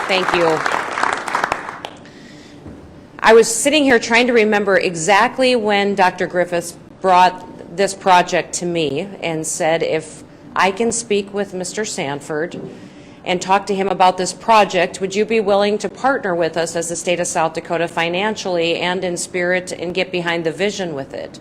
Thank you. I was sitting here trying to remember exactly when Dr. Griffiths brought this project to me and said, if I can speak with Mr. Sanford and talk to him about this project, would you be willing to partner with us as the state of South Dakota financially and in spirit and get behind the vision with it?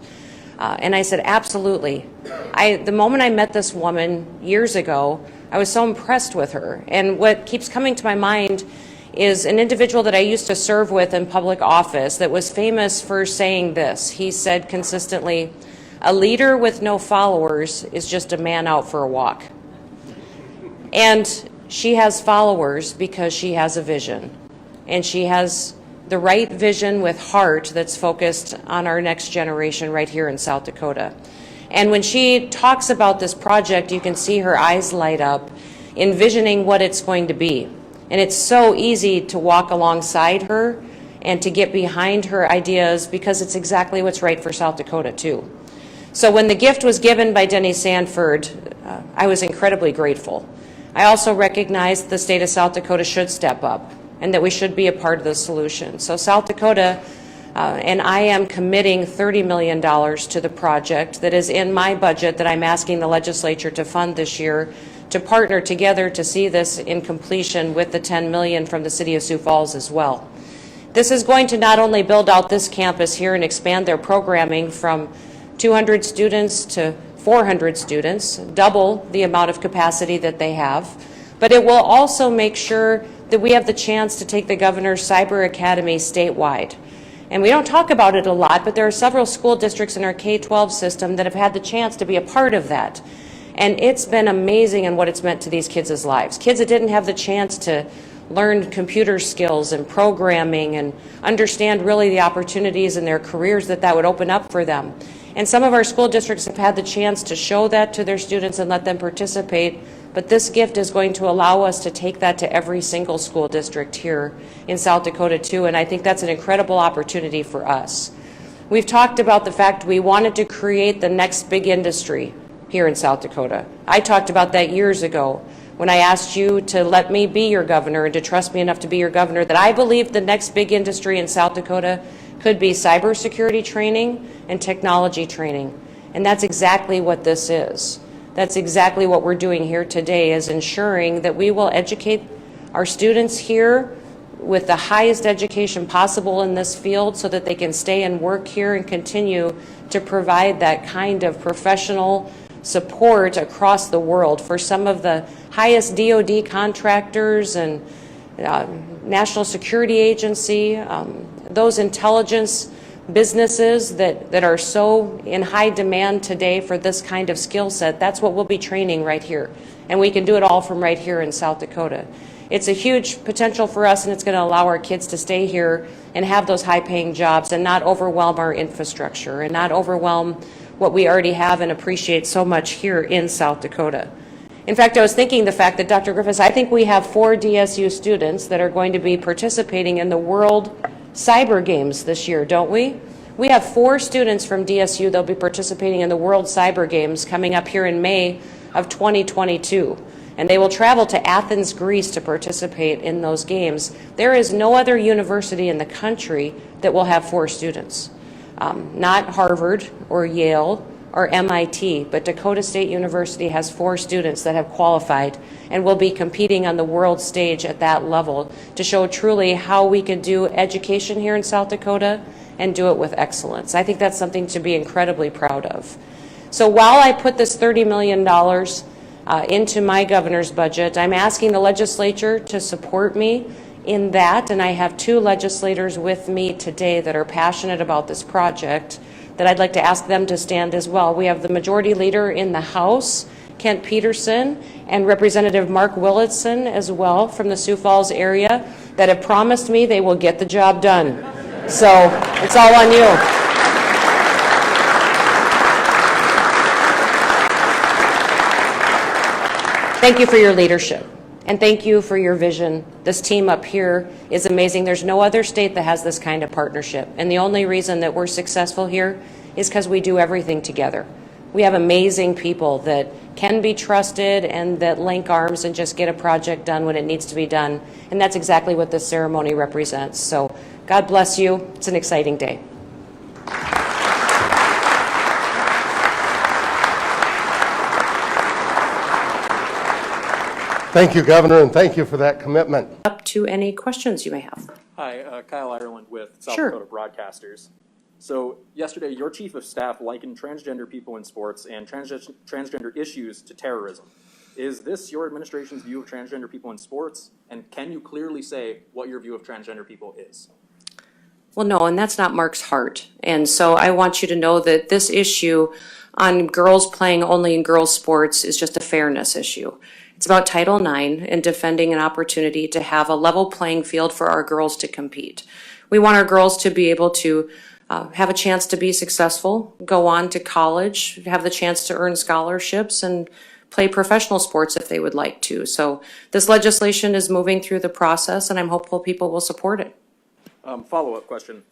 And I said, absolutely. The moment I met this woman years ago, I was so impressed with her. And what keeps coming to my mind is an individual that I used to serve with in public office that was famous for saying this. He said consistently, a leader with no followers is just a man out for a walk. And she has followers because she has a vision. And she has the right vision with heart that's focused on our next generation right here in South Dakota. And when she talks about this project, you can see her eyes light up, envisioning what it's going to be. And it's so easy to walk alongside her and to get behind her ideas because it's exactly what's right for South Dakota too. So when the gift was given by Denny Sanford, I was incredibly grateful. I also recognized the state of South Dakota should step up and that we should be a part of the solution. So South Dakota and I am committing $30 million to the project that is in my budget that I'm asking the legislature to fund this year to partner together to see this in completion with the $10 million from the city of Sioux Falls as well. This is going to not only build out this campus here and expand their programming from 200 students to 400 students, double the amount of capacity that they have, but it will also make sure that we have the chance to take the governor's cyber academy statewide. And we don't talk about it a lot, but there are several school districts in our K-12 system that have had the chance to be a part of that. And it's been amazing in what it's meant to these kids' lives. Kids that didn't have the chance to learn computer skills and programming and understand really the opportunities in their careers that would open up for them. And some of our school districts have had the chance to show that to their students and let them participate. But this gift is going to allow us to take that to every single school district here in South Dakota too. And I think that's an incredible opportunity for us. We've talked about the fact we wanted to create the next big industry here in South Dakota. I talked about that years ago when I asked you to let me be your governor and to trust me enough to be your governor, that I believe the next big industry in South Dakota could be cybersecurity training and technology training. And that's exactly what this is. That's exactly what we're doing here today, is ensuring that we will educate our students here with the highest education possible in this field so that they can stay and work here and continue to provide that kind of professional support across the world for some of the highest DoD contractors and National Security Agency, those intelligence businesses that are so in high demand today for this kind of skill set. That's what we'll be training right here. And we can do it all from right here in South Dakota. It's a huge potential for us, and it's going to allow our kids to stay here and have those high-paying jobs and not overwhelm our infrastructure and not overwhelm what we already have and appreciate so much here in South Dakota. In fact, I was thinking the fact that, Dr. Griffiths, I think we have 4 DSU students that are going to be participating in the World Cyber Games this year, don't we? We have 4 students from DSU that will be participating in the World Cyber Games coming up here in May of 2022. And they will travel to Athens, Greece to participate in those games. There is no other university in the country that will have 4 students. Not Harvard or Yale or MIT, but Dakota State University has 4 students that have qualified and will be competing on the world stage at that level to show truly how we can do education here in South Dakota and do it with excellence. I think that's something to be incredibly proud of. So while I put this $30 million into my governor's budget, I'm asking the legislature to support me in that, and I have 2 legislators with me today that are passionate about this project that I'd like to ask them to stand as well. We have the majority leader in the House, Kent Peterson, and Representative Mark Willitson as well from the Sioux Falls area that have promised me they will get the job done. So it's all on you. Thank you for your leadership. And thank you for your vision. This team up here is amazing. There's no other state that has this kind of partnership. And the only reason that we're successful here is because we do everything together. We have amazing people that can be trusted and that link arms and just get a project done when it needs to be done. And that's exactly what this ceremony represents. So God bless you. It's an exciting day. Thank you, Governor, and thank you for that commitment. Up to any questions you may have. Hi, Kyle Ireland with South Sure. Dakota Broadcasters. So yesterday, your chief of staff likened transgender people in sports and transgender issues to terrorism. Is this your administration's view of transgender people in sports? And can you clearly say what your view of transgender people is? Well, no, and that's not Mark's heart. And so I want you to know that this issue on girls playing only in girls' sports is just a fairness issue. It's about Title IX and defending an opportunity to have a level playing field for our girls to compete. We want our girls to be able to have a chance to be successful, go on to college, have the chance to earn scholarships, and play professional sports if they would like to. So this legislation is moving through the process, and I'm hopeful people will support it. Follow-up question.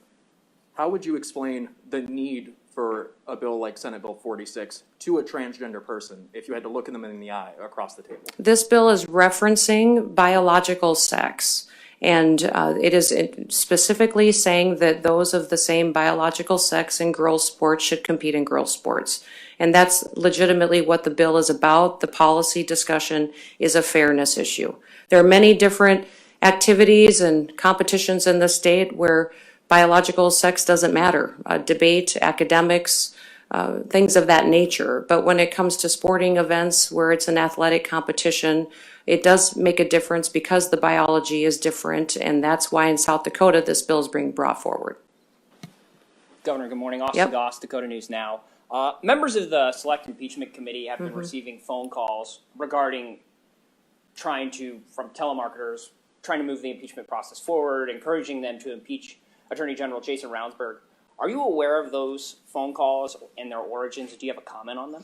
How would you explain the need for a bill like Senate Bill 46 to a transgender person if you had to look them in the eye across the table? This bill is referencing biological sex. And it is specifically saying that those of the same biological sex in girls' sports should compete in girls' sports. And that's legitimately what the bill is about. The policy discussion is a fairness issue. There are many different activities and competitions in the state where biological sex doesn't matter. Debate, academics, things of that nature. But when it comes to sporting events where it's an athletic competition, it does make a difference because the biology is different, and that's why in South Dakota this bill is being brought forward. Governor, good morning. Austin Goss, Dakota News Now. Members of the Select Impeachment Committee have been receiving phone calls regarding from telemarketers, trying to move the impeachment process forward, encouraging them to impeach Attorney General Jason Ravnsborg. Are you aware of those phone calls and their origins? Do you have a comment on them?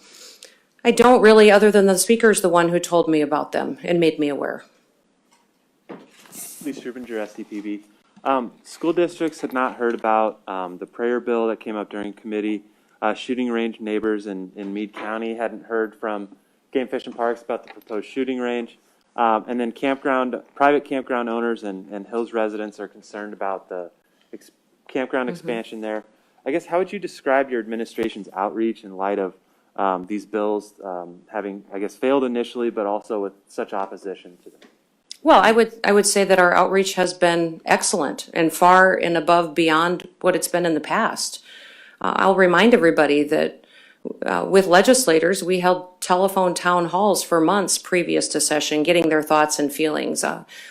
I don't really, other than the speaker's the one who told me about them and made me aware. Lee Strubinger, SDPB. School districts had not heard about the prayer bill that came up during committee. Shooting range neighbors in Meade County hadn't heard from Game Fish and Parks about the proposed shooting range. And then private campground owners and Hills residents are concerned about the campground expansion there. I guess, how would you describe your administration's outreach in light of these bills having, I guess, failed initially, but also with such opposition to them? Well, I would say that our outreach has been excellent and far and above beyond what it's been in the past. I'll remind everybody that with legislators, we held telephone town halls for months previous to session, getting their thoughts and feelings.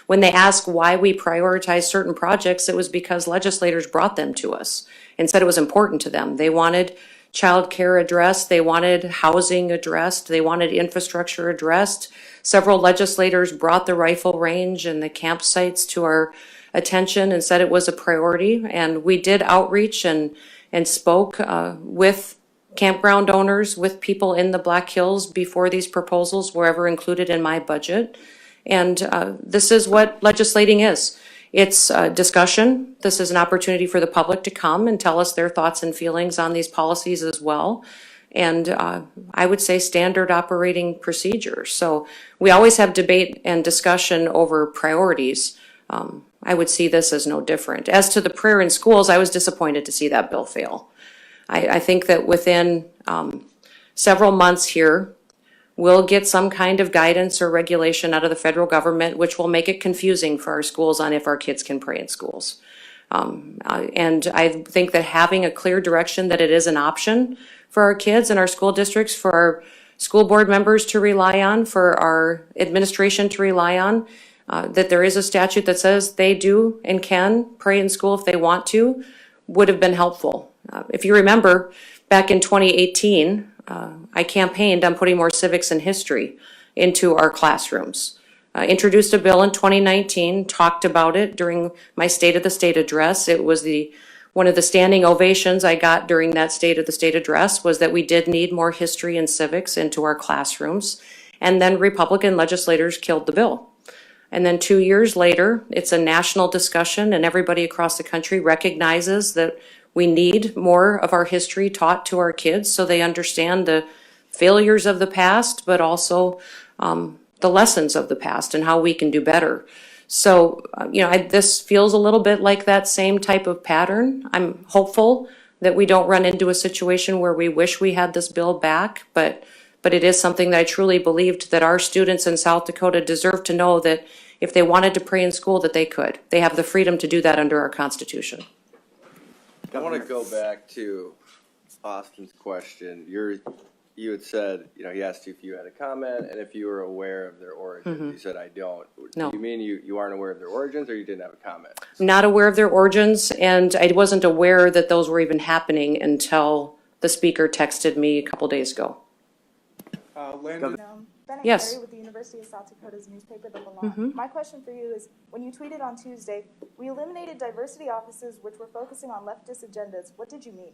When they asked why we prioritized certain projects, it was because legislators brought them to us and said it was important to them. They wanted child care addressed, they wanted housing addressed, they wanted infrastructure addressed. Several legislators brought the rifle range and the campsites to our attention and said it was a priority. And we did outreach and spoke with campground owners, with people in the Black Hills before these proposals were ever included in my budget. And this is what legislating is. It's discussion. This is an opportunity for the public to come and tell us their thoughts and feelings on these policies as well. And I would say standard operating procedures. So we always have debate and discussion over priorities. I would see this as no different. As to the prayer in schools, I was disappointed to see that bill fail. I think that within several months here, we'll get some kind of guidance or regulation out of the federal government, which will make it confusing for our schools on if our kids can pray in schools. And I think that having a clear direction that it is an option for our kids and our school districts, for our school board members to rely on, for our administration to rely on, that there is a statute that says they do and can pray in school if they want to, would have been helpful. If you remember, back in 2018, I campaigned on putting more civics and history into our classrooms. Introduced a bill in 2019, talked about it during my State of the State address. It was one of the standing ovations I got during that State of the State address was that we did need more history and civics into our classrooms. And then Republican legislators killed the bill. And then 2 years later, it's a national discussion and everybody across the country recognizes that We need more of our history taught to our kids so they understand the failures of the past, but also the lessons of the past and how we can do better. So, this feels a little bit like that same type of pattern. I'm hopeful that we don't run into a situation where we wish we had this bill back, but it is something that I truly believed that our students in South Dakota deserve to know that if they wanted to pray in school, that they could. They have the freedom to do that under our Constitution. I want to go back to Austin's question. You had said, he asked you if you had a comment and if you were aware of their origins. You said, I don't. No. Do you mean you aren't aware of their origins, or you didn't have a comment? I'm not aware of their origins, and I wasn't aware that those were even happening until the speaker texted me a couple days ago. Bennett Yes. Carey with the University of South Dakota's newspaper, The Lamont. My question for you is, when you tweeted on Tuesday, we eliminated diversity offices which were focusing on leftist agendas. What did you mean?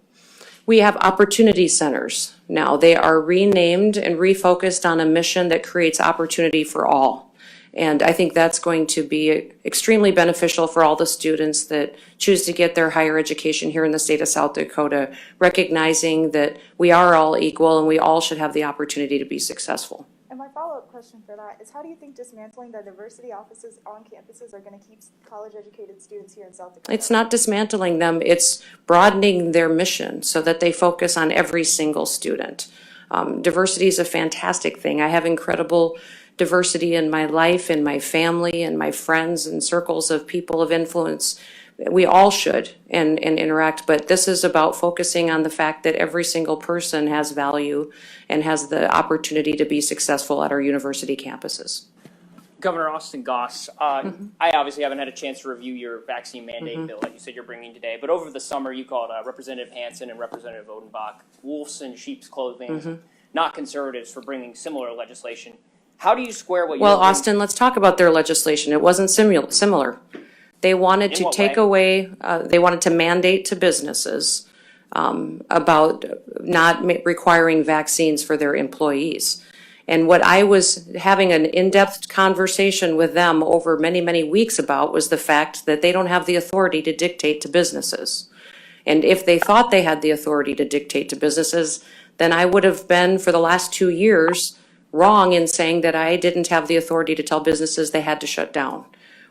We have opportunity centers now. They are renamed and refocused on a mission that creates opportunity for all. And I think that's going to be extremely beneficial for all the students that choose to get their higher education here in the state of South Dakota, recognizing that we are all equal and we all should have the opportunity to be successful. And my follow-up question for that is, how do you think dismantling the diversity offices on campuses are going to keep college-educated students here in South Dakota? It's not dismantling them, it's broadening their mission so that they focus on every single student. Diversity is a fantastic thing. I have incredible diversity in my life, in my family, and my friends and circles of people of influence. We all should and interact, but this is about focusing on the fact that every single person has value and has the opportunity to be successful at our university campuses. Governor Austin Goss, I obviously haven't had a chance to review your vaccine mandate bill that you said you're bringing today, but over the summer you called Representative Hansen and Representative Odenbach wolves in sheep's clothing, not conservatives, for bringing similar legislation. How do you square what you're Well, bringing? Austin, let's talk about their legislation. It wasn't similar. They wanted In to what take way? away, they wanted to mandate to businesses about not requiring vaccines for their employees. And what I was having an in-depth conversation with them over many, many weeks about was the fact that they don't have the authority to dictate to businesses. And if they thought they had the authority to dictate to businesses, then I would have been, for the last 2 years, wrong in saying that I didn't have the authority to tell businesses they had to shut down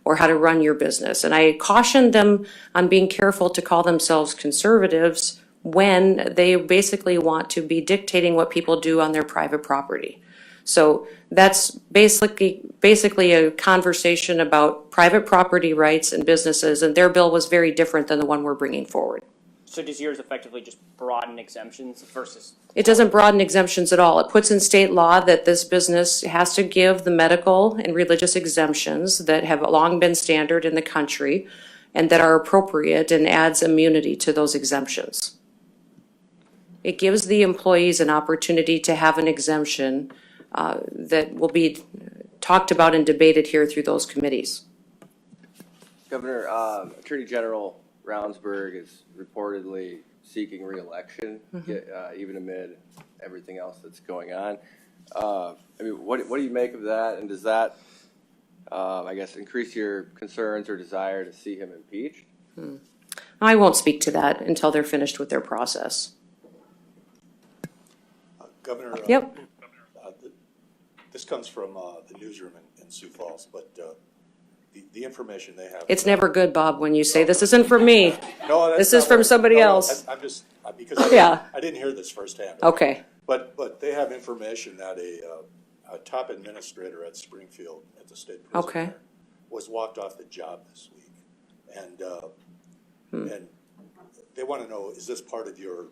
or how to run your business. And I cautioned them on being careful to call themselves conservatives when they basically want to be dictating what people do on their private property. So that's basically a conversation about private property rights and businesses, and their bill was very different than the one we're bringing forward. So does yours effectively just broaden exemptions versus? It doesn't broaden exemptions at all. It puts in state law that this business has to give the medical and religious exemptions that have long been standard in the country and that are appropriate, and adds immunity to those exemptions. It gives the employees an opportunity to have an exemption that will be talked about and debated here through those committees. Governor, Attorney General Ravnsborg is reportedly seeking re-election, even amid everything else that's going on. What do you make of that, and does that, increase your concerns or desire to see him impeached? I won't speak to that until they're finished with their process. Governor, Yep. this comes from the newsroom in Sioux Falls, but the information they have. It's never good, Bob, when you say, this isn't from me. No, that's This is not from what- somebody no, else. I'm just, because Yeah. I didn't hear this firsthand. Okay. But they have information that a top administrator at Springfield, at the state prison Okay. there, was walked off the job this week. And they want to know, is this part of your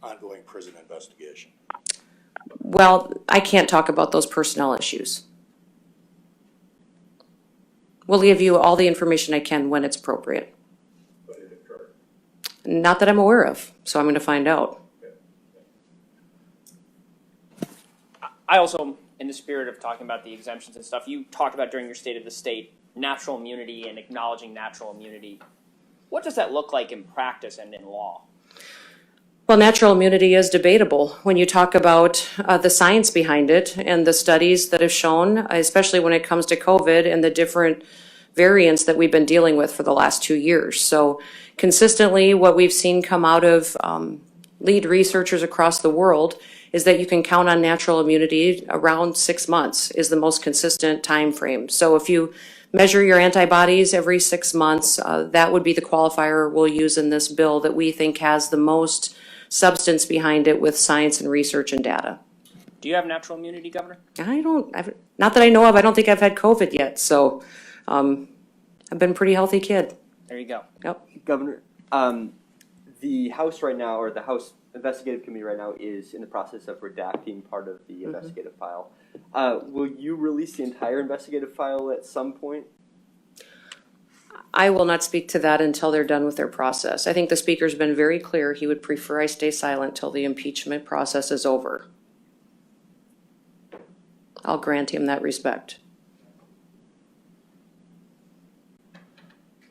ongoing prison investigation? Well, I can't talk about those personnel issues. We'll give you all the information I can when it's appropriate. But it occurred. Not that I'm aware of, so I'm going to find out. I also, in the spirit of talking about the exemptions and stuff, you talked about during your State of the State natural immunity and acknowledging natural immunity. What does that look like in practice and in law? Well, natural immunity is debatable when you talk about the science behind it and the studies that have shown, especially when it comes to COVID and the different variants that we've been dealing with for the last 2 years. So consistently what we've seen come out of lead researchers across the world is that you can count on natural immunity around 6 months is the most consistent time frame. So if you measure your antibodies every 6 months, that would be the qualifier we'll use in this bill that we think has the most substance behind it with science and research and data. Do you have natural immunity, Governor? Not that I know of. I don't think I've had COVID yet, so I've been a pretty healthy kid. There you go. Yep. Governor, the House right now, or the House Investigative Committee right now, is in the process of redacting part of the investigative file. Will you release the entire investigative file at some point? I will not speak to that until they're done with their process. I think the Speaker's been very clear. He would prefer I stay silent till the impeachment process is over. I'll grant him that respect.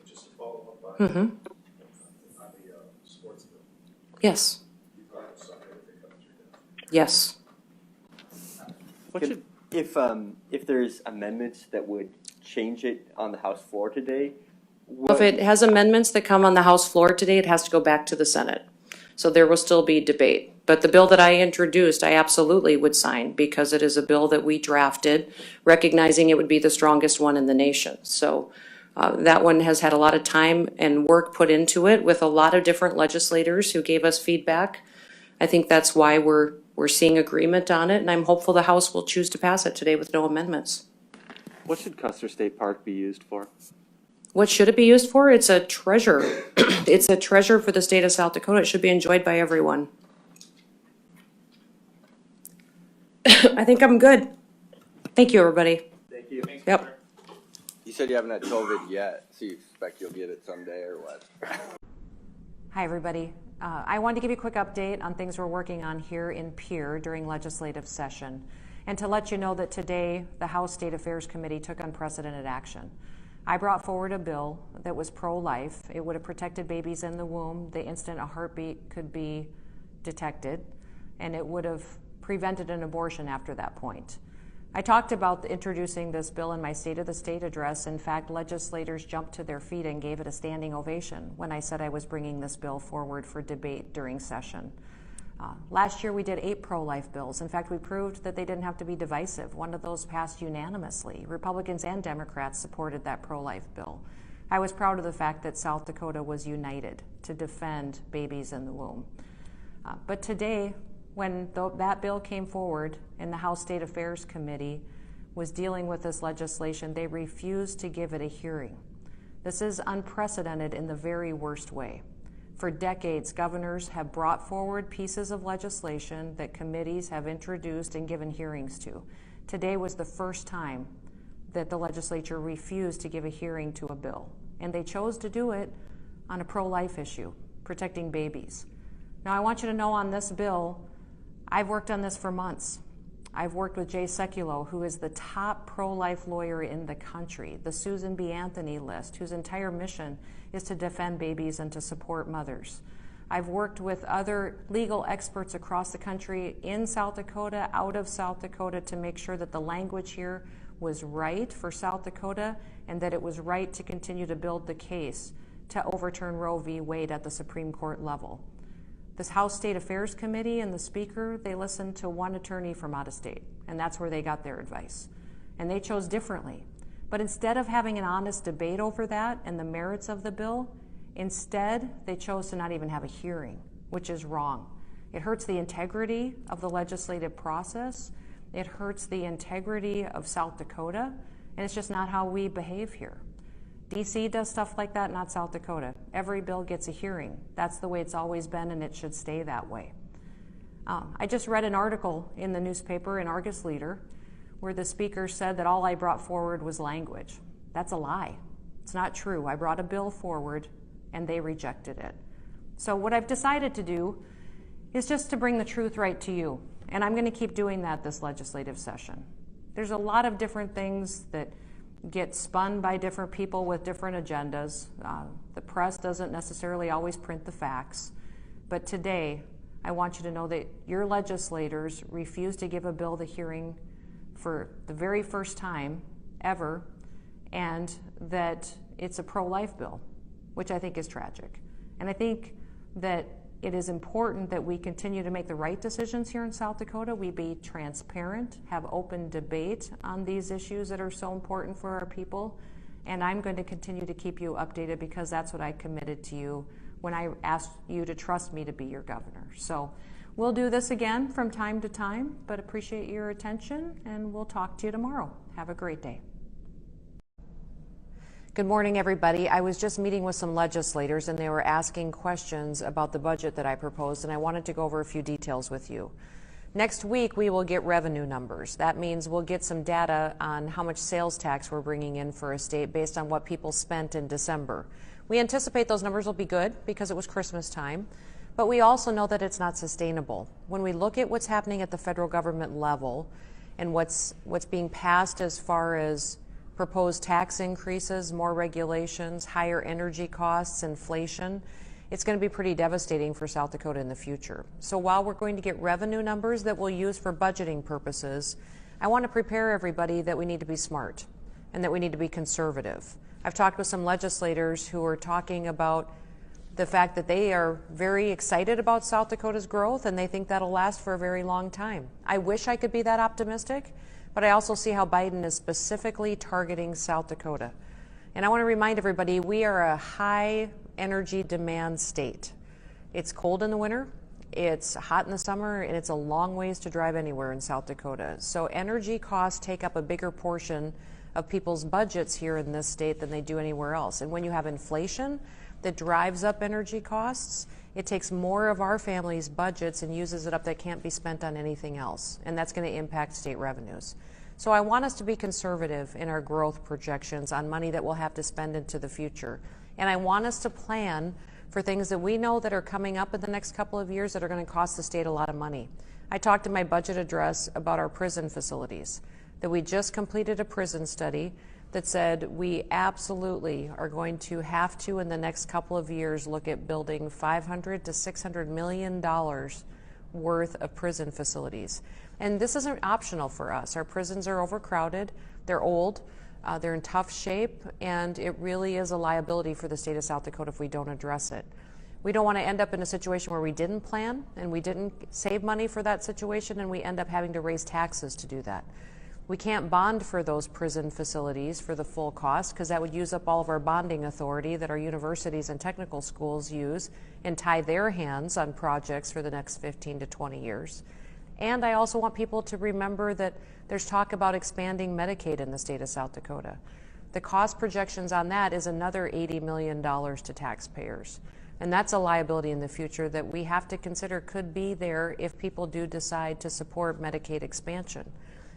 Just to follow up on Mm-hmm. the sports bill. Yes. You thought it was something that comes through. Yes. If there's amendments that would change it on the House floor today, If it has amendments that come on the House floor today, it has to go back to the Senate. So there will still be debate. But the bill that I introduced, I absolutely would sign because it is a bill that we drafted, recognizing it would be the strongest one in the nation. So that one has had a lot of time and work put into it with a lot of different legislators who gave us feedback. I think that's why we're seeing agreement on it, and I'm hopeful the House will choose to pass it today with no amendments. What should Custer State Park be used for? What should it be used for? It's a treasure. It's a treasure for the state of South Dakota. It should be enjoyed by everyone. I think I'm good. Thank you, everybody. thank you. Yep. You said you haven't had COVID yet, so you expect you'll get it someday or what? Hi, everybody. I wanted to give you a quick update on things we're working on here in Pierre during legislative session, and to let you know that today the House State Affairs Committee took unprecedented action. I brought forward a bill that was pro-life. It would have protected babies in the womb the instant a heartbeat could be detected, and it would have prevented an abortion after that point. I talked about introducing this bill in my State of the State address. In fact, legislators jumped to their feet and gave it a standing ovation when I said I was bringing this bill forward for debate during session. Last year we did 8 pro-life bills. In fact, we proved that they didn't have to be divisive. One of those passed unanimously. Republicans and Democrats supported that pro-life bill. I was proud of the fact that South Dakota was united to defend babies in the womb. But today, when that bill came forward and the House State Affairs Committee was dealing with this legislation, they refused to give it a hearing. This is unprecedented in the very worst way. For decades, governors have brought forward pieces of legislation that committees have introduced and given hearings to. Today was the first time that the legislature refused to give a hearing to a bill, and they chose to do it on a pro-life issue, protecting babies. Now, I want you to know on this bill, I've worked on this for months. I've worked with Jay Sekulow, who is the top pro-life lawyer in the country, the Susan B. Anthony list, whose entire mission is to defend babies and to support mothers. I've worked with other legal experts across the country, in South Dakota, out of South Dakota, to make sure that the language here was right for South Dakota and that it was right to continue to build the case to overturn Roe v. Wade at the Supreme Court level. This House State Affairs Committee and the Speaker, they listened to one attorney from out of state, and that's where they got their advice. And they chose differently. But instead of having an honest debate over that and the merits of the bill, instead they chose to not even have a hearing, which is wrong. It hurts the integrity of the legislative process. It hurts the integrity of South Dakota, and it's just not how we behave here. DC does stuff like that, not South Dakota. Every bill gets a hearing. That's the way it's always been, and it should stay that way. I just read an article in the newspaper in Argus Leader where the Speaker said that all I brought forward was language. That's a lie. It's not true. I brought a bill forward, and they rejected it. So what I've decided to do is just to bring the truth right to you, and I'm going to keep doing that this legislative session. There's a lot of different things that get spun by different people with different agendas. The press doesn't necessarily always print the facts. But today, I want you to know that your legislators refused to give a bill the hearing for the very first time ever, and that it's a pro-life bill, which I think is tragic. And I think that it is important that we continue to make the right decisions here in South Dakota. We be transparent, have open debate on these issues that are so important for our people. And I'm going to continue to keep you updated because that's what I committed to you when I asked you to trust me to be your governor. So we'll do this again from time to time, but appreciate your attention, and we'll talk to you tomorrow. Have a great day. Good morning, everybody. I was just meeting with some legislators, and they were asking questions about the budget that I proposed, and I wanted to go over a few details with you. Next week, we will get revenue numbers. That means we'll get some data on how much sales tax we're bringing in for a state based on what people spent in December. We anticipate those numbers will be good because it was Christmas time, but we also know that it's not sustainable. When we look at what's happening at the federal government level and what's being passed as far as proposed tax increases, more regulations, higher energy costs, inflation, it's going to be pretty devastating for South Dakota in the future. So while we're going to get revenue numbers that we'll use for budgeting purposes, I want to prepare everybody that we need to be smart and that we need to be conservative. I've talked with some legislators who are talking about the fact that they are very excited about South Dakota's growth and they think that'll last for a very long time. I wish I could be that optimistic, but I also see how Biden is specifically targeting South Dakota. And I want to remind everybody, we are a high energy demand state. It's cold in the winter, it's hot in the summer, and it's a long ways to drive anywhere in South Dakota. So energy costs take up a bigger portion of people's budgets here in this state than they do anywhere else. And when you have inflation that drives up energy costs, it takes more of our family's budgets and uses it up that can't be spent on anything else. And that's going to impact state revenues. So I want us to be conservative in our growth projections on money that we'll have to spend into the future. And I want us to plan for things that we know that are coming up in the next couple of years that are going to cost the state a lot of money. I talked in my budget address about our prison facilities, that we just completed a prison study that said we absolutely are going to have to, in the next couple of years, look at building $500 to $600 million worth of prison facilities. And this isn't optional for us. Our prisons are overcrowded, they're old, they're in tough shape, and it really is a liability for the state of South Dakota if we don't address it. We don't want to end up in a situation where we didn't plan and we didn't save money for that situation and we end up having to raise taxes to do that. We can't bond for those prison facilities for the full cost because that would use up all of our bonding authority that our universities and technical schools use and tie their hands on projects for the next 15 to 20 years. And I also want people to remember that there's talk about expanding Medicaid in the state of South Dakota. The cost projections on that is another $80 million to taxpayers. And that's a liability in the future that we have to consider could be there if people do decide to support Medicaid expansion.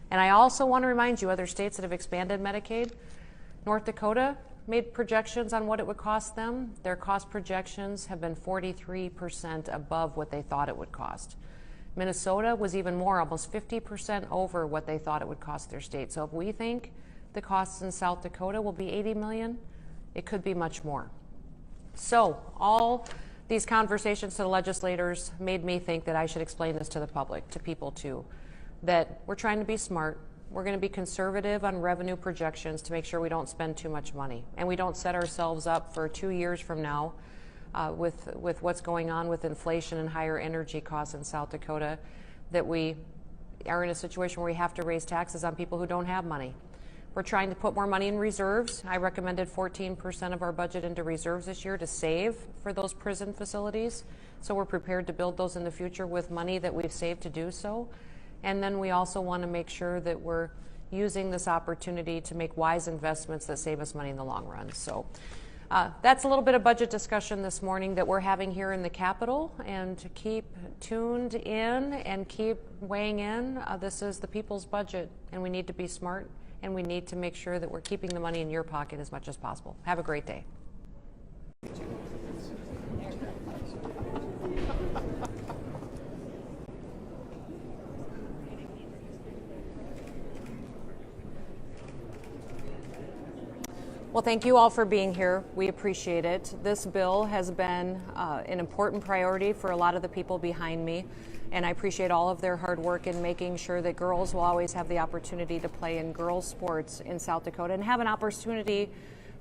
And I also want to remind you, other states that have expanded Medicaid, North Dakota made projections on what it would cost them. Their cost projections have been 43% above what they thought it would cost. Minnesota was even more, almost 50% over what they thought it would cost their state. So if we think the costs in South Dakota will be 80 million, it could be much more. So all these conversations to the legislators made me think that I should explain this to the public, to people too, that we're trying to be smart. We're going to be conservative on revenue projections to make sure we don't spend too much money and we don't set ourselves up for 2 years from now with what's going on with inflation and higher energy costs in South Dakota, that we are in a situation where we have to raise taxes on people who don't have money. We're trying to put more money in reserves. I recommended 14% of our budget into reserves this year to save for those prison facilities. So we're prepared to build those in the future with money that we've saved to do so. And then we also want to make sure that we're using this opportunity to make wise investments that save us money in the long run. So that's a little bit of budget discussion this morning that we're having here in the Capitol. And to keep tuned in and keep weighing in, this is the people's budget, and we need to be smart, and we need to make sure that we're keeping the money in your pocket as much as possible. Have a great day. Well, thank you all for being here. We appreciate it. This bill has been an important priority for a lot of the people behind me, and I appreciate all of their hard work in making sure that girls will always have the opportunity to play in girls' sports in South Dakota and have an opportunity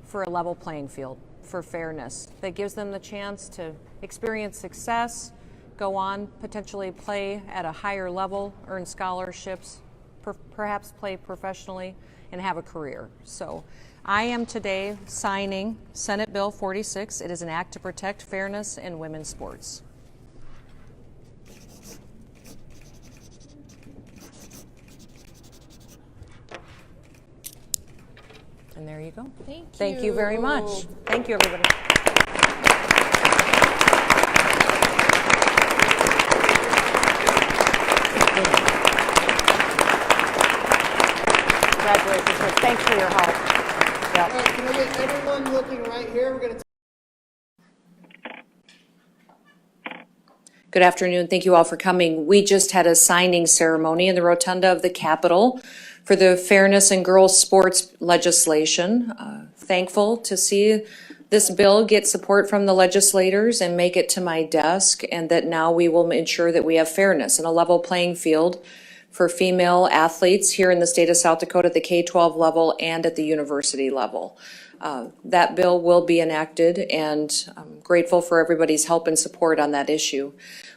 for a level playing field for fairness, that gives them the chance to experience success, go on, potentially play at a higher level, earn scholarships, perhaps play professionally, and have a career. So I am today signing Senate Bill 46. It is an act to protect fairness in women's sports. And there you go. Thank you very much. Thank you, everybody. Congratulations, Rick. Thanks for your help. Yep. All right, can I get everyone looking right here? We're going to Good afternoon. Thank you all for coming. We just had a signing ceremony in the rotunda of the Capitol for the fairness in girls' sports legislation. Thankful to see this bill get support from the legislators and make it to my desk, and that now we will ensure that we have fairness and a level playing field for female athletes here in the state of South Dakota at the K-12 level and at the university level. That bill will be enacted, and I'm grateful for everybody's help and support on that issue.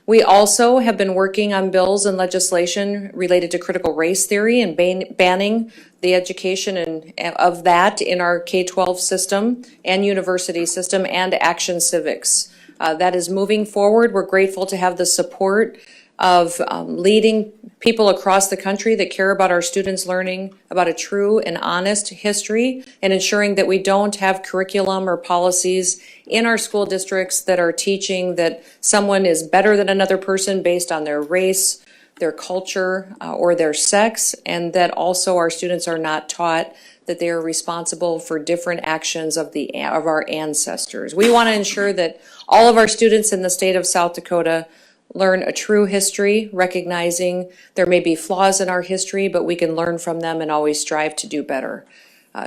We also have been working on bills and legislation related to critical race theory and banning the education of that in our K-12 system and university system, and action civics. That is moving forward. We're grateful to have the support of leading people across the country that care about our students learning about a true and honest history, and ensuring that we don't have curriculum or policies in our school districts that are teaching that someone is better than another person based on their race, their culture, or their sex, and that also our students are not taught that they are responsible for different actions of our ancestors. We want to ensure that all of our students in the state of South Dakota learn a true history, recognizing there may be flaws in our history, but we can learn from them and always strive to do better.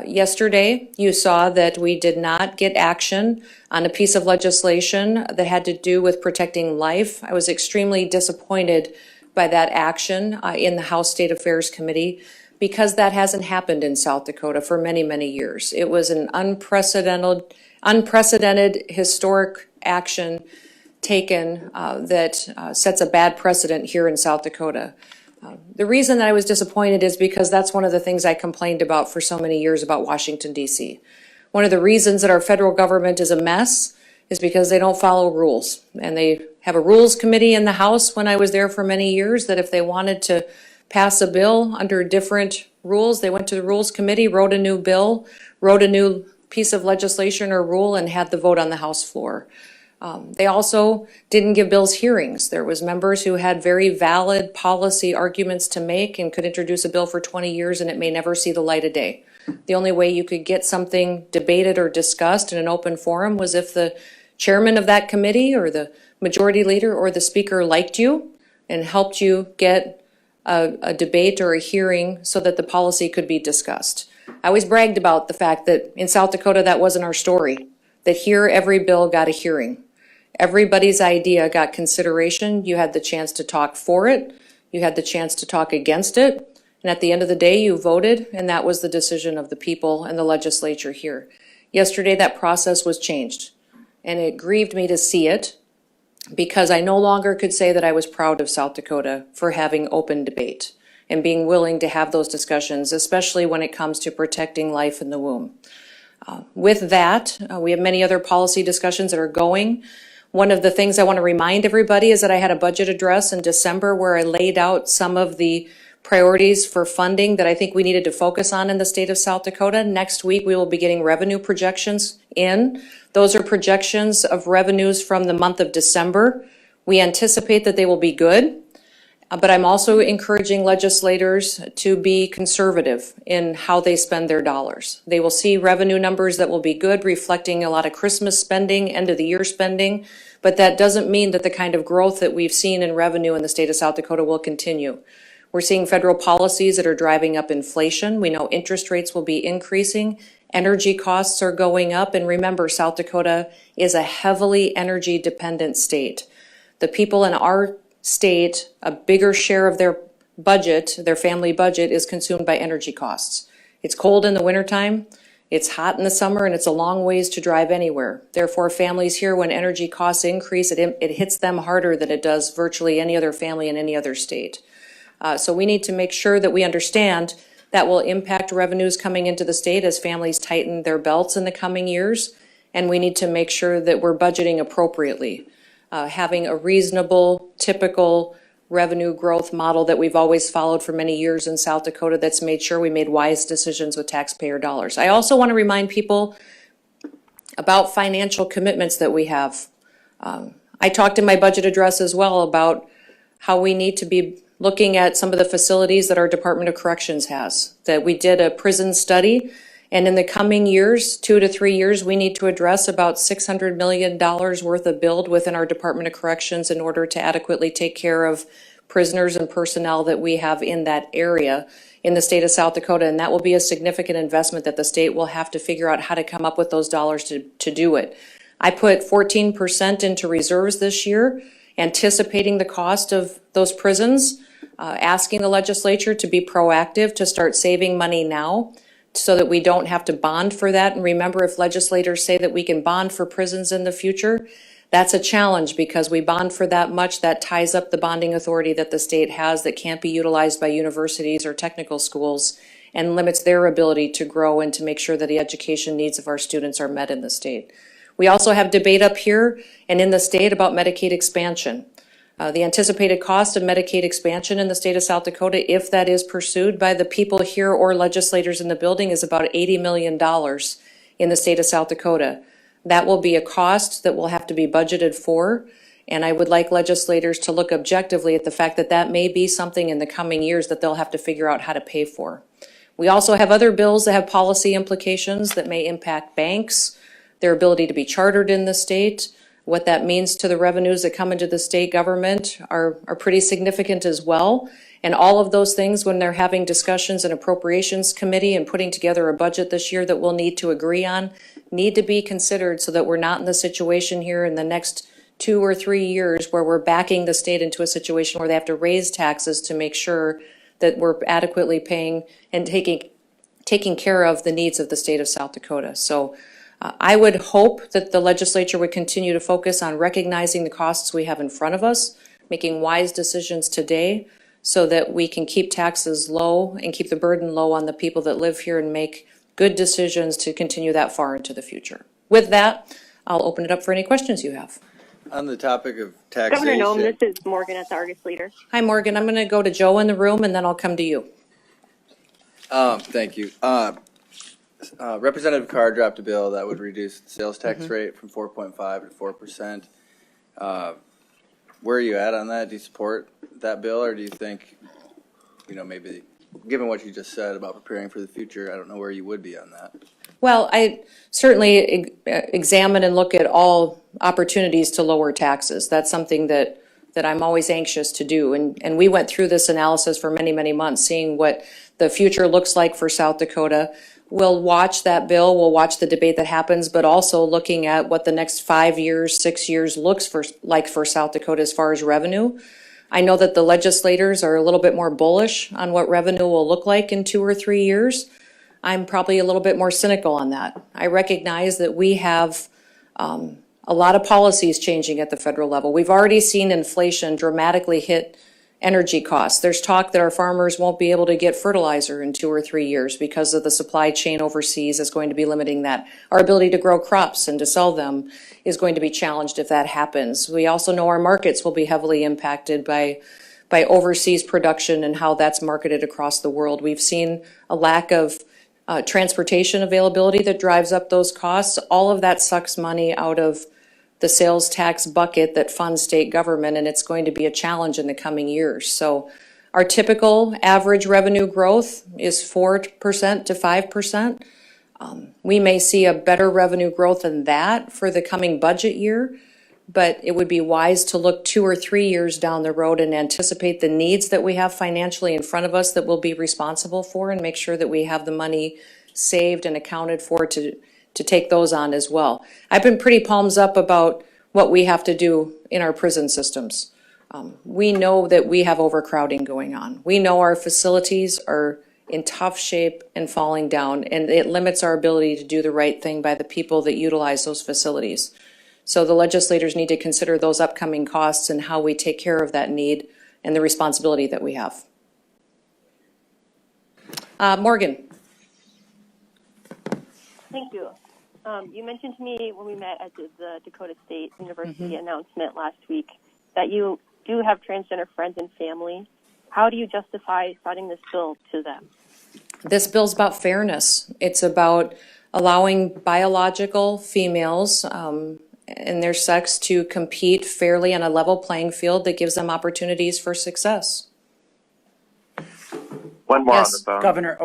Yesterday, you saw that we did not get action on a piece of legislation that had to do with protecting life. I was extremely disappointed by that action in the House State Affairs Committee, because that hasn't happened in South Dakota for many, many years. It was an unprecedented historic action taken that sets a bad precedent here in South Dakota. The reason that I was disappointed is because that's one of the things I complained about for so many years about Washington, D.C. One of the reasons that our federal government is a mess is because they don't follow rules. And they have a rules committee in the House when I was there for many years that if they wanted to pass a bill under different rules, they went to the rules committee, wrote a new bill, wrote a new piece of legislation or rule, and had the vote on the House floor. They also didn't give bills hearings. There was members who had very valid policy arguments to make and could introduce a bill for 20 years and it may never see the light of day. The only way you could get something debated or discussed in an open forum was if the chairman of that committee or the majority leader or the speaker liked you and helped you get a debate or a hearing so that the policy could be discussed. I always bragged about the fact that in South Dakota that wasn't our story, that here every bill got a hearing. Everybody's idea got consideration. You had the chance to talk for it. You had the chance to talk against it. And at the end of the day, you voted, and that was the decision of the people and the legislature here. Yesterday, that process was changed, and it grieved me to see it because I no longer could say that I was proud of South Dakota for having open debate and being willing to have those discussions, especially when it comes to protecting life in the womb. With that, we have many other policy discussions that are going. One of the things I want to remind everybody is that I had a budget address in December where I laid out some of the priorities for funding that I think we needed to focus on in the state of South Dakota. Next week, we will be getting revenue projections in. Those are projections of revenues from the month of December. We anticipate that they will be good, but I'm also encouraging legislators to be conservative in how they spend their dollars. They will see revenue numbers that will be good, reflecting a lot of Christmas spending, end of the year spending, but that doesn't mean that the kind of growth that we've seen in revenue in the state of South Dakota will continue. We're seeing federal policies that are driving up inflation. We know interest rates will be increasing. Energy costs are going up. And remember, South Dakota is a heavily energy dependent state. The people in our state, a bigger share of their budget, their family budget, is consumed by energy costs. It's cold in the wintertime. It's hot in the summer and it's a long ways to drive anywhere. Therefore, families here, when energy costs increase, it hits them harder than it does virtually any other family in any other state. So we need to make sure that we understand that will impact revenues coming into the state as families tighten their belts in the coming years. And we need to make sure that we're budgeting appropriately, having a reasonable, typical revenue growth model that we've always followed for many years in South Dakota that's made sure we made wise decisions with taxpayer dollars. I also want to remind people about financial commitments that we have. I talked in my budget address as well about how we need to be looking at some of the facilities that our Department of Corrections has, that we did a prison study, and in the coming years, 2 to 3 years, we need to address about $600 million worth of build within our Department of Corrections in order to adequately take care of prisoners and personnel that we have in that area in the state of South Dakota. And that will be a significant investment that the state will have to figure out how to come up with those dollars to do it. I put 14% into reserves this year, anticipating the cost of those prisons, asking the legislature to be proactive, to start saving money now so that we don't have to bond for that. And remember, if legislators say that we can bond for prisons in the future, that's a challenge because we bond for that much. That ties up the bonding authority that the state has that can't be utilized by universities or technical schools and limits their ability to grow and to make sure that the education needs of our students are met in the state. We also have debate up here and in the state about Medicaid expansion. The anticipated cost of Medicaid expansion in the state of South Dakota, if that is pursued by the people here or legislators in the building, is about $80 million in the state of South Dakota. That will be a cost that will have to be budgeted for, and I would like legislators to look objectively at the fact that that may be something in the coming years that they'll have to figure out how to pay for. We also have other bills that have policy implications that may impact banks, their ability to be chartered in the state. What that means to the revenues that come into the state government are pretty significant as well. And all of those things, when they're having discussions in appropriations committee and putting together a budget this year that we'll need to agree on, need to be considered so that we're not in the situation here in the next 2 or 3 years where we're backing the state into a situation where they have to raise taxes to make sure that we're adequately paying and taking care of the needs of the state of South Dakota. So I would hope that the legislature would continue to focus on recognizing the costs we have in front of us, making wise decisions today so that we can keep taxes low and keep the burden low on the people that live here and make good decisions to continue that far into the future. With that, I'll open it up for any questions you have. On the topic of taxation. Governor Noem, this is Morgan at the Argus Leader. Hi, Morgan. I'm going to go to Joe in the room and then I'll come to you. Thank you. Representative Carr dropped a bill that would reduce the sales tax rate from 4.5 to 4%. Where are you at on that? Do you support that bill, or do you think, maybe given what you just said about preparing for the future, I don't know where you would be on that? Well, I certainly examine and look at all opportunities to lower taxes. That's something that I'm always anxious to do. And we went through this analysis for many, many months, seeing what the future looks like for South Dakota. We'll watch that bill, we'll watch the debate that happens, but also looking at what the next 5 years, 6 years looks like for South Dakota as far as revenue. I know that the legislators are a little bit more bullish on what revenue will look like in 2 or 3 years. I'm probably a little bit more cynical on that. I recognize that we have a lot of policies changing at the federal level. We've already seen inflation dramatically hit energy costs. There's talk that our farmers won't be able to get fertilizer in 2 or 3 years because of the supply chain overseas is going to be limiting that. Our ability to grow crops and to sell them is going to be challenged if that happens. We also know our markets will be heavily impacted by overseas production and how that's marketed across the world. We've seen a lack of transportation availability that drives up those costs. All of that sucks money out of the sales tax bucket that funds state government, and it's going to be a challenge in the coming years. So our typical average revenue growth is 4% to 5%. We may see a better revenue growth than that for the coming budget year, but it would be wise to look 2 or 3 years down the road and anticipate the needs that we have financially in front of us that we'll be responsible for, and make sure that we have the money saved and accounted for to take those on as well. I've been pretty palms up about what we have to do in our prison systems. We know that we have overcrowding going on. We know our facilities are in tough shape and falling down, and it limits our ability to do the right thing by the people that utilize those facilities. So the legislators need to consider those upcoming costs and how we take care of that need and the responsibility that we have. Morgan. Thank you. You mentioned to me when we met at the Dakota State University announcement last week that you do have transgender friends and family. How do you justify citing this bill to them? This bill's about fairness. It's about allowing biological females and their sex to compete fairly on a level playing field that gives them opportunities for success. One more Yes. on the phone. Governor,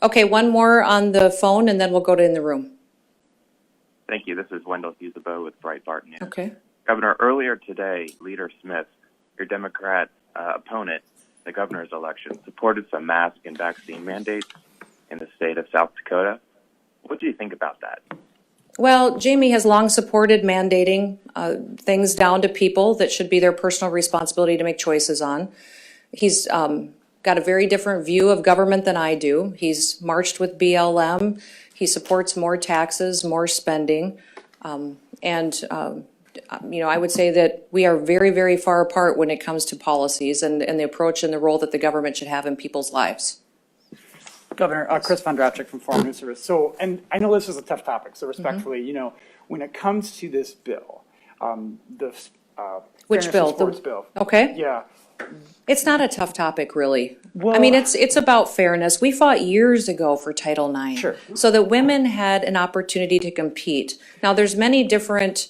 Okay, one more on the phone, and then we'll go to in the room. Thank you. This is Wendell Husabo with Breitbart News. Okay. Governor, earlier today, Leader Smith, your Democrat opponent, in the governor's election, supported some mask and vaccine mandates in the state of South Dakota. What do you think about that? Well, Jamie has long supported mandating things down to people that should be their personal responsibility to make choices on. He's got a very different view of government than I do. He's marched with BLM. He supports more taxes, more spending. I would say that we are very, very far apart when it comes to policies and the approach and the role that the government should have in people's lives. Governor, Chris Von Drapczyk from Foreign News Service. So, and I know this is a tough topic, so respectfully, when it comes to this bill, Which Fairness in bill? Sports bill. Okay. Yeah. It's not a tough topic, really. Well, I mean, it's about fairness. We fought years ago for Title IX. Sure. So that women had an opportunity to compete. Now, there's many different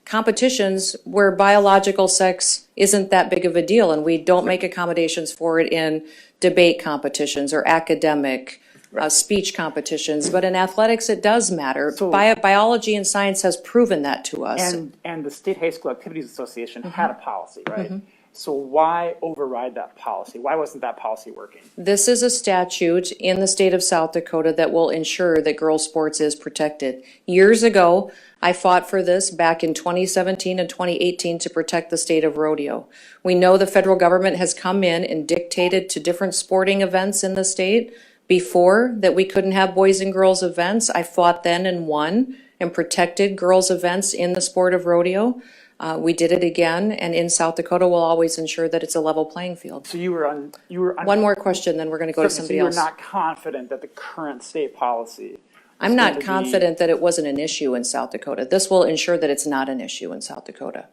competitions where biological sex isn't that big of a deal, and we don't make accommodations for it in debate competitions or academic speech competitions. But in athletics, it does matter. So- Biology and science has proven that to us. And the State High School Activities Association had a policy, right? So why override that policy? Why wasn't that policy working? This is a statute in the state of South Dakota that will ensure that girls' sports is protected. Years ago, I fought for this back in 2017 and 2018 to protect the state of rodeo. We know the federal government has come in and dictated to different sporting events in the state before that we couldn't have boys and girls events. I fought then and won and protected girls' events in the sport of rodeo. We did it again, and in South Dakota, we'll always ensure that it's a level playing field. So you were on. One more question, then we're going to go to somebody else. So you're not confident that the current state policy. I'm not confident that it wasn't an issue in South Dakota. This will ensure that it's not an issue in South Dakota.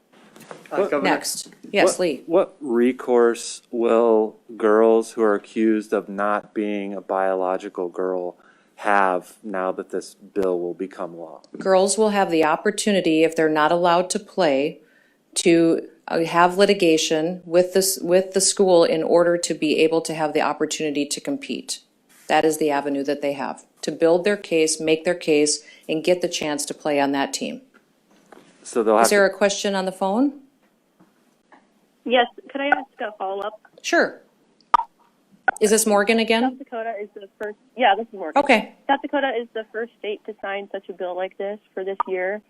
Next. Yes, Lee. What recourse will girls who are accused of not being a biological girl have now that this bill will become law? Girls will have the opportunity, if they're not allowed to play, to have litigation with the school in order to be able to have the opportunity to compete. That is the avenue that they have, to build their case, make their case, and get the chance to play on that team. So they'll have Is there a question on the phone? Yes, could I ask a follow-up? Sure. Is this Morgan again? South Dakota is the first, yeah, this is Morgan. Okay. South Dakota is the first state to sign such a bill like this for this year.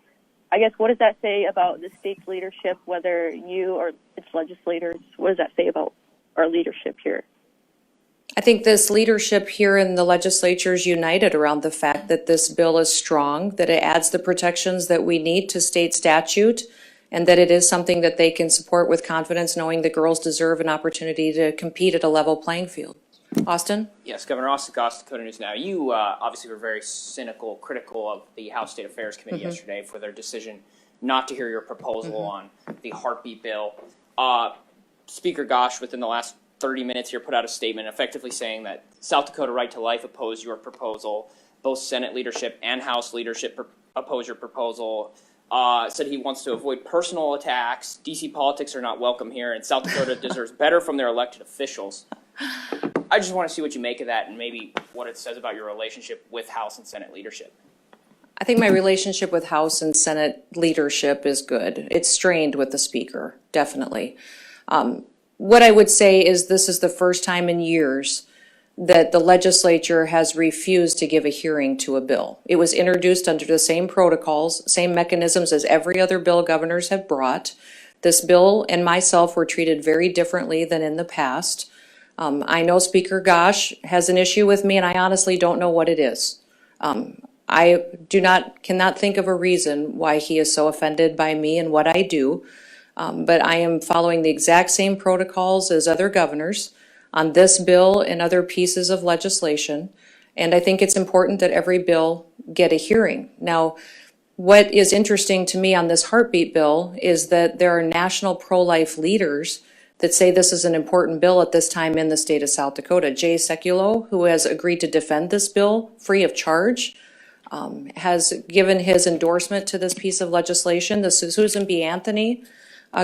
I guess, what does that say about the state's leadership, whether you or its legislators, what does that say about our leadership here? I think this leadership here in the legislature is united around the fact that this bill is strong, that it adds the protections that we need to state statute, and that it is something that they can support with confidence, knowing that girls deserve an opportunity to compete at a level playing field. Austin? Yes, Governor Austin Goss, Dakota News Now. You obviously were very cynical, critical of the House State Affairs Committee yesterday for their decision not to hear your proposal on the heartbeat bill. Speaker Gosh, within the last 30 minutes here, put out a statement effectively saying that South Dakota Right to Life opposed your proposal. Both Senate leadership and House leadership oppose your proposal. Said he wants to avoid personal attacks. DC politics are not welcome here, and South Dakota deserves better from their elected officials. I just want to see what you make of that and maybe what it says about your relationship with House and Senate leadership. I think my relationship with House and Senate leadership is good. It's strained with the Speaker, definitely. What I would say is this is the first time in years that the legislature has refused to give a hearing to a bill. It was introduced under the same protocols, same mechanisms as every other bill governors have brought. This bill and myself were treated very differently than in the past. I know Speaker Gosh has an issue with me, and I honestly don't know what it is. I cannot think of a reason why he is so offended by me and what I do. But I am following the exact same protocols as other governors on this bill and other pieces of legislation. And I think it's important that every bill get a hearing. Now, what is interesting to me on this heartbeat bill is that there are national pro-life leaders that say this is an important bill at this time in the state of South Dakota. Jay Sekulow, who has agreed to defend this bill free of charge, has given his endorsement to this piece of legislation. The Susan B. Anthony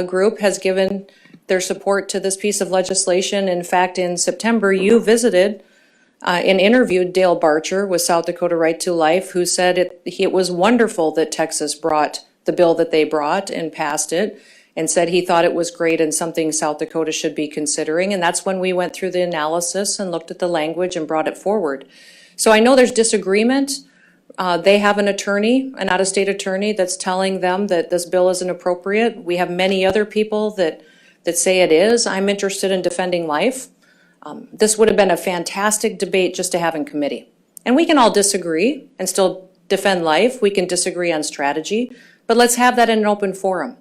group has given their support to this piece of legislation. In fact, in September, you visited and interviewed Dale Barcher with South Dakota Right to Life, who said it was wonderful that Texas brought the bill that they brought and passed it, and said he thought it was great and something South Dakota should be considering. And that's when we went through the analysis and looked at the language and brought it forward. So I know there's disagreement. They have an attorney, an out-of-state attorney, that's telling them that this bill isn't appropriate. We have many other people that say it is. I'm interested in defending life. This would have been a fantastic debate just to have in committee. And we can all disagree and still defend life. We can disagree on strategy, but let's have that in an open forum.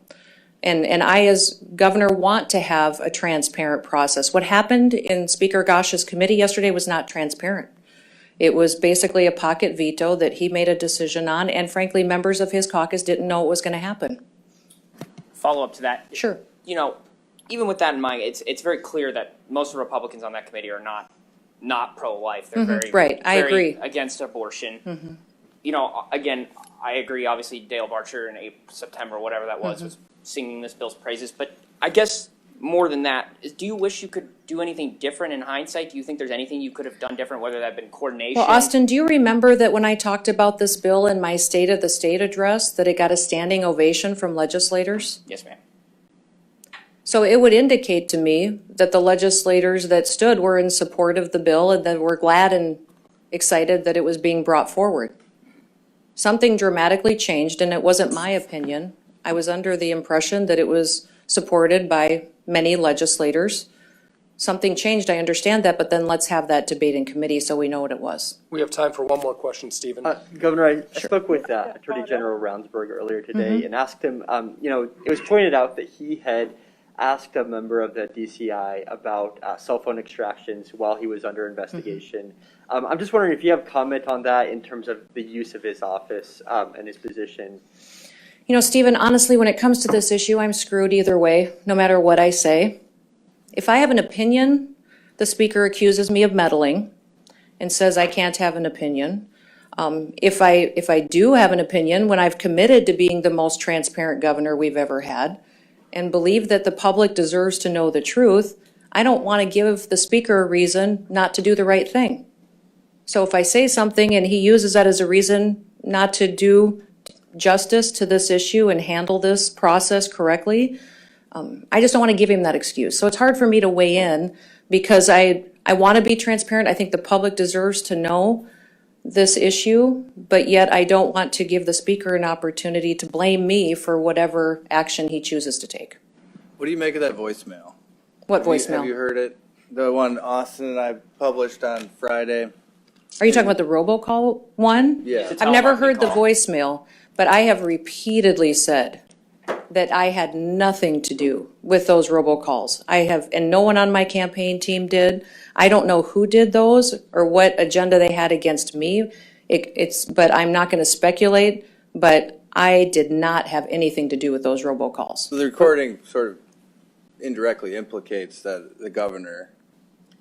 And I, as governor, want to have a transparent process. What happened in Speaker Gosh's committee yesterday was not transparent. It was basically a pocket veto that he made a decision on, and frankly, members of his caucus didn't know it was going to happen. Follow up to that. Sure. You know, even with that in mind, it's very clear that most of the Republicans on that committee are not pro-life. They're Right, I agree. Against abortion. You know, again, I agree. Obviously, Dale Barcher in September, whatever that was singing this bill's praises. But I guess more than that, do you wish you could do anything different in hindsight? Do you think there's anything you could have done different, whether that had been coordination? Well, Austin, do you remember that when I talked about this bill in my State of the State address, that it got a standing ovation from legislators? Yes, ma'am. So it would indicate to me that the legislators that stood were in support of the bill and that were glad and excited that it was being brought forward. Something dramatically changed, and it wasn't my opinion. I was under the impression that it was supported by many legislators. Something changed, I understand that, but then let's have that debate in committee so we know what it was. We have time for one more question, Stephen. Governor, I spoke with Attorney General Ravnsborg earlier today and asked him, you know, it was pointed out that he had asked a member of the DCI about cell phone extractions while he was under investigation. I'm just wondering if you have comment on that in terms of the use of his office and his position. You know, Stephen, honestly, when it comes to this issue, I'm screwed either way, no matter what I say. If I have an opinion, the speaker accuses me of meddling and says I can't have an opinion. If I do have an opinion, when I've committed to being the most transparent governor we've ever had and believe that the public deserves to know the truth, I don't want to give the speaker a reason not to do the right thing. So if I say something and he uses that as a reason not to do justice to this issue and handle this process correctly, I just don't want to give him that excuse. So it's hard for me to weigh in because I want to be transparent. I think the public deserves to know this issue, but yet I don't want to give the speaker an opportunity to blame me for whatever action he chooses to take. What do you make of that voicemail? What voicemail? Have you heard it? The one Austin and I published on Friday. Are you talking about the robocall one? Yeah. I've never heard the voicemail, but I have repeatedly said that I had nothing to do with those robocalls. And no one on my campaign team did. I don't know who did those or what agenda they had against me. But I'm not going to speculate, but I did not have anything to do with those robocalls. So the recording sort of indirectly implicates that the governor,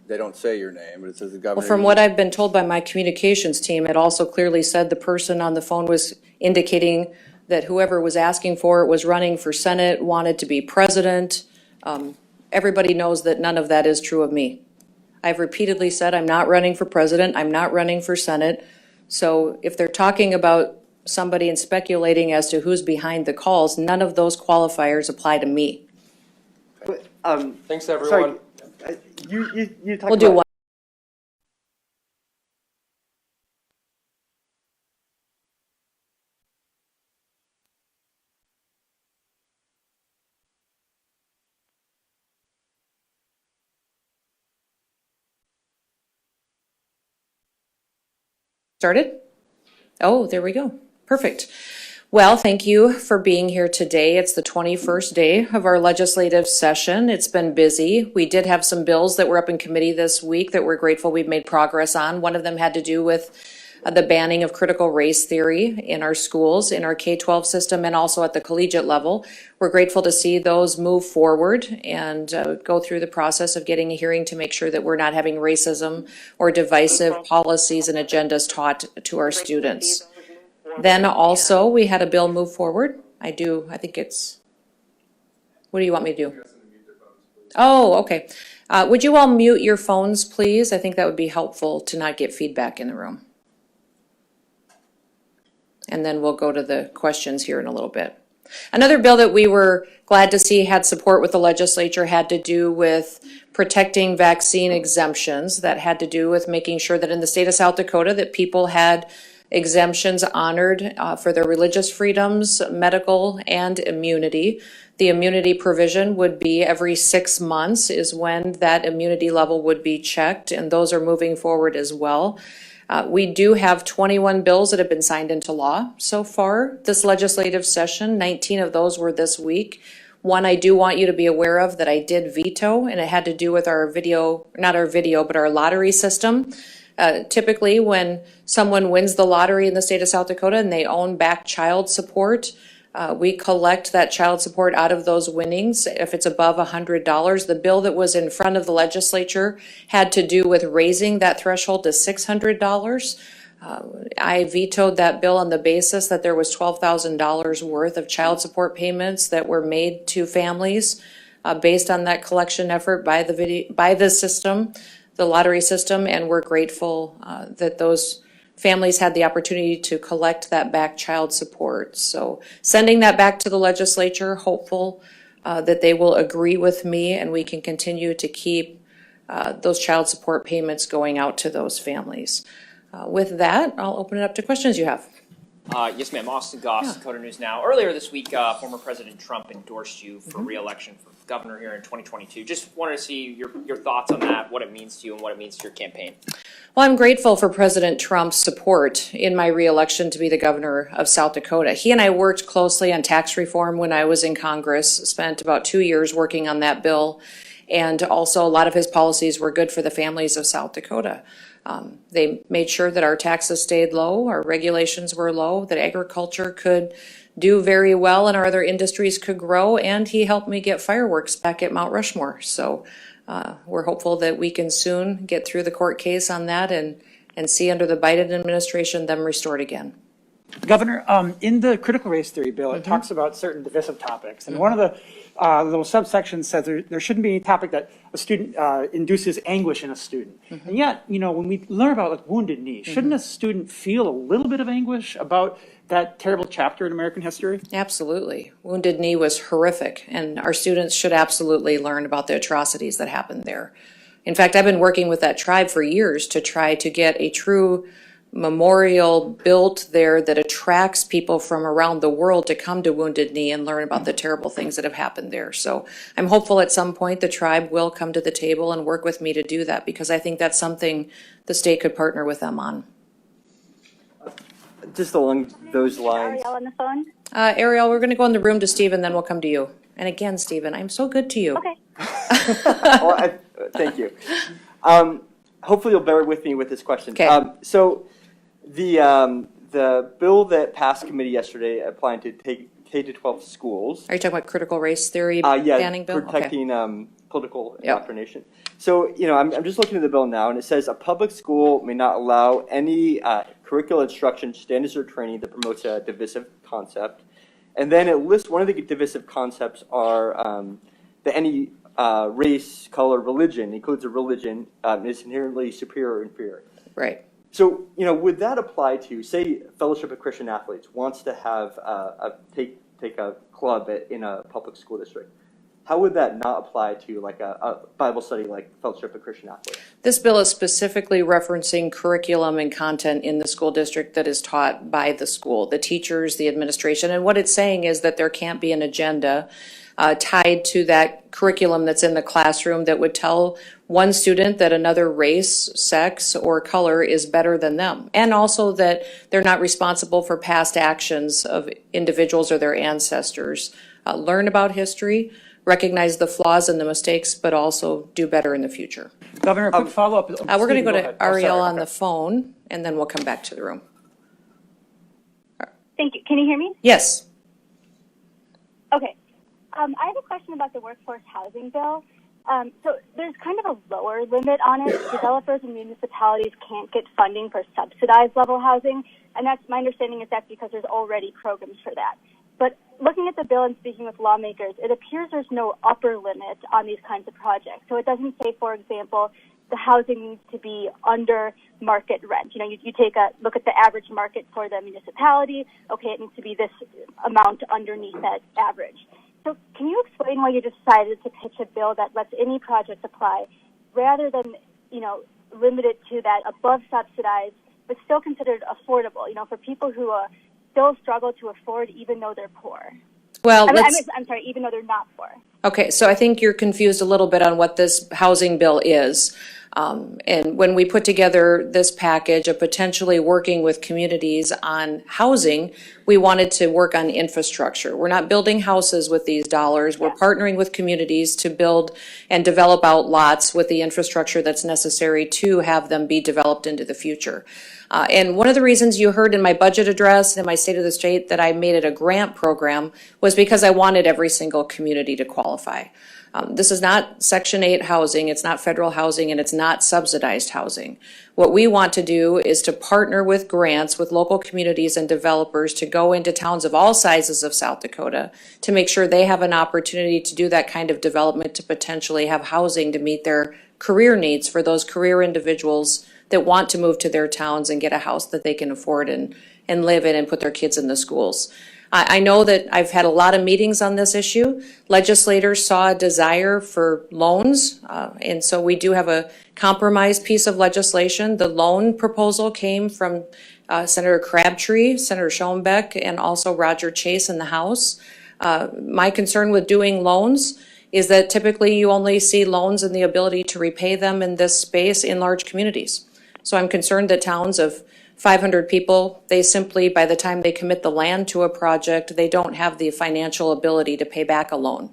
they don't say your name, but it says the governor. Well, from what I've been told by my communications team, it also clearly said the person on the phone was indicating that whoever was asking for it was running for Senate, wanted to be president. Everybody knows that none of that is true of me. I've repeatedly said I'm not running for president, I'm not running for Senate. So if they're talking about somebody and speculating as to who's behind the calls, none of those qualifiers apply to me. Thanks, everyone. Sorry, you talked We'll do about one. Started? Oh, there we go. Perfect. Well, thank you for being here today. It's the 21st day of our legislative session. It's been busy. We did have some bills that were up in committee this week that we're grateful we've made progress on. One of them had to do with the banning of critical race theory in our schools, in our K-12 system, and also at the collegiate level. We're grateful to see those move forward and go through the process of getting a hearing to make sure that we're not having racism or divisive policies and agendas taught to our students. Then also, we had a bill move forward. I think it's, what do you want me to do? Oh, okay. Would you all mute your phones, please? I think that would be helpful to not get feedback in the room. And then we'll go to the questions here in a little bit. Another bill that we were glad to see had support with the legislature had to do with protecting vaccine exemptions. That had to do with making sure that in the state of South Dakota that people had exemptions honored for their religious freedoms, medical, and immunity. The immunity provision would be every 6 months is when that immunity level would be checked, and those are moving forward as well. We do have 21 bills that have been signed into law so far this legislative session. 19 of those were this week. One I do want you to be aware of that I did veto, and it had to do with our but our lottery system. Typically, when someone wins the lottery in the state of South Dakota and they own back child support, we collect that child support out of those winnings if it's above $100. The bill that was in front of the legislature had to do with raising that threshold to $600. I vetoed that bill on the basis that there was $12,000 worth of child support payments that were made to families based on that collection effort by the system, the lottery system, and we're grateful that those families had the opportunity to collect that back child support. So sending that back to the legislature, hopeful that they will agree with me and we can continue to keep those child support payments going out to those families. With that, I'll open it up to questions you have. Yes, ma'am. Austin Goss, Dakota News Now. Earlier this week, former President Trump endorsed you for re-election for governor here in 2022. Just wanted to see your thoughts on that, what it means to you and what it means to your campaign. Well, I'm grateful for President Trump's support in my re-election to be the governor of South Dakota. He and I worked closely on tax reform when I was in Congress, spent about 2 years working on that bill, and also a lot of his policies were good for the families of South Dakota. They made sure that our taxes stayed low, our regulations were low, that agriculture could do very well and our other industries could grow, and he helped me get fireworks back at Mount Rushmore. So we're hopeful that we can soon get through the court case on that and see under the Biden administration them restored again. Governor, in the critical race theory bill, it talks about certain divisive topics. And one of the little subsections says there shouldn't be any topic that a student induces anguish in a student. And yet, when we learn about like Wounded Knee, shouldn't a student feel a little bit of anguish about that terrible chapter in American history? Absolutely. Wounded Knee was horrific, and our students should absolutely learn about the atrocities that happened there. In fact, I've been working with that tribe for years to try to get a true memorial built there that attracts people from around the world to come to Wounded Knee and learn about the terrible things that have happened there. So I'm hopeful at some point the tribe will come to the table and work with me to do that, because I think that's something the state could partner with them on. Just along those lines. Ariel on the phone? Ariel, we're going to go in the room to Stephen, then we'll come to you. And again, Stephen, I'm so good to you. Okay. Well, thank you. Hopefully you'll bear with me with this question. Okay. So the bill that passed committee yesterday applying to K-12 schools. Are you talking about critical race theory banning bill? Protecting political indoctrination. So, I'm just looking at the bill now, and it says a public school may not allow any curricular instruction, standards, or training that promotes a divisive concept. And then it lists one of the divisive concepts are that any race, color, religion, includes a religion, is inherently superior or inferior. Right. So, would that apply to, say, Fellowship of Christian Athletes wants to have take a club in a public school district? How would that not apply to like a Bible study like Fellowship of Christian Athletes? This bill is specifically referencing curriculum and content in the school district that is taught by the school, the teachers, the administration. And what it's saying is that there can't be an agenda tied to that curriculum that's in the classroom that would tell one student that another race, sex, or color is better than them. And also that they're not responsible for past actions of individuals or their ancestors. Learn about history, recognize the flaws and the mistakes, but also do better in the future. Governor, a quick follow-up. We're going to go to ahead. Ariel on the phone, and then we'll come back to the room. Thank you. Can you hear me? Yes. Okay. I have a question about the workforce housing bill. So there's kind of a lower limit on it. Developers and municipalities can't get funding for subsidized level housing, and that's my understanding is that's because there's already programs for that. But looking at the bill and speaking with lawmakers, it appears there's no upper limit on these kinds of projects. So it doesn't say, for example, the housing needs to be under market rent. You know, you take a look at the average market for the municipality. Okay, it needs to be this amount underneath that average. So can you explain why you decided to pitch a bill that lets any project apply rather than, you know, limit it to that above subsidized but still considered affordable, you know, for people who still struggle to afford even though they're poor? Well, I'm sorry, even though they're not poor. Okay, so I think you're confused a little bit on what this housing bill is. And when we put together this package of potentially working with communities on housing, we wanted to work on infrastructure. We're not building houses with these dollars. We're partnering with communities to build and develop out lots with the infrastructure that's necessary to have them be developed into the future. And one of the reasons you heard in my budget address and my State of the State that I made it a grant program was because I wanted every single community to qualify. This is not Section 8 housing, it's not federal housing, and it's not subsidized housing. What we want to do is to partner with grants with local communities and developers to go into towns of all sizes of South Dakota to make sure they have an opportunity to do that kind of development to potentially have housing to meet their career needs for those career individuals that want to move to their towns and get a house that they can afford and live in and put their kids in the schools. I know that I've had a lot of meetings on this issue. Legislators saw a desire for loans, and so we do have a compromise piece of legislation. The loan proposal came from Senator Crabtree, Senator Schoenbeck, and also Roger Chase in the House. My concern with doing loans is that typically you only see loans and the ability to repay them in this space in large communities. So I'm concerned that towns of 500 people, they simply, by the time they commit the land to a project, they don't have the financial ability to pay back a loan.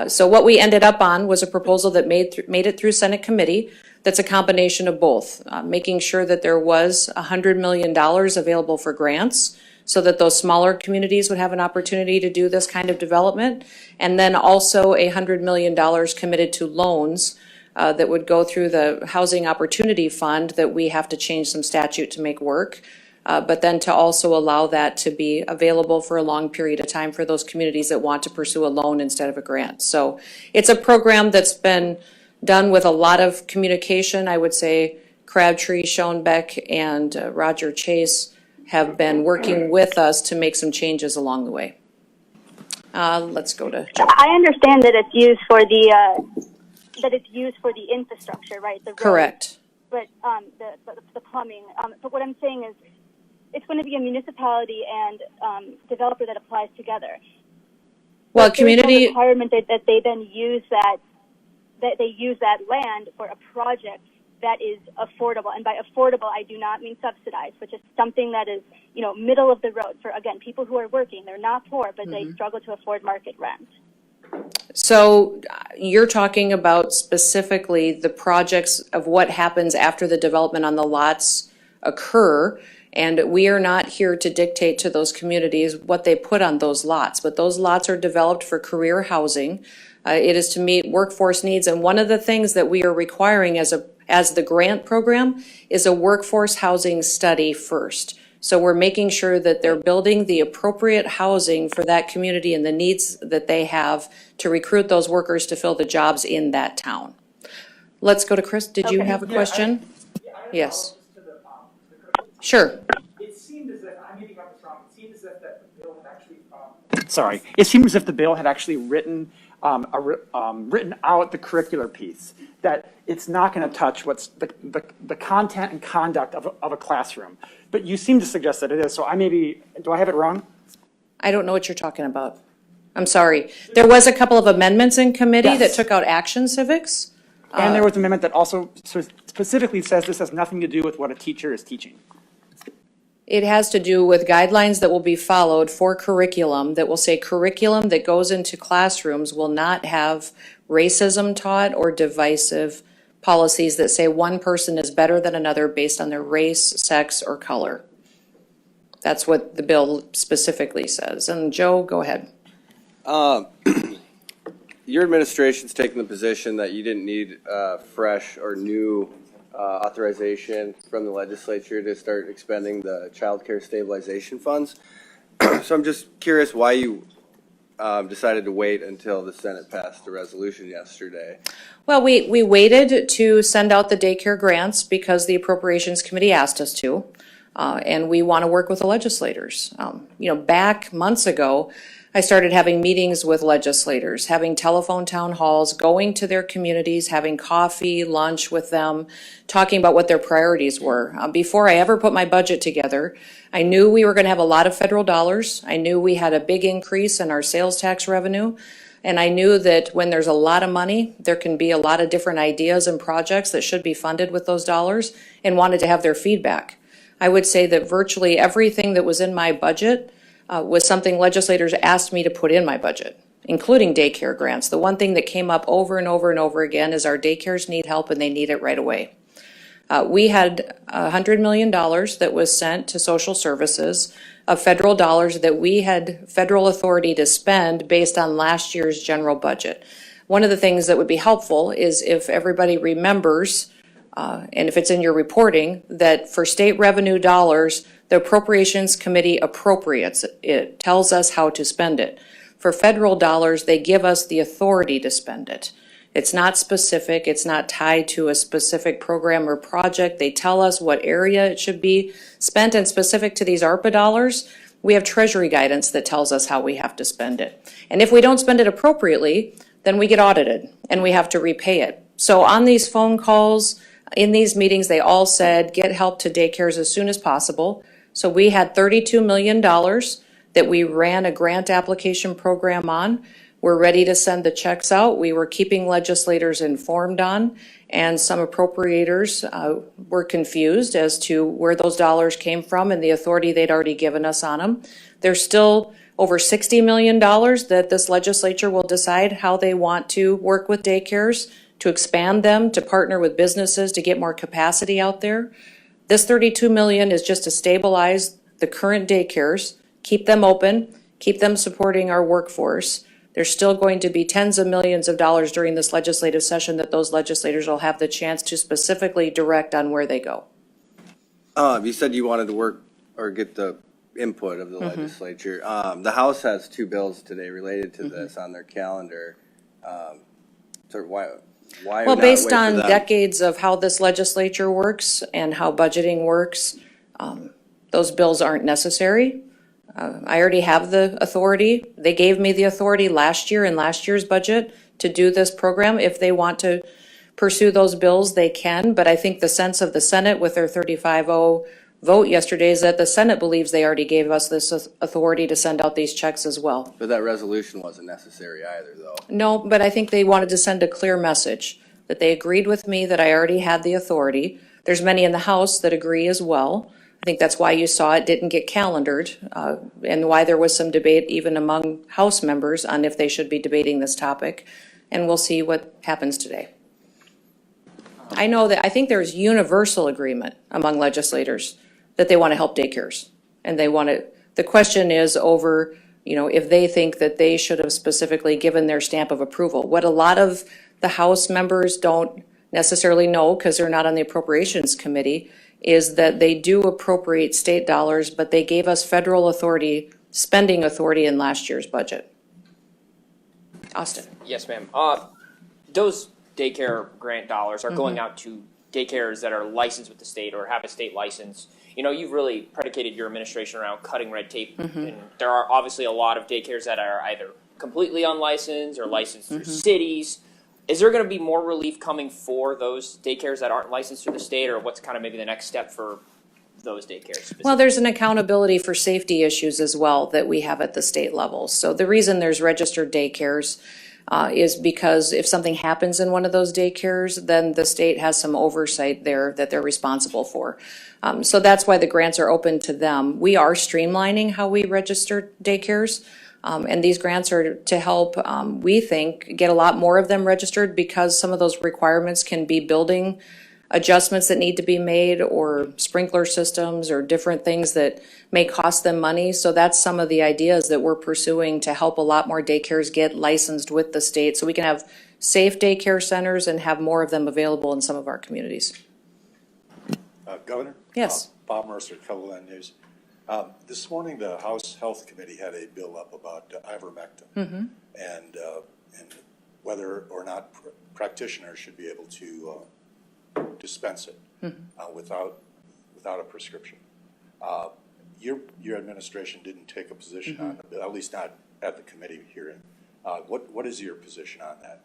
So what we ended up on was a proposal that made it through Senate committee that's a combination of both, making sure that there was $100 million available for grants so that those smaller communities would have an opportunity to do this kind of development, and then also $100 million committed to loans that would go through the Housing Opportunity Fund that we have to change some statute to make work, but then to also allow that to be available for a long period of time for those communities that want to pursue a loan instead of a grant. So it's a program that's been done with a lot of communication. I would say Crabtree, Schoenbeck, and Roger Chase have been working with us to make some changes along the way. Let's go to Joe. I understand that it's used for the infrastructure, right? The roads, correct. But the plumbing. But what I'm saying is, it's going to be a municipality and developer that applies together. Well, but community there's no requirement that they then use that land for a project that is affordable. And by affordable, I do not mean subsidized, but just something that is, you know, middle of the road for, again, people who are working. They're not poor, but they struggle to afford market rent. So you're talking about specifically the projects of what happens after the development on the lots occur, and we are not here to dictate to those communities what they put on those lots, but those lots are developed for career housing. It is to meet workforce needs, and one of the things that we are requiring as the grant program is a workforce housing study first. So we're making sure that they're building the appropriate housing for that community and the needs that they have to recruit those workers to fill the jobs in that town. Let's go to Chris. Did you have a question? Yes. Sure. It seemed as if, I may be got this wrong, it seemed as if that the bill had actually, it seemed as if the bill had actually written out the curricular piece, that it's not going to touch what's the content and conduct of a classroom. But you seem to suggest that it is, so do I have it wrong? I don't know what you're talking about. I'm sorry. There was a couple of amendments in committee that Yes. took out action civics. And there was an amendment that also specifically says this has nothing to do with what a teacher is teaching. It has to do with guidelines that will be followed for curriculum that will say curriculum that goes into classrooms will not have racism taught or divisive policies that say one person is better than another based on their race, sex, or color. That's what the bill specifically says. And Joe, go ahead. Your administration's taken the position that you didn't need fresh or new authorization from the legislature to start expending the child care stabilization funds. So I'm just curious why you decided to wait until the Senate passed the resolution yesterday. Well, we waited to send out the daycare grants because the Appropriations Committee asked us to, and we want to work with the legislators. Back months ago, I started having meetings with legislators, having telephone town halls, going to their communities, having coffee, lunch with them, talking about what their priorities were. Before I ever put my budget together, I knew we were going to have a lot of federal dollars. I knew we had a big increase in our sales tax revenue. And I knew that when there's a lot of money, there can be a lot of different ideas and projects that should be funded with those dollars, and wanted to have their feedback. I would say that virtually everything that was in my budget was something legislators asked me to put in my budget, including daycare grants. The one thing that came up over and over and over again is our daycares need help and they need it right away. We had $100 million that was sent to social services of federal dollars that we had federal authority to spend based on last year's general budget. One of the things that would be helpful is if everybody remembers, and if it's in your reporting, that for state revenue dollars, the Appropriations Committee appropriates it, tells us how to spend it. For federal dollars, they give us the authority to spend it. It's not specific, it's not tied to a specific program or project. They tell us what area it should be spent, and specific to these ARPA dollars, we have Treasury guidance that tells us how we have to spend it. And if we don't spend it appropriately, then we get audited and we have to repay it. So on these phone calls, in these meetings, they all said, get help to daycares as soon as possible. So we had $32 million that we ran a grant application program on. We're ready to send the checks out. We were keeping legislators informed on, and some appropriators were confused as to where those dollars came from and the authority they'd already given us on them. There's still over $60 million that this legislature will decide how they want to work with daycares, to expand them, to partner with businesses to get more capacity out there. This $32 million is just to stabilize the current daycares, keep them open, keep them supporting our workforce. There's still going to be tens of millions of dollars during this legislative session that those legislators will have the chance to specifically direct on where they go. You said you wanted to work or get the input of the legislature. The House has two bills today related to this on their calendar. So why well, not based wait for on them? decades of how this legislature works and how budgeting works, those bills aren't necessary. I already have the authority. They gave me the authority last year in last year's budget to do this program. If they want to pursue those bills, they can. But I think the sense of the Senate with their 35-0 vote yesterday is that the Senate believes they already gave us this authority to send out these checks as well. But that resolution wasn't necessary either, though. No, but I think they wanted to send a clear message that they agreed with me that I already had the authority. There's many in the House that agree as well. I think that's why you saw it didn't get calendared, and why there was some debate even among House members on if they should be debating this topic. And we'll see what happens today. I know that I think there's universal agreement among legislators that they want to help daycares, and they want to. The question is over, if they think that they should have specifically given their stamp of approval. What a lot of the House members don't necessarily know, because they're not on the Appropriations Committee, is that they do appropriate state dollars, but they gave us federal authority, spending authority in last year's budget. Austin. Yes, ma'am. Those daycare grant dollars are going out to daycares that are licensed with the state or have a state license. You've really predicated your administration around cutting red tape, and there are obviously a lot of daycares that are either completely unlicensed or licensed through cities. Is there going to be more relief coming for those daycares that aren't licensed through the state, or what's kind of maybe the next step for those daycares specifically? Well, there's an accountability for safety issues as well that we have at the state level. So the reason there's registered daycares is because if something happens in one of those daycares, then the state has some oversight there that they're responsible for. So that's why the grants are open to them. We are streamlining how we register daycares. And these grants are to help, we think, get a lot more of them registered because some of those requirements can be building adjustments that need to be made or sprinkler systems or different things that may cost them money. So that's some of the ideas that we're pursuing to help a lot more daycares get licensed with the state so we can have safe daycare centers and have more of them available in some of our communities. Governor? Yes. Bob Mercer, Cumberland News. This morning, the House Health Committee had a bill up about ivermectin and whether or not practitioners should be able to dispense it without a prescription. Your administration didn't take a position on the bill, at least not at the committee hearing. What is your position on that?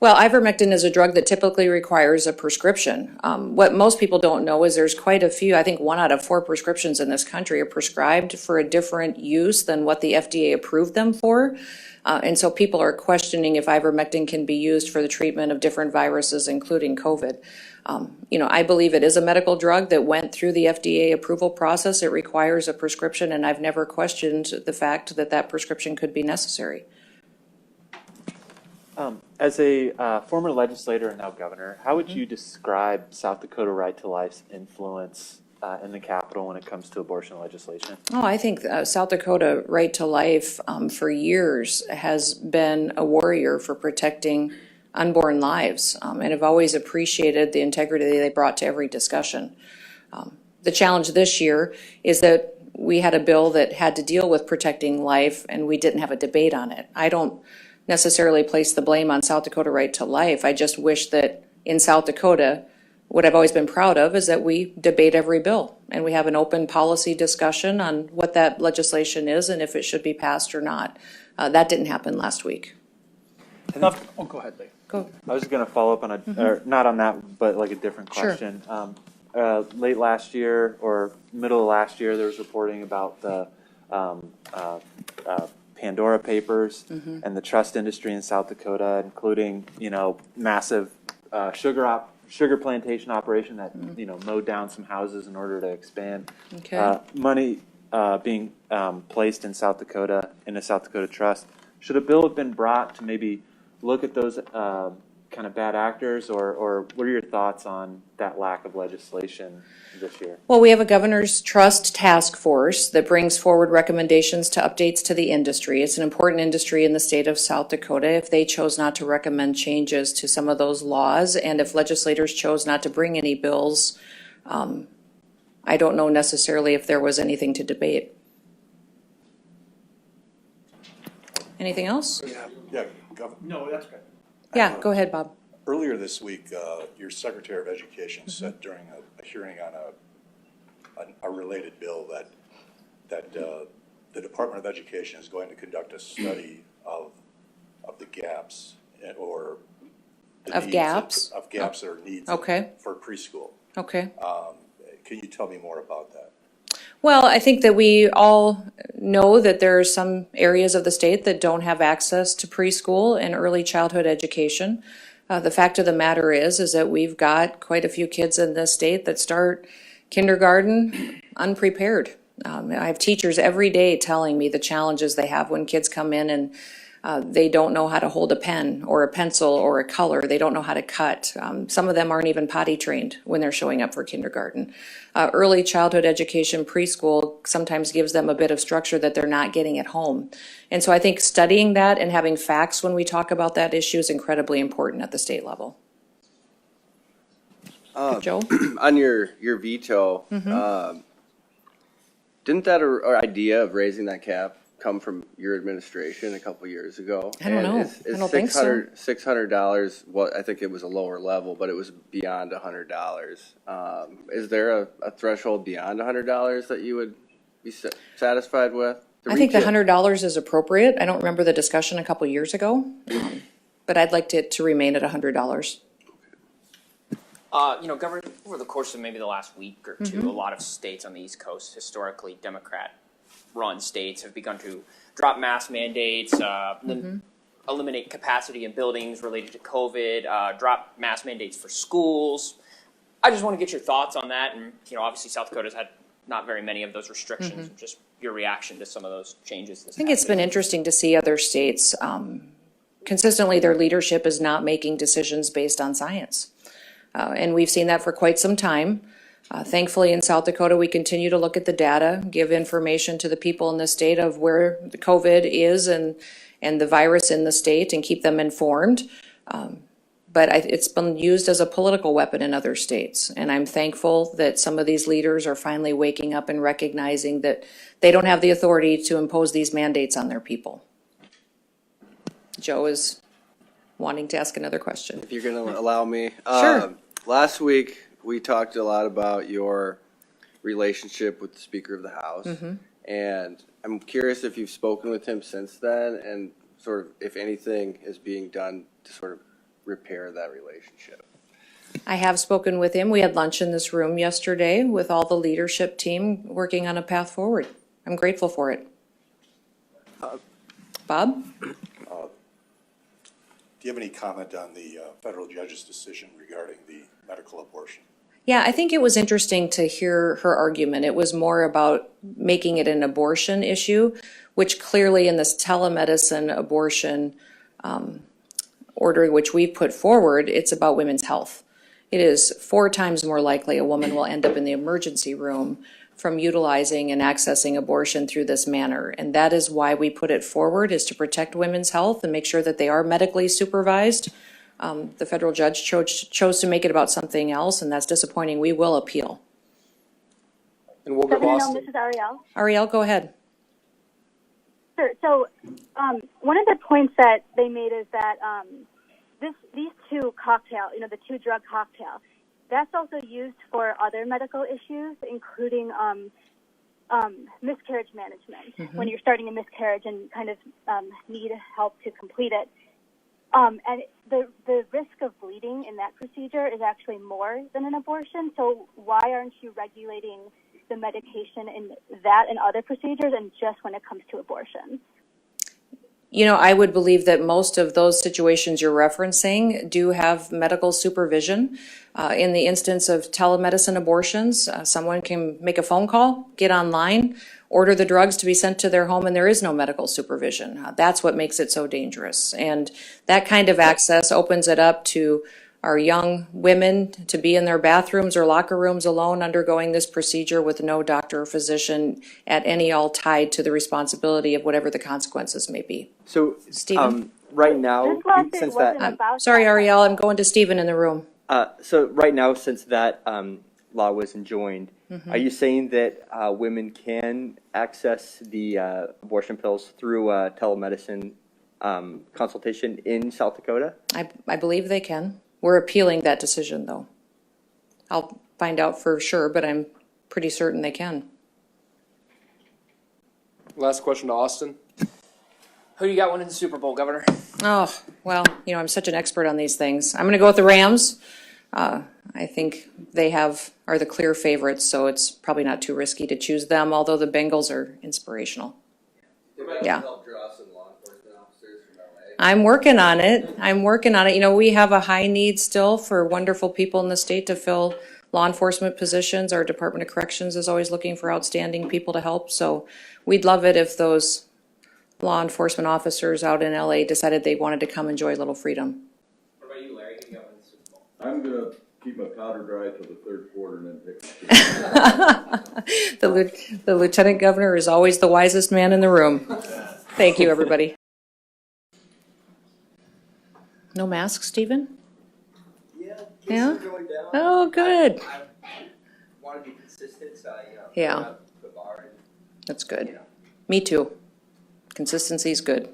Well, ivermectin is a drug that typically requires a prescription. What most people don't know is there's quite a few, I think 1 out of 4 prescriptions in this country are prescribed for a different use than what the FDA approved them for. And so people are questioning if ivermectin can be used for the treatment of different viruses, including COVID. I believe it is a medical drug that went through the FDA approval process. It requires a prescription, and I've never questioned the fact that that prescription could be necessary. As a former legislator and now governor, how would you describe South Dakota Right to Life's influence in the Capitol when it comes to abortion legislation? Oh, I think South Dakota Right to Life for years has been a warrior for protecting unborn lives, and have always appreciated the integrity they brought to every discussion. The challenge this year is that we had a bill that had to deal with protecting life, and we didn't have a debate on it. I don't necessarily place the blame on South Dakota Right to Life. I just wish that in South Dakota, what I've always been proud of is that we debate every bill and we have an open policy discussion on what that legislation is and if it should be passed or not. That didn't happen last week. Go ahead, Lee. Go. I was just going to follow up on or not on that, but like a different question. Sure. Late last year or middle of last year, there was reporting about the Pandora Papers and the trust industry in South Dakota, including, massive sugar plantation operation that, mowed down some houses in order to expand. Okay. Money being placed in South Dakota, in a South Dakota trust. Should a bill have been brought to maybe look at those kind of bad actors, or what are your thoughts on that lack of legislation this year? Well, we have a governor's trust task force that brings forward recommendations to updates to the industry. It's an important industry in the state of South Dakota. If they chose not to recommend changes to some of those laws, and if legislators chose not to bring any bills, I don't know necessarily if there was anything to debate. Anything else? Yeah, Governor. No, that's good. Yeah, go ahead, Bob. Earlier this week, your Secretary of Education said during a hearing on a related bill that the Department of Education is going to conduct a study of the gaps or the Of needs gaps? of gaps or needs Okay. for preschool. Okay. Can you tell me more about that? Well, I think that we all know that there are some areas of the state that don't have access to preschool and early childhood education. The fact of the matter is that we've got quite a few kids in this state that start kindergarten unprepared. I have teachers every day telling me the challenges they have when kids come in and they don't know how to hold a pen or a pencil or a color. They don't know how to cut. Some of them aren't even potty trained when they're showing up for kindergarten. Early childhood education, preschool, sometimes gives them a bit of structure that they're not getting at home. And so I think studying that and having facts when we talk about that issue is incredibly important at the state level. Joe? On your veto, didn't that idea of raising that cap come from your administration a couple years ago? I don't know. I don't think so. $600, well, I think it was a lower level, but it was beyond $100. Is there a threshold beyond $100 that you would be satisfied with? I think the $100 is appropriate. I don't remember the discussion a couple years ago, but I'd like it to remain at $100. Governor, over the course of maybe the last week or two, a lot of states on the East Coast, historically Democrat-run states, have begun to drop mask mandates, eliminate capacity in buildings related to COVID, drop mask mandates for schools. I just want to get your thoughts on that. And, obviously South Dakota's had not very many of those restrictions. Just your reaction to some of those changes. I think it's been interesting to see other states, consistently their leadership is not making decisions based on science. And we've seen that for quite some time. Thankfully, in South Dakota, we continue to look at the data, give information to the people in the state of where the COVID is and the virus in the state, and keep them informed. But it's been used as a political weapon in other states. And I'm thankful that some of these leaders are finally waking up and recognizing that they don't have the authority to impose these mandates on their people. Joe is wanting to ask another question. If you're going to allow me. Sure. Last week, we talked a lot about your relationship with the Speaker of the House. And I'm curious if you've spoken with him since then, and sort of if anything is being done to sort of repair that relationship. I have spoken with him. We had lunch in this room yesterday with all the leadership team working on a path forward. I'm grateful for it. Bob? Do you have any comment on the federal judge's decision regarding the medical abortion? Yeah, I think it was interesting to hear her argument. It was more about making it an abortion issue, which clearly in this telemedicine abortion order which we've put forward, it's about women's health. It is 4 times more likely a woman will end up in the emergency room from utilizing and accessing abortion through this manner. And that is why we put it forward, is to protect women's health and make sure that they are medically supervised. The federal judge chose to make it about something else, and that's disappointing. We will appeal. And we'll go Boston. This is Ariel. Ariel, go ahead. Sure. So one of the points that they made is that these two cocktails, the 2-drug cocktail, that's also used for other medical issues, including miscarriage management, when you're starting a miscarriage and kind of need help to complete it. And the risk of bleeding in that procedure is actually more than an abortion. So why aren't you regulating the medication in that and other procedures, and just when it comes to abortion? I would believe that most of those situations you're referencing do have medical supervision. In the instance of telemedicine abortions, someone can make a phone call, get online, order the drugs to be sent to their home, and there is no medical supervision. That's what makes it so dangerous. And that kind of access opens it up to our young women to be in their bathrooms or locker rooms alone undergoing this procedure with no doctor or physician at any all tied to the responsibility of whatever the consequences may be. So, Stephen? right now, since that... Sorry, Ariel, I'm going to Stephen in the room. So right now, since that law was enjoined, are you saying that women can access the abortion pills through telemedicine consultation in South Dakota? I believe they can. We're appealing that decision, though. I'll find out for sure, but I'm pretty certain they can. Last question to Austin. Who do you got winning the Super Bowl, Governor? Oh, well, I'm such an expert on these things. I'm going to go with the Rams. I think they are the clear favorites, so it's probably not too risky to choose them, although the Bengals are inspirational. Yeah. I'm working on it. We have a high need still for wonderful people in the state to fill law enforcement positions. Our Department of Corrections is always looking for outstanding people to help. So we'd love it if those law enforcement officers out in LA decided they wanted to come enjoy a little freedom. What about you, Larry? Who do you got winning the Super Bowl? I'm going to keep my powder dry till the 3rd quarter and then pick. The lieutenant governor is always the wisest man in the room. Thank you, everybody. No masks, Stephen? Yeah? Going down. Oh, good. I want to be consistent, so Yeah. the bar. That's good. Me too. Consistency is good.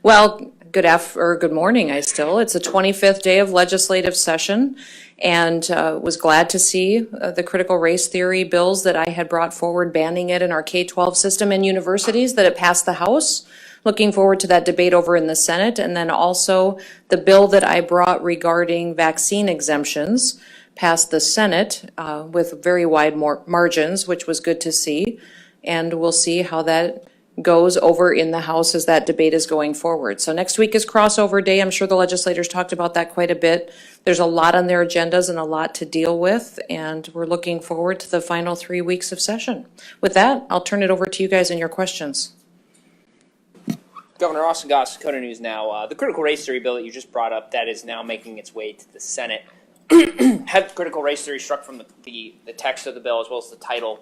Well, good morning, It's the 25th day of legislative session, and was glad to see the critical race theory bills that I had brought forward banning it in our K-12 system and universities, that it passed the House looking forward to that debate over in the Senate. And then also the bill that I brought regarding vaccine exemptions passed the Senate with very wide margins, which was good to see. And we'll see how that goes over in the House as that debate is going forward. So next week is crossover day. I'm sure the legislators talked about that quite a bit. There's a lot on their agendas and a lot to deal with, and we're looking forward to the final 3 weeks of session. With that, I'll turn it over to you guys and your questions. Governor Austin Goss, Dakota News Now. The critical race theory bill that you just brought up, that is now making its way to the Senate. Had critical race theory struck from the text of the bill as well as the title.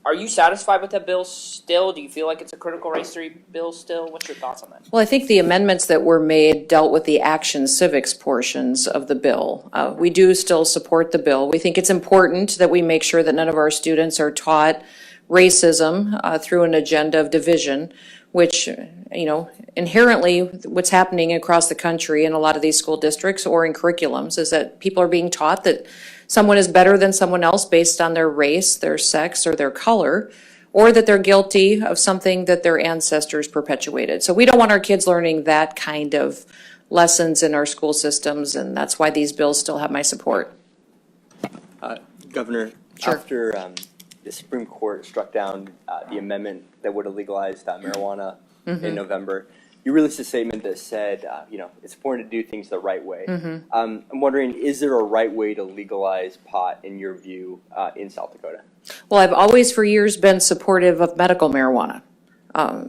Are you satisfied with that bill still? Do you feel like it's a critical race theory bill still? What's your thoughts on that? Well, I think the amendments that were made dealt with the action civics portions of the bill. We do still support the bill. We think it's important that we make sure that none of our students are taught racism through an agenda of division, which, you know, inherently what's happening across the country in a lot of these school districts or in curriculums is that people are being taught that someone is better than someone else based on their race, their sex, or their color, or that they're guilty of something that their ancestors perpetuated. So we don't want our kids learning that kind of lessons in our school systems, and that's why these bills still have my support. Governor, Sure. after the Supreme Court struck down the amendment that would have legalized marijuana in November, you released a statement that said, you know, it's important to do things the right way. I'm wondering, is there a right way to legalize pot in your view in South Dakota? Well, I've always for years been supportive of medical marijuana.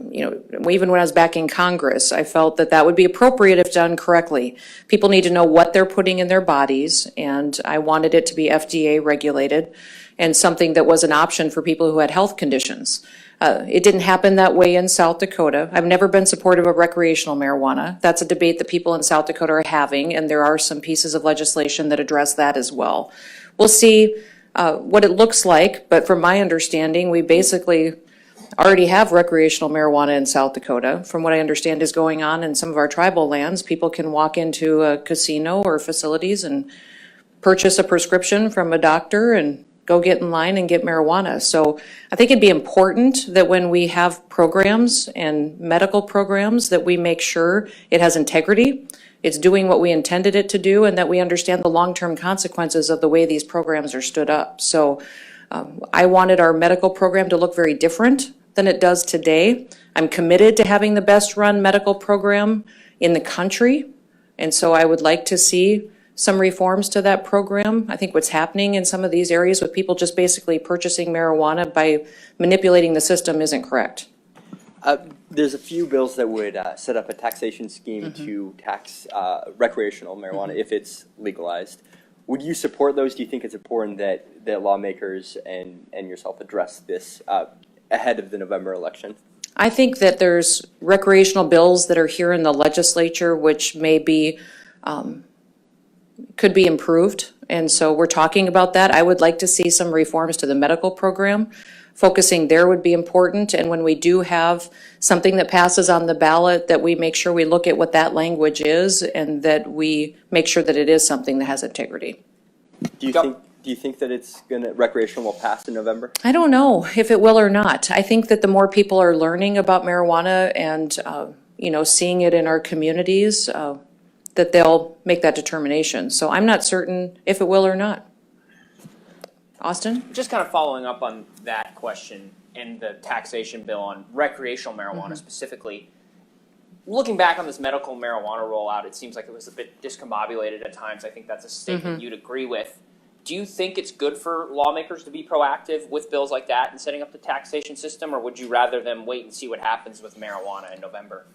You know, even when I was back in Congress, I felt that that would be appropriate if done correctly. People need to know what they're putting in their bodies, and I wanted it to be FDA regulated and something that was an option for people who had health conditions. It didn't happen that way in South Dakota. I've never been supportive of recreational marijuana. That's a debate that people in South Dakota are having, and there are some pieces of legislation that address that as well. We'll see what it looks like, but from my understanding, we basically already have recreational marijuana in South Dakota. From what I understand is going on in some of our tribal lands, people can walk into a casino or facilities and purchase a prescription from a doctor and go get in line and get marijuana. So I think it'd be important that when we have programs and medical programs that we make sure it has integrity, it's doing what we intended it to do, and that we understand the long-term consequences of the way these programs are stood up. So I wanted our medical program to look very different than it does today. I'm committed to having the best run medical program in the country, and so I would like to see some reforms to that program. I think what's happening in some of these areas with people just basically purchasing marijuana by manipulating the system isn't correct. There's a few bills that would set up a taxation scheme to tax recreational marijuana if it's legalized. Would you support those? Do you think it's important that lawmakers and yourself address this ahead of the November election? I think that there's recreational bills that are here in the legislature which may be could be improved, and so we're talking about that. I would like to see some reforms to the medical program. Focusing there would be important, and when we do have something that passes on the ballot, that we make sure we look at what that language is and that we make sure that it is something that has integrity. Do you think that recreational will pass in November? I don't know if it will or not. I think that the more people are learning about marijuana and you know, seeing it in our communities, that they'll make that determination. So I'm not certain if it will or not. Austin? Just kind of following up on that question and the taxation bill on recreational marijuana specifically. Looking back on this medical marijuana rollout, it seems like it was a bit discombobulated at times. I think that's a statement you'd agree with. Do you think it's good for lawmakers to be proactive with bills like that and setting up the taxation system, or would you rather them wait and see what happens with marijuana in November?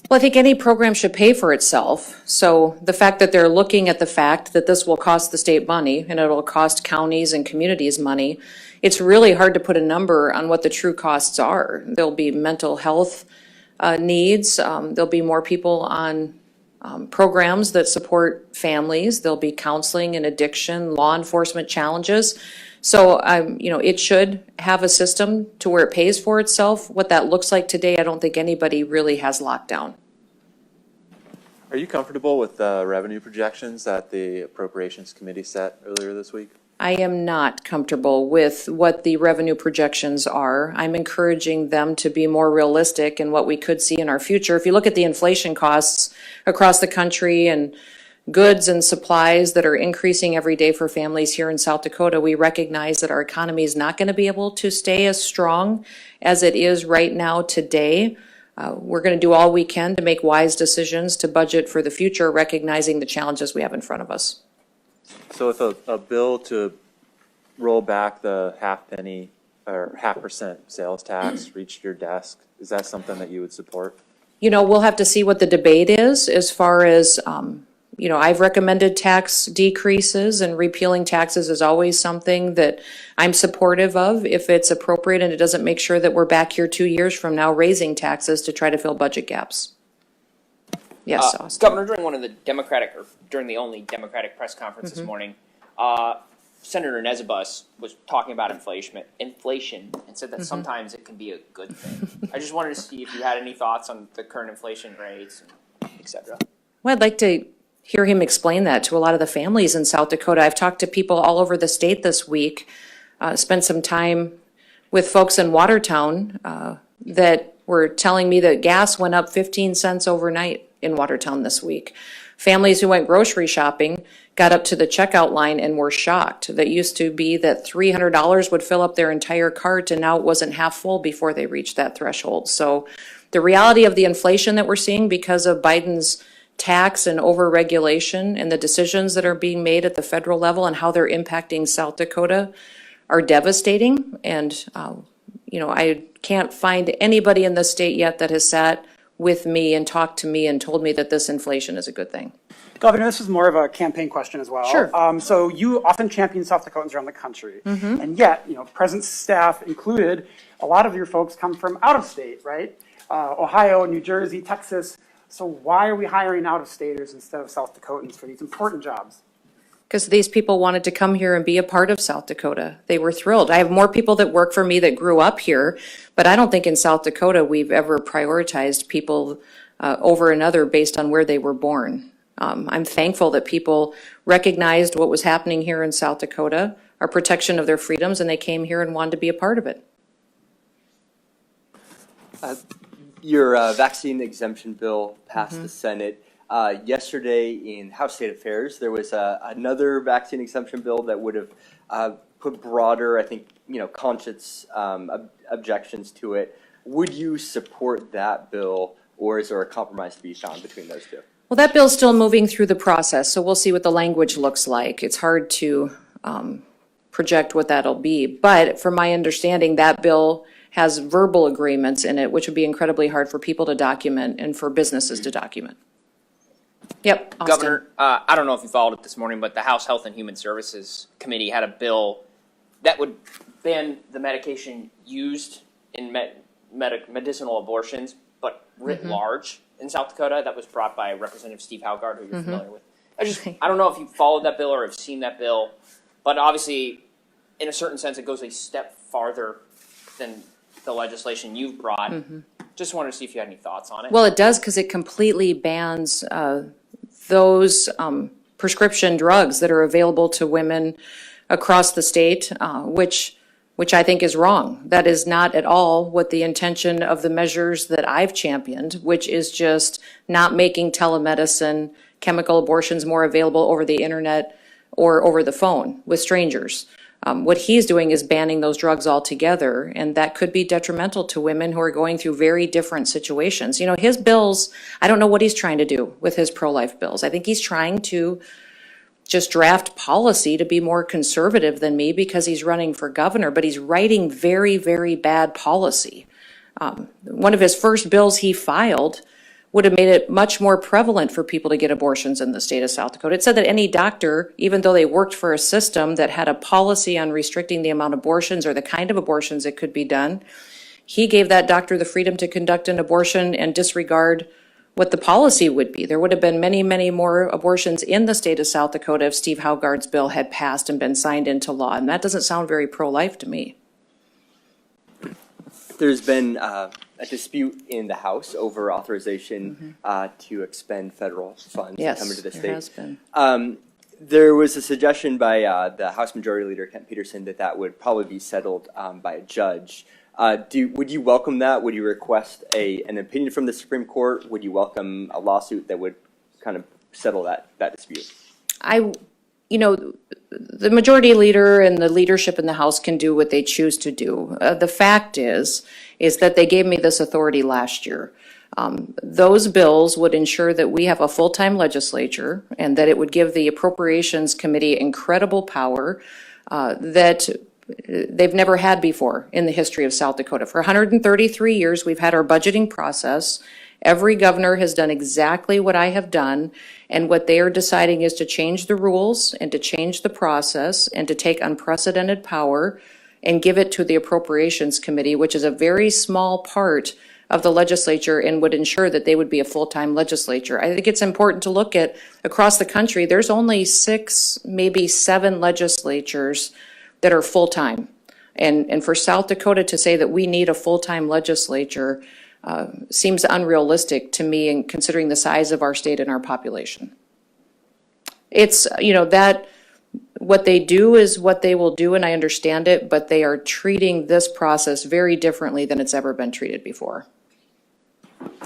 Well, I think any program should pay for itself. So the fact that they're looking at the fact that this will cost the state money and it'll cost counties and communities money, it's really hard to put a number on what the true costs are. There'll be mental health needs. There'll be more people on programs that support families. There'll be counseling and addiction, law enforcement challenges. So, you know, it should have a system to where it pays for itself. What that looks like today, I don't think anybody really has locked down. Are you comfortable with the revenue projections that the Appropriations Committee set earlier this week? I am not comfortable with what the revenue projections are. I'm encouraging them to be more realistic in what we could see in our future. If you look at the inflation costs across the country and goods and supplies that are increasing every day for families here in South Dakota, we recognize that our economy is not going to be able to stay as strong as it is right now today. We're going to do all we can to make wise decisions to budget for the future, recognizing the challenges we have in front of us. So if a bill to roll back the half penny or 0.5% sales tax reached your desk, is that something that you would support? You know, we'll have to see what the debate is as far as, you know, I've recommended tax decreases, and repealing taxes is always something that I'm supportive of if it's appropriate and it doesn't make sure that we're back here 2 years from now raising taxes to try to fill budget gaps. Yes, Austin. Governor, during the only Democratic press conference this morning, Senator Nezabus was talking about inflation and said that sometimes it can be a good thing. I just wanted to see if you had any thoughts on the current inflation rates, et cetera. Well, I'd like to hear him explain that to a lot of the families in South Dakota. I've talked to people all over the state this week, spent some time with folks in Watertown that were telling me that gas went up 15 cents overnight in Watertown this week. Families who went grocery shopping got up to the checkout line and were shocked. That used to be that $300 would fill up their entire cart, and now it wasn't half full before they reached that threshold. So the reality of the inflation that we're seeing because of Biden's tax and overregulation and the decisions that are being made at the federal level and how they're impacting South Dakota are devastating. And, you know, I can't find anybody in the state yet that has sat with me and talked to me and told me that this inflation is a good thing. Governor, this is more of a campaign question as well. Sure. So you often champion South Dakotans around the country, and yet, you know, present staff included, a lot of your folks come from out of state, right? Ohio, New Jersey, Texas. So why are we hiring out-of-staters instead of South Dakotans for these important jobs? Because these people wanted to come here and be a part of South Dakota. They were thrilled. I have more people that work for me that grew up here, but I don't think in South Dakota we've ever prioritized people over another based on where they were born. I'm thankful that people recognized what was happening here in South Dakota, our protection of their freedoms, and they came here and wanted to be a part of it. Your vaccine exemption bill passed the Senate. Yesterday in House State Affairs, there was another vaccine exemption bill that would have put broader, I think, you know, conscience objections to it. Would you support that bill, or is there a compromise to be found between those two? Well, that bill's still moving through the process, so we'll see what the language looks like. It's hard to project what that'll be, but from my understanding, that bill has verbal agreements in it, which would be incredibly hard for people to document and for businesses to document. Yep, Austin. Governor, I don't know if you followed it this morning, but the House Health and Human Services Committee had a bill that would ban the medication used in medicinal abortions, but writ large in South Dakota. That was brought by Representative Steve Haugard, who you're familiar with. I don't know if you followed that bill or have seen that bill, but obviously, in a certain sense, it goes a step farther than the legislation you've brought. Just wanted to see if you had any thoughts on it. Well, it does, because it completely bans those prescription drugs that are available to women across the state, which I think is wrong. That is not at all what the intention of the measures that I've championed, which is just not making telemedicine, chemical abortions more available over the internet or over the phone with strangers. What he's doing is banning those drugs altogether, and that could be detrimental to women who are going through very different situations. You know, his bills, I don't know what he's trying to do with his pro-life bills. I think he's trying to just draft policy to be more conservative than me because he's running for governor, but he's writing very, very bad policy. One of his first bills he filed would have made it much more prevalent for people to get abortions in the state of South Dakota. It said that any doctor, even though they worked for a system that had a policy on restricting the amount of abortions or the kind of abortions that could be done, he gave that doctor the freedom to conduct an abortion and disregard what the policy would be. There would have been many, many more abortions in the state of South Dakota if Steve Haugard's bill had passed and been signed into law, and that doesn't sound very pro-life to me. There's been a dispute in the House over authorization to expend federal funds Yes, coming to the there state. has been. There was a suggestion by the House Majority Leader, Kent Peterson, that would probably be settled by a judge. Would you welcome that? Would you request an opinion from the Supreme Court? Would you welcome a lawsuit that would kind of settle that dispute? The majority leader and the leadership in the House can do what they choose to do. The fact is that they gave me this authority last year. Those bills would ensure that we have a full-time legislature and that it would give the Appropriations Committee incredible power that they've never had before in the history of South Dakota. For 133 years, we've had our budgeting process. Every governor has done exactly what I have done, and what they are deciding is to change the rules and to change the process and to take unprecedented power and give it to the Appropriations Committee, which is a very small part of the legislature and would ensure that they would be a full-time legislature. I think it's important to look at across the country, there's only 6, maybe 7 legislatures that are full-time. And for South Dakota to say that we need a full-time legislature seems unrealistic to me, and considering the size of our state and our population. It's, that what they do is what they will do, and I understand it, but they are treating this process very differently than it's ever been treated before.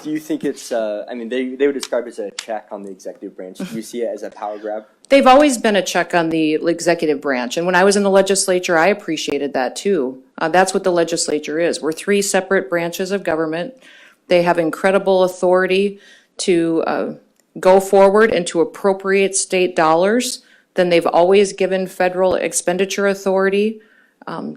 Do you think it's, they would describe it as a check on the executive branch. Do you see it as a power grab? They've always been a check on the executive branch, and when I was in the legislature, I appreciated that too. That's what the legislature is. We're 3 separate branches of government. They have incredible authority to go forward and to appropriate state dollars. Then they've always given federal expenditure authority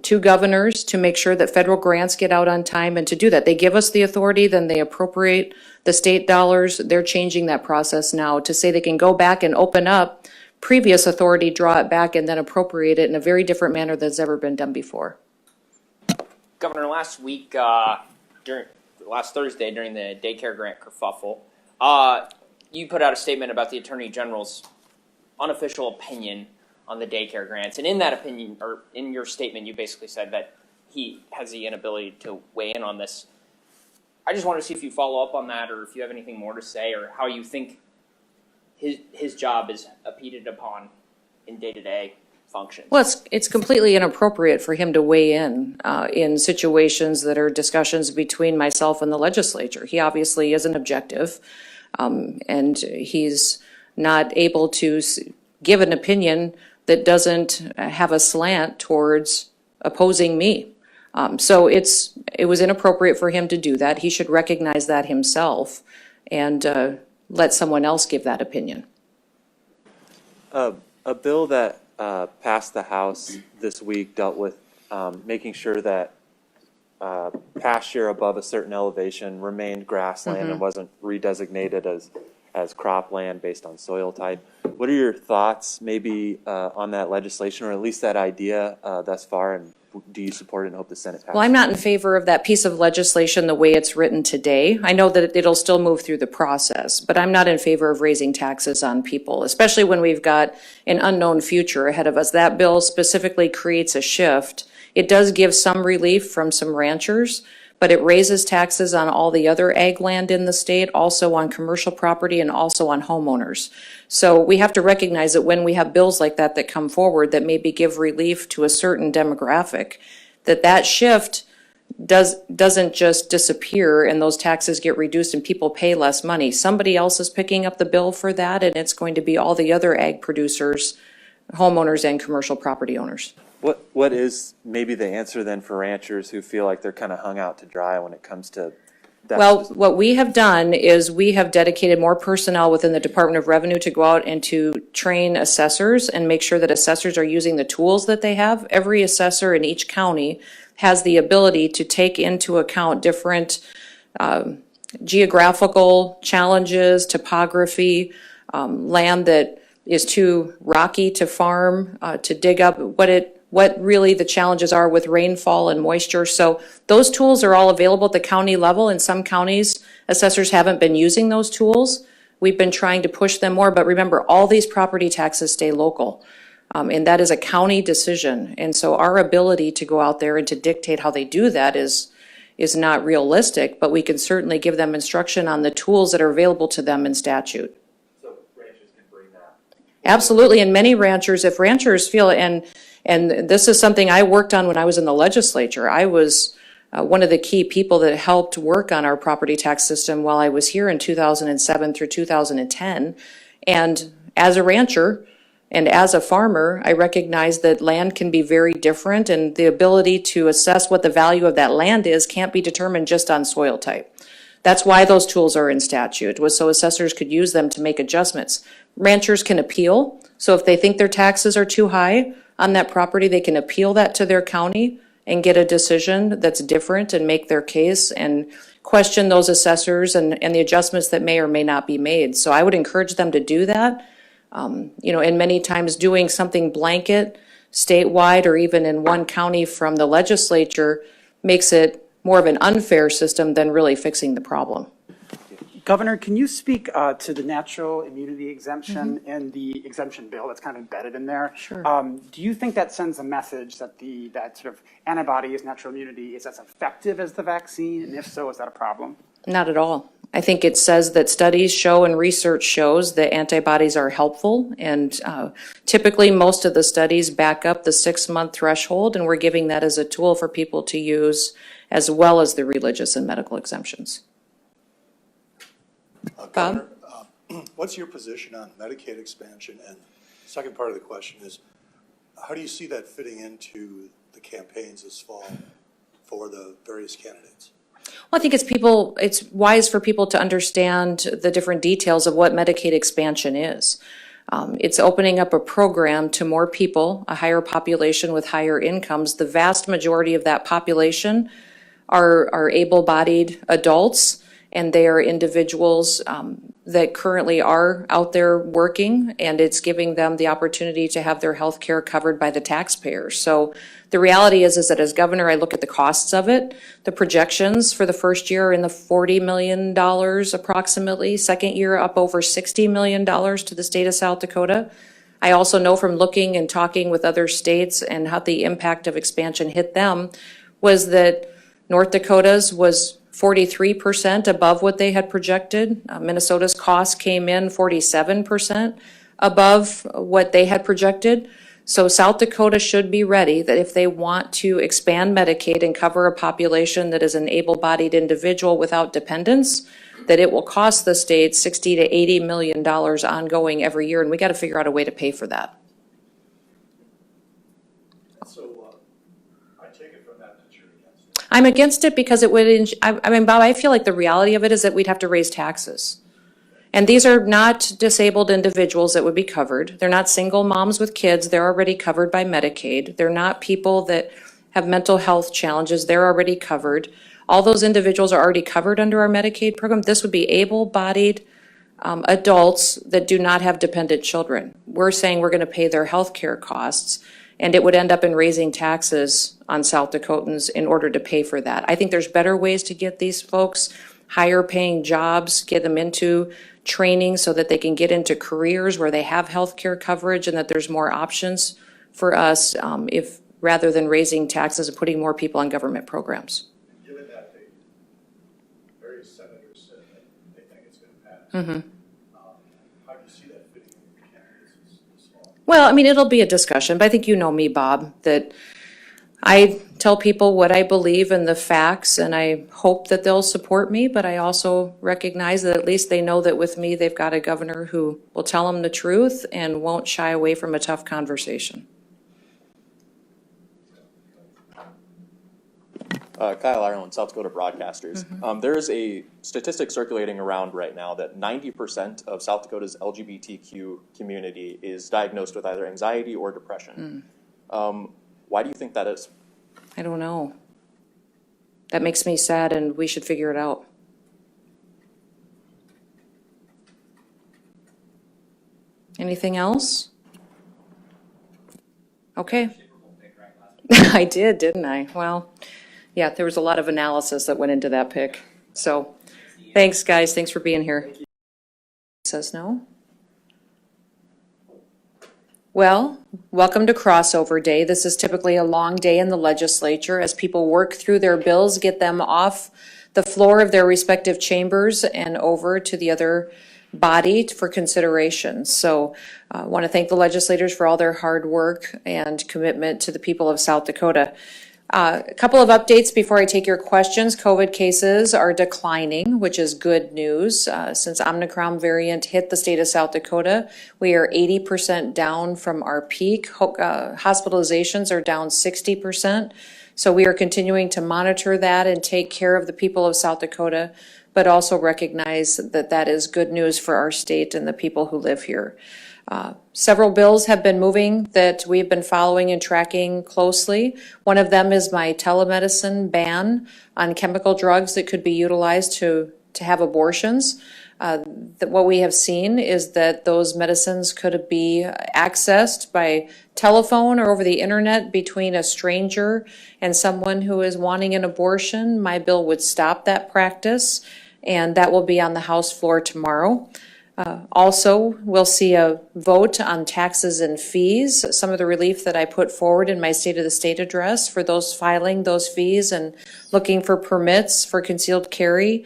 to governors to make sure that federal grants get out on time, and to do that. They give us the authority, then they appropriate the state dollars. They're changing that process now to say they can go back and open up previous authority, draw it back, and then appropriate it in a very different manner that's ever been done before. Governor, last week, last Thursday, during the daycare grant kerfuffle, you put out a statement about the Attorney General's unofficial opinion on the daycare grants. And in that opinion, or in your statement, you basically said that he has the inability to weigh in on this. I just wanted to see if you follow up on that, or if you have anything more to say, or how you think his job is impeded upon in day-to-day functions. Well, it's completely inappropriate for him to weigh in situations that are discussions between myself and the legislature. He obviously isn't objective, and he's not able to give an opinion that doesn't have a slant towards opposing me. So it was inappropriate for him to do that. He should recognize that himself and let someone else give that opinion. A bill that passed the House this week dealt with making sure that pasture above a certain elevation remained grassland and wasn't redesignated as cropland based on soil type. What are your thoughts maybe on that legislation, or at least that idea thus far, and do you support it and hope the Senate passes? Well, I'm not in favor of that piece of legislation the way it's written today. I know that it'll still move through the process, but I'm not in favor of raising taxes on people, especially when we've got an unknown future ahead of us. That bill specifically creates a shift. It does give some relief from some ranchers, but it raises taxes on all the other ag land in the state, also on commercial property and also on homeowners. So we have to recognize that when we have bills like that that come forward that maybe give relief to a certain demographic, that shift doesn't just disappear and those taxes get reduced and people pay less money. Somebody else is picking up the bill for that, and it's going to be all the other ag producers, homeowners, and commercial property owners. What is maybe the answer then for ranchers who feel like they're kind of hung out to dry when it comes to that? Well, what we have done is we have dedicated more personnel within the Department of Revenue to go out and to train assessors and make sure that assessors are using the tools that they have. Every assessor in each county has the ability to take into account different geographical challenges, topography, land that is too rocky to farm, to dig up, what really the challenges are with rainfall and moisture. So those tools are all available at the county level. In some counties, assessors haven't been using those tools. We've been trying to push them more, but remember, all these property taxes stay local. And that is a county decision. And so our ability to go out there and to dictate how they do that is not realistic, but we can certainly give them instruction on the tools that are available to them in statute. So ranchers can bring that. Absolutely, and many ranchers, if ranchers feel, and this is something I worked on when I was in the legislature. I was one of the key people that helped work on our property tax system while I was here in 2007 through 2010. And as a rancher and as a farmer, I recognize that land can be very different, and the ability to assess what the value of that land is can't be determined just on soil type. That's why those tools are in statute, was so assessors could use them to make adjustments. Ranchers can appeal, so if they think their taxes are too high on that property, they can appeal that to their county and get a decision that's different and make their case and question those assessors and the adjustments that may or may not be made. So I would encourage them to do that. You know, and many times doing something blanket, statewide, or even in one county from the legislature makes it more of an unfair system than really fixing the problem. Governor, can you speak to the natural immunity exemption and the exemption bill that's kind of embedded in there? Sure. Do you think that sends a message that that sort of antibodies, natural immunity, is as effective as the vaccine? And if so, is that a problem? Not at all. I think it says that studies show and research shows that antibodies are helpful, and typically most of the studies back up the 6-month threshold, and we're giving that as a tool for people to use as well as the religious and medical exemptions. Governor, what's your position on Medicaid expansion? And the second part of the question is, how do you see that fitting into the campaigns this fall for the various candidates? Well, I think it's wise for people to understand the different details of what Medicaid expansion is. It's opening up a program to more people, a higher population with higher incomes. The vast majority of that population are able-bodied adults, and they are individuals that currently are out there working, and it's giving them the opportunity to have their health care covered by the taxpayers. So the reality is that as governor, I look at the costs of it. The projections for the first year are in the $40 million approximately. Second year up over $60 million to the state of South Dakota. I also know from looking and talking with other states and how the impact of expansion hit them was that North Dakota's was 43% above what they had projected. Minnesota's cost came in 47% above what they had projected. So South Dakota should be ready that if they want to expand Medicaid and cover a population that is an able-bodied individual without dependents, that it will cost the state $60 to $80 million ongoing every year, and we got to figure out a way to pay for that. I'm against it because it would, I mean, Bob, I feel like the reality of it is that we'd have to raise taxes. And these are not disabled individuals that would be covered. They're not single moms with kids. They're already covered by Medicaid. They're not people that have mental health challenges. They're already covered. All those individuals are already covered under our Medicaid program. This would be able-bodied adults that do not have dependent children. We're saying we're going to pay their health care costs, and it would end up in raising taxes on South Dakotans in order to pay for that. I think there's better ways to get these folks higher paying jobs, get them into training so that they can get into careers where they have health care coverage, and that there's more options for us if rather than raising taxes and putting more people on government programs. Given that the various senators said that they think it's going to pass, how do you see that fitting in with the candidates this fall? Well, I mean, it'll be a discussion, but I think you know me, Bob, that I tell people what I believe in the facts, and I hope that they'll support me, but I also recognize that at least they know that with me, they've got a governor who will tell them the truth and won't shy away from a tough conversation. Kyle Ireland, South Dakota Broadcasters. There is a statistic circulating around right now that 90% of South Dakota's LGBTQ community is diagnosed with either anxiety or depression. Why do you think that is? I don't know. That makes me sad, and we should figure it out. Anything else? Okay. I did, didn't I? Well, yeah, there was a lot of analysis that went into that pick. So thanks, guys. Thanks for being here. Says no. Well, welcome to Crossover Day. This is typically a long day in the legislature as people work through their bills, get them off the floor of their respective chambers and over to the other body for consideration. So I want to thank the legislators for all their hard work and commitment to the people of South Dakota. A couple of updates before I take your questions. COVID cases are declining, which is good news. Since Omicron variant hit the state of South Dakota, we are 80% down from our peak. Hospitalizations are down 60%. So we are continuing to monitor that and take care of the people of South Dakota, but also recognize that that is good news for our state and the people who live here. Several bills have been moving that we've been following and tracking closely. One of them is my telemedicine ban on chemical drugs that could be utilized to have abortions. What we have seen is that those medicines could be accessed by telephone or over the internet between a stranger and someone who is wanting an abortion. My bill would stop that practice, and that will be on the House floor tomorrow. Also, we'll see a vote on taxes and fees. Some of the relief that I put forward in my State of the State address for those filing those fees and looking for permits for concealed carry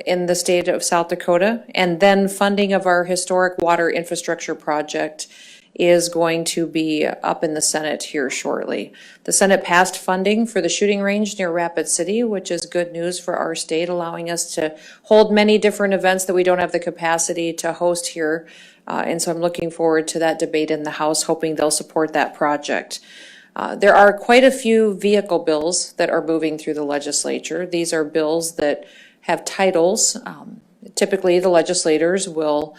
in the state of South Dakota. And then funding of our historic water infrastructure project is going to be up in the Senate here shortly. The Senate passed funding for the shooting range near Rapid City, which is good news for our state, allowing us to hold many different events that we don't have the capacity to host here. And so I'm looking forward to that debate in the House, hoping they'll support that project. There are quite a few vehicle bills that are moving through the legislature. These are bills that have titles. Typically, the legislators will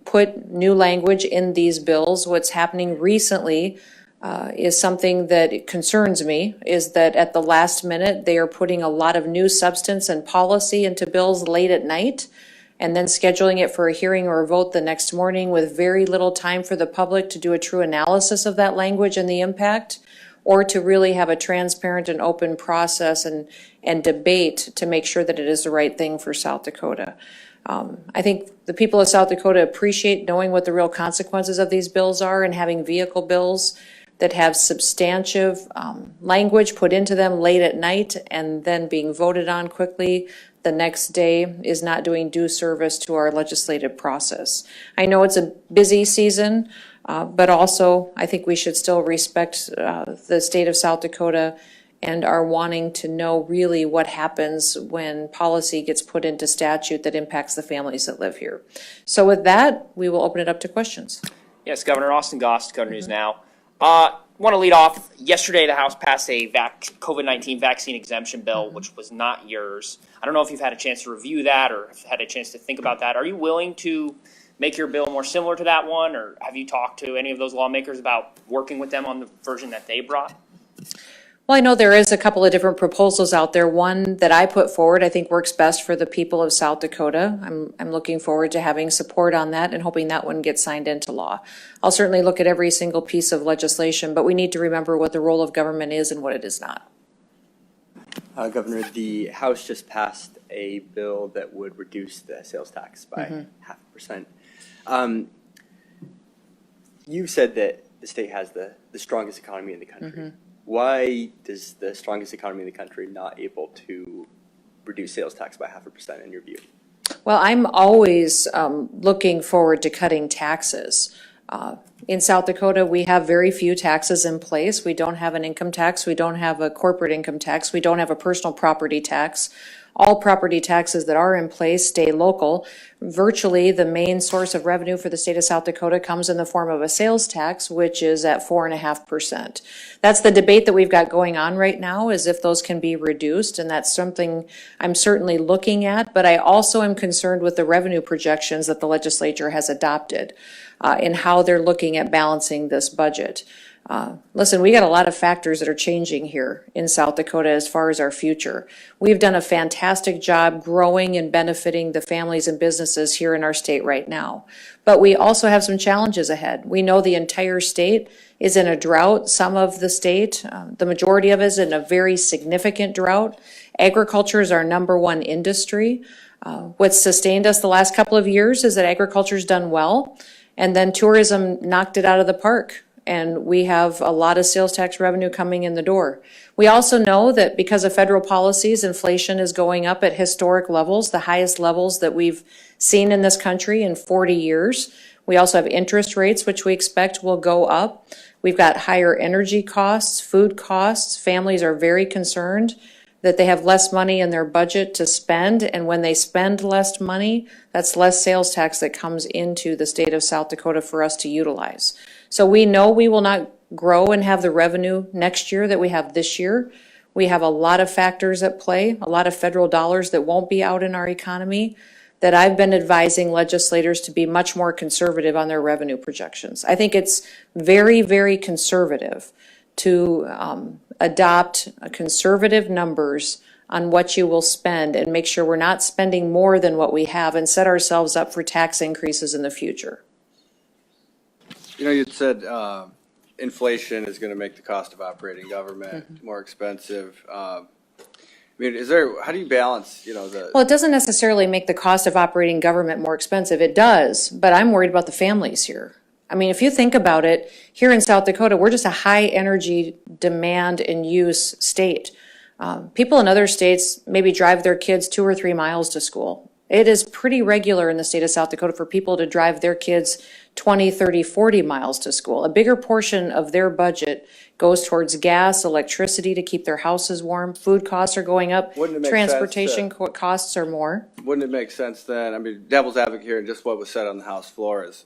put new language in these bills. What's happening recently is something that concerns me, is that at the last minute, they are putting a lot of new substance and policy into bills late at night and then scheduling it for a hearing or a vote the next morning with very little time for the public to do a true analysis of that language and the impact, or to really have a transparent and open process and debate to make sure that it is the right thing for South Dakota. I think the people of South Dakota appreciate knowing what the real consequences of these bills are, and having vehicle bills that have substantive language put into them late at night and then being voted on quickly the next day is not doing due service to our legislative process. I know it's a busy season, but also I think we should still respect the state of South Dakota and are wanting to know really what happens when policy gets put into statute that impacts the families that live here. So with that, we will open it up to questions. Yes, Governor Austin Goss, Dakota News Now. Want to lead off. Yesterday, the House passed a COVID-19 vaccine exemption bill, which was not yours. I don't know if you've had a chance to review that or had a chance to think about that. Are you willing to make your bill more similar to that one, or have you talked to any of those lawmakers about working with them on the version that they brought? Well, I know there is a couple of different proposals out there. One that I put forward I think works best for the people of South Dakota. I'm looking forward to having support on that and hoping that one gets signed into law. I'll certainly look at every single piece of legislation, but we need to remember what the role of government is and what it is not. Governor, the House just passed a bill that would reduce the sales tax by 0.5%. You said that the state has the strongest economy in the country. Why does the strongest economy in the country not able to reduce sales tax by 0.5% in your view? Well, I'm always looking forward to cutting taxes. In South Dakota, we have very few taxes in place. We don't have an income tax. We don't have a corporate income tax. We don't have a personal property tax. All property taxes that are in place stay local. Virtually, the main source of revenue for the state of South Dakota comes in the form of a sales tax, which is at 4.5%. That's the debate that we've got going on right now, is if those can be reduced, and that's something I'm certainly looking at, but I also am concerned with the revenue projections that the legislature has adopted in how they're looking at balancing this budget. Listen, we got a lot of factors that are changing here in South Dakota as far as our future. We've done a fantastic job growing and benefiting the families and businesses here in our state right now. But we also have some challenges ahead. We know the entire state is in a drought. Some of the state, the majority of it is in a very significant drought. Agriculture is our #1 industry. What's sustained us the last couple of years is that agriculture's done well, and then tourism knocked it out of the park. and we have a lot of sales tax revenue coming in the door. We also know that because of federal policies, inflation is going up at historic levels, the highest levels that we've seen in this country in 40 years. We also have interest rates, which we expect will go up. We've got higher energy costs, food costs. Families are very concerned that they have less money in their budget to spend, and when they spend less money, that's less sales tax that comes into the state of South Dakota for us to utilize. So we know we will not grow and have the revenue next year that we have this year. We have a lot of factors at play, a lot of federal dollars that won't be out in our economy, that I've been advising legislators to be much more conservative on their revenue projections. I think it's very, very conservative to adopt conservative numbers on what you will spend and make sure we're not spending more than what we have and set ourselves up for tax increases in the future. You know, you said inflation is going to make the cost of operating government more expensive. I mean, how do you balance, Well, it doesn't necessarily make the cost of operating government more expensive. It does, but I'm worried about the families here. I mean, if you think about it, here in South Dakota, we're just a high energy demand and use state. People in other states maybe drive their kids 2 or 3 miles to school. It is pretty regular in the state of South Dakota for people to drive their kids 20, 30, 40 miles to school. A bigger portion of their budget goes towards gas, electricity to keep their houses warm. Food costs are going up. Transportation costs are more. Wouldn't it make sense then, I mean, devil's advocate here, and just what was said on the House floor is,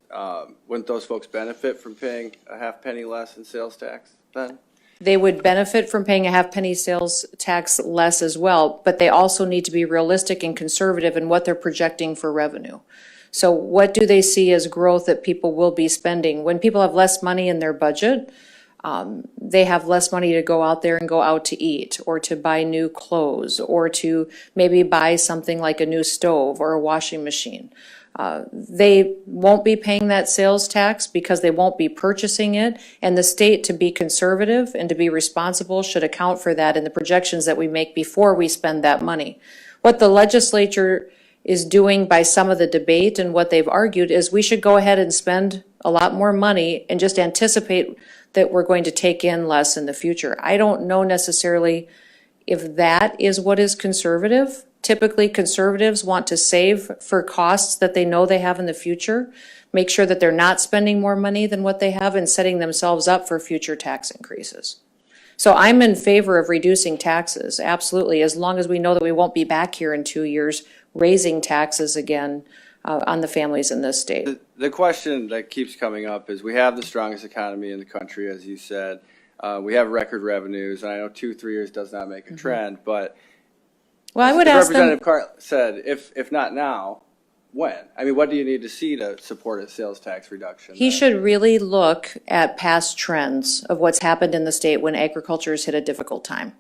wouldn't those folks benefit from paying a half penny less in sales tax then? They would benefit from paying a half penny sales tax less as well, but they also need to be realistic and conservative in what they're projecting for revenue. So what do they see as growth that people will be spending? When people have less money in their budget, they have less money to go out there and go out to eat or to buy new clothes or to maybe buy something like a new stove or a washing machine. They won't be paying that sales tax because they won't be purchasing it, and the state, to be conservative and to be responsible, should account for that in the projections that we make before we spend that money. What the legislature is doing by some of the debate and what they've argued is we should go ahead and spend a lot more money and just anticipate that we're going to take in less in the future. I don't know necessarily if that is what is conservative. Typically, conservatives want to save for costs that they know they have in the future, make sure that they're not spending more money than what they have and setting themselves up for future tax increases. So I'm in favor of reducing taxes, absolutely, as long as we know that we won't be back here in 2 years raising taxes again on the families in this state. The question that keeps coming up is we have the strongest economy in the country, as you said. We have record revenues, and I know 2-3 years does not make a trend, but well, I would ask them. Representative Carr said, if not now, when? I mean, what do you need to see to support a sales tax reduction? He should really look at past trends of what's happened in the state when agriculture has hit a difficult time.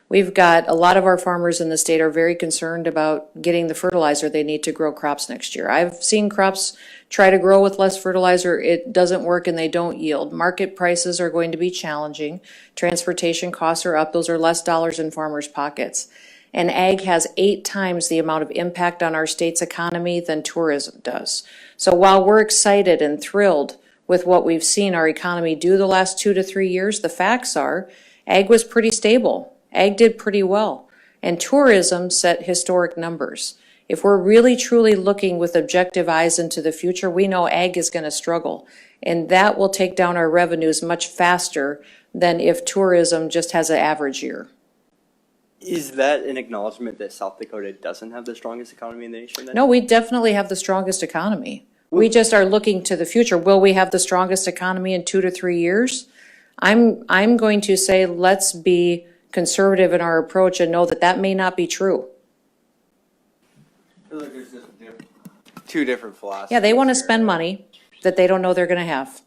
We've got a lot of our farmers in the state are very concerned about getting the fertilizer they need to grow crops next year. I've seen crops try to grow with less fertilizer. It doesn't work and they don't yield. Market prices are going to be challenging. Transportation costs are up. Those are less dollars in farmers' pockets. And ag has 8 times the amount of impact on our state's economy than tourism does. So while we're excited and thrilled with what we've seen our economy do the last 2 to 3 years, the facts are ag was pretty stable. Ag did pretty well. And tourism set historic numbers. If we're really truly looking with objective eyes into the future, we know ag is going to struggle. And that will take down our revenues much faster than if tourism just has an average year. Is that an acknowledgement that South Dakota doesn't have the strongest economy in the nation then? No, we definitely have the strongest economy. We just are looking to the future. Will we have the strongest economy in 2 to 3 years? I'm going to say let's be conservative in our approach and know that that may not be true. I feel like there's just two different philosophies. Yeah, they want to spend money that they don't know they're going to have.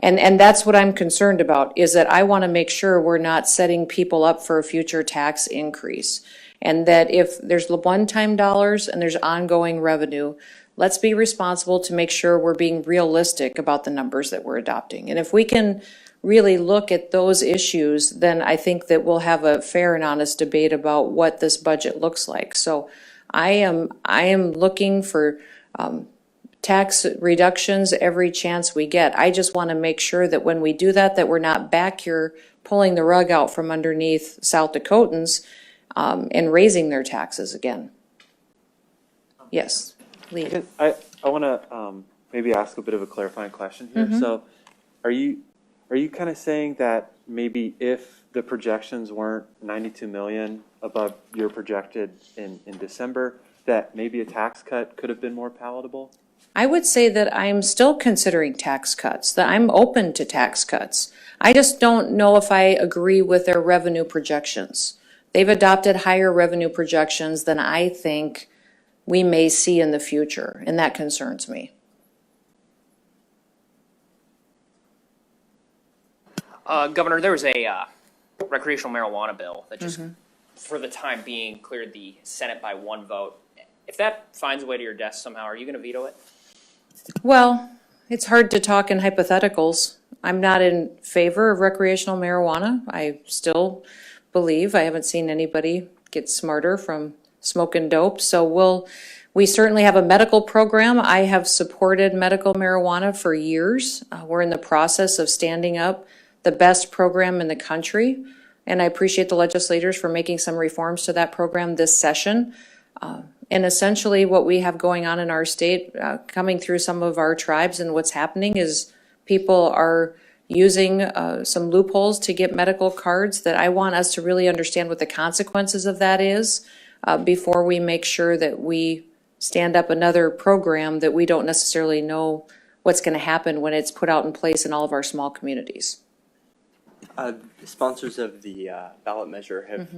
And that's what I'm concerned about, is that I want to make sure we're not setting people up for a future tax increase. And that if there's one-time dollars and there's ongoing revenue, let's be responsible to make sure we're being realistic about the numbers that we're adopting. And if we can really look at those issues, then I think that we'll have a fair and honest debate about what this budget looks like. So I am looking for tax reductions every chance we get. I just want to make sure that when we do that, that we're not back here pulling the rug out from underneath South Dakotans and raising their taxes again. Yes, Lee. I want to maybe ask a bit of a clarifying question here. So are you kind of saying that maybe if the projections weren't 92 million above your projected in December, that maybe a tax cut could have been more palatable? I would say that I'm still considering tax cuts, that I'm open to tax cuts. I just don't know if I agree with their revenue projections. They've adopted higher revenue projections than I think we may see in the future, and that concerns me. Governor, there was a recreational marijuana bill that just, for the time being, cleared the Senate by 1 vote. If that finds a way to your desk somehow, are you going to veto it? Well, it's hard to talk in hypotheticals. I'm not in favor of recreational marijuana. I still believe, I haven't seen anybody get smarter from smoking dope. So we certainly have a medical program. I have supported medical marijuana for years. We're in the process of standing up the best program in the country. And I appreciate the legislators for making some reforms to that program this session. And essentially what we have going on in our state, coming through some of our tribes, and what's happening is people are using some loopholes to get medical cards that I want us to really understand what the consequences of that is before we make sure that we stand up another program that we don't necessarily know what's going to happen when it's put out in place in all of our small communities. Sponsors of the ballot measure have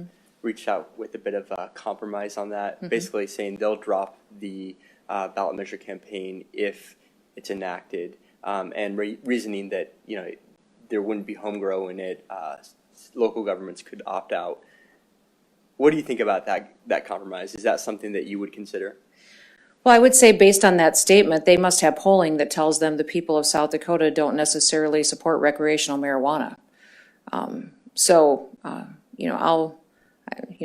reached out with a bit of a compromise on that, basically saying they'll drop the ballot measure campaign if it's enacted, and reasoning that there wouldn't be home grow in it, local governments could opt out. What do you think about that compromise? Is that something that you would consider? Well, I would say based on that statement, they must have polling that tells them the people of South Dakota don't necessarily support recreational marijuana.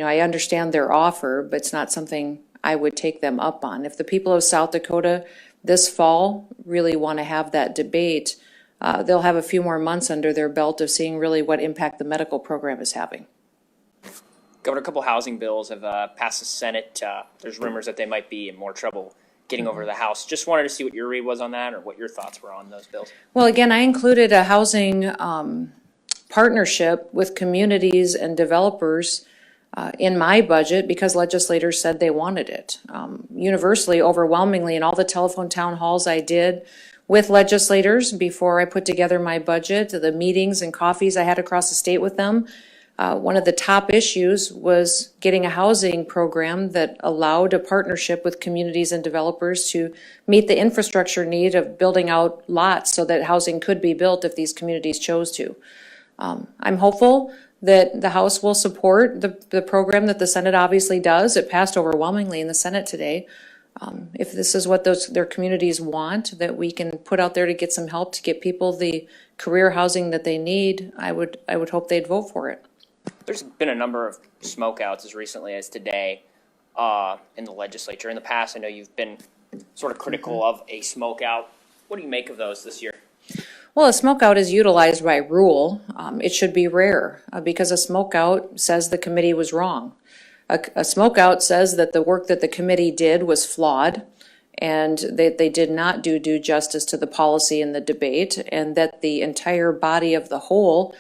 I understand their offer, but it's not something I would take them up on. If the people of South Dakota this fall really want to have that debate, they'll have a few more months under their belt of seeing really what impact the medical program is having. Governor, a couple housing bills have passed the Senate. There's rumors that they might be in more trouble getting over to the House. Just wanted to see what your read was on that, or what your thoughts were on those bills. Well, again, I included a housing partnership with communities and developers in my budget because legislators said they wanted it. Universally, overwhelmingly, in all the telephone town halls I did with legislators before I put together my budget, the meetings and coffees I had across the state with them, one of the top issues was getting a housing program that allowed a partnership with communities and developers to meet the infrastructure need of building out lots so that housing could be built if these communities chose to. I'm hopeful that the House will support the program that the Senate obviously does. It passed overwhelmingly in the Senate today. If this is what their communities want, that we can put out there to get some help to get people the career housing that they need, I would hope they'd vote for it. There's been a number of smokeouts as recently as today in the legislature. In the past, I know you've been sort of critical of a smokeout. What do you make of those this year? Well, a smokeout is utilized by rule. It should be rare because a smokeout says the committee was wrong. A smokeout says that the work that the committee did was flawed and that they did not do due justice to the policy and the debate, and that the entire body of the whole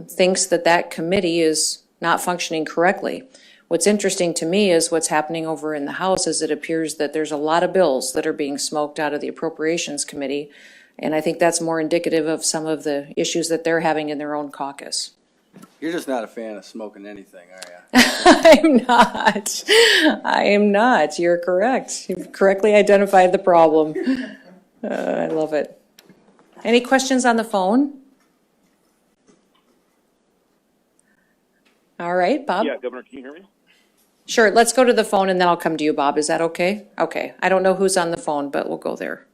thinks that that committee is not functioning correctly. What's interesting to me is what's happening over in the House is it appears that there's a lot of bills that are being smoked out of the Appropriations Committee, and I think that's more indicative of some of the issues that they're having in their own caucus. You're just not a fan of smoking anything, are you? I'm not. I am not. You're correct. You've correctly identified the problem. I love it. Any questions on the phone? All right, Bob? Yeah, Governor, can you hear me? Sure, let's go to the phone and then I'll come to you, Bob. Is that okay? Okay. I don't know who's on the phone, but we'll go there.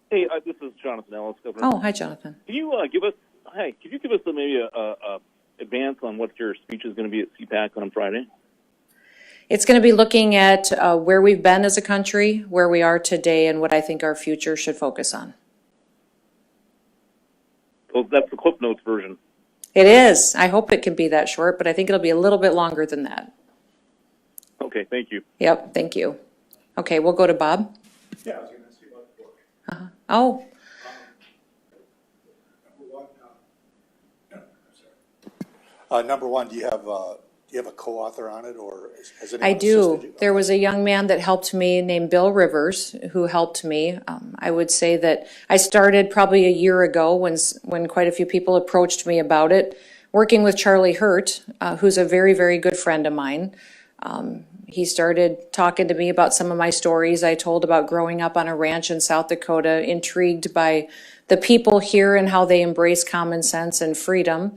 Hey, this is Jonathan Ellis, Governor. Oh, hi, Jonathan. Can you give us maybe a advance on what your speech is going to be at CPAC on Friday? It's going to be looking at where we've been as a country, where we are today, and what I think our future should focus on. Well, that's the Clip Notes version. It is. I hope it can be that short, but I think it'll be a little bit longer than that. Okay, thank you. Yep, thank you. Okay, we'll go to Bob. Yeah, I was going to ask you about the book. Oh, Number one, do you have a co-author on it, or has anyone I do. assisted you? There was a young man that helped me named Bill Rivers who helped me. I would say that I started probably a year ago when quite a few people approached me about it, working with Charlie Hurt, who's a very, very good friend of mine. He started talking to me about some of my stories I told about growing up on a ranch in South Dakota, intrigued by the people here and how they embrace common sense and freedom.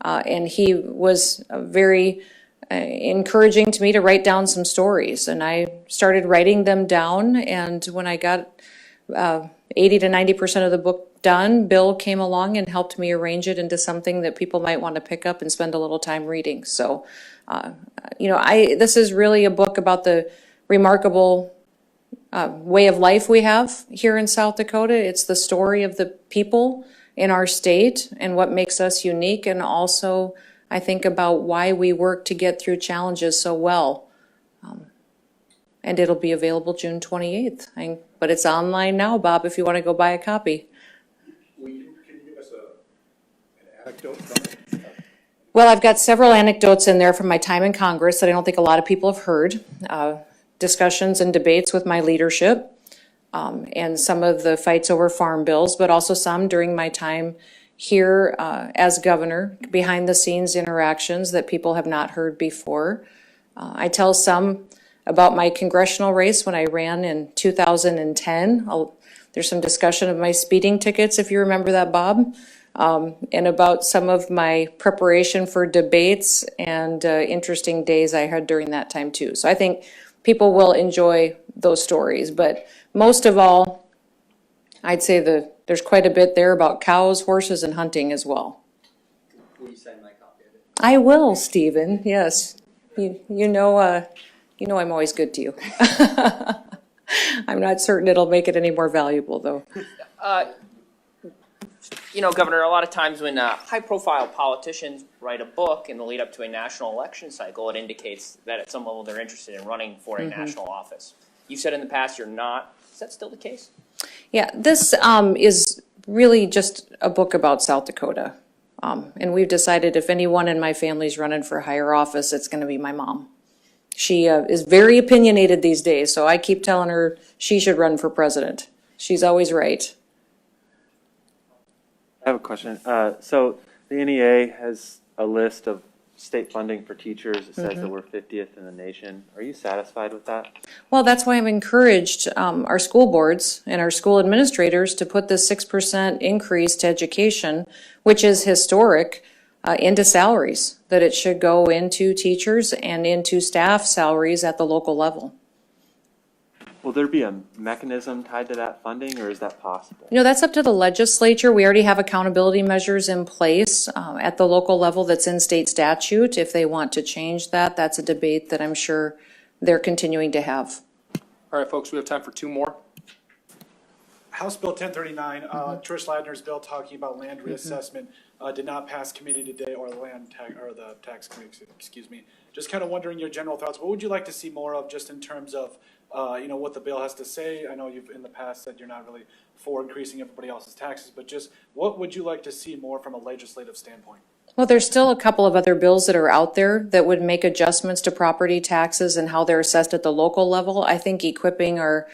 And he was very encouraging to me to write down some stories. And I started writing them down. And when I got 80 to 90% of the book done, Bill came along and helped me arrange it into something that people might want to pick up and spend a little time reading. So, this is really a book about the remarkable way of life we have here in South Dakota. It's the story of the people in our state and what makes us unique, and also I think about why we work to get through challenges so well. And it'll be available June 28th. But it's online now, Bob, if you want to go buy a copy. Can you give us an anecdote from it? Well, I've got several anecdotes in there from my time in Congress that I don't think a lot of people have heard. Discussions and debates with my leadership. And some of the fights over farm bills, but also some during my time here as governor, behind the scenes interactions that people have not heard before. I tell some about my congressional race when I ran in 2010. There's some discussion of my speeding tickets, if you remember that, Bob, and about some of my preparation for debates and interesting days I had during that time too. So I think people will enjoy those stories, but most of all, I'd say there's quite a bit there about cows, horses, and hunting as well. Will you sign my copy of it? I will, Stephen. Yes, you know I'm always good to you. I'm not certain it'll make it any more valuable, though. Governor, a lot of times when high-profile politicians write a book in the lead up to a national election cycle, it indicates that at some level they're interested in running for a national office. You've said in the past you're not. Is that still the case? Yeah, this is really just a book about South Dakota. And we've decided if anyone in my family's running for higher office, it's going to be my mom. She is very opinionated these days, so I keep telling her she should run for president. She's always right. I have a question. So the NEA has a list of state funding for teachers. It says that we're 50th in the nation. Are you satisfied with that? Well, that's why I've encouraged our school boards and our school administrators to put this 6% increase to education, which is historic, into salaries, that it should go into teachers and into staff salaries at the local level. Will there be a mechanism tied to that funding, or is that possible? That's up to the legislature. We already have accountability measures in place at the local level that's in state statute. If they want to change that, that's a debate that I'm sure they're continuing to have. All right, folks, we have time for two more. House Bill 1039, Trish Ladner's bill talking about land reassessment did not pass committee today, or the tax committee, excuse me. Just kind of wondering your general thoughts. What would you like to see more of, just in terms of what the bill has to say? I know you've in the past said you're not really for increasing everybody else's taxes, but just what would you like to see more from a legislative standpoint? Well, there's still a couple of other bills that are out there that would make adjustments to property taxes and how they're assessed at the local level. I think equipping our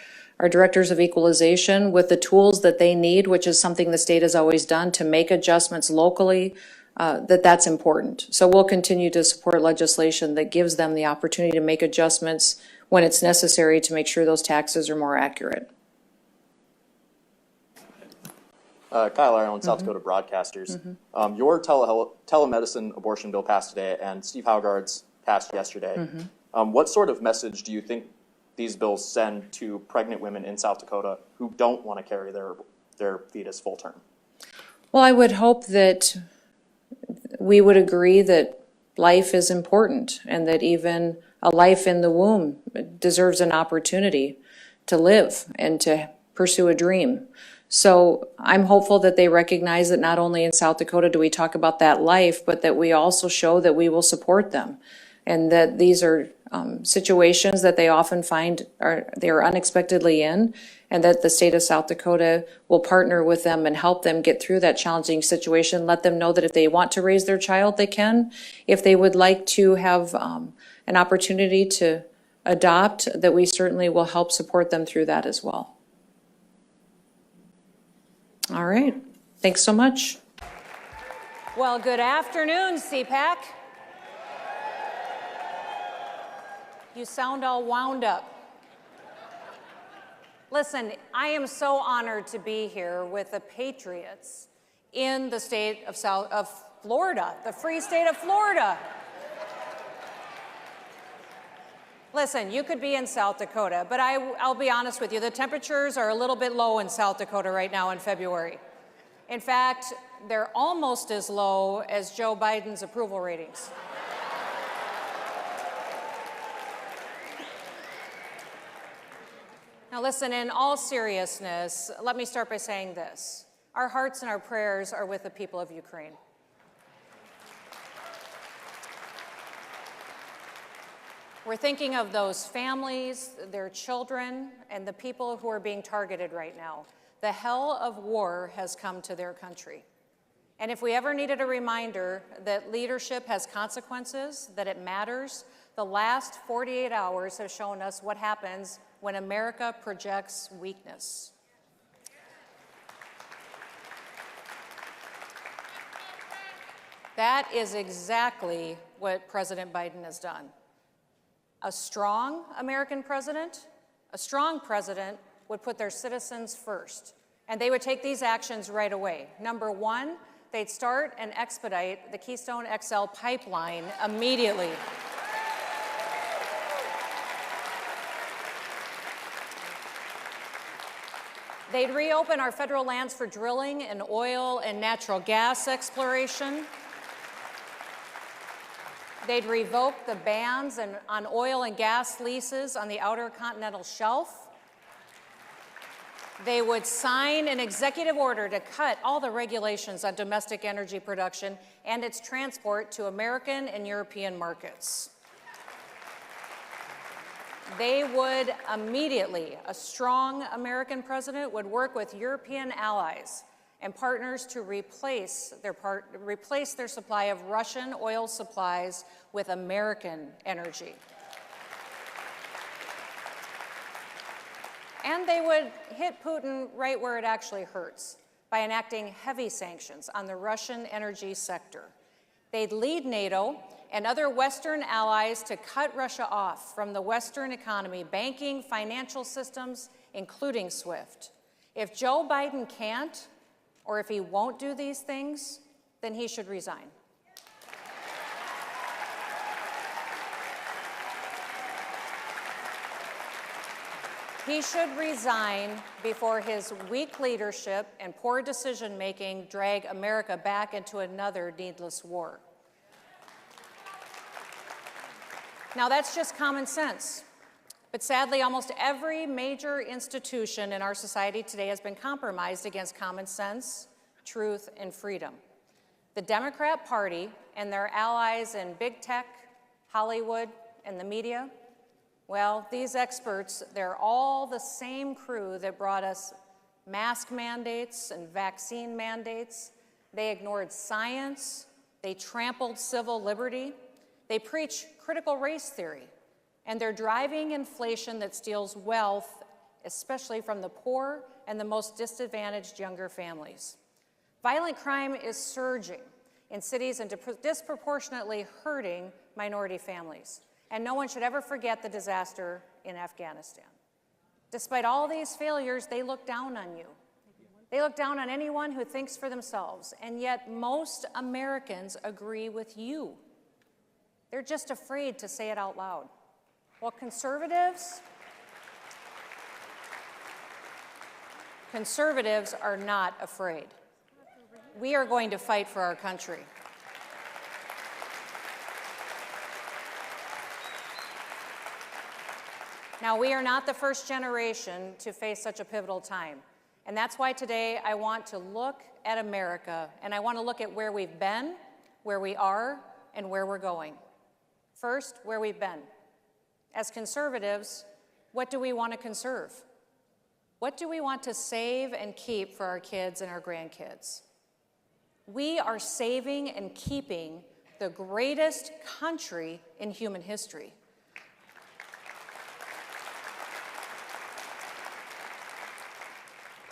directors of equalization with the tools that they need, which is something the state has always done, to make adjustments locally, that's important. So we'll continue to support legislation that gives them the opportunity to make adjustments when it's necessary to make sure those taxes are more accurate. Kyle Ireland, South Dakota Broadcasters. Your telemedicine abortion bill passed today, and Steve Haugard's passed yesterday. What sort of message do you think these bills send to pregnant women in South Dakota who don't want to carry their fetus full term? Well, I would hope that we would agree that life is important and that even a life in the womb deserves an opportunity to live and to pursue a dream. So I'm hopeful that they recognize that not only in South Dakota do we talk about that life, but that we also show that we will support them, and that these are situations that they often find they are unexpectedly in, and that the state of South Dakota will partner with them and help them get through that challenging situation. Let them know that if they want to raise their child, they can. If they would like to have an opportunity to adopt, that we certainly will help support them through that as well. All right, thanks so much. Well, good afternoon, CPAC. You sound all wound up. Listen, I am so honored to be here with the Patriots in the state of Florida, the free state of Florida. Listen, you could be in South Dakota, but I'll be honest with you, the temperatures are a little bit low in South Dakota right now in February. In fact, they're almost as low as Joe Biden's approval ratings. Now listen, in all seriousness, let me start by saying this. Our hearts and our prayers are with the people of Ukraine. We're thinking of those families, their children, and the people who are being targeted right now. The hell of war has come to their country. And if we ever needed a reminder that leadership has consequences, that it matters, the last 48 hours have shown us what happens when America projects weakness. That is exactly what President Biden has done. A strong American president, a strong president would put their citizens first, and they would take these actions right away. Number one, they'd start and expedite the Keystone XL pipeline immediately. They'd reopen our federal lands for drilling and oil and natural gas exploration. They'd revoke the bans on oil and gas leases on the outer continental shelf. They would sign an executive order to cut all the regulations on domestic energy production and its transport to American and European markets. They would immediately, a strong American president would work with European allies and partners to replace their supply of Russian oil supplies with American energy. And they would hit Putin right where it actually hurts by enacting heavy sanctions on the Russian energy sector. They'd lead NATO and other Western allies to cut Russia off from the Western economy, banking, financial systems, including SWIFT. If Joe Biden can't, or if he won't do these things, then he should resign. He should resign before his weak leadership and poor decision-making drag America back into another needless war. Now, that's just common sense. But sadly, almost every major institution in our society today has been compromised against common sense, truth, and freedom. The Democrat Party and their allies in big tech, Hollywood, and the media, well, these experts, they're all the same crew that brought us mask mandates and vaccine mandates. They ignored science. They trampled civil liberty. They preach critical race theory. And they're driving inflation that steals wealth, especially from the poor and the most disadvantaged younger families. Violent crime is surging in cities and disproportionately hurting minority families. And no one should ever forget the disaster in Afghanistan. Despite all these failures, they look down on you. They look down on anyone who thinks for themselves, and yet most Americans agree with you. They're just afraid to say it out loud. Well, conservatives are not afraid. We are going to fight for our country. Now, we are not the first generation to face such a pivotal time. And that's why today I want to look at America, and I want to look at where we've been, where we are, and where we're going. First, where we've been. As conservatives, what do we want to conserve? What do we want to save and keep for our kids and our grandkids? We are saving and keeping the greatest country in human history.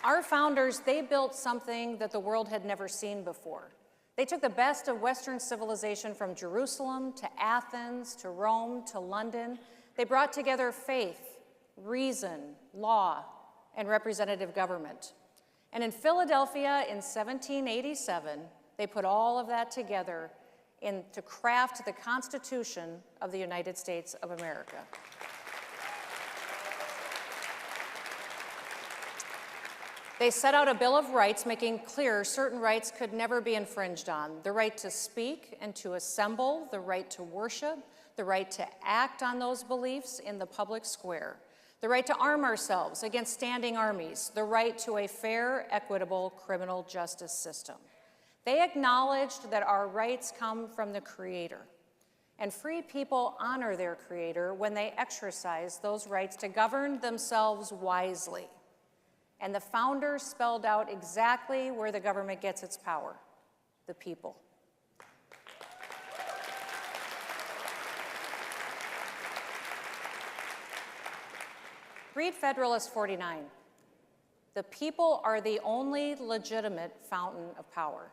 Our founders, they built something that the world had never seen before. They took the best of Western civilization from Jerusalem to Athens to Rome to London. They brought together faith, reason, law, and representative government. And in Philadelphia in 1787, they put all of that together to craft the Constitution of the United States of America. They set out a Bill of Rights making clear certain rights could never be infringed on. The right to speak and to assemble, the right to worship, the right to act on those beliefs in the public square, the right to arm ourselves against standing armies, the right to a fair, equitable criminal justice system. They acknowledged that our rights come from the Creator, and free people honor their Creator when they exercise those rights to govern themselves wisely. And the founders spelled out exactly where the government gets its power: the people. Read Federalist 49. The people are the only legitimate fountain of power.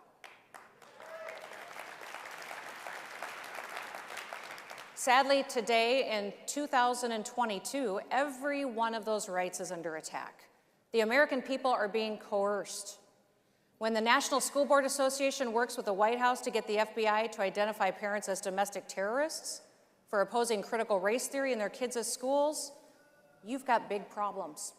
Sadly, today in 2022, every one of those rights is under attack. The American people are being coerced. When the National School Board Association works with the White House to get the FBI to identify parents as domestic terrorists for opposing critical race theory in their kids' schools, you've got big problems.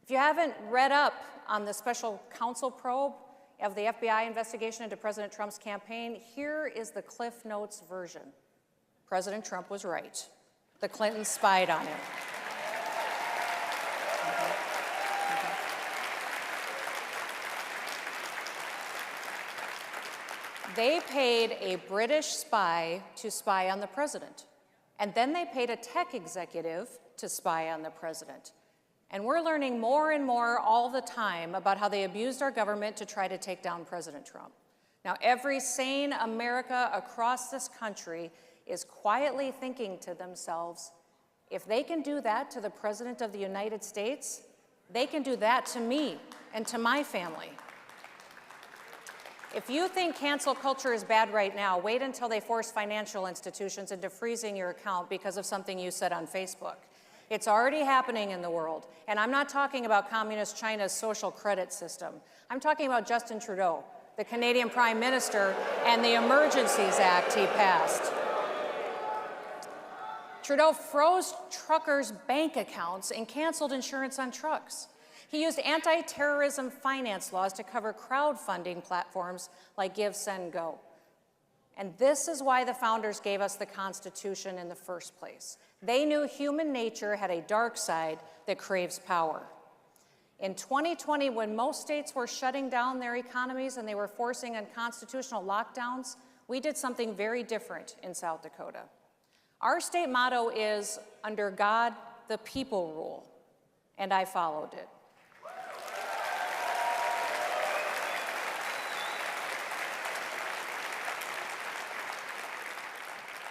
If you haven't read up on the special counsel probe of the FBI investigation into President Trump's campaign, here is the Cliff Notes version. President Trump was right. The Clintons spied on him. They paid a British spy to spy on the president. And then they paid a tech executive to spy on the president. And we're learning more and more all the time about how they abused our government to try to take down President Trump. Now, every sane America across this country is quietly thinking to themselves, if they can do that to the President of the United States, they can do that to me and to my family. If you think cancel culture is bad right now, wait until they force financial institutions into freezing your account because of something you said on Facebook. It's already happening in the world. And I'm not talking about communist China's social credit system. I'm talking about Justin Trudeau, the Canadian Prime Minister, and the Emergencies Act he passed. Trudeau froze truckers' bank accounts and canceled insurance on trucks. He used anti-terrorism finance laws to cover crowdfunding platforms like Give, Send, Go. And this is why the founders gave us the Constitution in the first place. They knew human nature had a dark side that craves power. In 2020, when most states were shutting down their economies and they were forcing unconstitutional lockdowns, we did something very different in South Dakota. Our state motto is, under God, the people rule, and I followed it.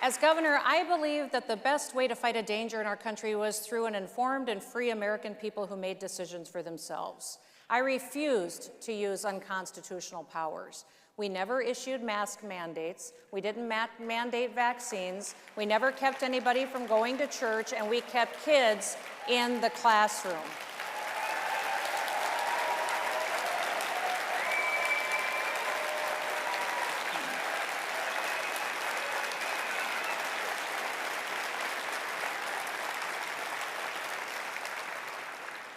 As governor, I believe that the best way to fight a danger in our country was through an informed and free American people who made decisions for themselves. I refused to use unconstitutional powers. We never issued mask mandates. We didn't mandate vaccines. We never kept anybody from going to church, and we kept kids in the classroom.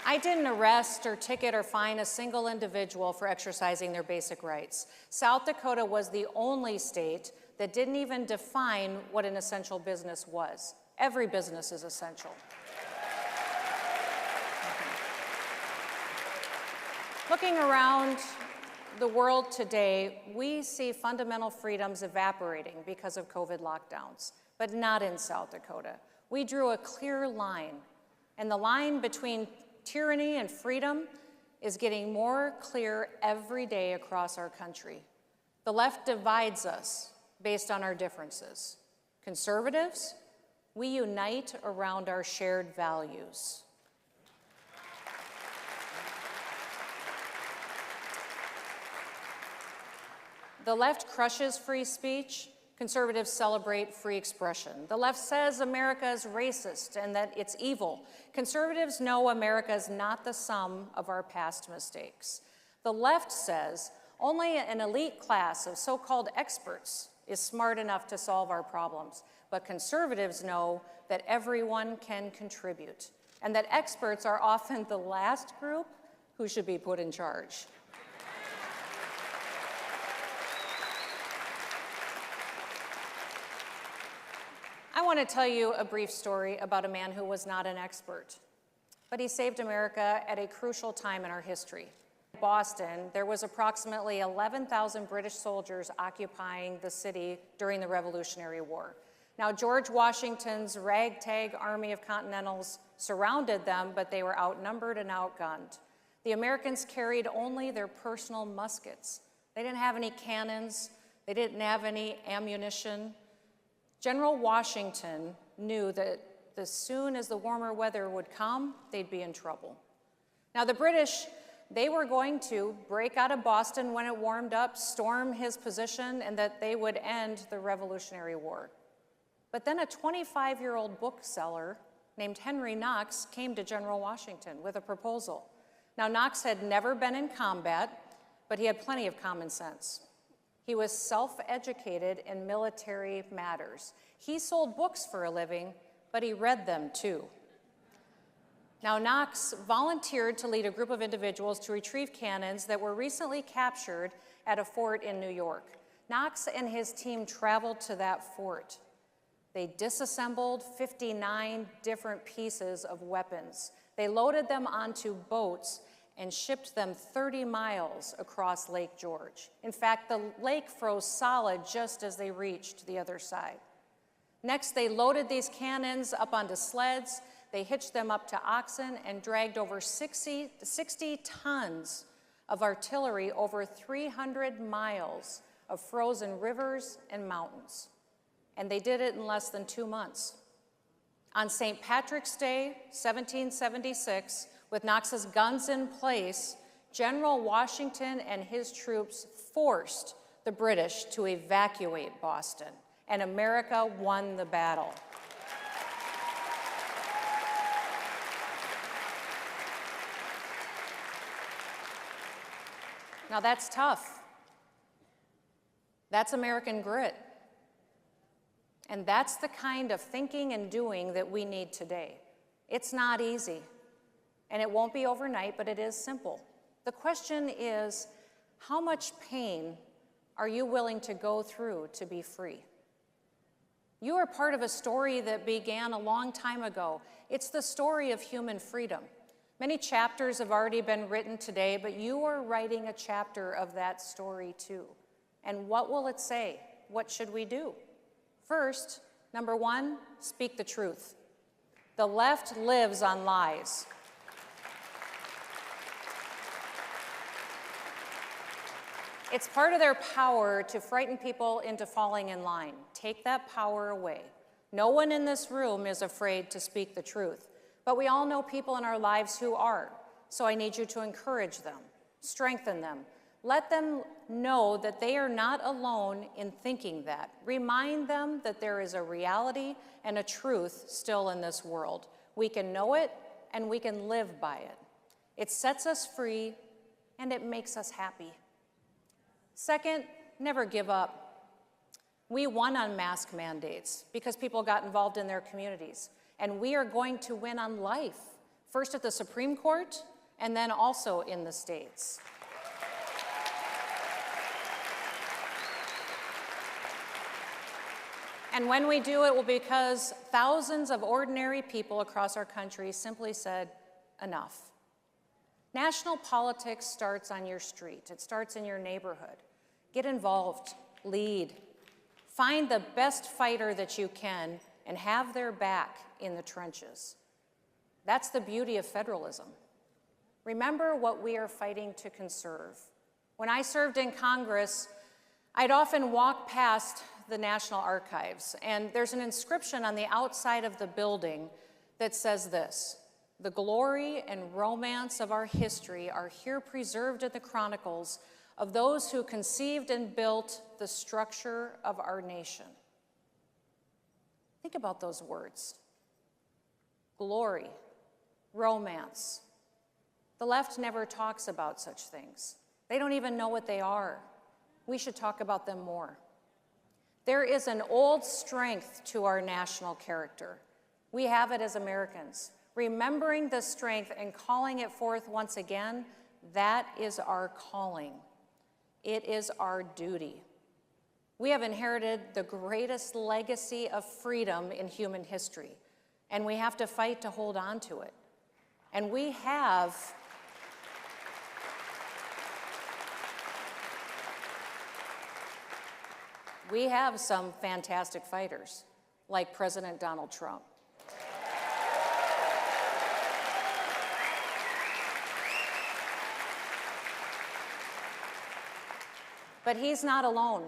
I didn't arrest or ticket or fine a single individual for exercising their basic rights. South Dakota was the only state that didn't even define what an essential business was. Every business is essential. Looking around the world today, we see fundamental freedoms evaporating because of COVID lockdowns, but not in South Dakota. We drew a clear line, and the line between tyranny and freedom is getting more clear every day across our country. The left divides us based on our differences. Conservatives, we unite around our shared values. The left crushes free speech. Conservatives celebrate free expression. The left says America is racist and that it's evil. Conservatives know America is not the sum of our past mistakes. The left says only an elite class of so-called experts is smart enough to solve our problems. But conservatives know that everyone can contribute and that experts are often the last group who should be put in charge. I want to tell you a brief story about a man who was not an expert, but he saved America at a crucial time in our history. In Boston, there was approximately 11,000 British soldiers occupying the city during the Revolutionary War. Now, George Washington's ragtag army of Continentals surrounded them, but they were outnumbered and outgunned. The Americans carried only their personal muskets. They didn't have any cannons. They didn't have any ammunition. General Washington knew that as soon as the warmer weather would come, they'd be in trouble. Now, the British, they were going to break out of Boston when it warmed up, storm his position, and that they would end the Revolutionary War. But then a 25-year-old bookseller named Henry Knox came to General Washington with a proposal. Now, Knox had never been in combat, but he had plenty of common sense. He was self-educated in military matters. He sold books for a living, but he read them too. Now, Knox volunteered to lead a group of individuals to retrieve cannons that were recently captured at a fort in New York. Knox and his team traveled to that fort. They disassembled 59 different pieces of weapons. They loaded them onto boats and shipped them 30 miles across Lake George. In fact, the lake froze solid just as they reached the other side. Next, they loaded these cannons up onto sleds, they hitched them up to oxen, and dragged over 60 tons of artillery over 300 miles of frozen rivers and mountains. And they did it in less than 2 months. On St. Patrick's Day, 1776, with Knox's guns in place, General Washington and his troops forced the British to evacuate Boston, and America won the battle. Now that's tough. That's American grit. And that's the kind of thinking and doing that we need today. It's not easy. And it won't be overnight, but it is simple. The question is, how much pain are you willing to go through to be free? You are part of a story that began a long time ago. It's the story of human freedom. Many chapters have already been written today, but you are writing a chapter of that story too. And what will it say? What should we do? First, number one, speak the truth. The left lives on lies. It's part of their power to frighten people into falling in line. Take that power away. No one in this room is afraid to speak the truth, but we all know people in our lives who are. So I need you to encourage them, strengthen them. Let them know that they are not alone in thinking that. Remind them that there is a reality and a truth still in this world. We can know it and we can live by it. It sets us free and it makes us happy. Second, never give up. We won on mask mandates because people got involved in their communities. And we are going to win on life, first at the Supreme Court and then also in the states. And when we do, it will be because thousands of ordinary people across our country simply said, enough. National politics starts on your street. It starts in your neighborhood. Get involved, lead, find the best fighter that you can and have their back in the trenches. That's the beauty of federalism. Remember what we are fighting to conserve. When I served in Congress, I'd often walk past the National Archives, and there's an inscription on the outside of the building that says this: "The glory and romance of our history are here preserved in the chronicles of those who conceived and built the structure of our nation." Think about those words. Glory, romance. The left never talks about such things. They don't even know what they are. We should talk about them more. There is an old strength to our national character. We have it as Americans. Remembering the strength and calling it forth once again, that is our calling. It is our duty. We have inherited the greatest legacy of freedom in human history, and we have to fight to hold on to it. And we have some fantastic fighters, like President Donald Trump. But he's not alone.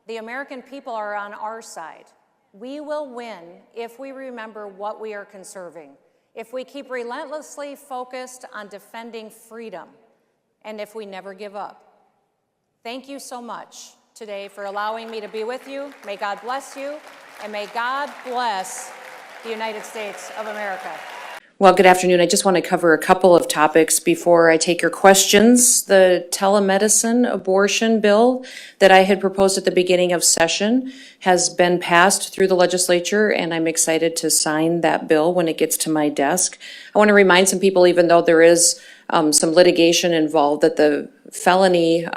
The American people are on our side. We will win if we remember what we are conserving, if we keep relentlessly focused on defending freedom, and if we never give up. Thank you so much today for allowing me to be with you. May God bless you, and may God bless the United States of America. Well, good afternoon. I just want to cover a couple of topics before I take your questions. The telemedicine abortion bill that I had proposed at the beginning of session has been passed through the legislature, and I'm excited to sign that bill when it gets to my desk. I want to remind some people, even though there is some litigation involved, that the felony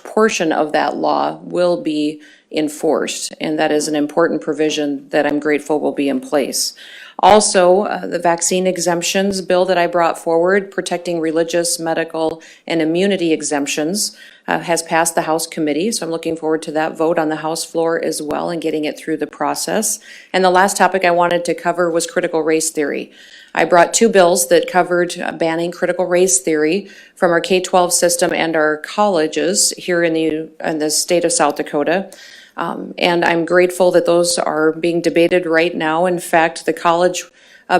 portion of that law will be enforced, and that is an important provision that I'm grateful will be in place. Also, the vaccine exemptions bill that I brought forward, protecting religious, medical, and immunity exemptions, has passed the House committee, so I'm looking forward to that vote on the House floor as well and getting it through the process. And the last topic I wanted to cover was critical race theory. I brought two bills that covered banning critical race theory from our K-12 system and our colleges here in the state of South Dakota. And I'm grateful that those are being debated right now. In fact, the college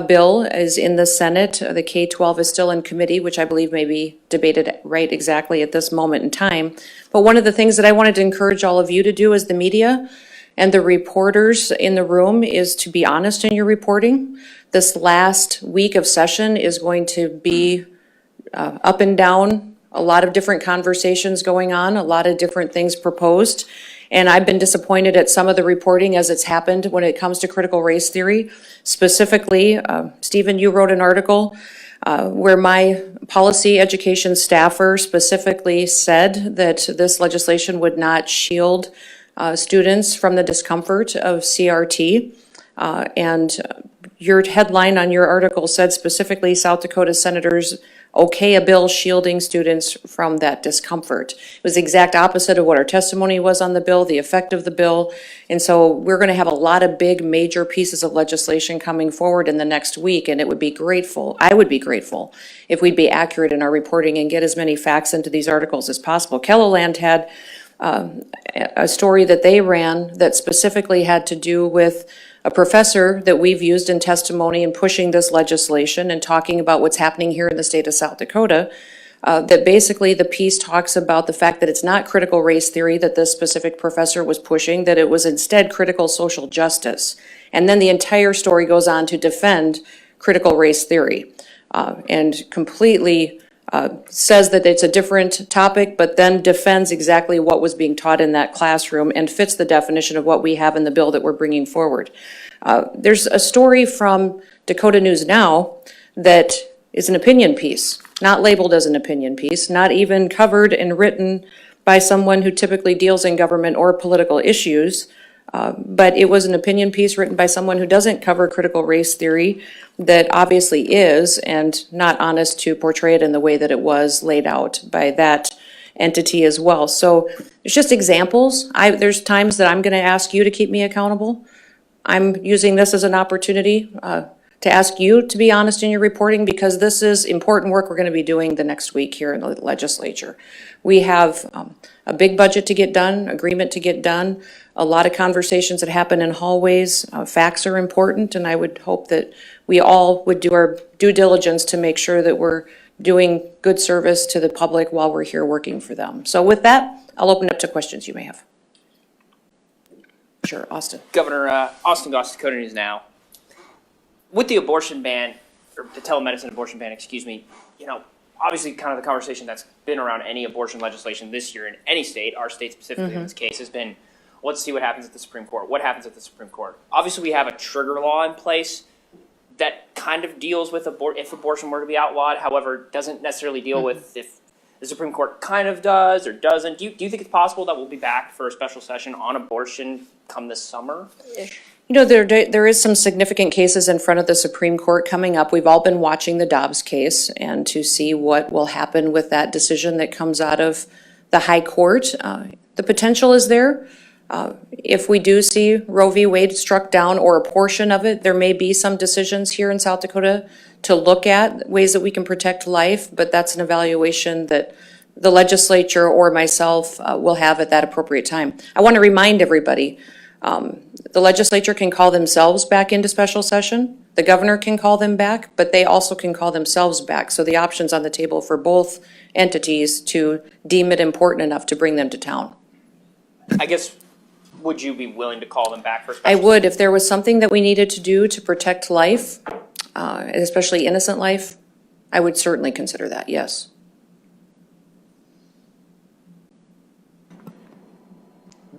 bill is in the Senate. The K-12 is still in committee, which I believe may be debated right exactly at this moment in time. But one of the things that I wanted to encourage all of you to do as the media and the reporters in the room is to be honest in your reporting. This last week of session is going to be up and down, a lot of different conversations going on, a lot of different things proposed. And I've been disappointed at some of the reporting as it's happened when it comes to critical race theory. Specifically, Stephen, you wrote an article where my policy education staffer specifically said that this legislation would not shield students from the discomfort of CRT. And your headline on your article said specifically South Dakota senators okay a bill shielding students from that discomfort. It was the exact opposite of what our testimony was on the bill, the effect of the bill. And so we're going to have a lot of big major pieces of legislation coming forward in the next week, and I would be grateful if we'd be accurate in our reporting and get as many facts into these articles as possible. Kelloland had a story that they ran that specifically had to do with a professor that we've used in testimony in pushing this legislation and talking about what's happening here in the state of South Dakota, that basically the piece talks about the fact that it's not critical race theory that this specific professor was pushing, that it was instead critical social justice. And then the entire story goes on to defend critical race theory and completely says that it's a different topic, but then defends exactly what was being taught in that classroom and fits the definition of what we have in the bill that we're bringing forward. There's a story from Dakota News Now that is an opinion piece, not labeled as an opinion piece, not even covered and written by someone who typically deals in government or political issues, But it was an opinion piece written by someone who doesn't cover critical race theory that obviously is, and not honest to portray it in the way that it was laid out by that entity as well. So it's just examples. There's times that I'm going to ask you to keep me accountable. I'm using this as an opportunity to ask you to be honest in your reporting, because this is important work we're going to be doing the next week here in the legislature. We have a big budget to get done, agreement to get done, a lot of conversations that happen in hallways. Facts are important, and I would hope that we all would do our due diligence to make sure that we're doing good service to the public while we're here working for them. So with that, I'll open up to questions you may have. Sure, Austin. Governor Austin Goss, Dakota News Now. With the abortion ban, or the telemedicine abortion ban, excuse me, obviously kind of the conversation that's been around any abortion legislation this year in any state, our state specifically in this case, has been, let's see what happens at the Supreme Court. What happens at the Supreme Court? Obviously, we have a trigger law in place that kind of deals with if abortion were to be outlawed. However, doesn't necessarily deal with if the Supreme Court kind of does or doesn't. Do you think it's possible that we'll be back for a special session on abortion come this summer? There is some significant cases in front of the Supreme Court coming up. We've all been watching the Dobbs case and to see what will happen with that decision that comes out of the High Court. The potential is there. If we do see Roe v. Wade struck down or a portion of it, there may be some decisions here in South Dakota to look at ways that we can protect life, but that's an evaluation that the legislature or myself will have at that appropriate time. I want to remind everybody, the legislature can call themselves back into special session. The governor can call them back, but they also can call themselves back. So the option's on the table for both entities to deem it important enough to bring them to town. I guess, would you be willing to call them back for a special I would, if there was something that we needed to do to protect life, especially innocent life, I would certainly consider that, yes.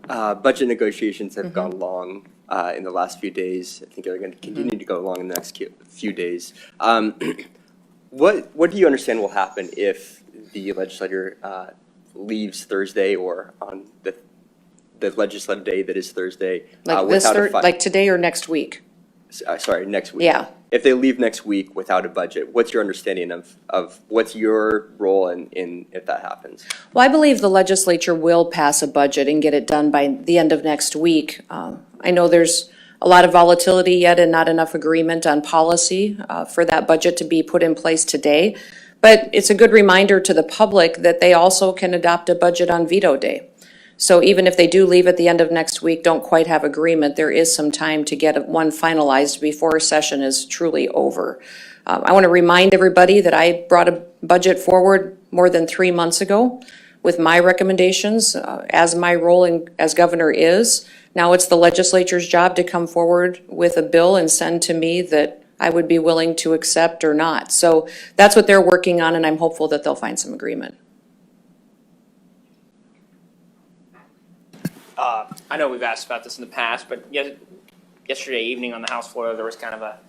Budget negotiations have gone long in the last few days. I think they're going to continue to go along in the next few days. What do you understand will happen if the legislature leaves Thursday or on the legislative day that is Thursday Like today or next week? Sorry, next week. Yeah. If they leave next week without a budget, what's your understanding of what's your role in if that happens? Well, I believe the legislature will pass a budget and get it done by the end of next week. I know there's a lot of volatility yet and not enough agreement on policy for that budget to be put in place today. But it's a good reminder to the public that they also can adopt a budget on veto day. So even if they do leave at the end of next week, don't quite have agreement, there is some time to get one finalized before a session is truly over. I want to remind everybody that I brought a budget forward more than 3 months ago with my recommendations, as my role as governor is. Now it's the legislature's job to come forward with a bill and send to me that I would be willing to accept or not. So that's what they're working on, and I'm hopeful that they'll find some agreement. I know we've asked about this in the past, but yesterday evening on the House floor, there was kind of a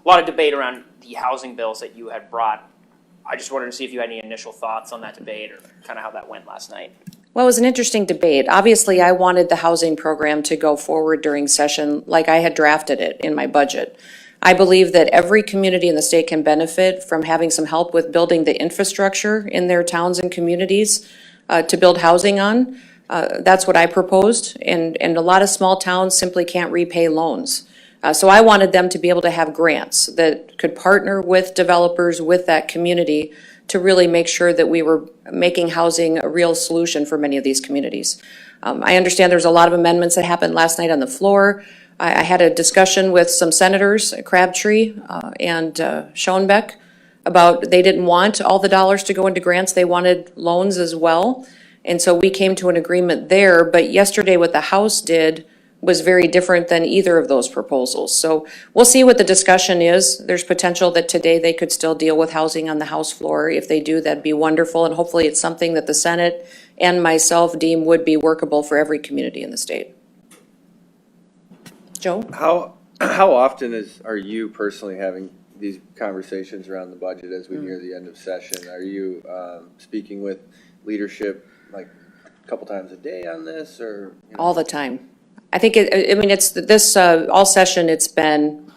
lot of debate around the housing bills that you had brought. I just wanted to see if you had any initial thoughts on that debate or kind of how that went last night. Well, it was an interesting debate. Obviously, I wanted the housing program to go forward during session like I had drafted it in my budget. I believe that every community in the state can benefit from having some help with building the infrastructure in their towns and communities to build housing on. That's what I proposed, and a lot of small towns simply can't repay loans. So I wanted them to be able to have grants that could partner with developers with that community to really make sure that we were making housing a real solution for many of these communities. I understand there's a lot of amendments that happened last night on the floor. I had a discussion with some senators, Crabtree and Schoenbeck, about they didn't want all the dollars to go into grants. They wanted loans as well. And so we came to an agreement there, but yesterday what the House did was very different than either of those proposals. So we'll see what the discussion is. There's potential that today they could still deal with housing on the House floor. If they do, that'd be wonderful, and hopefully it's something that the Senate and myself deem would be workable for every community in the state. Joe? How often are you personally having these conversations around the budget as we near the end of session? Are you speaking with leadership like a couple times a day on this, or All the time. I think I mean, it's this all session, it's been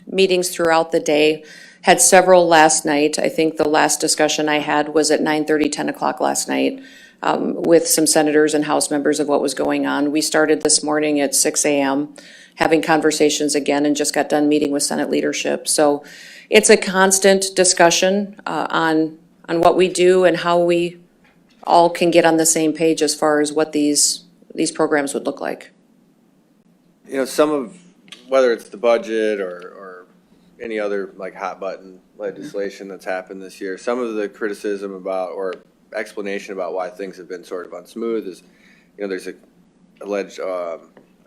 meetings throughout the day. Had several last night. I think the last discussion I had was at 9:30, 10 o'clock last night with some senators and House members of what was going on. We started this morning at 6 a.m. having conversations again and just got done meeting with Senate leadership. So it's a constant discussion on what we do and how we all can get on the same page as far as what these programs would look like. You know, some of, whether it's the budget or any other like hot button legislation that's happened this year, some of the criticism about or explanation about why things have been sort of unsmooth is, you know, there's a alleged, I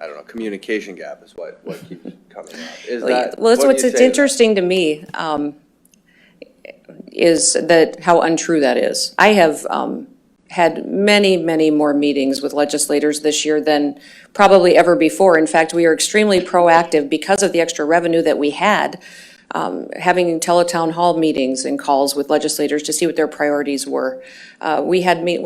don't know, communication gap is what keeps coming up. Is that, well, that's what's interesting to me is that how untrue that is. I have had many, many more meetings with legislators this year than probably ever before. In fact, we are extremely proactive because of the extra revenue that we had, having teletown hall meetings and calls with legislators to see what their priorities were. We had we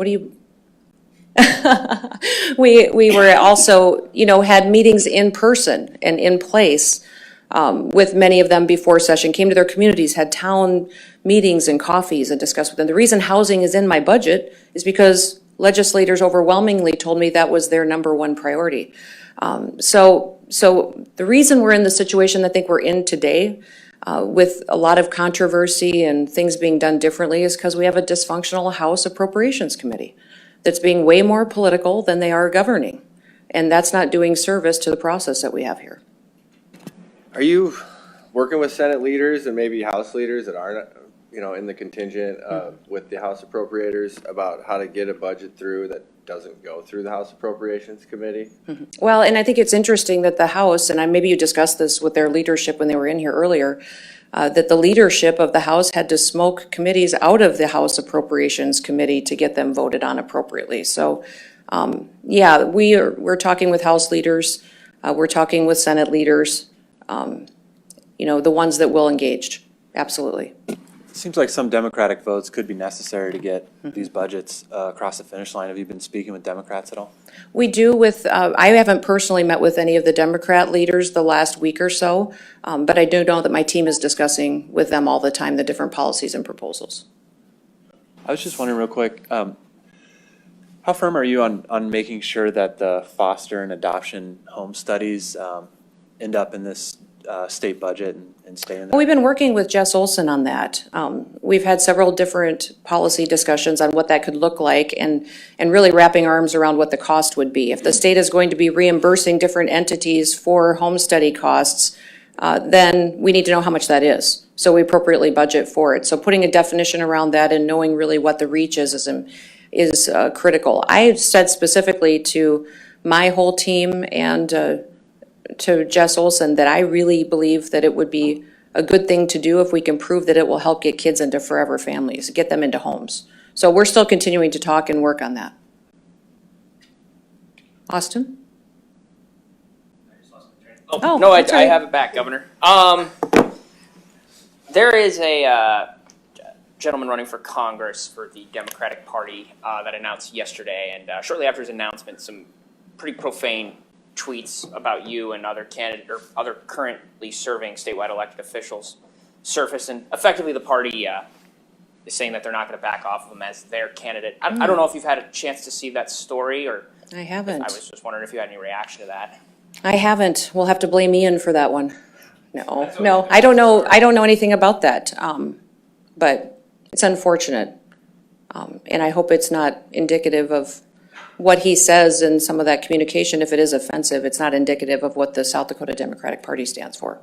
were also, you know, had meetings in person and in place with many of them before session, came to their communities, had town meetings and coffees and discussed with them. The reason housing is in my budget is because legislators overwhelmingly told me that was their number one priority. So the reason we're in the situation I think we're in today with a lot of controversy and things being done differently is because we have a dysfunctional House Appropriations Committee that's being way more political than they are governing. And that's not doing service to the process that we have here. Are you working with Senate leaders and maybe House leaders that aren't, you know, in the contingent with the House Appropriators about how to get a budget through that doesn't go through the House Appropriations Committee? Well, and I think it's interesting that the House, and maybe you discussed this with their leadership when they were in here earlier, that the leadership of the House had to smoke committees out of the House Appropriations Committee to get them voted on appropriately. So, yeah, we're talking with House leaders, we're talking with Senate leaders, you know, the ones that will engage, absolutely. It seems like some Democratic votes could be necessary to get these budgets across the finish line. Have you been speaking with Democrats at all? We do with, I haven't personally met with any of the Democrat leaders the last week or so, but I do know that my team is discussing with them all the time the different policies and proposals. I was just wondering real quick, how firm are you on making sure that the foster and adoption home studies end up in this state budget and stay in there? We've been working with Jess Olson on that. We've had several different policy discussions on what that could look like and really wrapping arms around what the cost would be. If the state is going to be reimbursing different entities for home study costs, then we need to know how much that is. So we appropriately budget for it. So putting a definition around that and knowing really what the reach is critical. I said specifically to my whole team and to Jess Olson that I really believe that it would be a good thing to do if we can prove that it will help get kids into forever families, get them into homes. So we're still continuing to talk and work on that. Austin? Oh, no, I have it back, Governor. There is a gentleman running for Congress for the Democratic Party that announced yesterday, and shortly after his announcement, some pretty profane tweets about you and other candidate or other currently serving statewide elected officials surfaced, and effectively the party is saying that they're not going to back off of him as their candidate. I don't know if you've had a chance to see that story, or I haven't. I was just wondering if you had any reaction to that. I haven't. We'll have to blame Ian for that one. No, I don't know. I don't know anything about that. But it's unfortunate, and I hope it's not indicative of what he says in some of that communication. If it is offensive, it's not indicative of what the South Dakota Democratic Party stands for.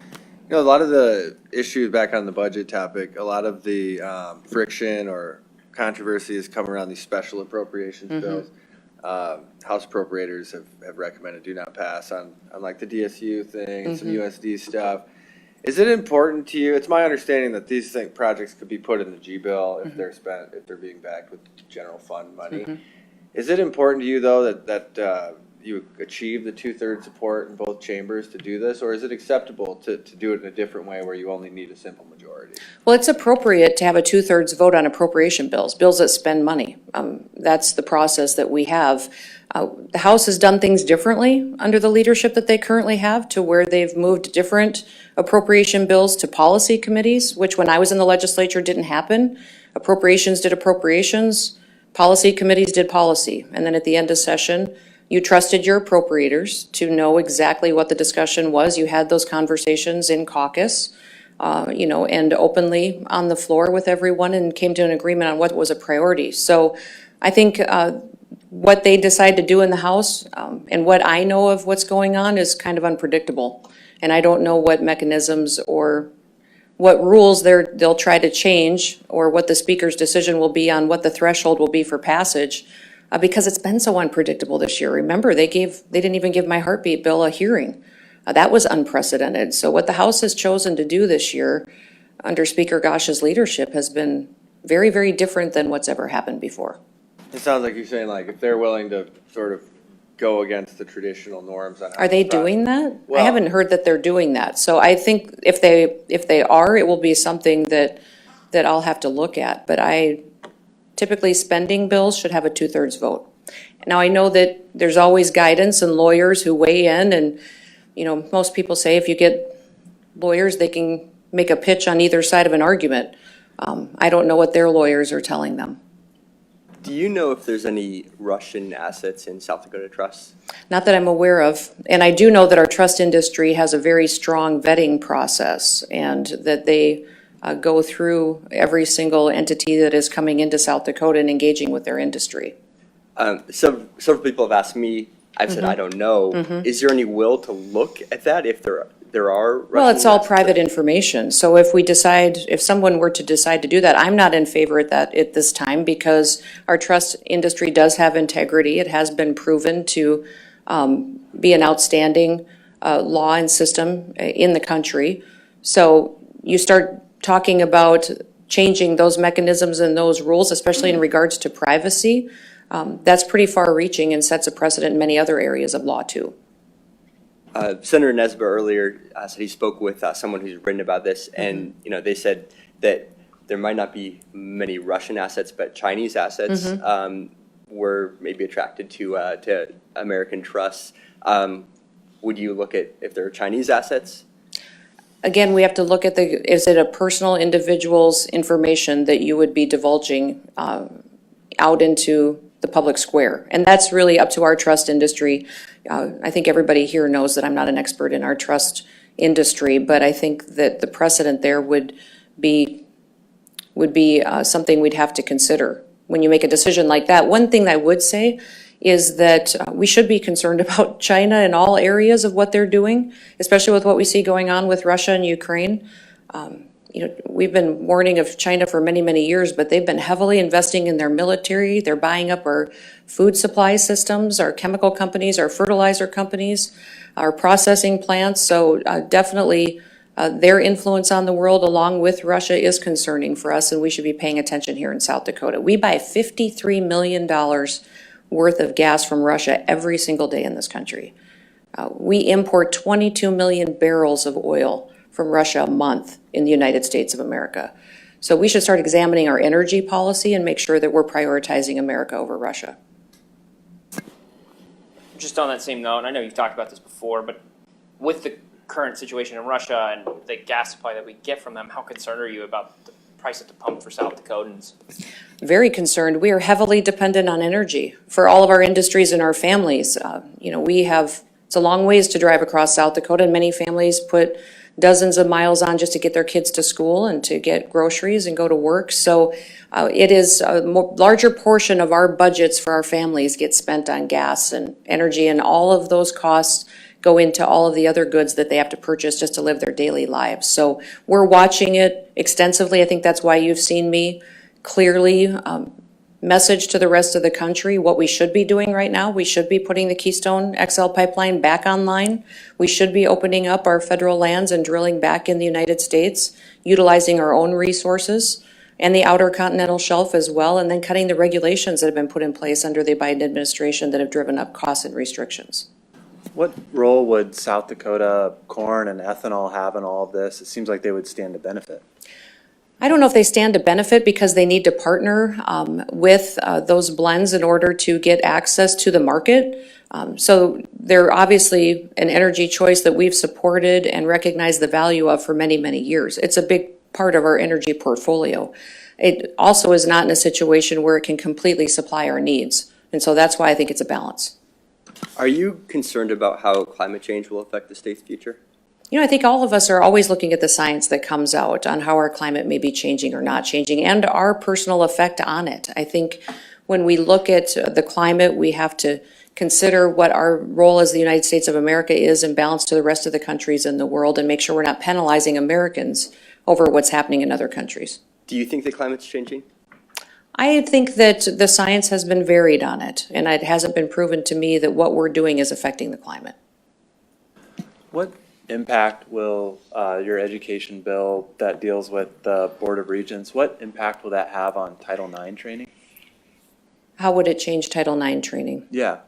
You know, a lot of the issues back on the budget topic, a lot of the friction or controversy has come around these special appropriations bills. House appropriators have recommended do not pass on like the DSU thing and some USD stuff. Is it important to you? It's my understanding that these projects could be put in the G bill if they're being backed with general fund money. Is it important to you though that you achieve the 2/3 support in both chambers to do this, or is it acceptable to do it in a different way where you only need a simple majority? Well, it's appropriate to have a 2/3 vote on appropriation bills, bills that spend money. That's the process that we have. The House has done things differently under the leadership that they currently have, to where they've moved different appropriation bills to policy committees, which when I was in the legislature didn't happen. Appropriations did appropriations, policy committees did policy. And then at the end of session, you trusted your appropriators to know exactly what the discussion was. You had those conversations in caucus, and openly on the floor with everyone, and came to an agreement on what was a priority. So I think what they decide to do in the House, and what I know of what's going on, is kind of unpredictable. And I don't know what mechanisms or what rules they'll try to change, or what the Speaker's decision will be on what the threshold will be for passage, because it's been so unpredictable this year. Remember, they didn't even give my heartbeat bill a hearing. That was unprecedented. So what the House has chosen to do this year under Speaker Gosh's leadership has been very, very different than what's ever happened before. It sounds like you're saying, like, if they're willing to sort of go against the traditional norms on how Are they to process- doing that? Well- I haven't heard that they're doing that. So I think if they are, it will be something that I'll have to look at. But typically spending bills should have a 2/3 vote. Now, I know that there's always guidance and lawyers who weigh in, and most people say if you get lawyers, they can make a pitch on either side of an argument. I don't know what their lawyers are telling them. Do you know if there's any Russian assets in South Dakota trusts? Not that I'm aware of. And I do know that our trust industry has a very strong vetting process, and that they go through every single entity that is coming into South Dakota and engaging with their industry. Several people have asked me, I've said I don't know. Is there any will to look at that if there are Russian Well, it's all assets? private information. So if someone were to decide to do that, I'm not in favor of that at this time, because our trust industry does have integrity. It has been proven to be an outstanding law and system in the country. So you start talking about changing those mechanisms and those rules, especially in regards to privacy, that's pretty far-reaching and sets a precedent in many other areas of law, too. Senator Nesbitt earlier said he spoke with someone who's written about this, and they said that there might not be many Russian assets, but Chinese assets were maybe attracted to American trusts. Would you look at if there are Chinese assets? Again, we have to look at is it a personal individual's information that you would be divulging out into the public square? And that's really up to our trust industry. I think everybody here knows that I'm not an expert in our trust industry, but I think that the precedent there would be something we'd have to consider when you make a decision like that. One thing I would say is that we should be concerned about China in all areas of what they're doing, especially with what we see going on with Russia and Ukraine. We've been warning of China for many, many years, but they've been heavily investing in their military. They're buying up our food supply systems, our chemical companies, our fertilizer companies, our processing plants. So definitely their influence on the world along with Russia is concerning for us, and we should be paying attention here in South Dakota. We buy $53 million worth of gas from Russia every single day in this country. We import 22 million barrels of oil from Russia a month in the United States of America. So we should start examining our energy policy and make sure that we're prioritizing America over Russia. Just on that same note, and I know you've talked about this before, but with the current situation in Russia and the gas supply that we get from them, how concerned are you about the price at the pump for South Dakotans? Very concerned. We are heavily dependent on energy for all of our industries and our families. It's a long ways to drive across South Dakota, and many families put dozens of miles on just to get their kids to school and to get groceries and go to work. So it is a larger portion of our budgets for our families get spent on gas and energy, and all of those costs go into all of the other goods that they have to purchase just to live their daily lives. So we're watching it extensively. I think that's why you've seen me clearly message to the rest of the country what we should be doing right now. We should be putting the Keystone XL pipeline back online. We should be opening up our federal lands and drilling back in the United States, utilizing our own resources. and the outer continental shelf as well, and then cutting the regulations that have been put in place under the Biden administration that have driven up costs and restrictions. What role would South Dakota corn and ethanol have in all of this? It seems like they would stand to benefit. I don't know if they stand to benefit because they need to partner with those blends in order to get access to the market. So they're obviously an energy choice that we've supported and recognized the value of for many, many years. It's a big part of our energy portfolio. It also is not in a situation where it can completely supply our needs. And so that's why I think it's a balance. Are you concerned about how climate change will affect the state's future? You know, I think all of us are always looking at the science that comes out on how our climate may be changing or not changing and our personal effect on it. I think when we look at the climate, we have to consider what our role as the United States of America is in balance to the rest of the countries in the world and make sure we're not penalizing Americans over what's happening in other countries. Do you think the climate's changing? I think that the science has been varied on it, and it hasn't been proven to me that what we're doing is affecting the climate. What impact will your education bill that deals with the Board of Regents, what impact will that have on Title IX training? How would it change Title IX training? Yeah.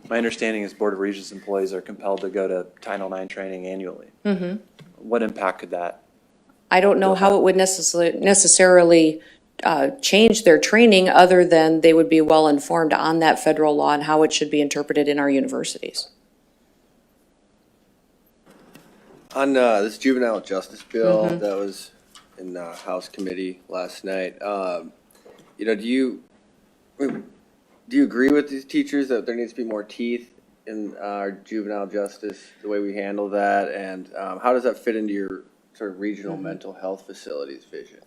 My understanding is Board of Regents employees are compelled to go to Title IX training annually. Mm-hmm. What impact could that? I don't know how it would necessarily change their training other than they would be well informed on that federal law and how it should be interpreted in our universities. On this juvenile justice bill that was in the House committee last night, you know, do you agree with these teachers that there needs to be more teeth in our juvenile justice, the way we handle that, and how does that fit into your sort of regional mental health facilities vision?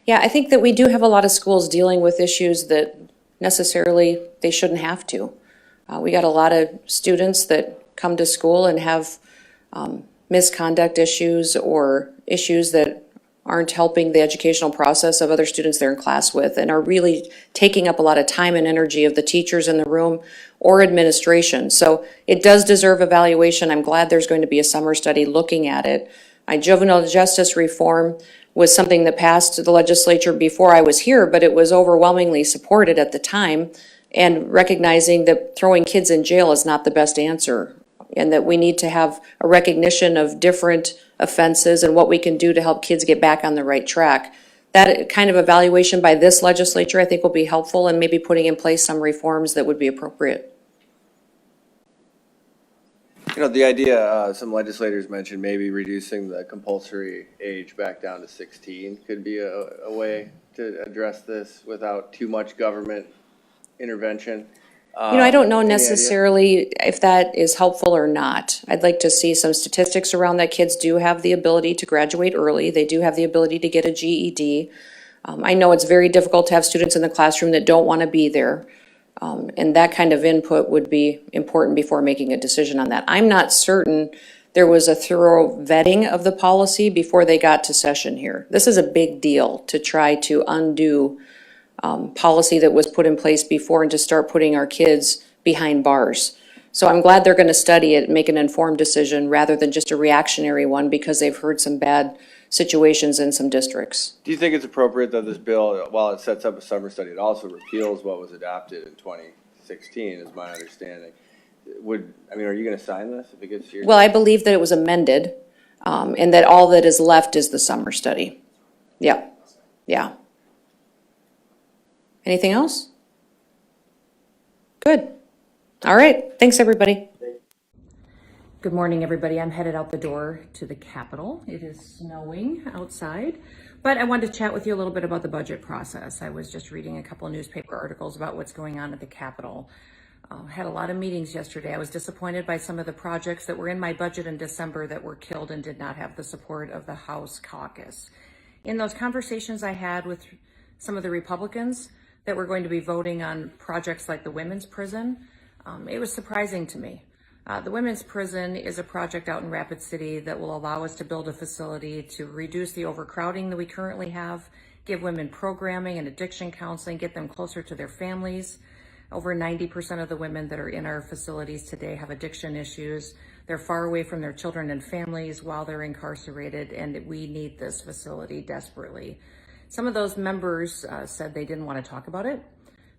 Yeah, I think that we do have a lot of schools dealing with issues that necessarily they shouldn't have to. We got a lot of students that come to school and have misconduct issues or issues that aren't helping the educational process of other students they're in class with and are really taking up a lot of time and energy of the teachers in the room or administration. So it does deserve evaluation. I'm glad there's going to be a summer study looking at it. Juvenile justice reform was something that passed the legislature before I was here, but it was overwhelmingly supported at the time, and recognizing that throwing kids in jail is not the best answer, and that we need to have a recognition of different offenses and what we can do to help kids get back on the right track. That kind of evaluation by this legislature, I think, will be helpful, and maybe putting in place some reforms that would be appropriate. You know, the idea, some legislators mentioned maybe reducing the compulsory age back down to 16 could be a way to address this without too much government intervention. You know, I don't know necessarily if that is helpful or not. I'd like to see some statistics around that. Kids do have the ability to graduate early. They do have the ability to get a GED. I know it's very difficult to have students in the classroom that don't want to be there. And that kind of input would be important before making a decision on that. I'm not certain there was a thorough vetting of the policy before they got to session here. This is a big deal to try to undo policy that was put in place before and to start putting our kids behind bars. So I'm glad they're going to study it and make an informed decision rather than just a reactionary one because they've heard some bad situations in some districts. Do you think it's appropriate that this bill, while it sets up a summer study, it also repeals what was adopted in 2016, is my understanding? Are you going to sign this if it gets to your... Well, I believe that it was amended and that all that is left is the summer study. Yeah. Yeah. Anything else? Good. All right. Thanks, everybody. Good morning, everybody. I'm headed out the door to the Capitol. It is snowing outside, but I wanted to chat with you a little bit about the budget process. I was just reading a couple of newspaper articles about what's going on at the Capitol. Had a lot of meetings yesterday. I was disappointed by some of the projects that were in my budget in December that were killed and did not have the support of the House caucus. In those conversations I had with some of the Republicans that were going to be voting on projects like the women's prison, it was surprising to me. The women's prison is a project out in Rapid City that will allow us to build a facility to reduce the overcrowding that we currently have, give women programming and addiction counseling, get them closer to their families. Over 90% of the women that are in our facilities today have addiction issues. They're far away from their children and families while they're incarcerated, and we need this facility desperately. Some of those members said they didn't want to talk about it,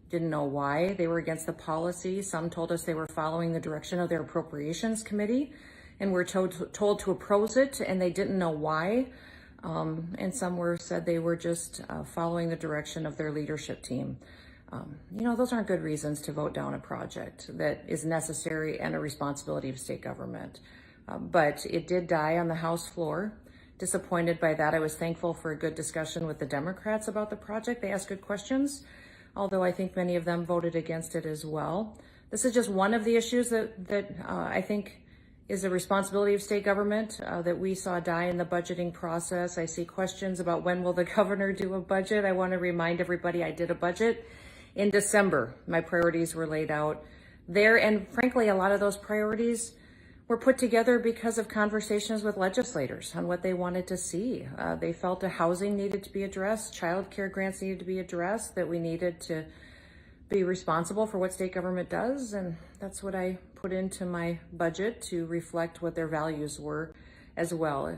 didn't know why they were against the policy. Some told us they were following the direction of their appropriations committee and were told to oppose it, and they didn't know why. And some said they were just following the direction of their leadership team. Those aren't good reasons to vote down a project that is necessary and a responsibility of state government. But it did die on the House floor. Disappointed by that. I was thankful for a good discussion with the Democrats about the project. They asked good questions, although I think many of them voted against it as well. This is just one of the issues that I think is a responsibility of state government that we saw die in the budgeting process. I see questions about when will the governor do a budget. I want to remind everybody I did a budget in December. My priorities were laid out there, and frankly, a lot of those priorities were put together because of conversations with legislators on what they wanted to see. They felt the housing needed to be addressed, child care grants needed to be addressed, that we needed to be responsible for what state government does, and that's what I put into my budget to reflect what their values were as well.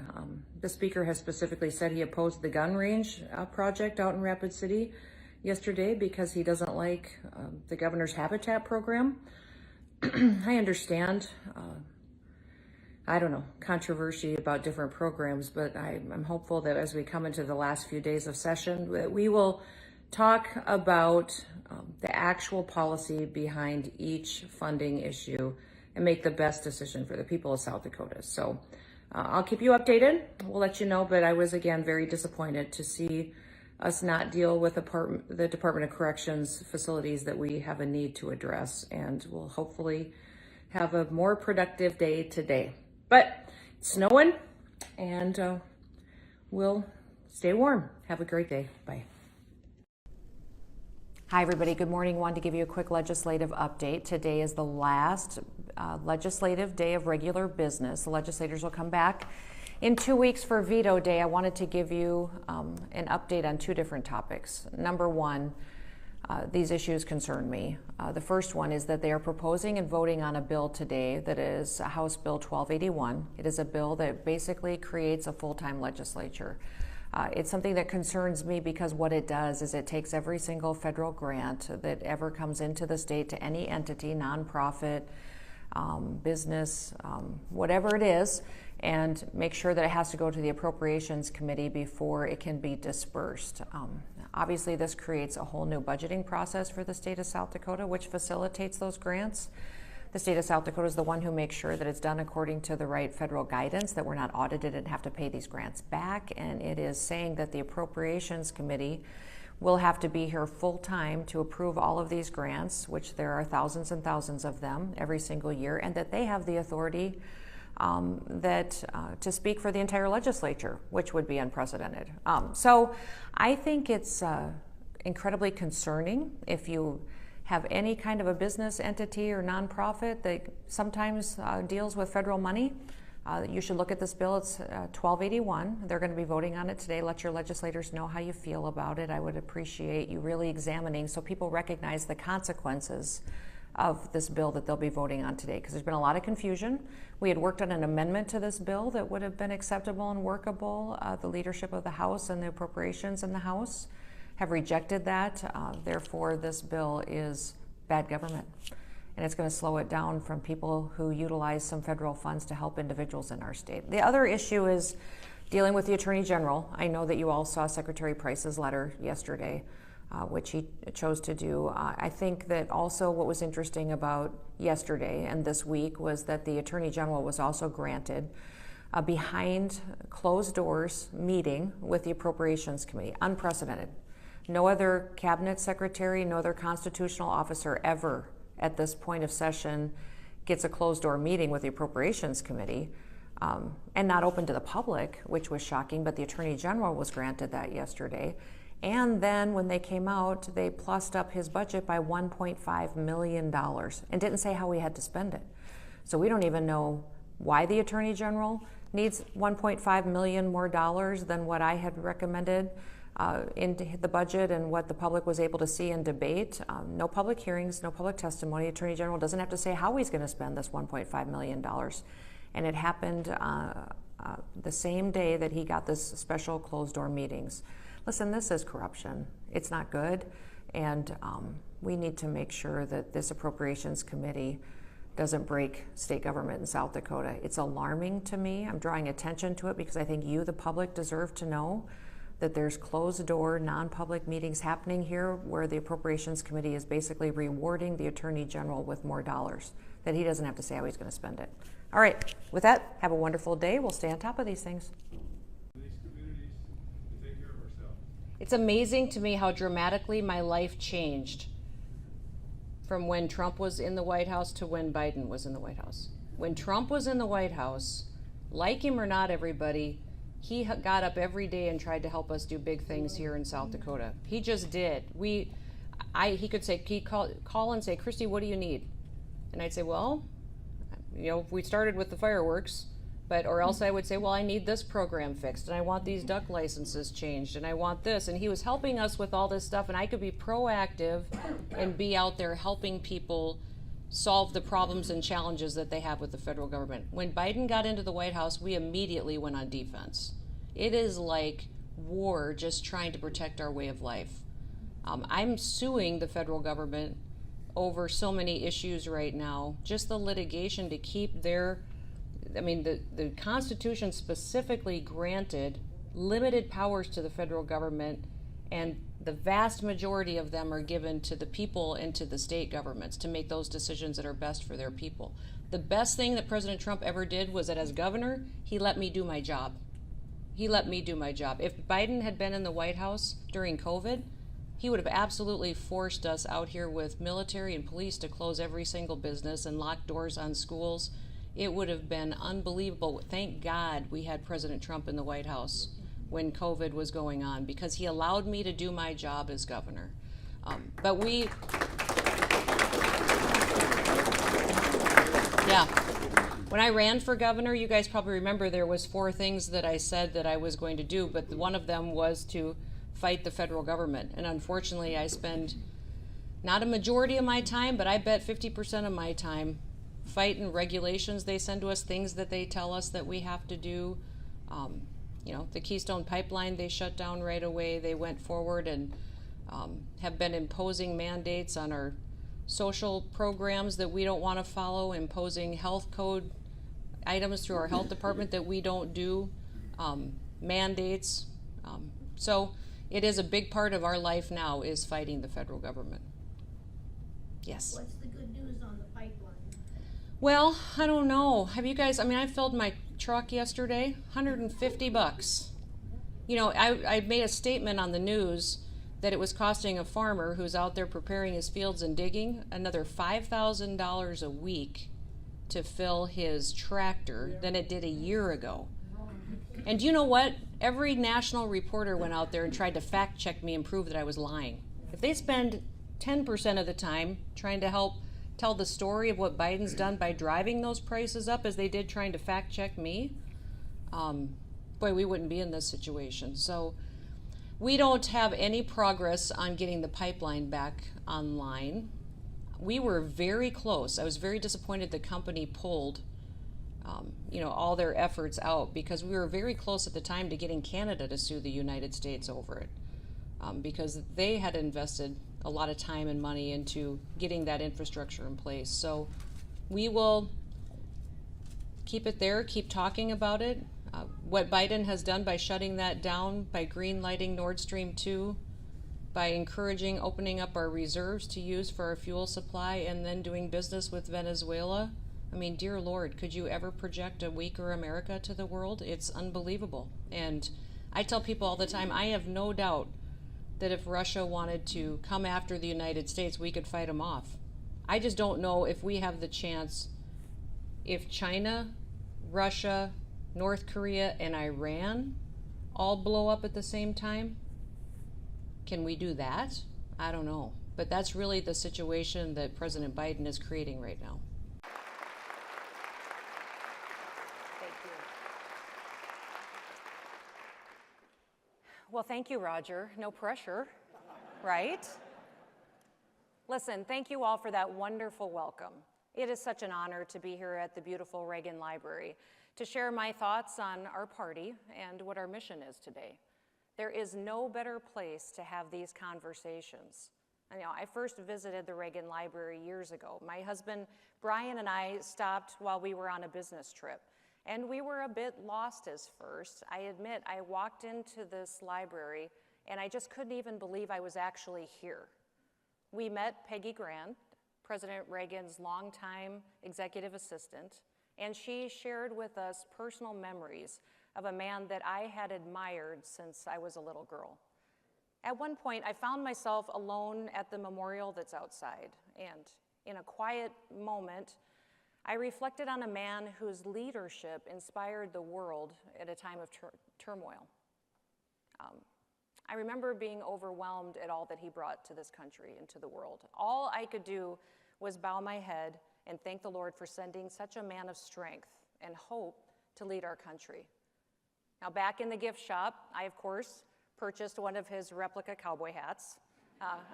The speaker has specifically said he opposed the gun range project out in Rapid City yesterday because he doesn't like the governor's Habitat program. I understand controversy about different programs, but I'm hopeful that as we come into the last few days of session, that we will talk about the actual policy behind each funding issue and make the best decision for the people of South Dakota. So I'll keep you updated. We'll let you know, but I was, again, very disappointed to see us not deal with the Department of Corrections facilities that we have a need to address, and we'll hopefully have a more productive day today. But it's snowing, and we'll stay warm. Have a great day. Bye. Hi, everybody. Good morning. Wanted to give you a quick legislative update. Today is the last legislative day of regular business. The legislators will come back in 2 weeks for veto day. I wanted to give you an update on two different topics. Number one, these issues concern me. The first one is that they are proposing and voting on a bill today that is House Bill 1281. It is a bill that basically creates a full-time legislature. It's something that concerns me because what it does is it takes every single federal grant that ever comes into the state to any entity, nonprofit, business, whatever it is, and make sure that it has to go to the Appropriations Committee before it can be dispersed. Obviously, this creates a whole new budgeting process for the state of South Dakota, which facilitates those grants. The state of South Dakota is the one who makes sure that it's done according to the right federal guidance, that we're not audited and have to pay these grants back. And it is saying that the Appropriations Committee will have to be here full time to approve all of these grants, which there are thousands and thousands of them every single year, and that they have the authority to speak for the entire legislature, which would be unprecedented. So I think it's incredibly concerning if you have any kind of a business entity or nonprofit that sometimes deals with federal money. You should look at this bill. It's 1281. They're going to be voting on it today. Let your legislators know how you feel about it. I would appreciate you really examining so people recognize the consequences of this bill that they'll be voting on today, because there's been a lot of confusion. We had worked on an amendment to this bill that would have been acceptable and workable. The leadership of the House and the appropriations in the House have rejected that. Therefore, this bill is bad government, and it's going to slow it down from people who utilize some federal funds to help individuals in our state. The other issue is dealing with the Attorney General. I know that you all saw Secretary Price's letter yesterday, which he chose to do. I think that also what was interesting about yesterday and this week was that the Attorney General was also granted a behind closed doors meeting with the Appropriations Committee. Unprecedented. No other cabinet secretary, no other constitutional officer ever at this point of session gets a closed door meeting with the Appropriations Committee, and not open to the public, which was shocking, but the Attorney General was granted that yesterday. And then when they came out, they plussed up his budget by $1.5 million and didn't say how we had to spend it. So we don't even know why the Attorney General needs $1.5 million more than what I had recommended. into the budget and what the public was able to see and debate. No public hearings, no public testimony. Attorney General doesn't have to say how he's going to spend this $1.5 million. And it happened the same day that he got this special closed-door meetings. Listen, this is corruption. It's not good. And we need to make sure that this Appropriations Committee doesn't break state government in South Dakota. It's alarming to me. I'm drawing attention to it because I think you, the public, deserve to know that there's closed-door, non-public meetings happening here where the Appropriations Committee is basically rewarding the Attorney General with more dollars, that he doesn't have to say how he's going to spend it. All right, with that, have a wonderful day. We'll stay on top of these things. It's amazing to me how dramatically my life changed from when Trump was in the White House to when Biden was in the White House. When Trump was in the White House, like him or not, everybody, he got up every day and tried to help us do big things here in South Dakota. He just did. He could say, he'd call and say, Kristi, what do you need? And I'd say, well, we started with the fireworks, or else I would say, well, I need this program fixed, and I want these duck licenses changed, and I want this. And he was helping us with all this stuff, and I could be proactive and be out there helping people solve the problems and challenges that they have with the federal government. When Biden got into the White House, we immediately went on defense. It is like war just trying to protect our way of life. I'm suing the federal government over so many issues right now, just the litigation to keep the Constitution specifically granted limited powers to the federal government, and the vast majority of them are given to the people and to the state governments to make those decisions that are best for their people. The best thing that President Trump ever did was that as governor, he let me do my job. He let me do my job. If Biden had been in the White House during COVID, he would have absolutely forced us out here with military and police to close every single business and lock doors on schools. It would have been unbelievable. Thank God we had President Trump in the White House when COVID was going on, because he allowed me to do my job as governor. When I ran for governor, you guys probably remember there was 4 things that I said that I was going to do, but one of them was to fight the federal government. And unfortunately, I spend not a majority of my time, but I bet 50% of my time fighting regulations they send to us, things that they tell us that we have to do. The Keystone Pipeline, they shut down right away. They went forward and have been imposing mandates on our social programs that we don't want to follow, imposing health code items through our health department that we don't do, mandates. So it is a big part of our life now is fighting the federal government. Yes? What's the good news on the pipeline? Well, I don't know. Have you guys, I filled my truck yesterday, $150. I made a statement on the news that it was costing a farmer who's out there preparing his fields and digging another $5,000 a week to fill his tractor than it did a year ago. And do you know what? Every national reporter went out there and tried to fact check me and prove that I was lying. If they spend 10% of the time trying to help tell the story of what Biden's done by driving those prices up as they did trying to fact check me, boy, we wouldn't be in this situation. So we don't have any progress on getting the pipeline back online. We were very close. I was very disappointed the company pulled all their efforts out, because we were very close at the time to getting Canada to sue the United States over it, because they had invested a lot of time and money into getting that infrastructure in place. So we will keep it there, keep talking about it. What Biden has done by shutting that down, by green lighting Nord Stream 2, by encouraging opening up our reserves to use for our fuel supply, and then doing business with Venezuela. Dear Lord, could you ever project a weaker America to the world? It's unbelievable. And I tell people all the time, I have no doubt that if Russia wanted to come after the United States, we could fight them off. I just don't know if we have the chance. If China, Russia, North Korea, and Iran all blow up at the same time, can we do that? I don't know. But that's really the situation that President Biden is creating right now. Well, thank you, Roger. No pressure, right? Listen, thank you all for that wonderful welcome. It is such an honor to be here at the beautiful Reagan Library to share my thoughts on our party and what our mission is today. There is no better place to have these conversations. I first visited the Reagan Library years ago. My husband, Brian, and I stopped while we were on a business trip, and we were a bit lost as first. I admit, I walked into this library, and I just couldn't even believe I was actually here. We met Peggy Grant, President Reagan's longtime executive assistant, and she shared with us personal memories of a man that I had admired since I was a little girl. At one point, I found myself alone at the memorial that's outside, and in a quiet moment, I reflected on a man whose leadership inspired the world at a time of turmoil. I remember being overwhelmed at all that he brought to this country and to the world. All I could do was bow my head and thank the Lord for sending such a man of strength and hope to lead our country. Now, back in the gift shop, I, of course, purchased one of his replica cowboy hats.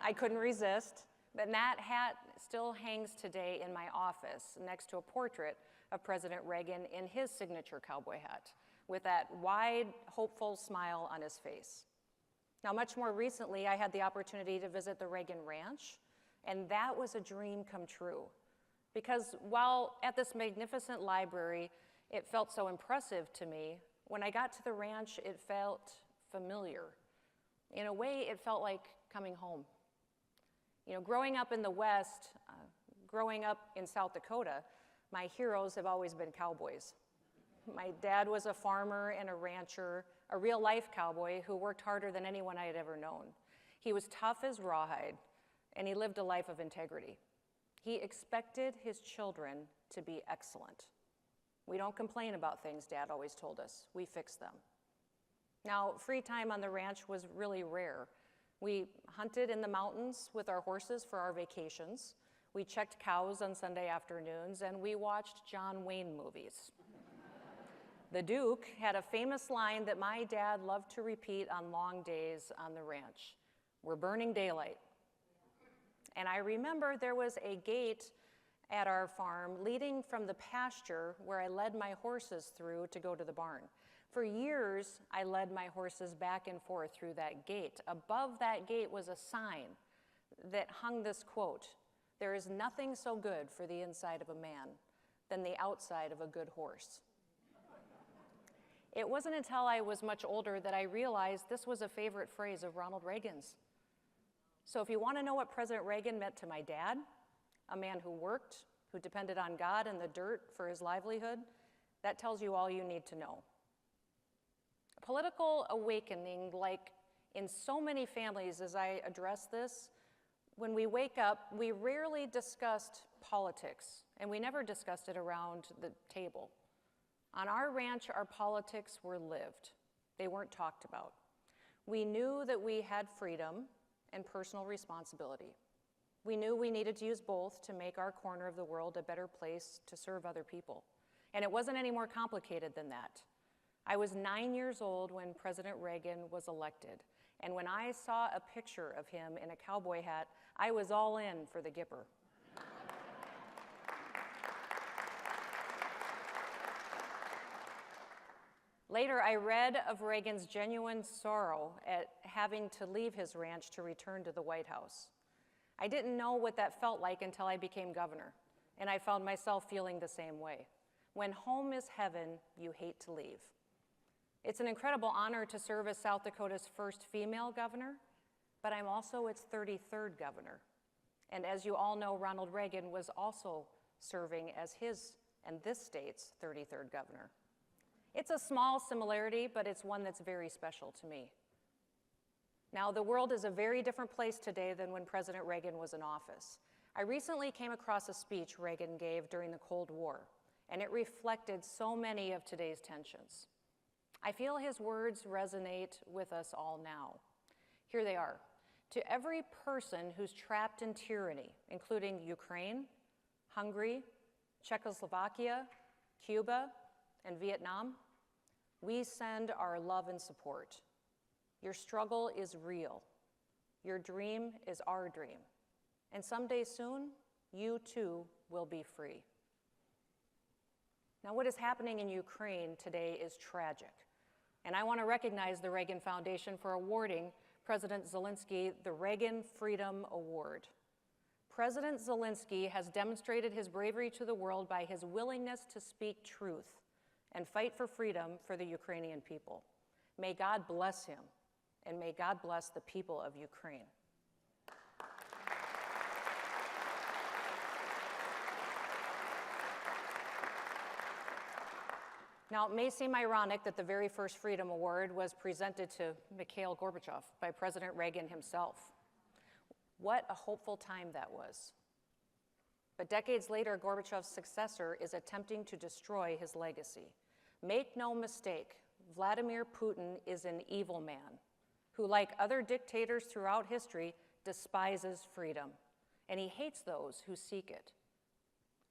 I couldn't resist, but that hat still hangs today in my office next to a portrait of President Reagan in his signature cowboy hat, with that wide, hopeful smile on his face. Now, much more recently, I had the opportunity to visit the Reagan Ranch, and that was a dream come true. Because while at this magnificent library, it felt so impressive to me, when I got to the ranch, it felt familiar. In a way, it felt like coming home. Growing up in the West, growing up in South Dakota, my heroes have always been cowboys. My dad was a farmer and a rancher, a real-life cowboy who worked harder than anyone I had ever known. He was tough as rawhide, and he lived a life of integrity. He expected his children to be excellent. We don't complain about things, Dad always told us. We fix them. Now, free time on the ranch was really rare. We hunted in the mountains with our horses for our vacations. We checked cows on Sunday afternoons, and we watched John Wayne movies. The Duke had a famous line that my dad loved to repeat on long days on the ranch. We're burning daylight. And I remember there was a gate at our farm leading from the pasture where I led my horses through to go to the barn. For years, I led my horses back and forth through that gate. Above that gate was a sign that hung this quote: "There is nothing so good for the inside of a man than the outside of a good horse." It wasn't until I was much older that I realized this was a favorite phrase of Ronald Reagan's. So if you want to know what President Reagan meant to my dad, a man who worked, who depended on God and the dirt for his livelihood, that tells you all you need to know. Political awakening, like in so many families as I address this, when we wake up, we rarely discussed politics, and we never discussed it around the table. On our ranch, our politics were lived. They weren't talked about. We knew that we had freedom and personal responsibility. We knew we needed to use both to make our corner of the world a better place to serve other people. And it wasn't any more complicated than that. I was 9 years old when President Reagan was elected. And when I saw a picture of him in a cowboy hat, I was all in for the Gipper. Later, I read of Reagan's genuine sorrow at having to leave his ranch to return to the White House. I didn't know what that felt like until I became governor, and I found myself feeling the same way. When home is heaven, you hate to leave. It's an incredible honor to serve as South Dakota's first female governor, but I'm also its 33rd governor. And as you all know, Ronald Reagan was also serving as his and this state's 33rd governor. It's a small similarity, but it's one that's very special to me. Now, the world is a very different place today than when President Reagan was in office. I recently came across a speech Reagan gave during the Cold War, and it reflected so many of today's tensions. I feel his words resonate with us all now. Here they are. To every person who's trapped in tyranny, including Ukraine, Hungary, Czechoslovakia, Cuba, and Vietnam, we send our love and support. Your struggle is real. Your dream is our dream. And someday soon, you too will be free. Now, what is happening in Ukraine today is tragic. And I want to recognize the Reagan Foundation for awarding President Zelensky the Reagan Freedom Award. President Zelensky has demonstrated his bravery to the world by his willingness to speak truth and fight for freedom for the Ukrainian people. May God bless him, and may God bless the people of Ukraine. Now, it may seem ironic that the very first Freedom Award was presented to Mikhail Gorbachev by President Reagan himself. What a hopeful time that was. But decades later, Gorbachev's successor is attempting to destroy his legacy. Make no mistake, Vladimir Putin is an evil man who, like other dictators throughout history, despises freedom, and he hates those who seek it.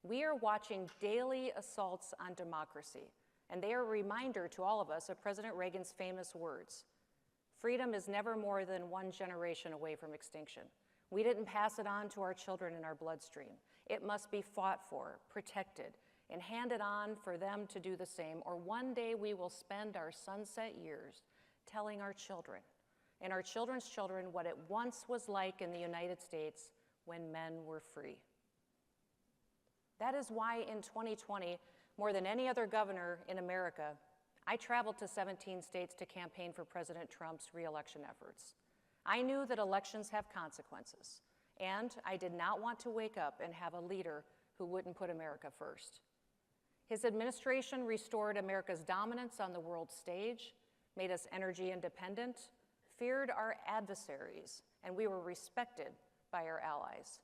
We are watching daily assaults on democracy, and they are a reminder to all of us of President Reagan's famous words: freedom is never more than one generation away from extinction. We didn't pass it on to our children in our bloodstream. It must be fought for, protected, and handed on for them to do the same, or one day we will spend our sunset years telling our children and our children's children what it once was like in the United States when men were free. That is why in 2020, more than any other governor in America, I traveled to 17 states to campaign for President Trump's re-election efforts. I knew that elections have consequences, and I did not want to wake up and have a leader who wouldn't put America first. His administration restored America's dominance on the world stage, made us energy independent, feared our adversaries, and we were respected by our allies.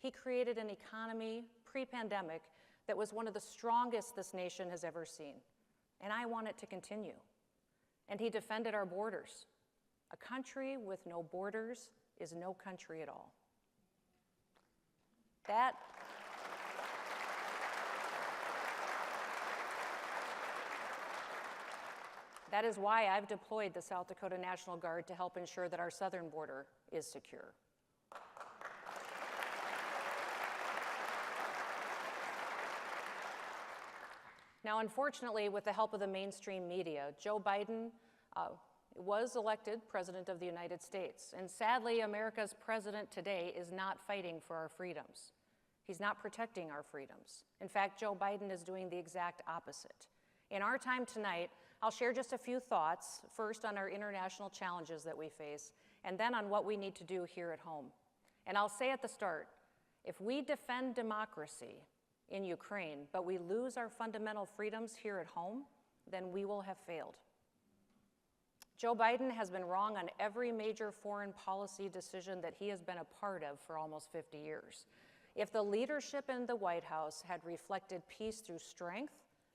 He created an economy pre-pandemic that was one of the strongest this nation has ever seen, and I want it to continue. And he defended our borders. A country with no borders is no country at all. That is why I've deployed the South Dakota National Guard to help ensure that our southern border is secure. Now, unfortunately, with the help of the mainstream media, Joe Biden was elected President of the United States. And sadly, America's president today is not fighting for our freedoms. He's not protecting our freedoms. In fact, Joe Biden is doing the exact opposite. In our time tonight, I'll share just a few thoughts, first on our international challenges that we face, and then on what we need to do here at home. And I'll say at the start, if we defend democracy in Ukraine, but we lose our fundamental freedoms here at home, then we will have failed. Joe Biden has been wrong on every major foreign policy decision that he has been a part of for almost 50 years. If the leadership in the White House had reflected peace through strength,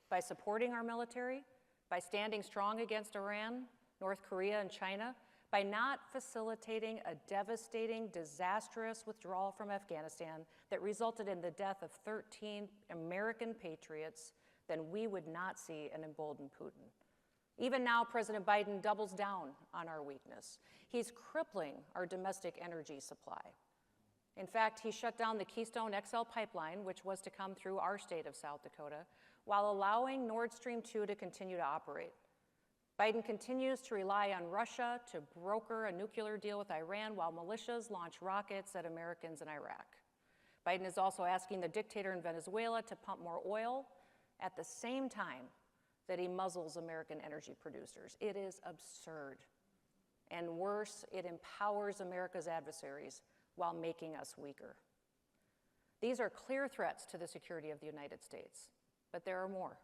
by supporting our military, by standing strong against Iran, North Korea, and China, by not facilitating a devastating, disastrous withdrawal from Afghanistan that resulted in the death of 13 American patriots, then we would not see an emboldened Putin. Even now, President Biden doubles down on our weakness. He's crippling our domestic energy supply. In fact, he shut down the Keystone XL pipeline, which was to come through our state of South Dakota, while allowing Nord Stream 2 to continue to operate. Biden continues to rely on Russia to broker a nuclear deal with Iran while militias launch rockets at Americans in Iraq. Biden is also asking the dictator in Venezuela to pump more oil at the same time that he muzzles American energy producers. It is absurd. And worse, it empowers America's adversaries while making us weaker. These are clear threats to the security of the United States, but there are more.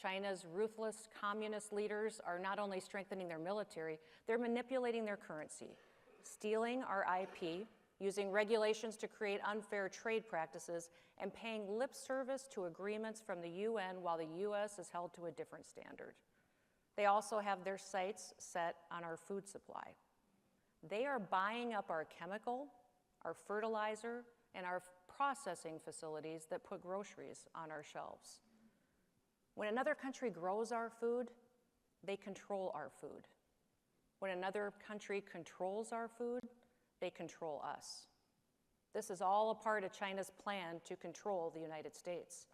China's ruthless communist leaders are not only strengthening their military, they're manipulating their currency, stealing our IP, using regulations to create unfair trade practices, and paying lip service to agreements from the UN while the US is held to a different standard. They also have their sights set on our food supply. They are buying up our chemical, our fertilizer, and our processing facilities that put groceries on our shelves. When another country grows our food, they control our food. When another country controls our food, they control us. This is all a part of China's plan to control the United States.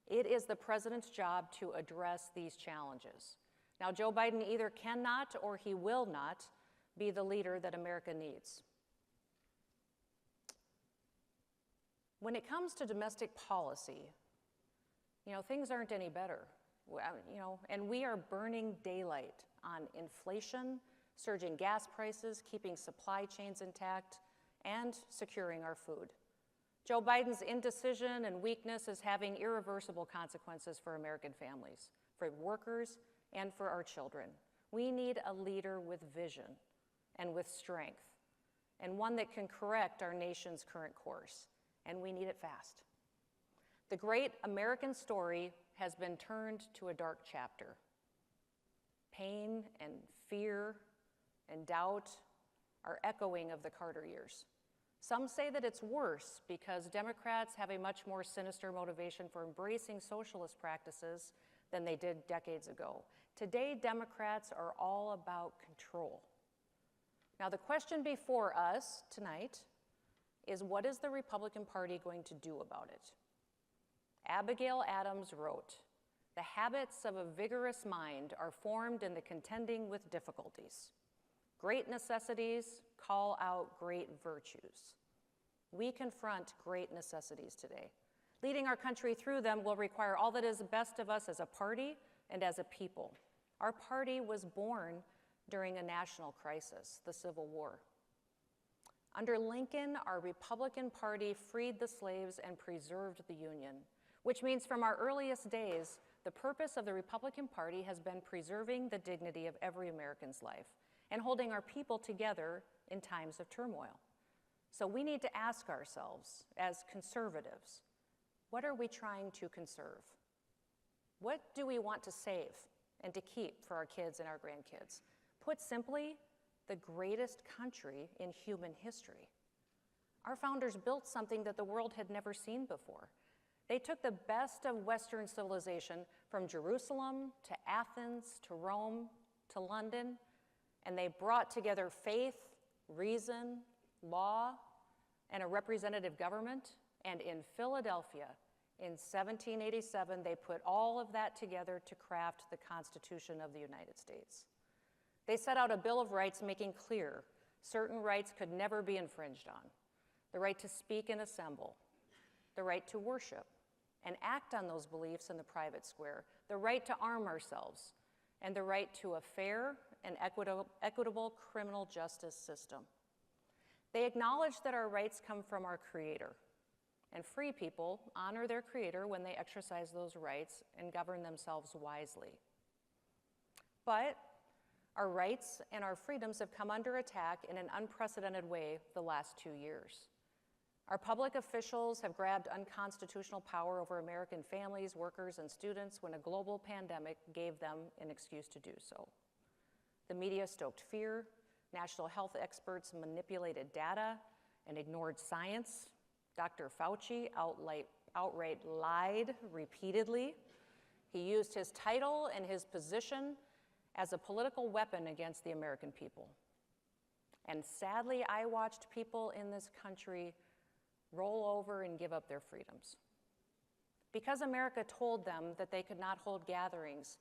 It is the president's job to address these challenges. Now, Joe Biden either cannot or he will not be the leader that America needs. When it comes to domestic policy, things aren't any better. And we are burning daylight on inflation, surging gas prices, keeping supply chains intact, and securing our food. Joe Biden's indecision and weakness is having irreversible consequences for American families, for workers, and for our children. We need a leader with vision and with strength, and one that can correct our nation's current course, and we need it fast. The great American story has been turned to a dark chapter. Pain and fear and doubt are echoing of the Carter years. Some say that it's worse because Democrats have a much more sinister motivation for embracing socialist practices than they did decades ago. Today, Democrats are all about control. Now, the question before us tonight is, what is the Republican Party going to do about it? Abigail Adams wrote, "The habits of a vigorous mind are formed in the contending with difficulties. Great necessities call out great virtues." We confront great necessities today. Leading our country through them will require all that is best of us as a party and as a people. Our party was born during a national crisis, the Civil War. Under Lincoln, our Republican Party freed the slaves and preserved the Union, which means from our earliest days, the purpose of the Republican Party has been preserving the dignity of every American's life and holding our people together in times of turmoil. So we need to ask ourselves, as conservatives, what are we trying to conserve? What do we want to save and to keep for our kids and our grandkids? Put simply, the greatest country in human history. Our founders built something that the world had never seen before. They took the best of Western civilization from Jerusalem to Athens to Rome to London, and they brought together faith, reason, law, and a representative government. And in Philadelphia, in 1787, they put all of that together to craft the Constitution of the United States. They set out a Bill of Rights making clear certain rights could never be infringed on: the right to speak and assemble, the right to worship and act on those beliefs in the private square, the right to arm ourselves, and the right to a fair and equitable criminal justice system. They acknowledge that our rights come from our Creator, and free people honor their Creator when they exercise those rights and govern themselves wisely. But our rights and our freedoms have come under attack in an unprecedented way the last 2 years. Our public officials have grabbed unconstitutional power over American families, workers, and students when a global pandemic gave them an excuse to do so. The media stoked fear, national health experts manipulated data and ignored science. Dr. Fauci outright lied repeatedly. He used his title and his position as a political weapon against the American people. And sadly, I watched people in this country roll over and give up their freedoms. Because America told them that they could not hold gatherings,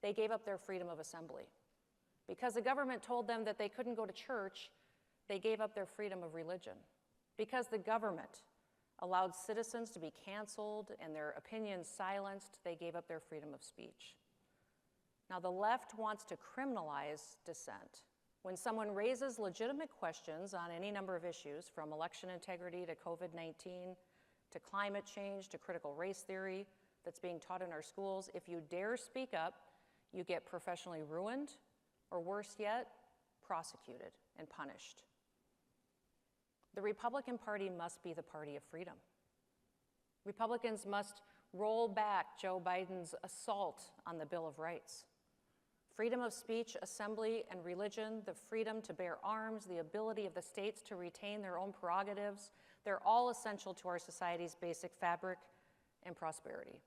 they gave up their freedom of assembly. Because the government told them that they couldn't go to church, they gave up their freedom of religion. Because the government allowed citizens to be canceled and their opinions silenced, they gave up their freedom of speech. Now, the left wants to criminalize dissent. When someone raises legitimate questions on any number of issues, from election integrity to COVID-19 to climate change to critical race theory that's being taught in our schools, if you dare speak up, you get professionally ruined, or worse yet, prosecuted and punished. The Republican Party must be the party of freedom. Republicans must roll back Joe Biden's assault on the Bill of Rights. Freedom of speech, assembly, and religion, the freedom to bear arms, the ability of the states to retain their own prerogatives, they're all essential to our society's basic fabric and prosperity.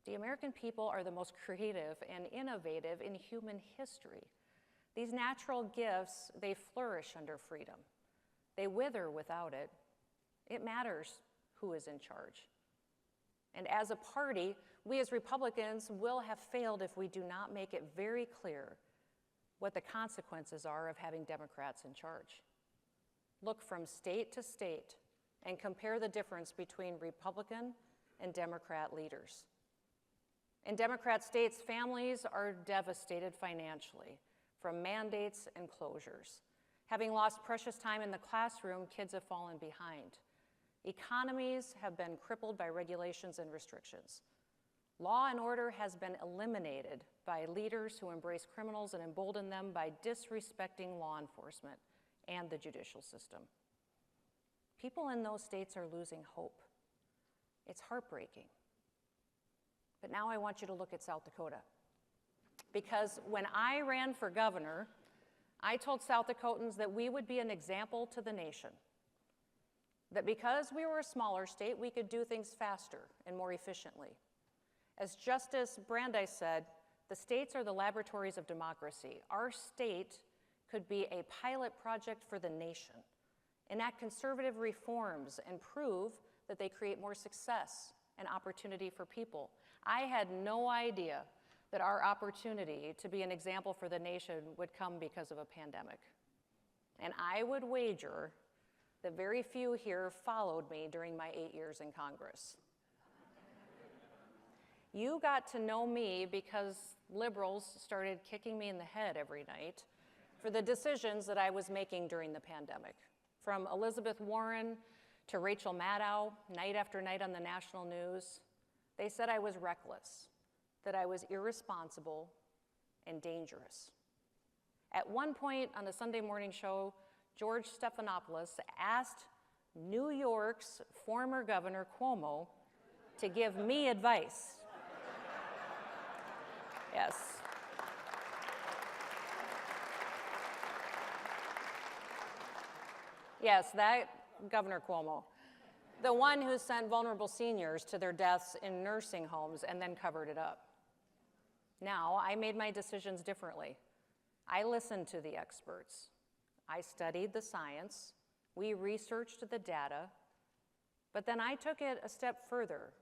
The American people are the most creative and innovative in human history. These natural gifts, they flourish under freedom. They wither without it. It matters who is in charge. And as a party, we as Republicans will have failed if we do not make it very clear what the consequences are of having Democrats in charge. Look from state to state and compare the difference between Republican and Democrat leaders. In Democrat states, families are devastated financially from mandates and closures. Having lost precious time in the classroom, kids have fallen behind. Economies have been crippled by regulations and restrictions. Law and order has been eliminated by leaders who embrace criminals and embolden them by disrespecting law enforcement and the judicial system. People in those states are losing hope. It's heartbreaking. But now I want you to look at South Dakota. Because when I ran for governor, I told South Dakotans that we would be an example to the nation. That because we were a smaller state, we could do things faster and more efficiently. As Justice Brandeis said, the states are the laboratories of democracy. Our state could be a pilot project for the nation, enact conservative reforms, and prove that they create more success and opportunity for people. I had no idea that our opportunity to be an example for the nation would come because of a pandemic. And I would wager that very few here followed me during my 8 years in Congress. You got to know me because liberals started kicking me in the head every night for the decisions that I was making during the pandemic. From Elizabeth Warren to Rachel Maddow, night after night on the national news, they said I was reckless, that I was irresponsible and dangerous. At one point on the Sunday morning show, George Stephanopoulos asked New York's former governor, Cuomo, to give me advice. Yes. Yes, that Governor Cuomo, the one who sent vulnerable seniors to their deaths in nursing homes and then covered it up. Now, I made my decisions differently. I listened to the experts. I studied the science. We researched the data. But then I took it a step further.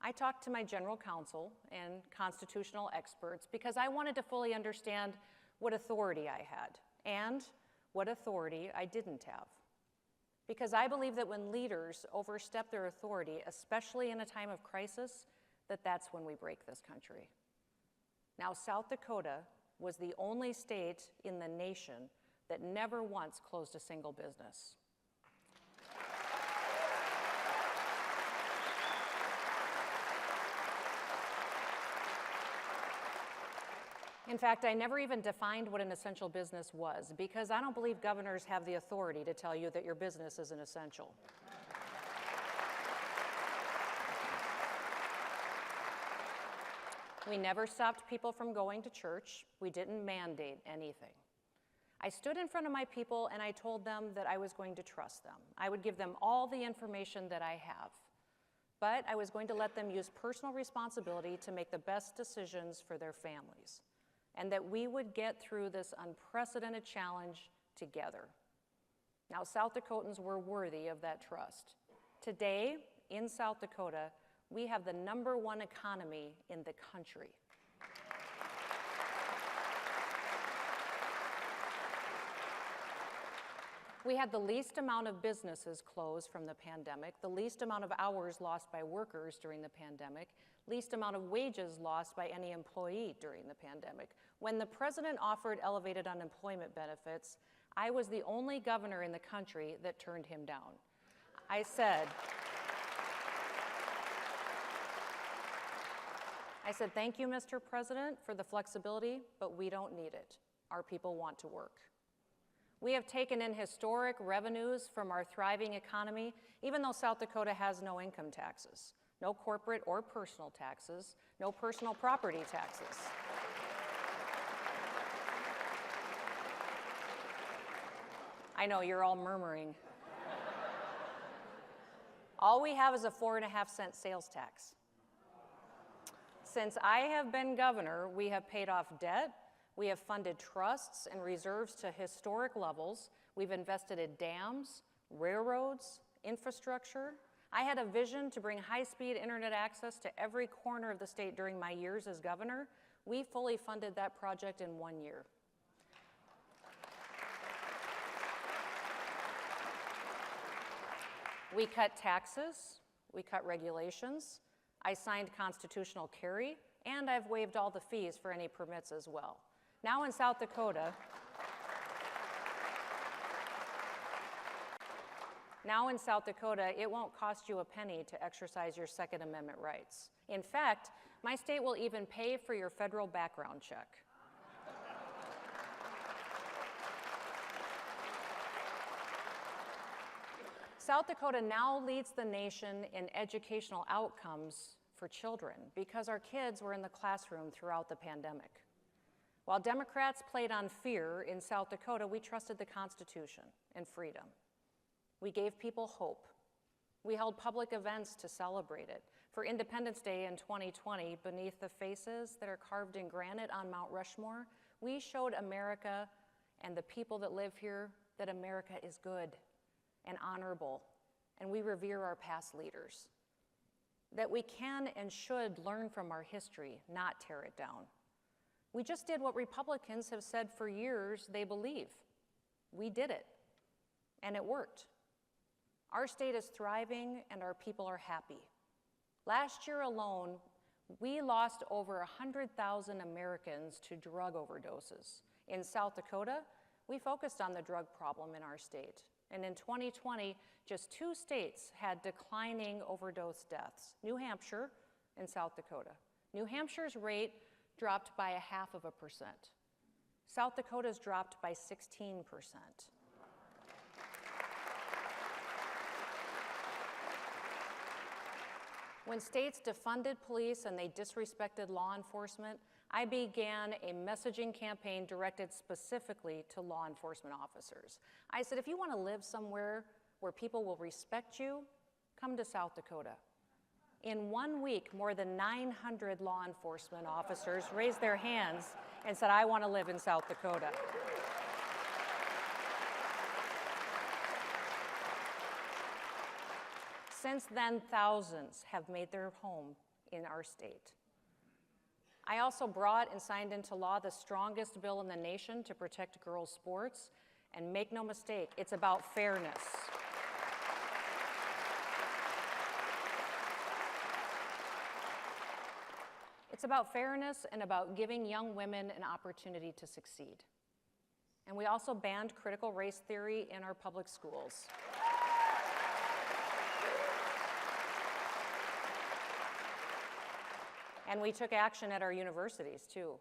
I talked to my general counsel and constitutional experts because I wanted to fully understand what authority I had and what authority I didn't have. Because I believe that when leaders overstep their authority, especially in a time of crisis, that's when we break this country. Now, South Dakota was the only state in the nation that never once closed a single business. In fact, I never even defined what an essential business was because I don't believe governors have the authority to tell you that your business isn't essential. We never stopped people from going to church. We didn't mandate anything. I stood in front of my people and I told them that I was going to trust them. I would give them all the information that I have, but I was going to let them use personal responsibility to make the best decisions for their families, and that we would get through this unprecedented challenge together. Now, South Dakotans were worthy of that trust. Today, in South Dakota, we have the #1 economy in the country. We had the least amount of businesses closed from the pandemic, the least amount of hours lost by workers during the pandemic, least amount of wages lost by any employee during the pandemic. When the president offered elevated unemployment benefits, I was the only governor in the country that turned him down. I said, thank you, Mr. President, for the flexibility, but we don't need it. Our people want to work. We have taken in historic revenues from our thriving economy, even though South Dakota has no income taxes, no corporate or personal taxes, no personal property taxes. I know, you're all murmuring. All we have is a 4.5-cent sales tax. Since I have been governor, we have paid off debt, We have funded trusts and reserves to historic levels. We've invested in dams, railroads, infrastructure. I had a vision to bring high-speed internet access to every corner of the state during my years as governor. We fully funded that project in 1 year. We cut taxes, we cut regulations, I signed constitutional carry, and I've waived all the fees for any permits as well. Now in South Dakota, it won't cost you a penny to exercise your Second Amendment rights. In fact, my state will even pay for your federal background check. South Dakota now leads the nation in educational outcomes for children because our kids were in the classroom throughout the pandemic. While Democrats played on fear, in South Dakota, we trusted the Constitution and freedom. We gave people hope. We held public events to celebrate it. For Independence Day in 2020, beneath the faces that are carved in granite on Mount Rushmore, we showed America and the people that live here that America is good and honorable, and we revere our past leaders. That we can and should learn from our history, not tear it down. We just did what Republicans have said for years they believe. We did it, and it worked. Our state is thriving and our people are happy. Last year alone, we lost over 100,000 Americans to drug overdoses. In South Dakota, we focused on the drug problem in our state. And in 2020, just 2 states had declining overdose deaths, New Hampshire and South Dakota. New Hampshire's rate dropped by 0.5%. South Dakota's dropped by 16%. When states defunded police and they disrespected law enforcement, I began a messaging campaign directed specifically to law enforcement officers. I said, if you want to live somewhere where people will respect you, come to South Dakota. In 1 week, more than 900 law enforcement officers raised their hands and said, I want to live in South Dakota. Since then, thousands have made their home in our state. I also brought and signed into law the strongest bill in the nation to protect girls' sports. And make no mistake, it's about fairness. It's about fairness and about giving young women an opportunity to succeed. And we also banned critical race theory in our public schools. And we took action at our universities, too.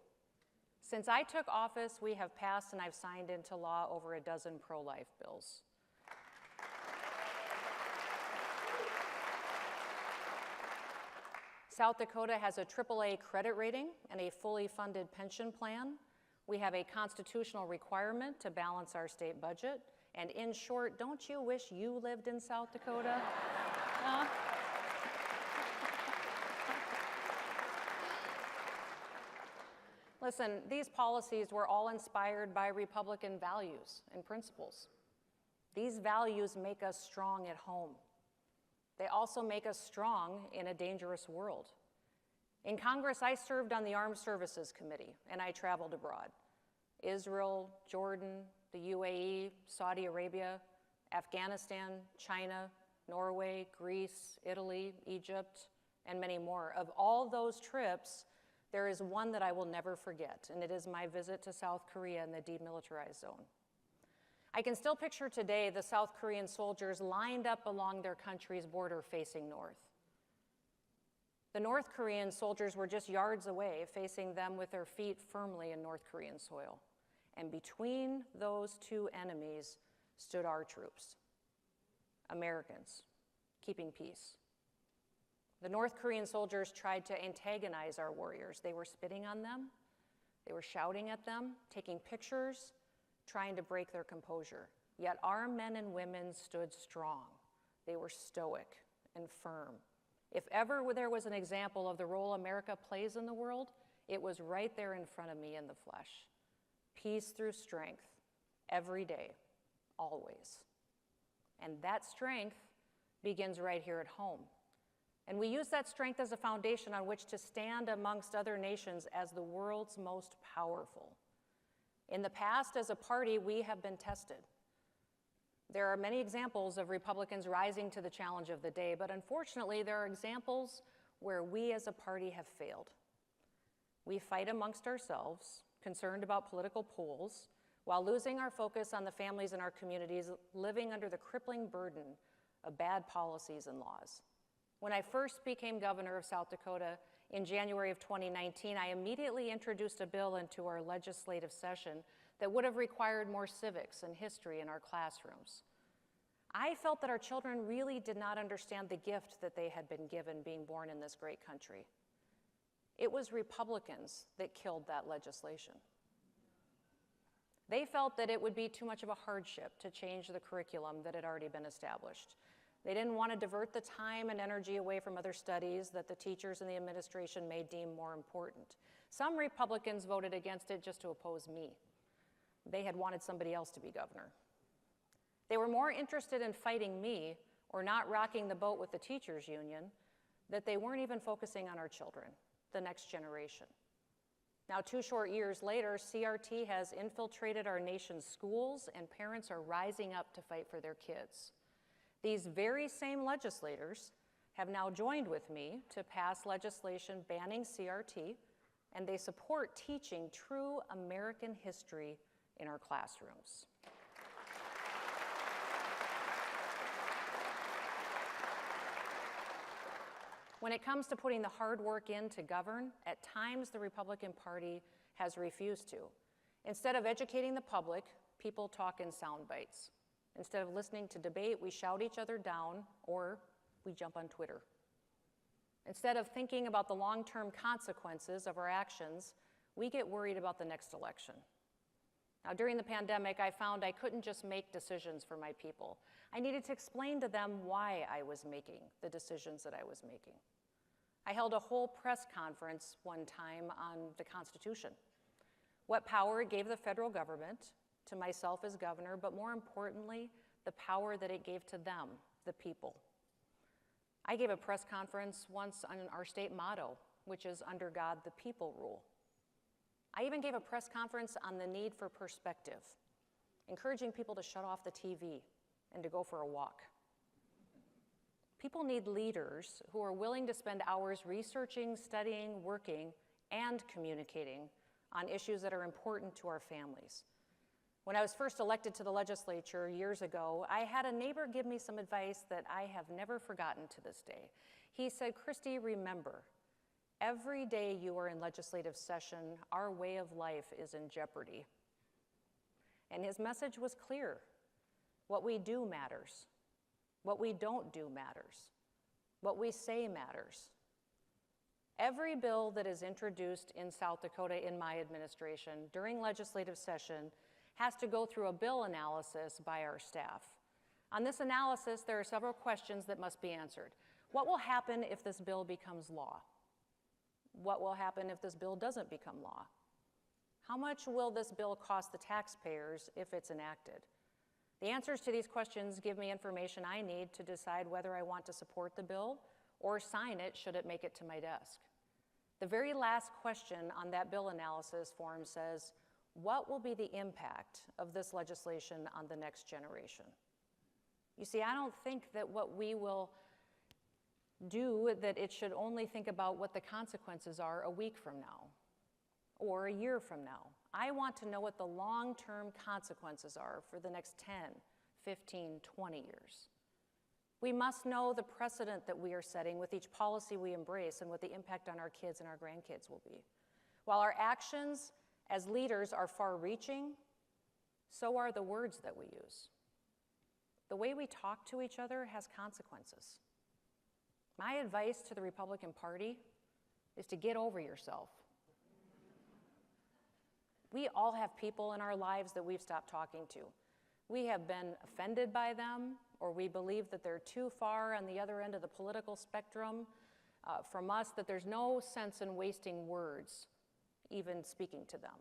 Since I took office, we have passed and I've signed into law over a dozen pro-life bills. South Dakota has a AAA credit rating and a fully funded pension plan. We have a constitutional requirement to balance our state budget. And in short, don't you wish you lived in South Dakota? Listen, these policies were all inspired by Republican values and principles. These values make us strong at home. They also make us strong in a dangerous world. In Congress, I served on the Armed Services Committee, and I traveled abroad. Israel, Jordan, the UAE, Saudi Arabia, Afghanistan, China, Norway, Greece, Italy, Egypt, and many more. Of all those trips, there is one that I will never forget, and it is my visit to South Korea in the demilitarized zone. I can still picture today the South Korean soldiers lined up along their country's border facing north. The North Korean soldiers were just yards away, facing them with their feet firmly in North Korean soil. And between those two enemies stood our troops, Americans, keeping peace. The North Korean soldiers tried to antagonize our warriors. They were spitting on them, they were shouting at them, taking pictures, trying to break their composure. Yet our men and women stood strong. They were stoic and firm. If ever there was an example of the role America plays in the world, it was right there in front of me in the flesh. peace through strength every day, always. And that strength begins right here at home. And we use that strength as a foundation on which to stand amongst other nations as the world's most powerful. In the past, as a party, we have been tested. There are many examples of Republicans rising to the challenge of the day, but unfortunately, there are examples where we as a party have failed. We fight amongst ourselves, concerned about political polls, while losing our focus on the families in our communities living under the crippling burden of bad policies and laws. When I first became governor of South Dakota in January of 2019, I immediately introduced a bill into our legislative session that would have required more civics and history in our classrooms. I felt that our children really did not understand the gift that they had been given being born in this great country. It was Republicans that killed that legislation. They felt that it would be too much of a hardship to change the curriculum that had already been established. They didn't want to divert the time and energy away from other studies that the teachers and the administration may deem more important. Some Republicans voted against it just to oppose me. They had wanted somebody else to be governor. They were more interested in fighting me or not rocking the boat with the teachers union that they weren't even focusing on our children, the next generation. Now, 2 short years later, CRT has infiltrated our nation's schools and parents are rising up to fight for their kids. These very same legislators have now joined with me to pass legislation banning CRT, and they support teaching true American history in our classrooms. When it comes to putting the hard work in to govern, at times the Republican Party has refused to. Instead of educating the public, people talk in sound bites. Instead of listening to debate, we shout each other down or we jump on Twitter. Instead of thinking about the long-term consequences of our actions, we get worried about the next election. Now, during the pandemic, I found I couldn't just make decisions for my people. I needed to explain to them why I was making the decisions that I was making. I held a whole press conference one time on the Constitution, what power it gave the federal government, to myself as governor, but more importantly, the power that it gave to them, the people. I gave a press conference once on our state motto, which is under God, the people rule. I even gave a press conference on the need for perspective, encouraging people to shut off the TV and to go for a walk. People need leaders who are willing to spend hours researching, studying, working, and communicating on issues that are important to our families. When I was first elected to the legislature years ago, I had a neighbor give me some advice that I have never forgotten to this day. He said, "Kristi, remember, every day you are in legislative session, our way of life is in jeopardy." And his message was clear. What we do matters. What we don't do matters. What we say matters. Every bill that is introduced in South Dakota in my administration during legislative session has to go through a bill analysis by our staff. On this analysis, there are several questions that must be answered. What will happen if this bill becomes law? What will happen if this bill doesn't become law? How much will this bill cost the taxpayers if it's enacted? The answers to these questions give me information I need to decide whether I want to support the bill or sign it should it make it to my desk. The very last question on that bill analysis form says, what will be the impact of this legislation on the next generation? You see, I don't think that what we will do, that it should only think about what the consequences are a week from now or a year from now. I want to know what the long-term consequences are for the next 10, 15, 20 years. We must know the precedent that we are setting with each policy we embrace and what the impact on our kids and our grandkids will be. While our actions as leaders are far-reaching, so are the words that we use. The way we talk to each other has consequences. My advice to the Republican Party is to get over yourself. We all have people in our lives that we've stopped talking to. We have been offended by them, or we believe that they're too far on the other end of the political spectrum from us, that there's no sense in wasting words even speaking to them.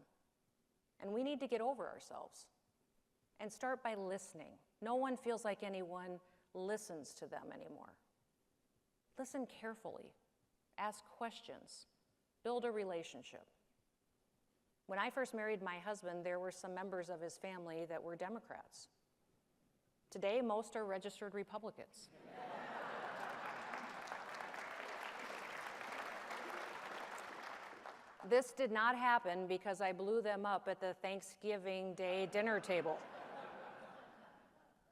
And we need to get over ourselves and start by listening. No one feels like anyone listens to them anymore. Listen carefully, ask questions, build a relationship. When I first married my husband, there were some members of his family that were Democrats. Today, most are registered Republicans. This did not happen because I blew them up at the Thanksgiving Day dinner table.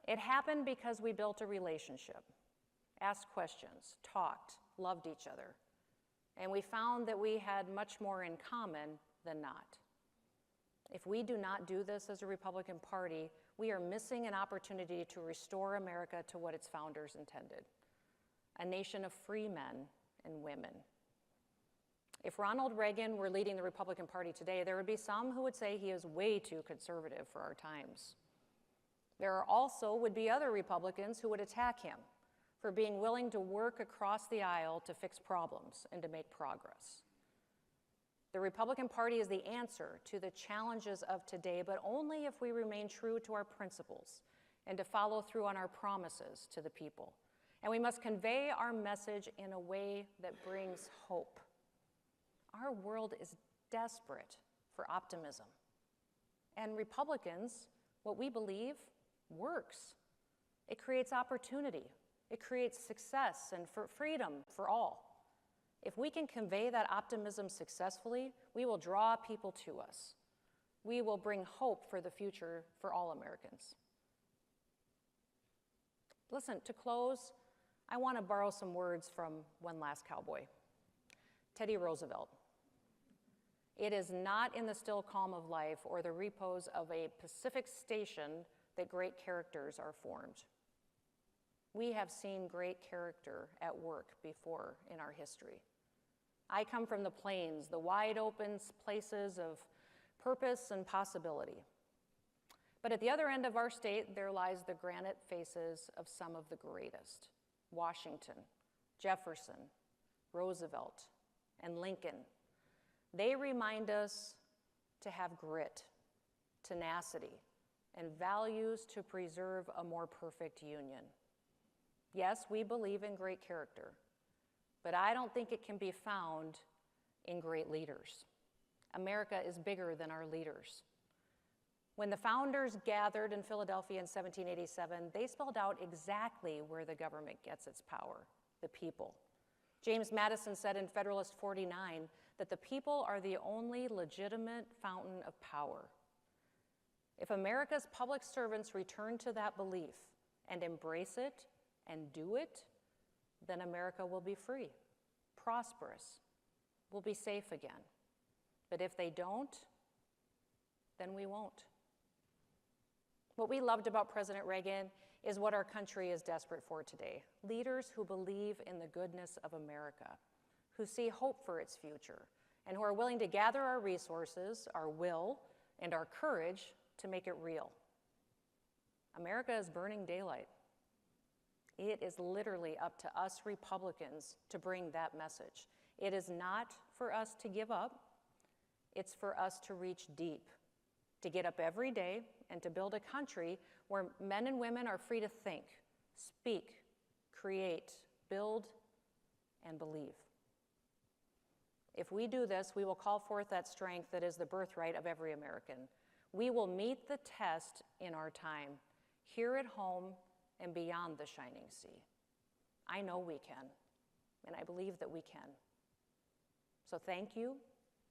It happened because we built a relationship, asked questions, talked, loved each other, and we found that we had much more in common than not. If we do not do this as a Republican Party, we are missing an opportunity to restore America to what its founders intended, a nation of free men and women. If Ronald Reagan were leading the Republican Party today, there would be some who would say he is way too conservative for our times. There also would be other Republicans who would attack him for being willing to work across the aisle to fix problems and to make progress. The Republican Party is the answer to the challenges of today, but only if we remain true to our principles and to follow through on our promises to the people. And we must convey our message in a way that brings hope. Our world is desperate for optimism. And Republicans, what we believe, works. It creates opportunity. It creates success and for freedom for all. If we can convey that optimism successfully, we will draw people to us. We will bring hope for the future for all Americans. Listen, to close, I want to borrow some words from one last cowboy, Teddy Roosevelt. It is not in the still calm of life or the repose of a Pacific station that great characters are formed. We have seen great character at work before in our history. I come from the plains, the wide open places of purpose and possibility. But at the other end of our state, there lies the granite faces of some of the greatest: Washington, Jefferson, Roosevelt, and Lincoln. They remind us to have grit, tenacity, and values to preserve a more perfect union. Yes, we believe in great character, but I don't think it can be found in great leaders. America is bigger than our leaders. When the founders gathered in Philadelphia in 1787, they spelled out exactly where the government gets its power: the people. James Madison said in Federalist 49 that the people are the only legitimate fountain of power. If America's public servants return to that belief and embrace it and do it, then America will be free, prosperous, will be safe again. But if they don't, then we won't. What we loved about President Reagan is what our country is desperate for today: leaders who believe in the goodness of America, who see hope for its future, and who are willing to gather our resources, our will, and our courage to make it real. America is burning daylight. It is literally up to us Republicans to bring that message. It is not for us to give up. It's for us to reach deep, to get up every day and to build a country where men and women are free to think, speak, create, build, and believe. If we do this, we will call forth that strength that is the birthright of every American. We will meet the test in our time, here at home and beyond the shining sea. I know we can, and I believe that we can. So thank you,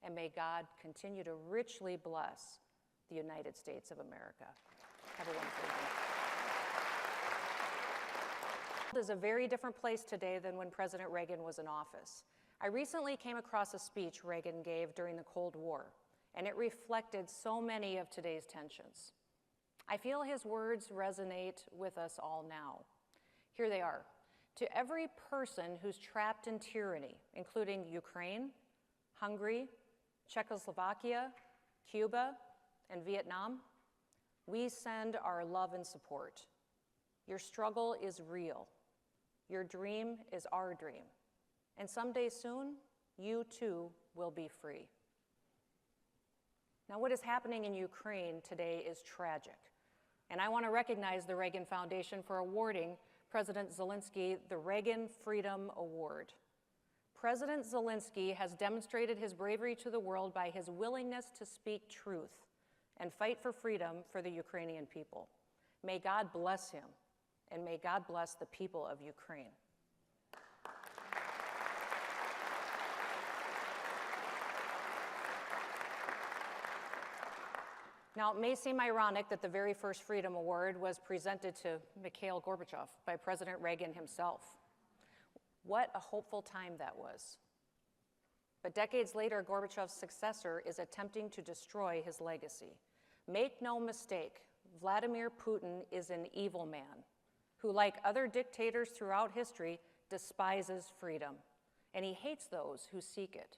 and may God continue to richly bless the United States of America. Have a wonderful day. The world is a very different place today than when President Reagan was in office. I recently came across a speech Reagan gave during the Cold War, and it reflected so many of today's tensions. I feel his words resonate with us all now. Here they are. To every person who's trapped in tyranny, including Ukraine, Hungary, Czechoslovakia, Cuba, and Vietnam, we send our love and support. Your struggle is real. Your dream is our dream. And someday soon, you too will be free. Now, what is happening in Ukraine today is tragic. And I want to recognize the Reagan Foundation for awarding President Zelensky the Reagan Freedom Award. President Zelensky has demonstrated his bravery to the world by his willingness to speak truth and fight for freedom for the Ukrainian people. May God bless him, and may God bless the people of Ukraine. Now, it may seem ironic that the very first Freedom Award was presented to Mikhail Gorbachev by President Reagan himself. What a hopeful time that was. But decades later, Gorbachev's successor is attempting to destroy his legacy. Make no mistake, Vladimir Putin is an evil man who, like other dictators throughout history, despises freedom, and he hates those who seek it.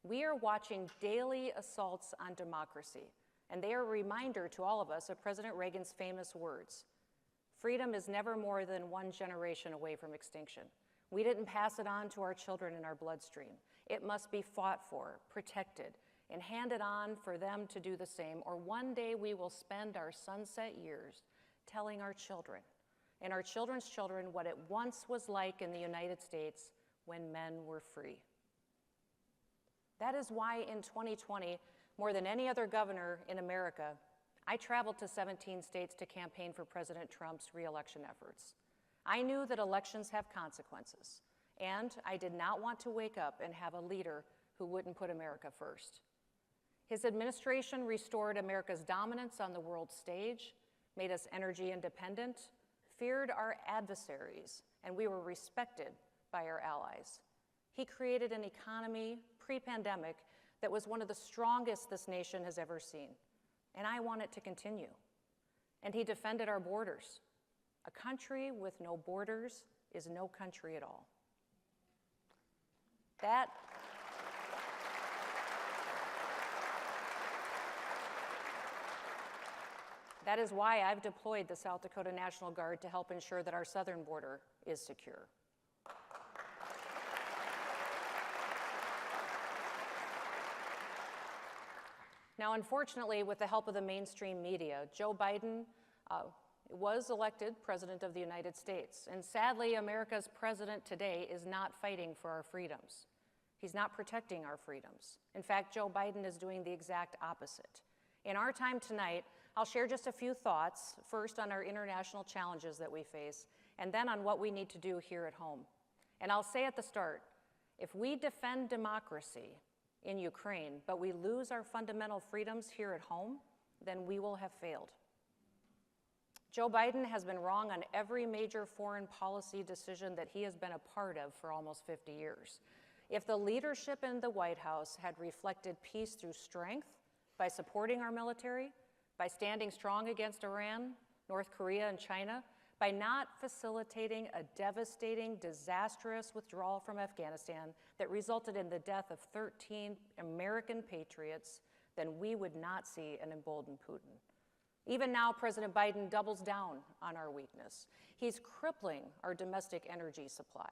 We are watching daily assaults on democracy, and they are a reminder to all of us of President Reagan's famous words: freedom is never more than one generation away from extinction. We didn't pass it on to our children in our bloodstream. It must be fought for, protected, and handed on for them to do the same, or one day we will spend our sunset years telling our children and our children's children what it once was like in the United States when men were free. That is why in 2020, more than any other governor in America, I traveled to 17 states to campaign for President Trump's re-election efforts. I knew that elections have consequences, and I did not want to wake up and have a leader who wouldn't put America first. His administration restored America's dominance on the world stage, made us energy independent, feared our adversaries, and we were respected by our allies. He created an economy pre-pandemic that was one of the strongest this nation has ever seen, and I want it to continue. And he defended our borders. A country with no borders is no country at all. That is why I've deployed the South Dakota National Guard to help ensure that our southern border is secure. Now, unfortunately, with the help of the mainstream media, Joe Biden was elected President of the United States. And sadly, America's president today is not fighting for our freedoms. He's not protecting our freedoms. In fact, Joe Biden is doing the exact opposite. In our time tonight, I'll share just a few thoughts, first on our international challenges that we face, and then on what we need to do here at home. And I'll say at the start, if we defend democracy in Ukraine, but we lose our fundamental freedoms here at home, then we will have failed. Joe Biden has been wrong on every major foreign policy decision that he has been a part of for almost 50 years. If the leadership in the White House had reflected peace through strength, by supporting our military, by standing strong against Iran, North Korea, and China, by not facilitating a devastating, disastrous withdrawal from Afghanistan that resulted in the death of 13 American patriots, then we would not see an emboldened Putin. Even now, President Biden doubles down on our weakness. He's crippling our domestic energy supply.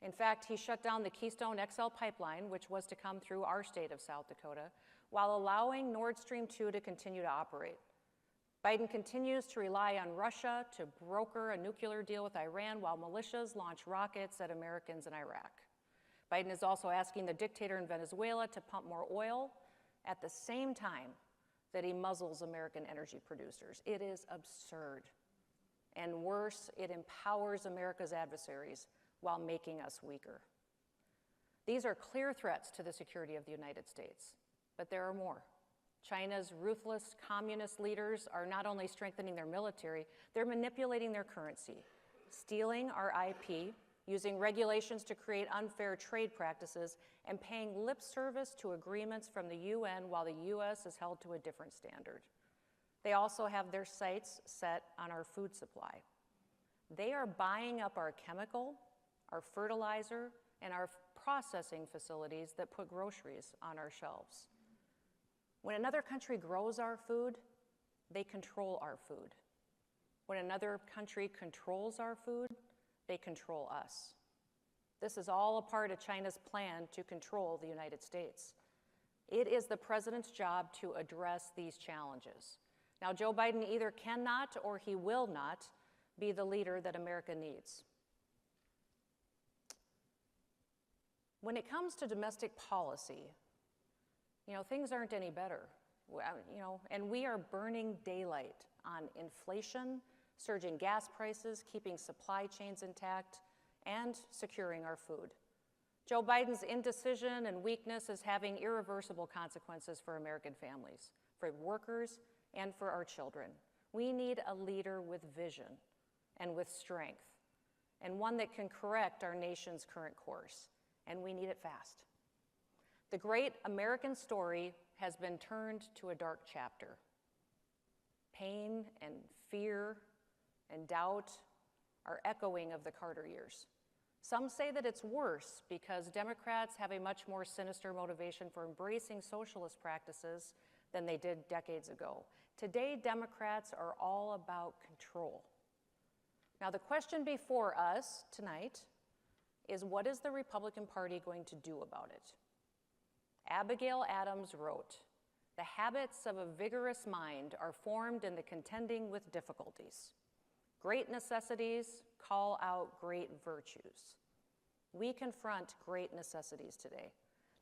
In fact, he shut down the Keystone XL pipeline, which was to come through our state of South Dakota, while allowing Nord Stream 2 to continue to operate. Biden continues to rely on Russia to broker a nuclear deal with Iran while militias launch rockets at Americans in Iraq. Biden is also asking the dictator in Venezuela to pump more oil at the same time that he muzzles American energy producers. It is absurd. And worse, it empowers America's adversaries while making us weaker. These are clear threats to the security of the United States, but there are more. China's ruthless communist leaders are not only strengthening their military, they're manipulating their currency, stealing our IP, using regulations to create unfair trade practices, and paying lip service to agreements from the UN while the US is held to a different standard. They also have their sights set on our food supply. They are buying up our chemical, our fertilizer, and our processing facilities that put groceries on our shelves. When another country grows our food, they control our food. When another country controls our food, they control us. This is all a part of China's plan to control the United States. It is the president's job to address these challenges. Now, Joe Biden either cannot or he will not be the leader that America needs. When it comes to domestic policy, things aren't any better. And we are burning daylight on inflation, surging gas prices, keeping supply chains intact, and securing our food. Joe Biden's indecision and weakness is having irreversible consequences for American families, for workers, and for our children. We need a leader with vision and with strength, and one that can correct our nation's current course, and we need it fast. The great American story has been turned to a dark chapter. Pain and fear and doubt are echoing of the Carter years. Some say that it's worse because Democrats have a much more sinister motivation for embracing socialist practices than they did decades ago. Today, Democrats are all about control. Now, the question before us tonight is, what is the Republican Party going to do about it? Abigail Adams wrote, "The habits of a vigorous mind are formed in the contending with difficulties. Great necessities call out great virtues." We confront great necessities today.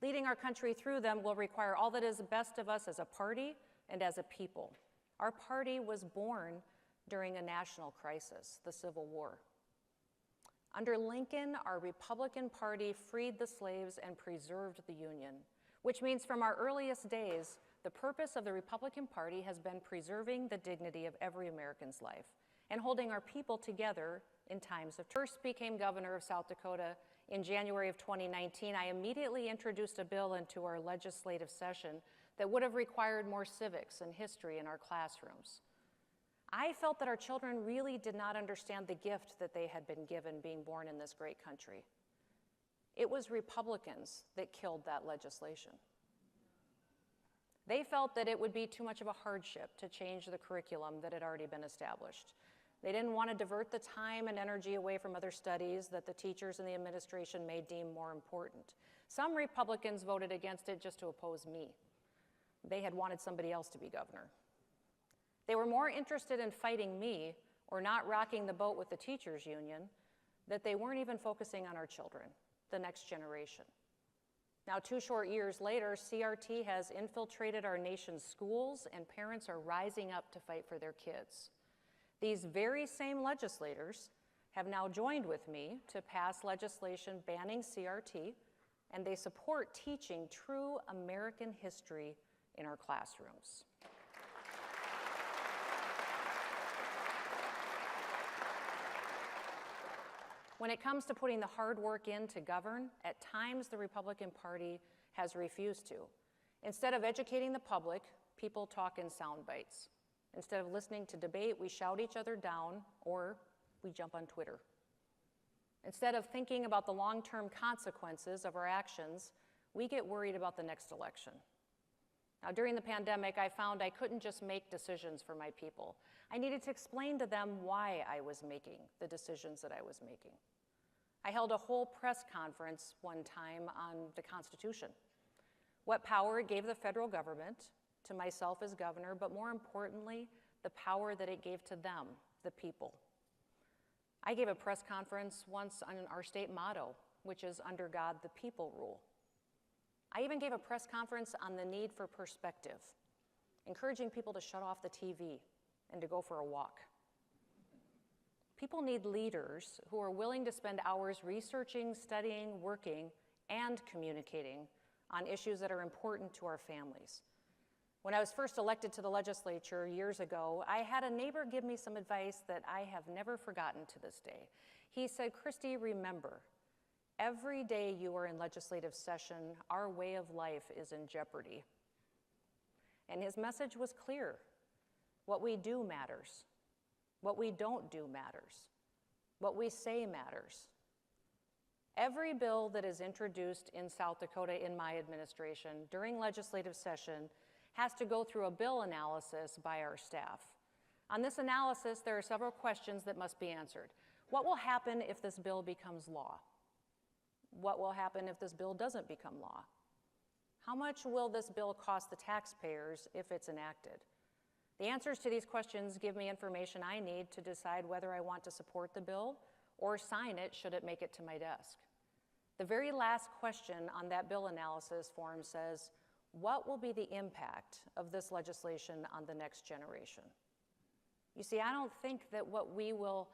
Leading our country through them will require all that is best of us as a party and as a people. Our party was born during a national crisis, the Civil War. Under Lincoln, our Republican Party freed the slaves and preserved the Union, which means from our earliest days, the purpose of the Republican Party has been preserving the dignity of every American's life and holding our people together in times of first became governor of South Dakota in January of 2019, I immediately introduced a bill into our legislative session that would have required more civics and history in our classrooms. I felt that our children really did not understand the gift that they had been given being born in this great country. It was Republicans that killed that legislation. They felt that it would be too much of a hardship to change the curriculum that had already been established. They didn't want to divert the time and energy away from other studies that the teachers and the administration may deem more important. Some Republicans voted against it just to oppose me. They had wanted somebody else to be governor. They were more interested in fighting me or not rocking the boat with the teachers union that they weren't even focusing on our children, the next generation. Now, 2 short years later, CRT has infiltrated our nation's schools and parents are rising up to fight for their kids. These very same legislators have now joined with me to pass legislation banning CRT, and they support teaching true American history in our classrooms. When it comes to putting the hard work in to govern, at times the Republican Party has refused to. Instead of educating the public, people talk in sound bites. Instead of listening to debate, we shout each other down or we jump on Twitter. Instead of thinking about the long-term consequences of our actions, we get worried about the next election. Now, during the pandemic, I found I couldn't just make decisions for my people. I needed to explain to them why I was making the decisions that I was making. I held a whole press conference one time on the Constitution, what power it gave the federal government, to myself as governor, but more importantly, the power that it gave to them, the people. I gave a press conference once on our state motto, which is "Under God, the people rule." I even gave a press conference on the need for perspective, encouraging people to shut off the TV and to go for a walk. People need leaders who are willing to spend hours researching, studying, working, and communicating on issues that are important to our families. When I was first elected to the legislature years ago, I had a neighbor give me some advice that I have never forgotten to this day. He said, "Kristi, remember, every day you are in legislative session, our way of life is in jeopardy." And his message was clear. What we do matters. What we don't do matters. What we say matters. Every bill that is introduced in South Dakota in my administration during legislative session has to go through a bill analysis by our staff. On this analysis, there are several questions that must be answered. What will happen if this bill becomes law? What will happen if this bill doesn't become law? How much will this bill cost the taxpayers if it's enacted? The answers to these questions give me information I need to decide whether I want to support the bill or sign it should it make it to my desk. The very last question on that bill analysis form says, what will be the impact of this legislation on the next generation? You see, I don't think that what we will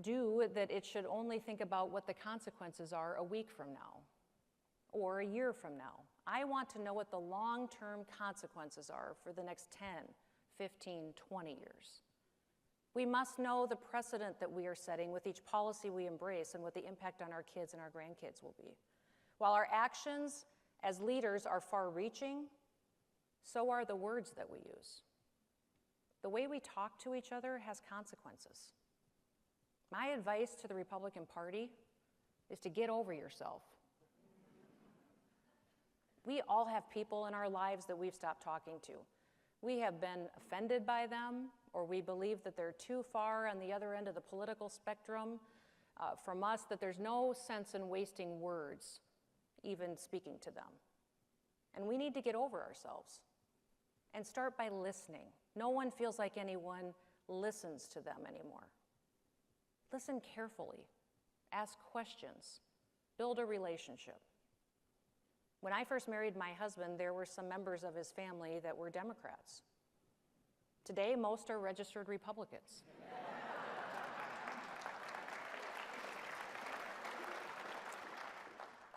do, that it should only think about what the consequences are a week from now or a year from now. I want to know what the long-term consequences are for the next 10, 15, 20 years. We must know the precedent that we are setting with each policy we embrace and what the impact on our kids and our grandkids will be. While our actions as leaders are far-reaching, so are the words that we use. The way we talk to each other has consequences. My advice to the Republican Party is to get over yourself. We all have people in our lives that we've stopped talking to. We have been offended by them, or we believe that they're too far on the other end of the political spectrum from us, that there's no sense in wasting words, even speaking to them. And we need to get over ourselves and start by listening. No one feels like anyone listens to them anymore. Listen carefully, ask questions, build a relationship. When I first married my husband, there were some members of his family that were Democrats. Today, most are registered Republicans.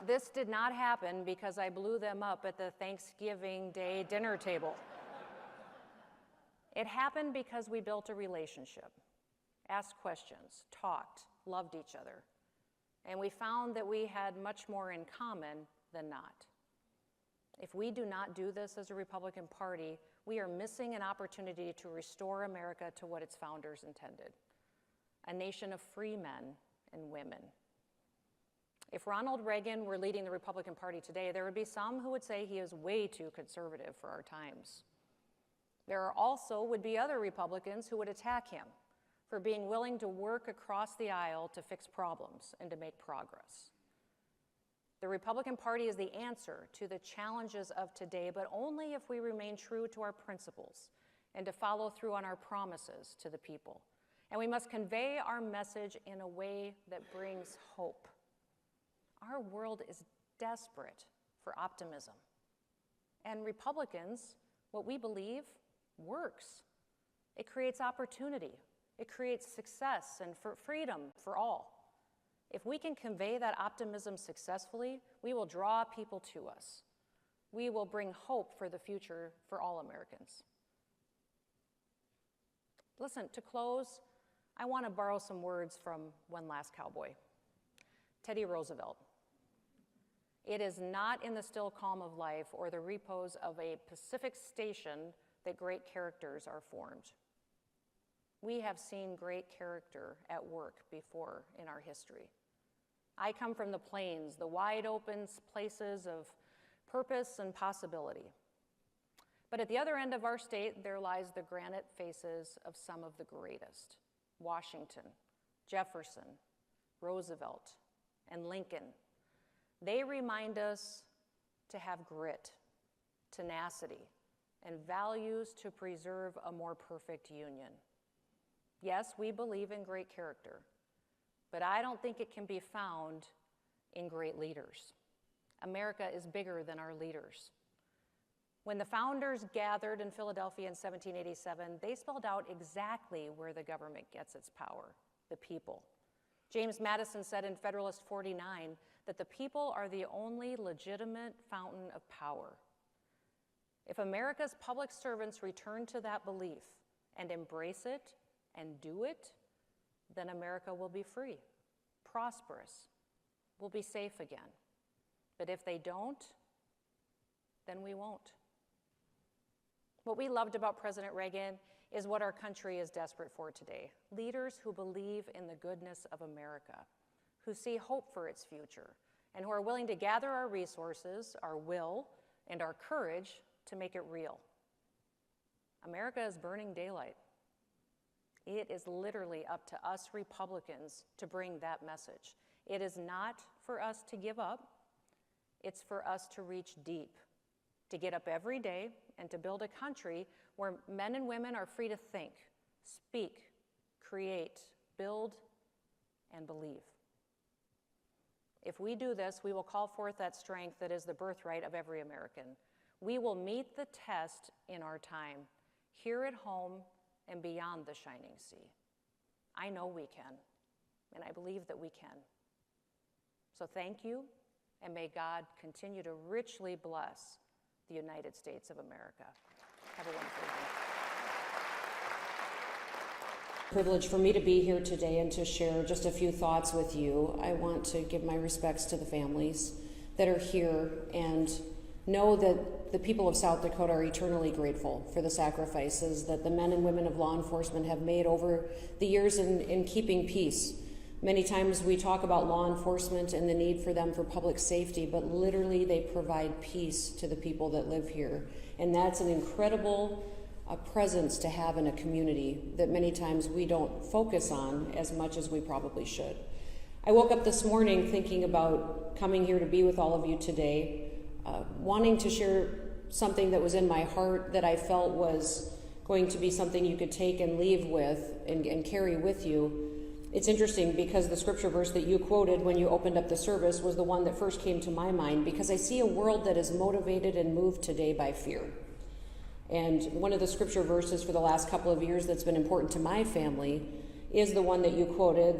This did not happen because I blew them up at the Thanksgiving Day dinner table. It happened because we built a relationship, asked questions, talked, loved each other, and we found that we had much more in common than not. If we do not do this as a Republican Party, we are missing an opportunity to restore America to what its founders intended, a nation of free men and women. If Ronald Reagan were leading the Republican Party today, there would be some who would say he is way too conservative for our times. There also would be other Republicans who would attack him for being willing to work across the aisle to fix problems and to make progress. The Republican Party is the answer to the challenges of today, but only if we remain true to our principles and to follow through on our promises to the people. And we must convey our message in a way that brings hope. Our world is desperate for optimism. And Republicans, what we believe, works. It creates opportunity. It creates success and for freedom for all. If we can convey that optimism successfully, we will draw people to us. We will bring hope for the future for all Americans. Listen, to close, I want to borrow some words from one last cowboy, Teddy Roosevelt. It is not in the still calm of life or the repose of a Pacific station that great characters are formed. We have seen great character at work before in our history. I come from the plains, the wide open places of purpose and possibility. But at the other end of our state, there lies the granite faces of some of the greatest: Washington, Jefferson, Roosevelt, and Lincoln. They remind us to have grit, tenacity, and values to preserve a more perfect union. Yes, we believe in great character, but I don't think it can be found in great leaders. America is bigger than our leaders. When the founders gathered in Philadelphia in 1787, they spelled out exactly where the government gets its power: the people. James Madison said in Federalist 49 that the people are the only legitimate fountain of power. If America's public servants return to that belief and embrace it and do it, then America will be free, prosperous, will be safe again. But if they don't, then we won't. What we loved about President Reagan is what our country is desperate for today: leaders who believe in the goodness of America, who see hope for its future, and who are willing to gather our resources, our will, and our courage to make it real. America is burning daylight. It is literally up to us Republicans to bring that message. It is not for us to give up. It's for us to reach deep, to get up every day and to build a country where men and women are free to think, speak, create, build, and believe. If we do this, we will call forth that strength that is the birthright of every American. We will meet the test in our time, here at home and beyond the shining sea. I know we can, and I believe that we can. So thank you, and may God continue to richly bless the United States of America. Have a wonderful day. Privilege for me to be here today and to share just a few thoughts with you. I want to give my respects to the families that are here and know that the people of South Dakota are eternally grateful for the sacrifices that the men and women of law enforcement have made over the years in keeping peace. Many times we talk about law enforcement and the need for them for public safety, but literally they provide peace to the people that live here. And that's an incredible presence to have in a community that many times we don't focus on as much as we probably should. I woke up this morning thinking about coming here to be with all of you today, wanting to share something that was in my heart that I felt was going to be something you could take and leave with and carry with you. It's interesting because the scripture verse that you quoted when you opened up the service was the one that first came to my mind, because I see a world that is motivated and moved today by fear. And one of the scripture verses for the last couple of years that's been important to my family is the one that you quoted,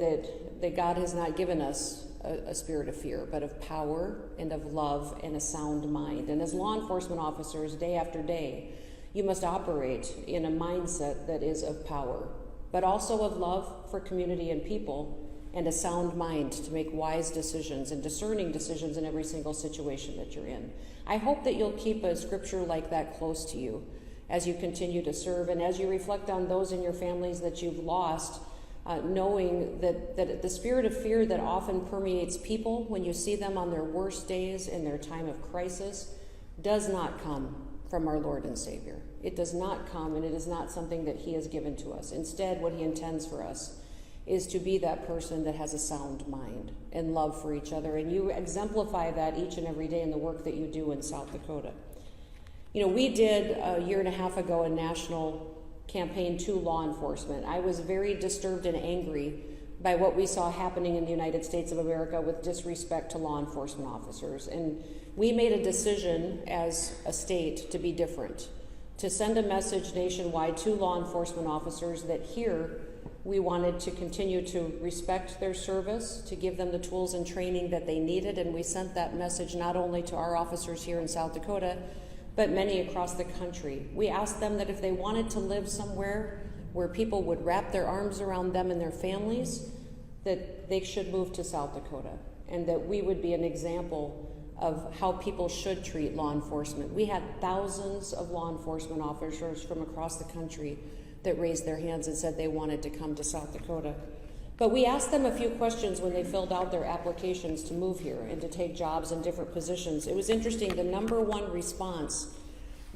that God has not given us a spirit of fear, but of power and of love and a sound mind. And as law enforcement officers, day after day, you must operate in a mindset that is of power, but also of love for community and people, and a sound mind to make wise decisions and discerning decisions in every single situation that you're in. I hope that you'll keep a scripture like that close to you as you continue to serve, and as you reflect on those in your families that you've lost, knowing that the spirit of fear that often permeates people when you see them on their worst days in their time of crisis does not come from our Lord and Savior. It does not come, and it is not something that He has given to us. Instead, what He intends for us is to be that person that has a sound mind and love for each other. And you exemplify that each and every day in the work that you do in South Dakota. You know, we did a year and a half ago a national campaign to law enforcement. I was very disturbed and angry by what we saw happening in the United States of America with disrespect to law enforcement officers. And we made a decision as a state to be different, to send a message nationwide to law enforcement officers that here we wanted to continue to respect their service, to give them the tools and training that they needed. And we sent that message not only to our officers here in South Dakota, but many across the country. We asked them that if they wanted to live somewhere where people would wrap their arms around them and their families, that they should move to South Dakota, and that we would be an example of how people should treat law enforcement. We had thousands of law enforcement officers from across the country that raised their hands and said they wanted to come to South Dakota. But we asked them a few questions when they filled out their applications to move here and to take jobs in different positions. It was interesting, the number one response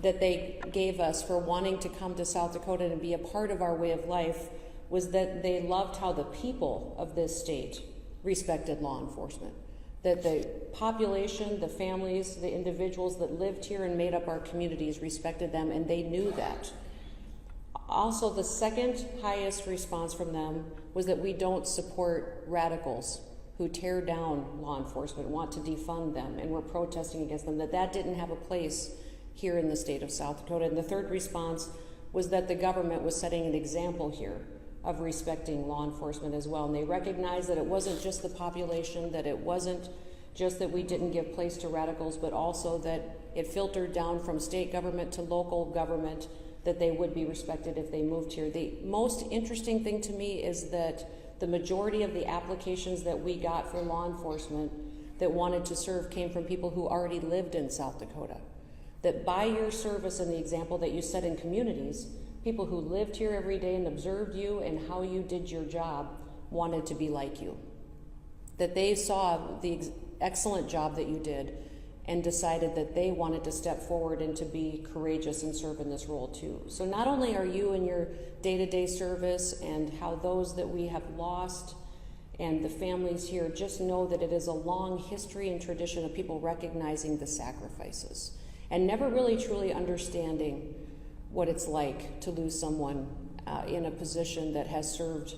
that they gave us for wanting to come to South Dakota and be a part of our way of life was that they loved how the people of this state respected law enforcement. That the population, the families, the individuals that lived here and made up our communities respected them, and they knew that. Also, the second highest response from them was that we don't support radicals who tear down law enforcement, want to defund them, and we're protesting against them, that didn't have a place here in the state of South Dakota. And the third response was that the government was setting an example here of respecting law enforcement as well. And they recognized that it wasn't just the population, that it wasn't just that we didn't give place to radicals, but also that it filtered down from state government to local government, that they would be respected if they moved here. The most interesting thing to me is that the majority of the applications that we got for law enforcement that wanted to serve came from people who already lived in South Dakota. That by your service and the example that you set in communities, people who lived here every day and observed you and how you did your job wanted to be like you. That they saw the excellent job that you did and decided that they wanted to step forward and to be courageous and serve in this role too. So not only are you in your day-to-day service and how those that we have lost and the families here just know that it is a long history and tradition of people recognizing the sacrifices and never really truly understanding what it's like to lose someone in a position that has served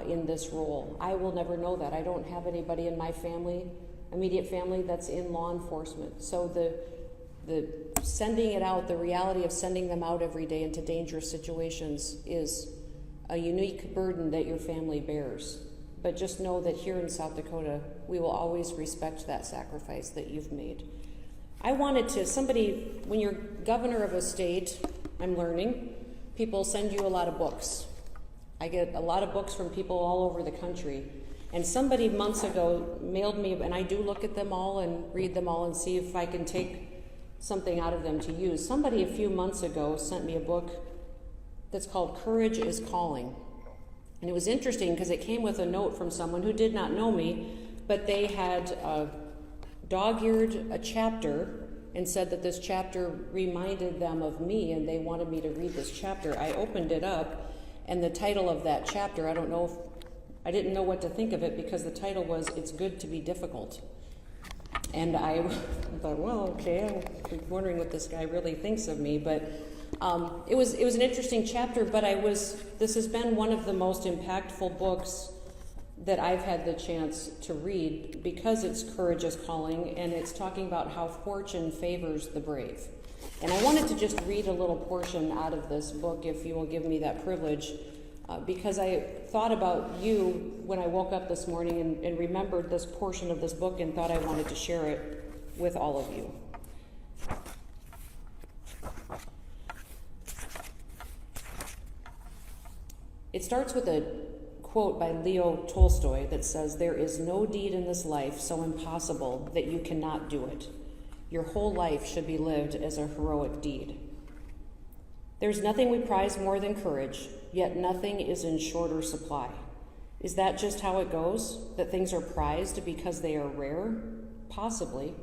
in this role. I will never know that. I don't have anybody in my family, immediate family, that's in law enforcement. So the sending it out, the reality of sending them out every day into dangerous situations is a unique burden that your family bears. But just know that here in South Dakota, we will always respect that sacrifice that you've made. I wanted to, when you're governor of a state, I'm learning, people send you a lot of books. I get a lot of books from people all over the country. And somebody months ago mailed me, and I do look at them all and read them all and see if I can take something out of them to use. Somebody a few months ago sent me a book that's called Courage is Calling. And it was interesting because it came with a note from someone who did not know me, but they had dog-eared a chapter and said that this chapter reminded them of me and they wanted me to read this chapter. I opened it up, and the title of that chapter, I didn't know what to think of it because the title was It's Good to Be Difficult. And I thought, well, okay, I'm wondering what this guy really thinks of me, but it was an interesting chapter, but this has been one of the most impactful books that I've had the chance to read because it's Courage is Calling, and it's talking about how fortune favors the brave. And I wanted to just read a little portion out of this book, if you will give me that privilege, because I thought about you when I woke up this morning and remembered this portion of this book and thought I wanted to share it with all of you. It starts with a quote by Leo Tolstoy that says, "There is no deed in this life so impossible that you cannot do it. Your whole life should be lived as a heroic deed." There's nothing we prize more than courage, yet nothing is in shorter supply. Is that just how it goes? That things are prized because they are rare? Possibly.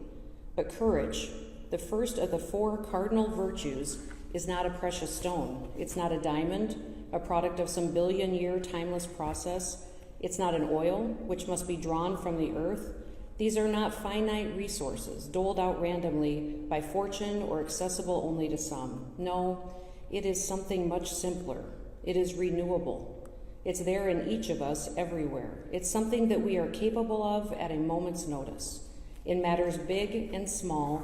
But courage, the first of the 4 cardinal virtues, is not a precious stone. It's not a diamond, a product of some billion-year timeless process. It's not an oil, which must be drawn from the earth. These are not finite resources, doled out randomly by fortune or accessible only to some. No, it is something much simpler. It is renewable. It's there in each of us everywhere. It's something that we are capable of at a moment's notice, in matters big and small,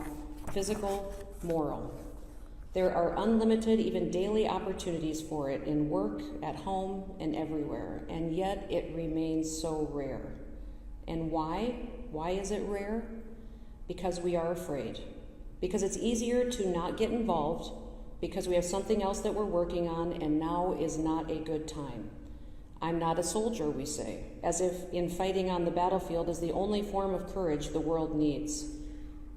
physical, moral. There are unlimited, even daily opportunities for it in work, at home, and everywhere, and yet it remains so rare. And why? Why is it rare? Because we are afraid. Because it's easier to not get involved, because we have something else that we're working on, and now is not a good time. I'm not a soldier, we say, as if in fighting on the battlefield is the only form of courage the world needs.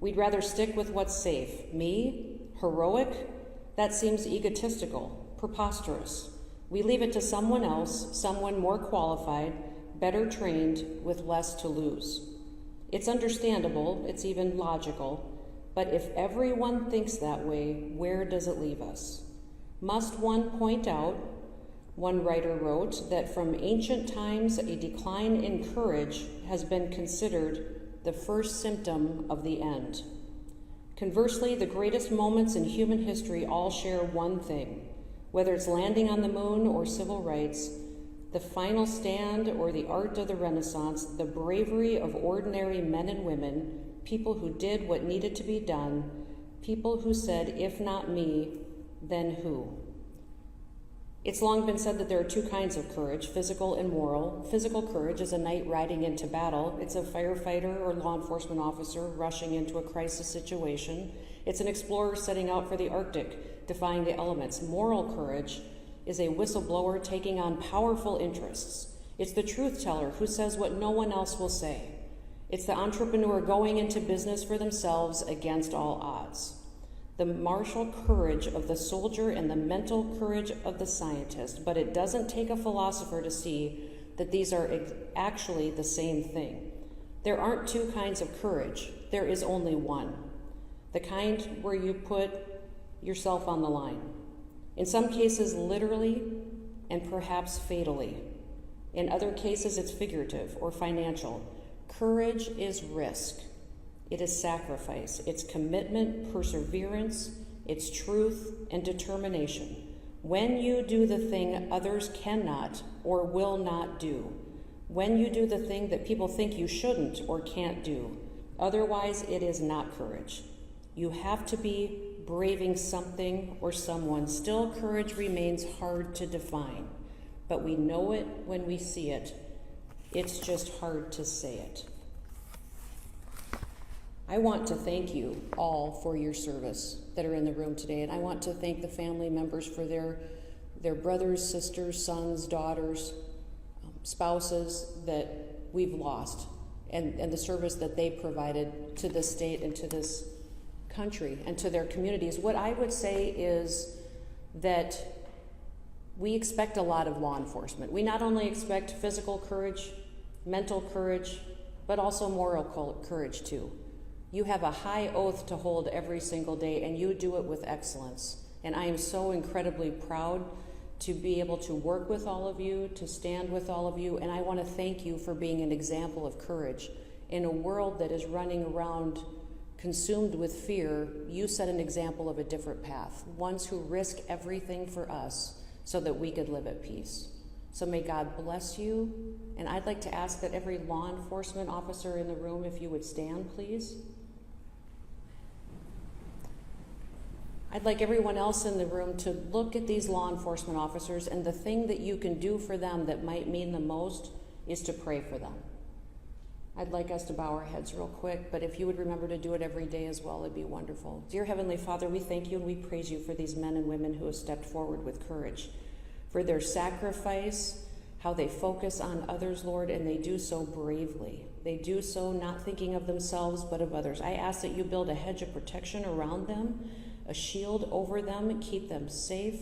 We'd rather stick with what's safe. Me? Heroic? That seems egotistical, preposterous. We leave it to someone else, someone more qualified, better trained, with less to lose. It's understandable, it's even logical, but if everyone thinks that way, where does it leave us? Must one point out, one writer wrote, that from ancient times a decline in courage has been considered the first symptom of the end. Conversely, the greatest moments in human history all share one thing, whether it's landing on the moon or civil rights, the final stand or the art of the Renaissance, the bravery of ordinary men and women, people who did what needed to be done, people who said, if not me, then who? It's long been said that there are 2 kinds of courage, physical and moral. Physical courage is a knight riding into battle. It's a firefighter or law enforcement officer rushing into a crisis situation. It's an explorer setting out for the Arctic, defying the elements. Moral courage is a whistleblower taking on powerful interests. It's the truth teller who says what no one else will say. It's the entrepreneur going into business for themselves against all odds. The martial courage of the soldier and the mental courage of the scientist, but it doesn't take a philosopher to see that these are actually the same thing. There aren't 2 kinds of courage. There is only one. The kind where you put yourself on the line. In some cases, literally, and perhaps fatally. In other cases, it's figurative or financial. Courage is risk. It is sacrifice. It's commitment, perseverance, it's truth and determination. When you do the thing others cannot or will not do, when you do the thing that people think you shouldn't or can't do, otherwise it is not courage. You have to be braving something or someone. Still, courage remains hard to define, but we know it when we see it. It's just hard to say it. I want to thank you all for your service that are in the room today, and I want to thank the family members for their brothers, sisters, sons, daughters, spouses that we've lost, and the service that they provided to this state and to this country and to their communities. What I would say is that we expect a lot of law enforcement. We not only expect physical courage, mental courage, but also moral courage too. You have a high oath to hold every single day, and you do it with excellence. And I am so incredibly proud to be able to work with all of you, to stand with all of you, and I want to thank you for being an example of courage. In a world that is running around consumed with fear, you set an example of a different path, ones who risk everything for us so that we could live at peace. So may God bless you, and I'd like to ask that every law enforcement officer in the room, if you would stand, please. I'd like everyone else in the room to look at these law enforcement officers, and the thing that you can do for them that might mean the most is to pray for them. I'd like us to bow our heads real quick, but if you would remember to do it every day as well, it'd be wonderful. Dear Heavenly Father, we thank you and we praise you for these men and women who have stepped forward with courage, for their sacrifice, how they focus on others, Lord, and they do so bravely. They do so not thinking of themselves, but of others. I ask that you build a hedge of protection around them, a shield over them, keep them safe,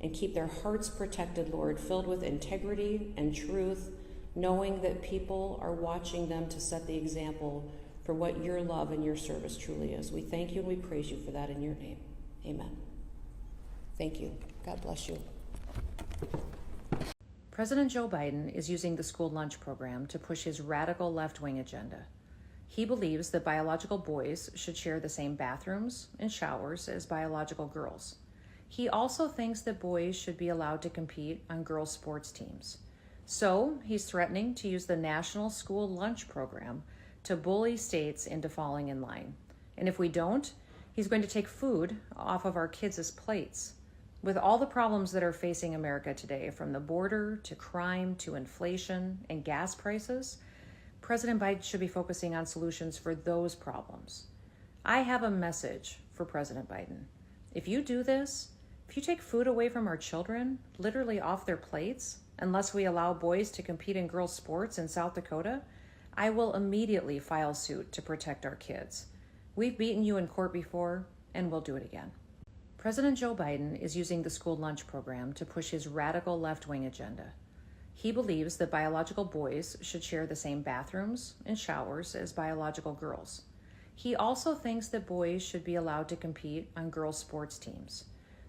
and keep their hearts protected, Lord, filled with integrity and truth, knowing that people are watching them to set the example for what your love and your service truly is. We thank you and we praise you for that in your name. Amen. Thank you. God bless you. President Joe Biden is using the school lunch program to push his radical left-wing agenda. He believes that biological boys should share the same bathrooms and showers as biological girls. He also thinks that boys should be allowed to compete on girls' sports teams. So he's threatening to use the National School Lunch Program to bully states into falling in line. And if we don't, he's going to take food off of our kids' plates. With all the problems that are facing America today, from the border to crime to inflation and gas prices, President Biden should be focusing on solutions for those problems. I have a message for President Biden. If you do this, if you take food away from our children, literally off their plates, unless we allow boys to compete in girls' sports in South Dakota, I will immediately file suit to protect our kids. We've beaten you in court before, and we'll do it again. President Joe Biden is using the school lunch program to push his radical left-wing agenda. He believes that biological boys should share the same bathrooms and showers as biological girls. He also thinks that boys should be allowed to compete on girls' sports teams.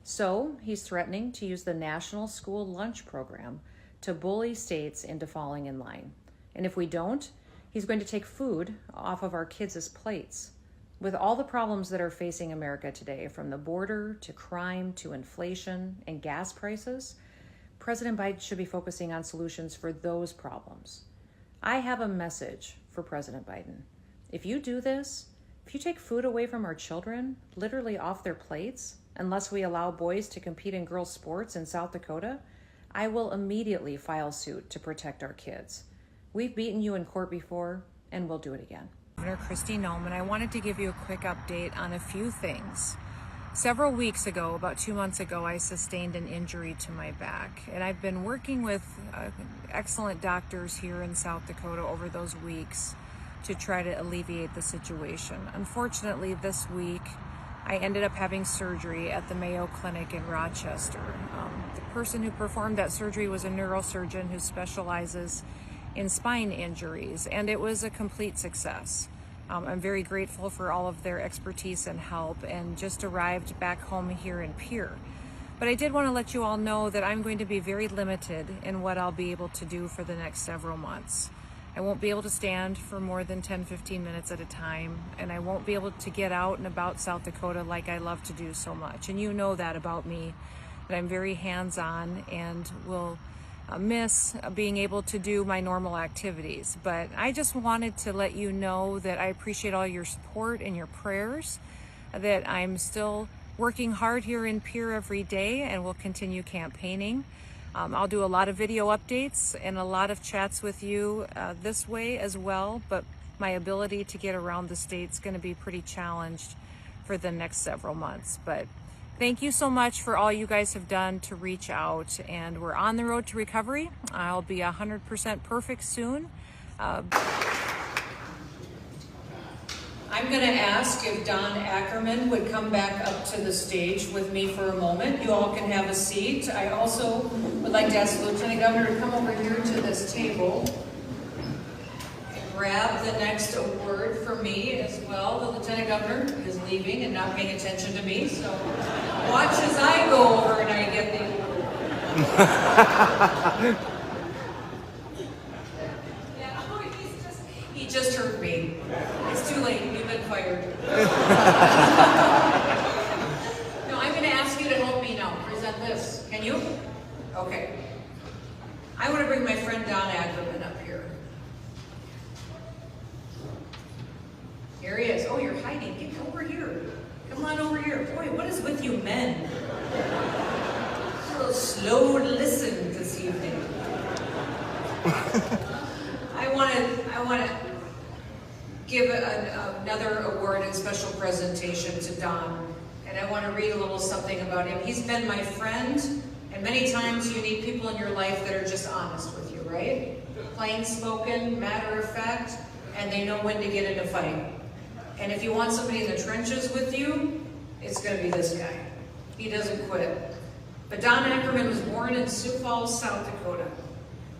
So he's threatening to use the National School Lunch Program to bully states into falling in line. And if we don't, he's going to take food off of our kids' plates. With all the problems that are facing America today, from the border to crime to inflation and gas prices, President Biden should be focusing on solutions for those problems. I have a message for President Biden. If you do this, if you take food away from our children, literally off their plates, unless we allow boys to compete in girls' sports in South Dakota, I will immediately file suit to protect our kids. We've beaten you in court before, and we'll do it again. Governor Kristi Noem, and I wanted to give you a quick update on a few things. Several weeks ago, about 2 months ago, I sustained an injury to my back, and I've been working with excellent doctors here in South Dakota over those weeks to try to alleviate the situation. Unfortunately, this week, I ended up having surgery at the Mayo Clinic in Rochester. The person who performed that surgery was a neurosurgeon who specializes in spine injuries, and it was a complete success. I'm very grateful for all of their expertise and help, and just arrived back home here in Pierre. But I did want to let you all know that I'm going to be very limited in what I'll be able to do for the next several months. I won't be able to stand for more than 10-15 minutes at a time, and I won't be able to get out and about South Dakota like I love to do so much. And you know that about me, that I'm very hands-on and will miss being able to do my normal activities. But I just wanted to let you know that I appreciate all your support and your prayers, that I'm still working hard here in Pierre every day and will continue campaigning. I'll do a lot of video updates and a lot of chats with you this way as well, but my ability to get around the state's going to be pretty challenged for the next several months. But thank you so much for all you guys have done to reach out, and we're on the road to recovery. I'll be 100% perfect soon. I'm going to ask if Don Ackerman would come back up to the stage with me for a moment. You all can have a seat. I also would like to ask the Lieutenant Governor to come over here to this table and grab the next award for me as well. The Lieutenant Governor is leaving and not paying attention to me, so watch as I go over and I get the award. He just heard me. It's too late. You've been fired. No, I'm going to ask you to help me now. Present this. Can you? Okay. I want to bring my friend Don Ackerman up here. Here he is. Oh, you're hiding. Get over here. Come on over here. Boy, what is with you men? A little slow to listen this evening. I want to give another award and special presentation to Don, and I want to read a little something about him. He's been my friend, and many times you need people in your life that are just honest with you, right? Plain spoken, matter of fact, and they know when to get in a fight. And if you want somebody in the trenches with you, it's going to be this guy. He doesn't quit. But Don Ackerman was born in Sioux Falls, South Dakota.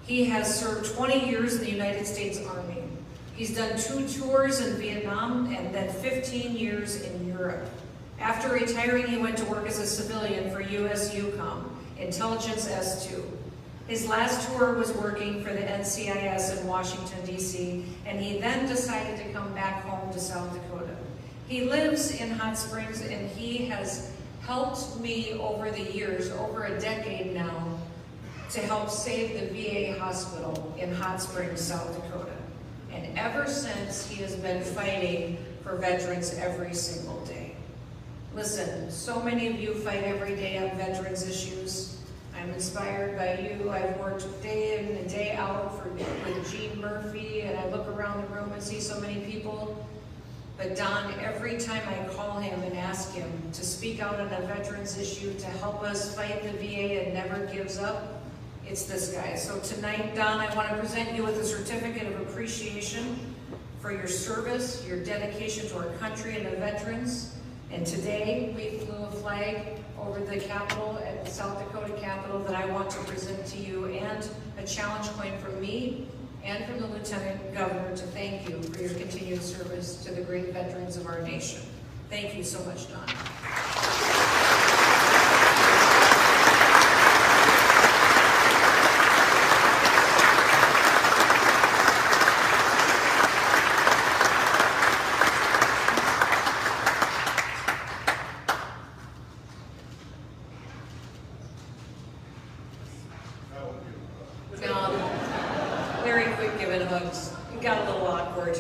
He has served 20 years in the United States Army. He's done 2 tours in Vietnam and then 15 years in Europe. After retiring, he went to work as a civilian for USUCOM, Intelligence S2. His last tour was working for the NCIS in Washington, D.C., and he then decided to come back home to South Dakota. He lives in Hot Springs, and he has helped me over the years, over a decade now, to help save the VA hospital in Hot Springs, South Dakota. And ever since, he has been fighting for veterans every single day. Listen, so many of you fight every day on veterans issues. I'm inspired by you. I've worked day in and day out with Gene Murphy, and I look around the room and see so many people. But Don, every time I call him and ask him to speak out on a veterans issue to help us fight the VA and never gives up, it's this guy. So tonight, Don, I want to present you with a certificate of appreciation for your service, your dedication to our country and the veterans. And today, we flew a flag over the Capitol, at the South Dakota Capitol, that I want to present to you, and a challenge coin from me and from the Lieutenant Governor to thank you for your continued service to the great veterans of our nation. Thank you so much, Don. Very quick giving hugs. It got a little awkward.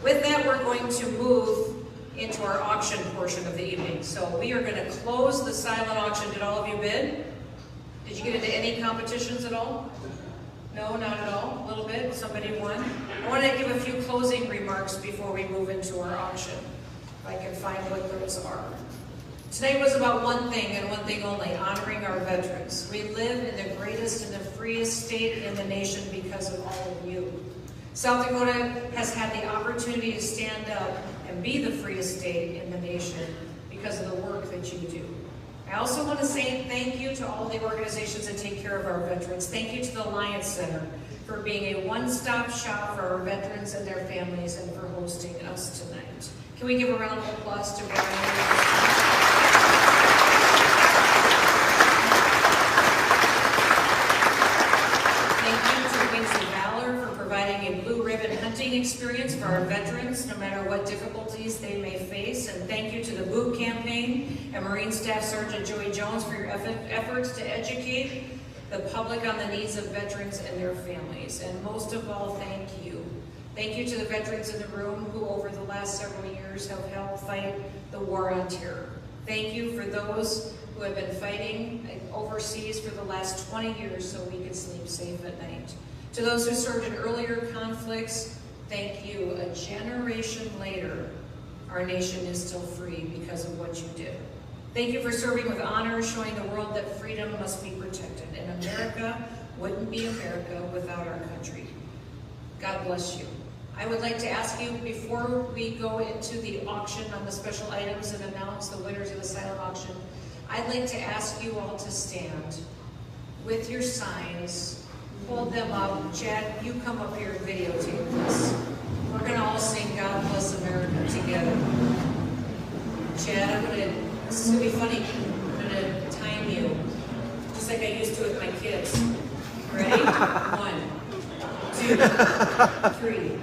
With that, we're going to move into our auction portion of the evening. So we are going to close the silent auction. Did all of you bid? Did you get into any competitions at all? No, not at all. A little bit. Somebody won. I want to give a few closing remarks before we move into our auction, if I can find what those are. Tonight was about one thing and one thing only, honoring our veterans. We live in the greatest and the freest state in the nation because of all of you. South Dakota has had the opportunity to stand up and be the freest state in the nation because of the work that you do. I also want to say thank you to all the organizations that take care of our veterans. Thank you to the Alliance Center for being a one-stop shop for our veterans and their families and for hosting us tonight. Can we give a round of applause to Brian? campaign, and Marine Staff Sergeant Joey Jones for your efforts to educate the public on the needs of veterans and their families. And most of all, thank you. Thank you to the veterans in the room who over the last several years have helped fight the war on terror. Thank you for those who have been fighting overseas for the last 20 years so we can sleep safe at night. To those who served in earlier conflicts, thank you. A generation later, our nation is still free because of what you did. Thank you for serving with honor, showing the world that freedom must be protected. And America wouldn't be America without our country. God bless you. I would like to ask you, before we go into the auction on the special items and announce the winners of the silent auction, I'd like to ask you all to stand with your signs, hold them up. Chad, you come up here and videotape this. We're going to all sing God Bless America together. Chad, this is going to be funny. I'm going to time you, just like I used to with my kids. Ready? 1, 2, 3,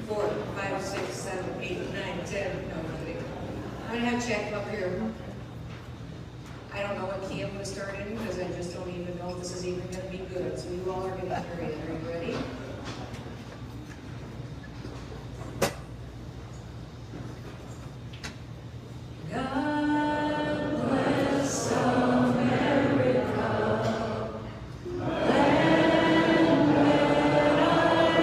4, 5, 6, 7, 8, 9, 10. No, I'm kidding. I'm going to have Chad come up here. I don't know what key I'm going to start in because I just don't even know if this is even going to be good. So you all are going to hear it. Are you ready? God bless America, land that I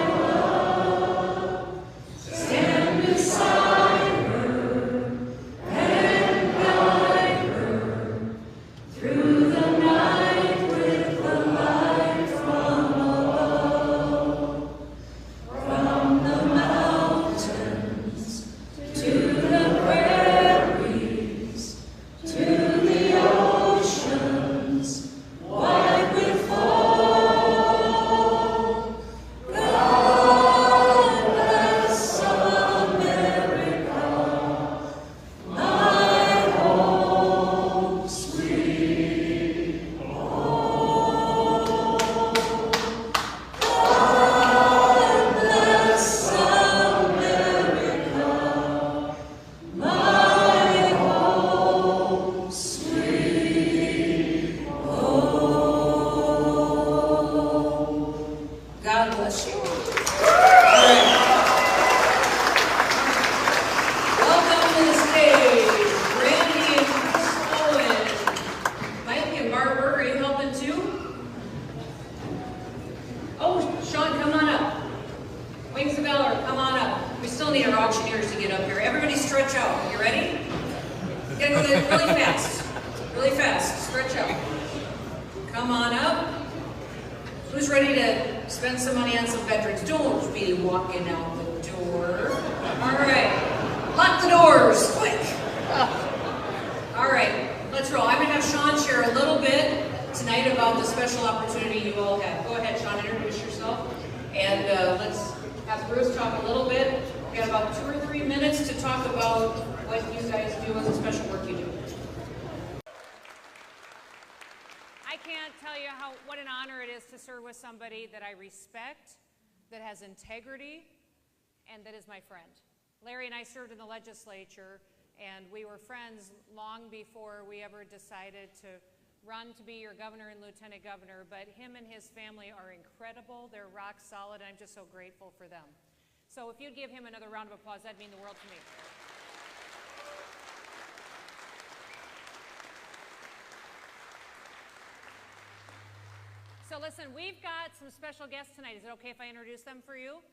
love. Stand beside her and guide her through the night with the light from above. From the mountains to the prairies, to the oceans, wide with foam. God bless America, my home, sweet home. God bless America, my home, sweet home. God bless you. All right. Welcome to the stage, Randy and Chris Owen. Mike and Marburg, are you helping too? Oh, Sean, come on up. Wings of Valor, come on up. We still need our auctioneers to get up here. Everybody stretch out. You ready? You gotta go there really fast. Really fast. Stretch out. Come on up. Who's ready to spend some money on some veterans? Don't be walking out the door. All right. Lock the doors. Quick. All right. Let's roll. I'm going to have Sean share a little bit tonight about the special opportunity you all have. Go ahead, Sean. Introduce yourself. And let's have Bruce talk a little bit. We got about 2 or 3 minutes to talk about what you guys do and the special work you do. I can't tell you what an honor it is to serve with somebody that I respect, that has integrity, and that is my friend. Larry and I served in the legislature, and we were friends long before we ever decided to run to be your governor and lieutenant governor, but him and his family are incredible. They're rock solid, and I'm just so grateful for them. So if you'd give him another round of applause, that'd mean the world to me. So listen, we've got some special guests tonight. Is it okay if I introduce them for you?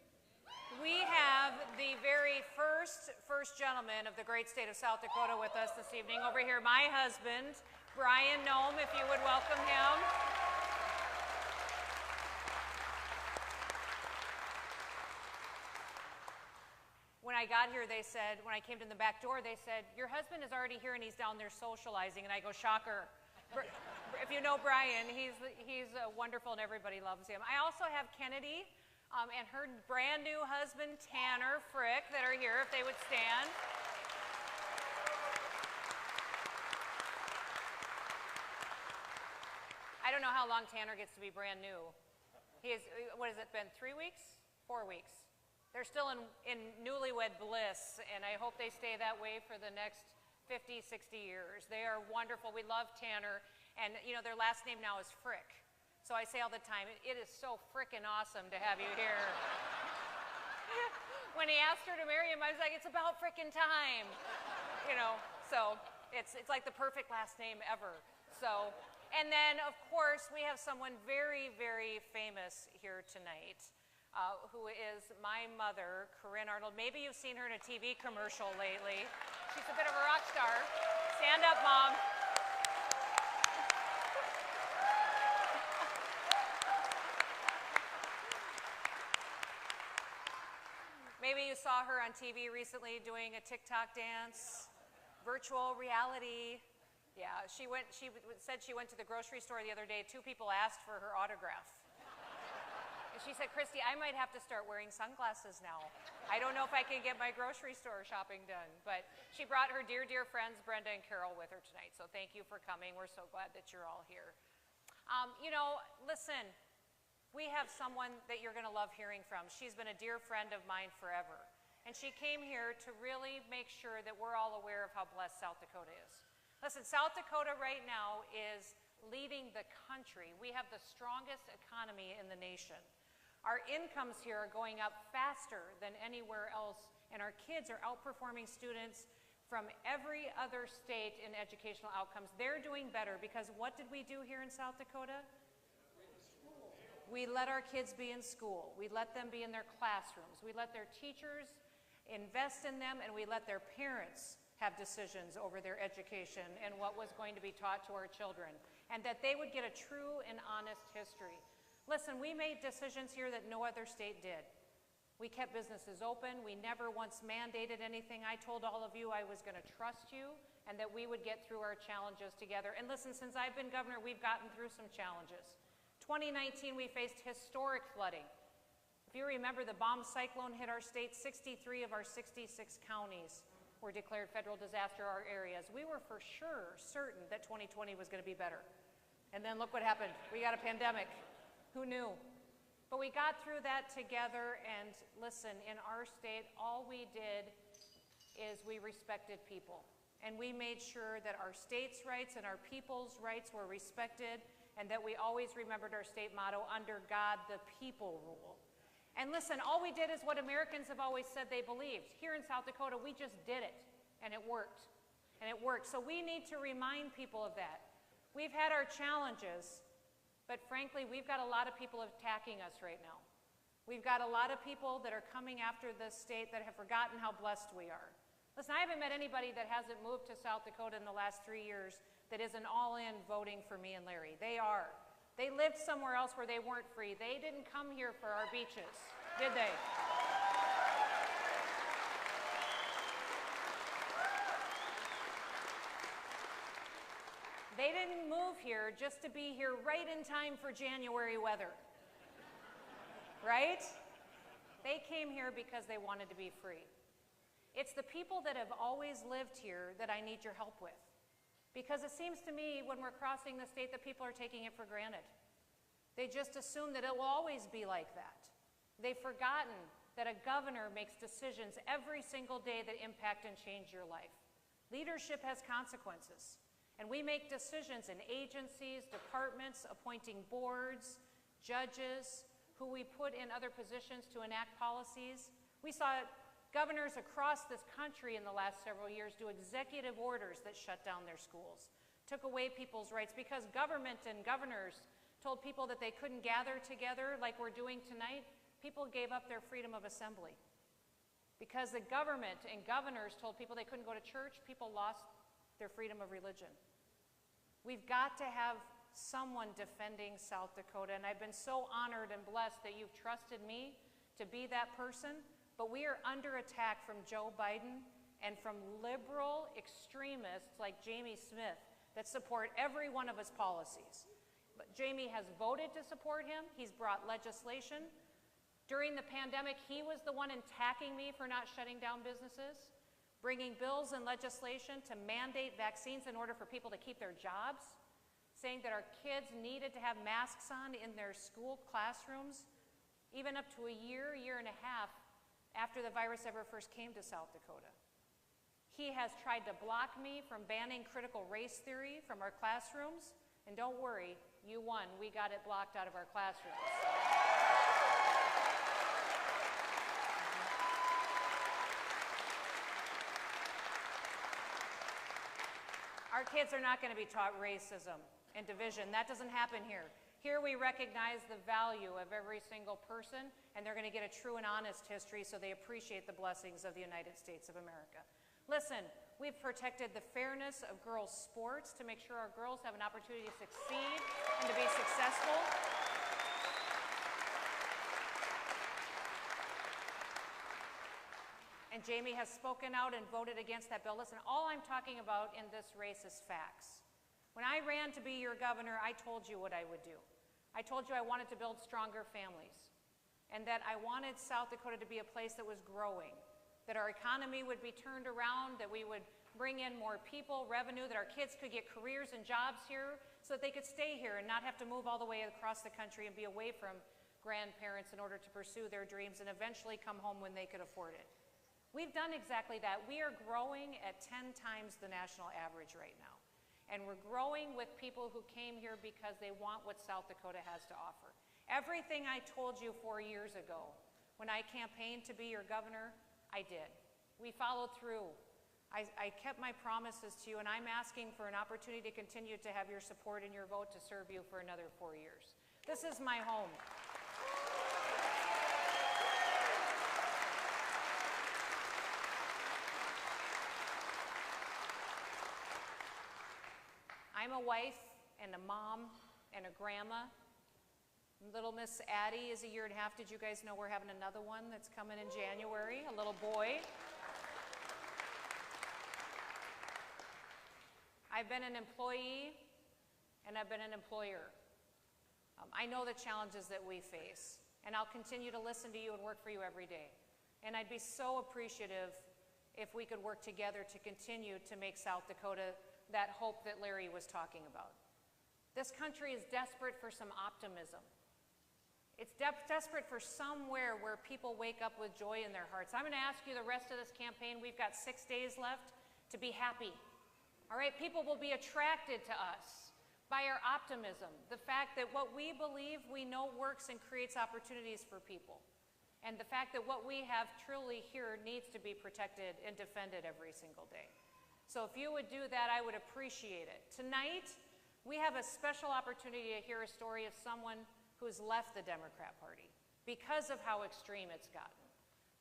We have the very first gentleman of the great state of South Dakota with us this evening. Over here, my husband, Kristi Noem, if you would welcome him. When I got here, they said, when I came in the back door, they said, your husband is already here and he's down there socializing. And I go, shocker. If you know Brian, he's wonderful and everybody loves him. I also have Kennedy and her brand new husband, Tanner Frick, that are here, if they would stand. I don't know how long Tanner gets to be brand new. He is, what has it been, 3 weeks? 4 weeks. They're still in newlywed bliss, and I hope they stay that way for the next 50, 60 years. They are wonderful. We love Tanner. And, you know, their last name now is Frick. So I say all the time, it is so frickin' awesome to have you here. When he asked her to marry him, I was like, it's about frickin' time. You know, so it's like the perfect last name ever. So, and then, of course, we have someone very, very famous here tonight, who is my mother, Corinne Arnold. Maybe you've seen her in a TV commercial lately. She's a bit of a rock star. Stand up, Mom. Maybe you saw her on TV recently doing a TikTok dance, virtual reality. Yeah, she said she went to the grocery store the other day. 2 people asked for her autograph. And she said, Kristi, I might have to start wearing sunglasses now. I don't know if I can get my grocery store shopping done. But she brought her dear, dear friends, Brenda and Carol, with her tonight. So thank you for coming. We're so glad that you're all here. You know, listen. We have someone that you're going to love hearing from. She's been a dear friend of mine forever. And she came here to really make sure that we're all aware of how blessed South Dakota is. Listen, South Dakota right now is leading the country. We have the strongest economy in the nation. Our incomes here are going up faster than anywhere else, and our kids are outperforming students from every other state in educational outcomes. They're doing better because what did we do here in South Dakota? We let our kids be in school. We let them be in their classrooms. We let their teachers invest in them, and we let their parents have decisions over their education and what was going to be taught to our children, and that they would get a true and honest history. Listen, we made decisions here that no other state did. We kept businesses open. We never once mandated anything. I told all of you I was going to trust you and that we would get through our challenges together. And listen, since I've been governor, we've gotten through some challenges. 2019, we faced historic flooding. If you remember, the bomb cyclone hit our state. 63 of our 66 counties were declared federal disaster areas. We were for sure certain that 2020 was going to be better. And then look what happened. We got a pandemic. Who knew? But we got through that together, and listen, in our state, all we did is we respected people. And we made sure that our state's rights and our people's rights were respected, and that we always remembered our state motto, under God, the people rule. And listen, all we did is what Americans have always said they believed. Here in South Dakota, we just did it, and it worked. And it worked. So we need to remind people of that. We've had our challenges, but frankly, we've got a lot of people attacking us right now. We've got a lot of people that are coming after this state that have forgotten how blessed we are. Listen, I haven't met anybody that hasn't moved to South Dakota in the last 3 years that isn't all in voting for me and Larry. They are. They lived somewhere else where they weren't free. They didn't come here for our beaches, did they? They didn't move here just to be here right in time for January weather, right? They came here because they wanted to be free. It's the people that have always lived here that I need your help with. Because it seems to me when we're crossing the state that people are taking it for granted. They just assume that it will always be like that. They've forgotten that a governor makes decisions every single day that impact and change your life. Leadership has consequences. And we make decisions in agencies, departments, appointing boards, judges, who we put in other positions to enact policies. We saw governors across this country in the last several years do executive orders that shut down their schools, took away people's rights because government and governors told people that they couldn't gather together like we're doing tonight. People gave up their freedom of assembly. Because the government and governors told people they couldn't go to church, people lost their freedom of religion. We've got to have someone defending South Dakota, and I've been so honored and blessed that you've trusted me to be that person. But we are under attack from Joe Biden and from liberal extremists like Jamie Smith that support every one of his policies. But Jamie has voted to support him. He's brought legislation. During the pandemic, he was the one attacking me for not shutting down businesses, bringing bills and legislation to mandate vaccines in order for people to keep their jobs, saying that our kids needed to have masks on in their school classrooms, even up to a year and a half after the virus ever first came to South Dakota. He has tried to block me from banning critical race theory from our classrooms. And don't worry, you won. We got it blocked out of our classrooms. Our kids are not going to be taught racism and division. That doesn't happen here. Here we recognize the value of every single person, and they're going to get a true and honest history so they appreciate the blessings of the United States of America. Listen, we've protected the fairness of girls' sports to make sure our girls have an opportunity to succeed and to be successful. And Jamie has spoken out and voted against that bill. Listen, all I'm talking about in this race is facts. When I ran to be your governor, I told you what I would do. I told you I wanted to build stronger families and that I wanted South Dakota to be a place that was growing, that our economy would be turned around, that we would bring in more people, revenue, that our kids could get careers and jobs here so that they could stay here and not have to move all the way across the country and be away from grandparents in order to pursue their dreams and eventually come home when they could afford it. We've done exactly that. We are growing at 10 times the national average right now. And we're growing with people who came here because they want what South Dakota has to offer. Everything I told you 4 years ago when I campaigned to be your governor, I did. We followed through. I kept my promises to you, and I'm asking for an opportunity to continue to have your support and your vote to serve you for another 4 years. This is my home. I'm a wife and a mom and a grandma. Little Miss Addie is 1.5 years. Did you guys know we're having another one that's coming in January, a little boy? I've been an employee and I've been an employer. I know the challenges that we face, and I'll continue to listen to you and work for you every day. And I'd be so appreciative if we could work together to continue to make South Dakota that hope that Larry was talking about. This country is desperate for some optimism. It's desperate for somewhere where people wake up with joy in their hearts. I'm going to ask you the rest of this campaign, we've got 6 days left, to be happy. All right, people will be attracted to us by our optimism, the fact that what we believe we know works and creates opportunities for people, and the fact that what we have truly here needs to be protected and defended every single day. So if you would do that, I would appreciate it. Tonight, we have a special opportunity to hear a story of someone who's left the Democrat Party because of how extreme it's gotten,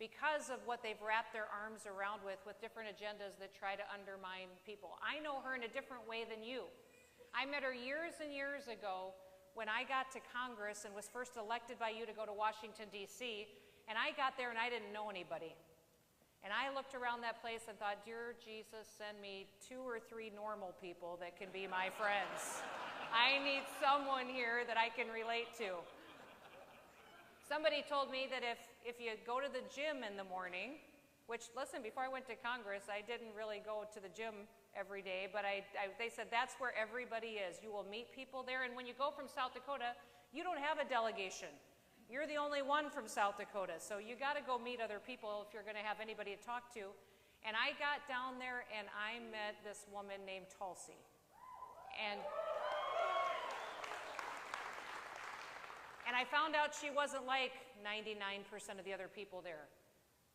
because of what they've wrapped their arms around with different agendas that try to undermine people. I know her in a different way than you. I met her years and years ago when I got to Congress and was first elected by you to go to Washington, D.C., and I got there and I didn't know anybody. And I looked around that place and thought, dear Jesus, send me 2 or 3 normal people that can be my friends. I need someone here that I can relate to. Somebody told me that if you go to the gym in the morning, which, listen, before I went to Congress, I didn't really go to the gym every day, but they said that's where everybody is. You will meet people there, and when you go from South Dakota, you don't have a delegation. You're the only one from South Dakota, so you got to go meet other people if you're going to have anybody to talk to. And I got down there and I met this woman named Tulsi. And I found out she wasn't like 99% of the other people there.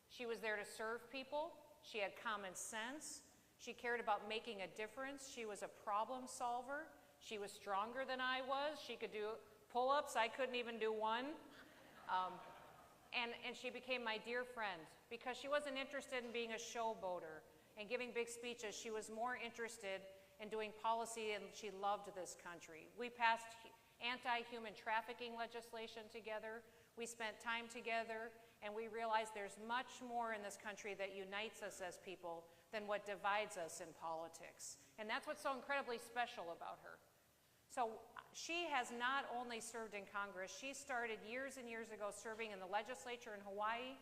She was there to serve people. She had common sense. She cared about making a difference. She was a problem solver. She was stronger than I was. She could do pull-ups. I couldn't even do one. And she became my dear friend because she wasn't interested in being a showboater and giving big speeches. She was more interested in doing policy, and she loved this country. We passed anti-human trafficking legislation together. We spent time together, and we realized there's much more in this country that unites us as people than what divides us in politics. And that's what's so incredibly special about her. So she has not only served in Congress, she started years and years ago serving in the legislature in Hawaii,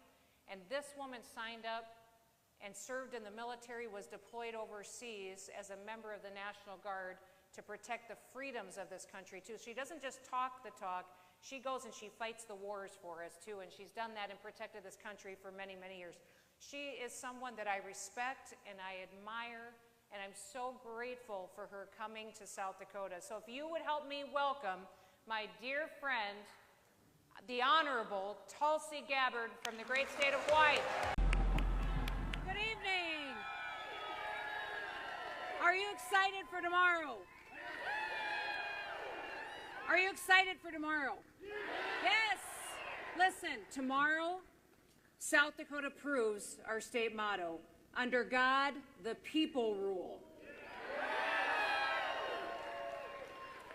and this woman signed up and served in the military, was deployed overseas as a member of the National Guard to protect the freedoms of this country too. She doesn't just talk the talk, she goes and she fights the wars for us too, and she's done that and protected this country for many, many years. She is someone that I respect and I admire, and I'm so grateful for her coming to South Dakota. So if you would help me welcome my dear friend, the Honorable Tulsi Gabbard from the great state of Hawaii. Good evening. Are you excited for tomorrow? Are you excited for tomorrow? Yes. Listen, tomorrow, South Dakota proves our state motto, under God, the people rule.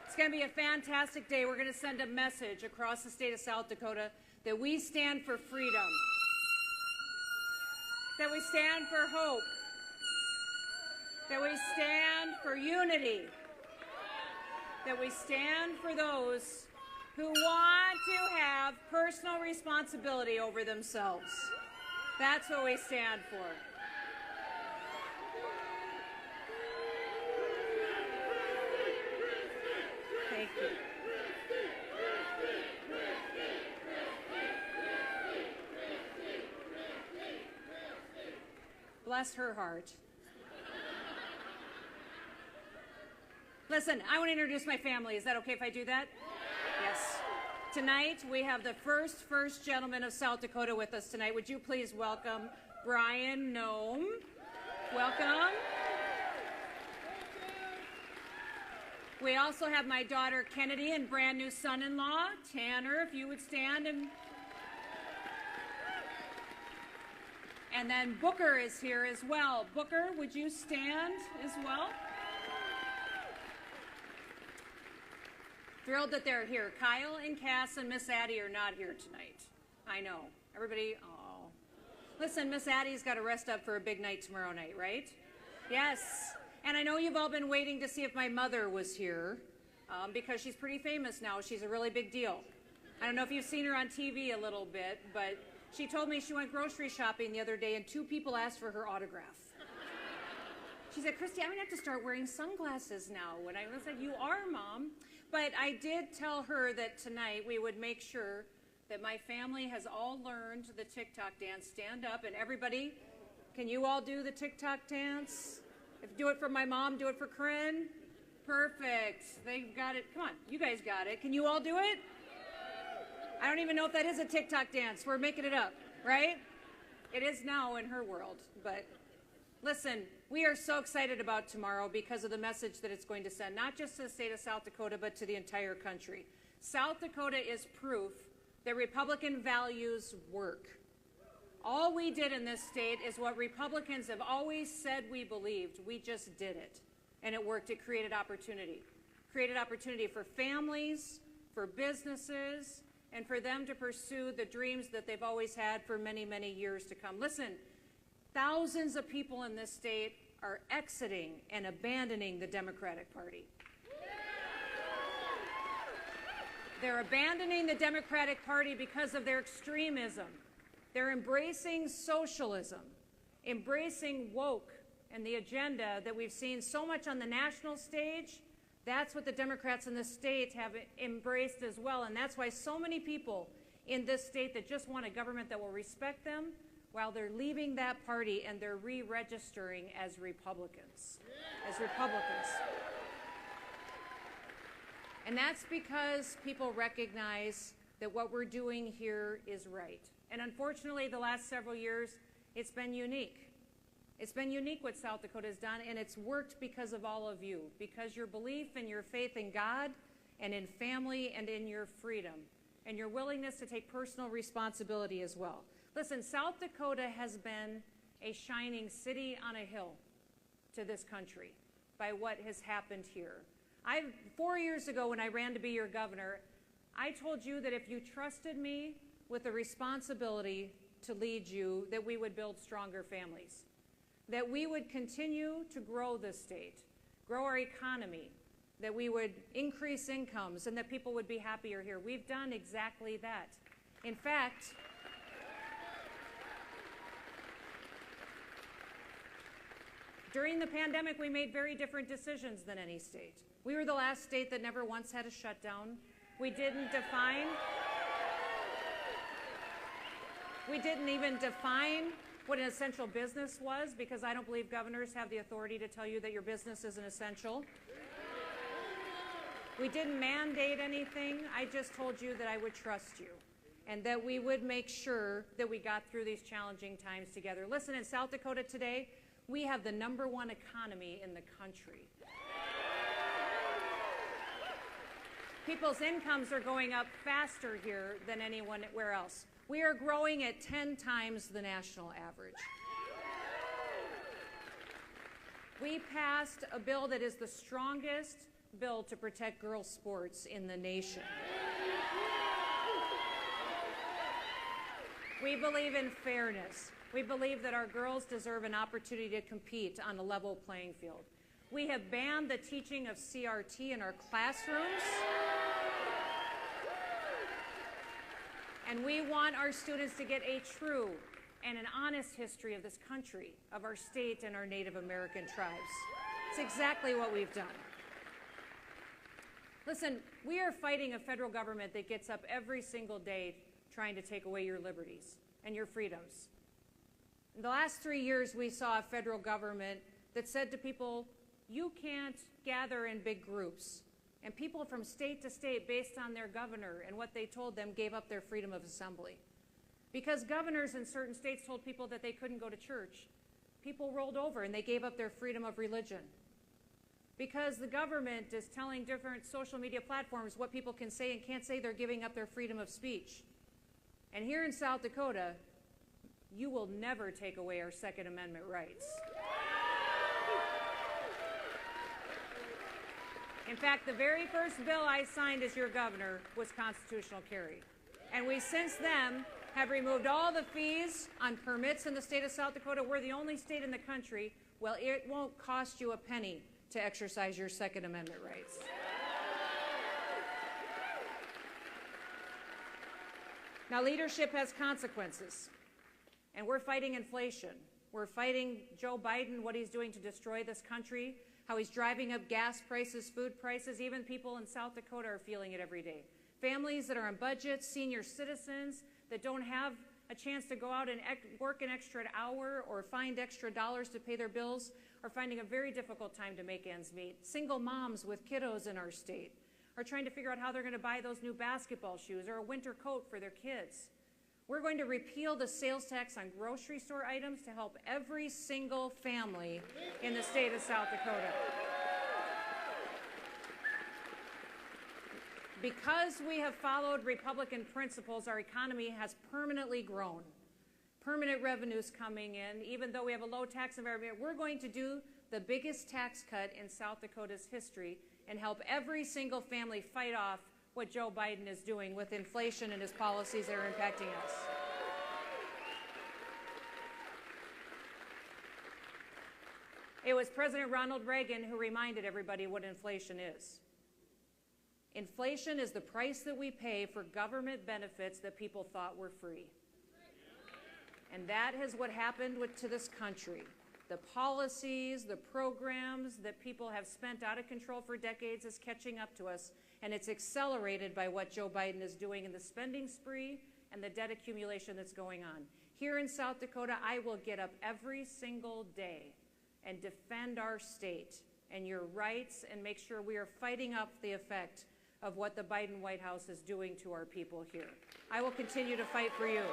It's going to be a fantastic day. We're going to send a message across the state of South Dakota that we stand for freedom, that we stand for hope, that we stand for unity, that we stand for those who want to have personal responsibility over themselves. That's what we stand for. Thank you. Bless her heart. Listen, I want to introduce my family. Is that okay if I do that? Yes. Tonight, we have the first gentleman of South Dakota with us tonight. Would you please welcome Brian Noem? Welcome. We also have my daughter Kennedy and brand new son-in-law, Tanner, if you would stand. And then Booker is here as well. Booker, would you stand as well? Thrilled that they're here. Kyle and Cass and Miss Addie are not here tonight. I know. Everybody, oh. Listen, Miss Addie's got to rest up for a big night tomorrow night, right? Yes. And I know you've all been waiting to see if my mother was here because she's pretty famous now. She's a really big deal. I don't know if you've seen her on TV a little bit, but she told me she went grocery shopping the other day and 2 people asked for her autograph. She said, Kristi, I'm going to have to start wearing sunglasses now. And I was like, you are, Mom. But I did tell her that tonight we would make sure that my family has all learned the TikTok dance. Stand up, and everybody, can you all do the TikTok dance? If you do it for my mom, do it for Corinne. Perfect. They got it. Come on, you guys got it. Can you all do it? I don't even know if that is a TikTok dance. We're making it up, right? It is now in her world, but listen, we are so excited about tomorrow because of the message that it's going to send, not just to the state of South Dakota, but to the entire country. South Dakota is proof that Republican values work. All we did in this state is what Republicans have always said we believed. We just did it, and it worked. It created opportunity. Created opportunity for families, for businesses, and for them to pursue the dreams that they've always had for many, many years to come. Listen, thousands of people in this state are exiting and abandoning the Democratic Party. They're abandoning the Democratic Party because of their extremism. They're embracing socialism, embracing woke and the agenda that we've seen so much on the national stage. That's what the Democrats in this state have embraced as well. And that's why so many people in this state that just want a government that will respect them, while they're leaving that party and they're re-registering as Republicans. And that's because people recognize that what we're doing here is right. And unfortunately, the last several years, it's been unique. It's been unique what South Dakota has done, and it's worked because of all of you, because your belief and your faith in God and in family and in your freedom and your willingness to take personal responsibility as well. Listen, South Dakota has been a shining city on a hill to this country by what has happened here. 4 years ago when I ran to be your governor, I told you that if you trusted me with the responsibility to lead you, that we would build stronger families, that we would continue to grow this state, grow our economy, that we would increase incomes, and that people would be happier here. We've done exactly that. In fact, during the pandemic, we made very different decisions than any state. We were the last state that never once had a shutdown. We didn't even define what an essential business was, because I don't believe governors have the authority to tell you that your business isn't essential. We didn't mandate anything. I just told you that I would trust you and that we would make sure that we got through these challenging times together. Listen, in South Dakota today, we have the #1 economy in the country. People's incomes are going up faster here than anywhere else. We are growing at 10 times the national average. We passed a bill that is the strongest bill to protect girls' sports in the nation. We believe in fairness. We believe that our girls deserve an opportunity to compete on a level playing field. We have banned the teaching of CRT in our classrooms. And we want our students to get a true and an honest history of this country, of our state and our Native American tribes. It's exactly what we've done. Listen, we are fighting a federal government that gets up every single day trying to take away your liberties and your freedoms. In the last 3 years, we saw a federal government that said to people, you can't gather in big groups. And people from state to state, based on their governor and what they told them, gave up their freedom of assembly. Because governors in certain states told people that they couldn't go to church, people rolled over and they gave up their freedom of religion. Because the government is telling different social media platforms what people can say and can't say, they're giving up their freedom of speech. And here in South Dakota, you will never take away our Second Amendment rights. In fact, the very first bill I signed as your governor was constitutional carry. And we since then have removed all the fees on permits in the state of South Dakota. We're the only state in the country, well, it won't cost you a penny to exercise your Second Amendment rights. Now, leadership has consequences, and we're fighting inflation. We're fighting Joe Biden, what he's doing to destroy this country, how he's driving up gas prices, food prices. Even people in South Dakota are feeling it every day. Families that are on budgets, senior citizens that don't have a chance to go out and work an extra hour or find extra dollars to pay their bills are finding a very difficult time to make ends meet. Single moms with kiddos in our state are trying to figure out how they're going to buy those new basketball shoes or a winter coat for their kids. We're going to repeal the sales tax on grocery store items to help every single family in the state of South Dakota. Because we have followed Republican principles, our economy has permanently grown. Permanent revenues coming in, even though we have a low tax environment. We're going to do the biggest tax cut in South Dakota's history and help every single family fight off what Joe Biden is doing with inflation and his policies that are impacting us. It was President Ronald Reagan who reminded everybody what inflation is. Inflation is the price that we pay for government benefits that people thought were free. And that is what happened to this country. The policies, the programs that people have spent out of control for decades is catching up to us, and it's accelerated by what Joe Biden is doing in the spending spree and the debt accumulation that's going on. Here in South Dakota, I will get up every single day and defend our state and your rights and make sure we are fighting up the effect of what the Biden White House is doing to our people here. I will continue to fight for you.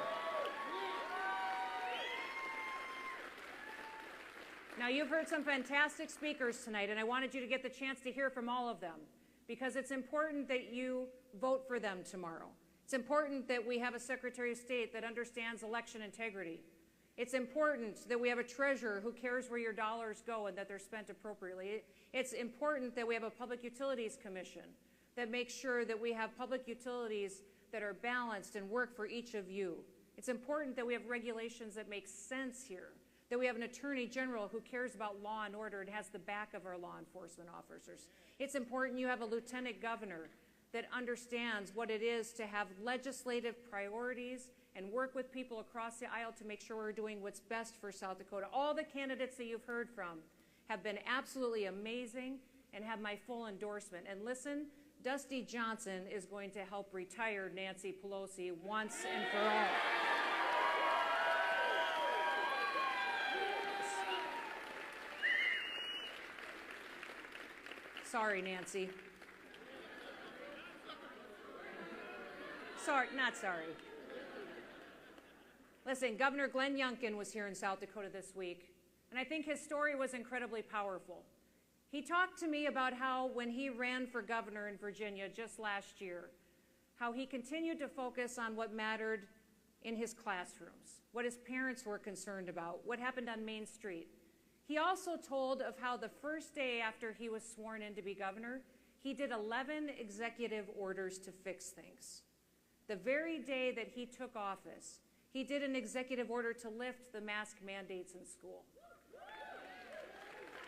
Now, you've heard some fantastic speakers tonight, and I wanted you to get the chance to hear from all of them because it's important that you vote for them tomorrow. It's important that we have a Secretary of State that understands election integrity. It's important that we have a treasurer who cares where your dollars go and that they're spent appropriately. It's important that we have a Public Utilities Commission that makes sure that we have public utilities that are balanced and work for each of you. It's important that we have regulations that make sense here, that we have an Attorney General who cares about law and order and has the back of our law enforcement officers. It's important you have a Lieutenant Governor that understands what it is to have legislative priorities and work with people across the aisle to make sure we're doing what's best for South Dakota. All the candidates that you've heard from have been absolutely amazing and have my full endorsement. And listen, Dusty Johnson is going to help retire Nancy Pelosi once and for all. Sorry, Nancy. Sorry, not sorry. Listen, Governor Glenn Youngkin was here in South Dakota this week, and I think his story was incredibly powerful. He talked to me about how when he ran for governor in Virginia just last year, how he continued to focus on what mattered in his classrooms, what his parents were concerned about, what happened on Main Street. He also told of how the first day after he was sworn in to be governor, he did 11 executive orders to fix things. The very day that he took office, he did an executive order to lift the mask mandates in school.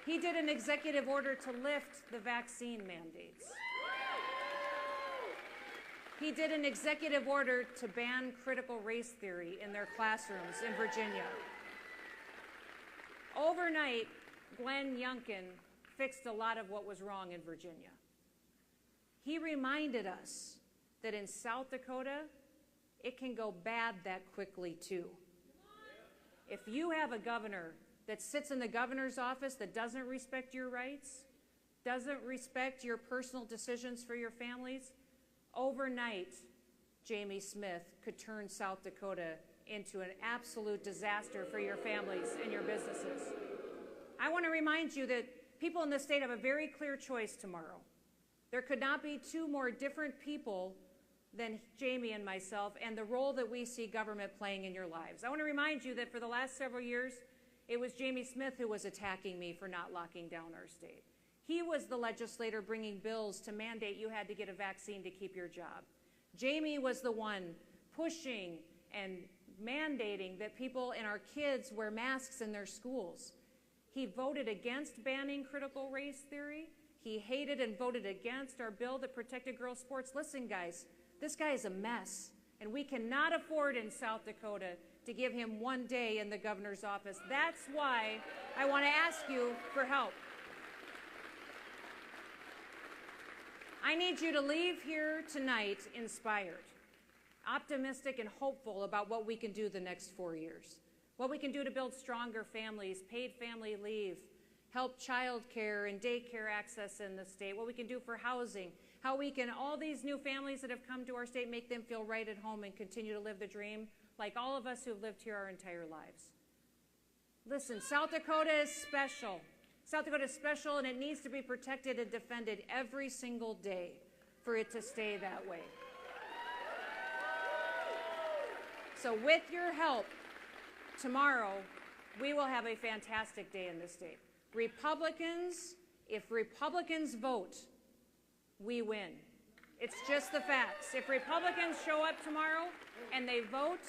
He did an executive order to lift the vaccine mandates. He did an executive order to ban critical race theory in their classrooms in Virginia. Overnight, Glenn Youngkin fixed a lot of what was wrong in Virginia. He reminded us that in South Dakota, it can go bad that quickly too. If you have a governor that sits in the governor's office that doesn't respect your rights, doesn't respect your personal decisions for your families, overnight, Jamie Smith could turn South Dakota into an absolute disaster for your families and your businesses. I want to remind you that people in this state have a very clear choice tomorrow. There could not be two more different people than Jamie and myself and the role that we see government playing in your lives. I want to remind you that for the last several years, it was Jamie Smith who was attacking me for not locking down our state. He was the legislator bringing bills to mandate you had to get a vaccine to keep your job. Jamie was the one pushing and mandating that people and our kids wear masks in their schools. He voted against banning critical race theory. He hated and voted against our bill that protected girls' sports. Listen, guys, this guy is a mess, and we cannot afford in South Dakota to give him one day in the governor's office. That's why I want to ask you for help. I need you to leave here tonight inspired, optimistic and hopeful about what we can do the next 4 years, what we can do to build stronger families, paid family leave, help child care and daycare access in the state, what we can do for housing, how we can, all these new families that have come to our state, make them feel right at home and continue to live the dream like all of us who've lived here our entire lives. Listen, South Dakota is special. South Dakota is special, and it needs to be protected and defended every single day for it to stay that way. So with your help, tomorrow, we will have a fantastic day in this state. Republicans, if Republicans vote, we win. It's just the facts. If Republicans show up tomorrow and they vote,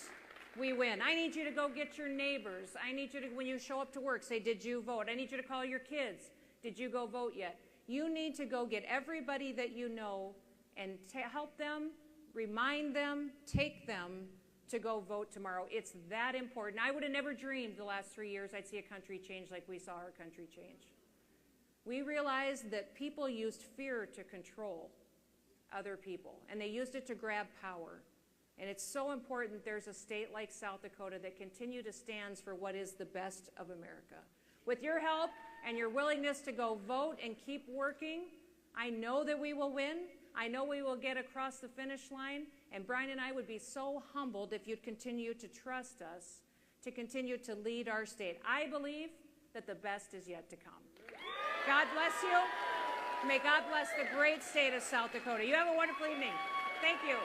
we win. I need you to go get your neighbors. I need you to, when you show up to work, say, did you vote? I need you to call your kids. Did you go vote yet? You need to go get everybody that you know and help them, remind them, take them to go vote tomorrow. It's that important. I would have never dreamed the last 3 years I'd see a country change like we saw our country change. We realized that people used fear to control other people, and they used it to grab power. And it's so important there's a state like South Dakota that continue to stand for what is the best of America. With your help and your willingness to go vote and keep working, I know that we will win. I know we will get across the finish line. And Brian and I would be so humbled if you'd continue to trust us, to continue to lead our state. I believe that the best is yet to come. God bless you. May God bless the great state of South Dakota. You have a wonderful evening. Thank you.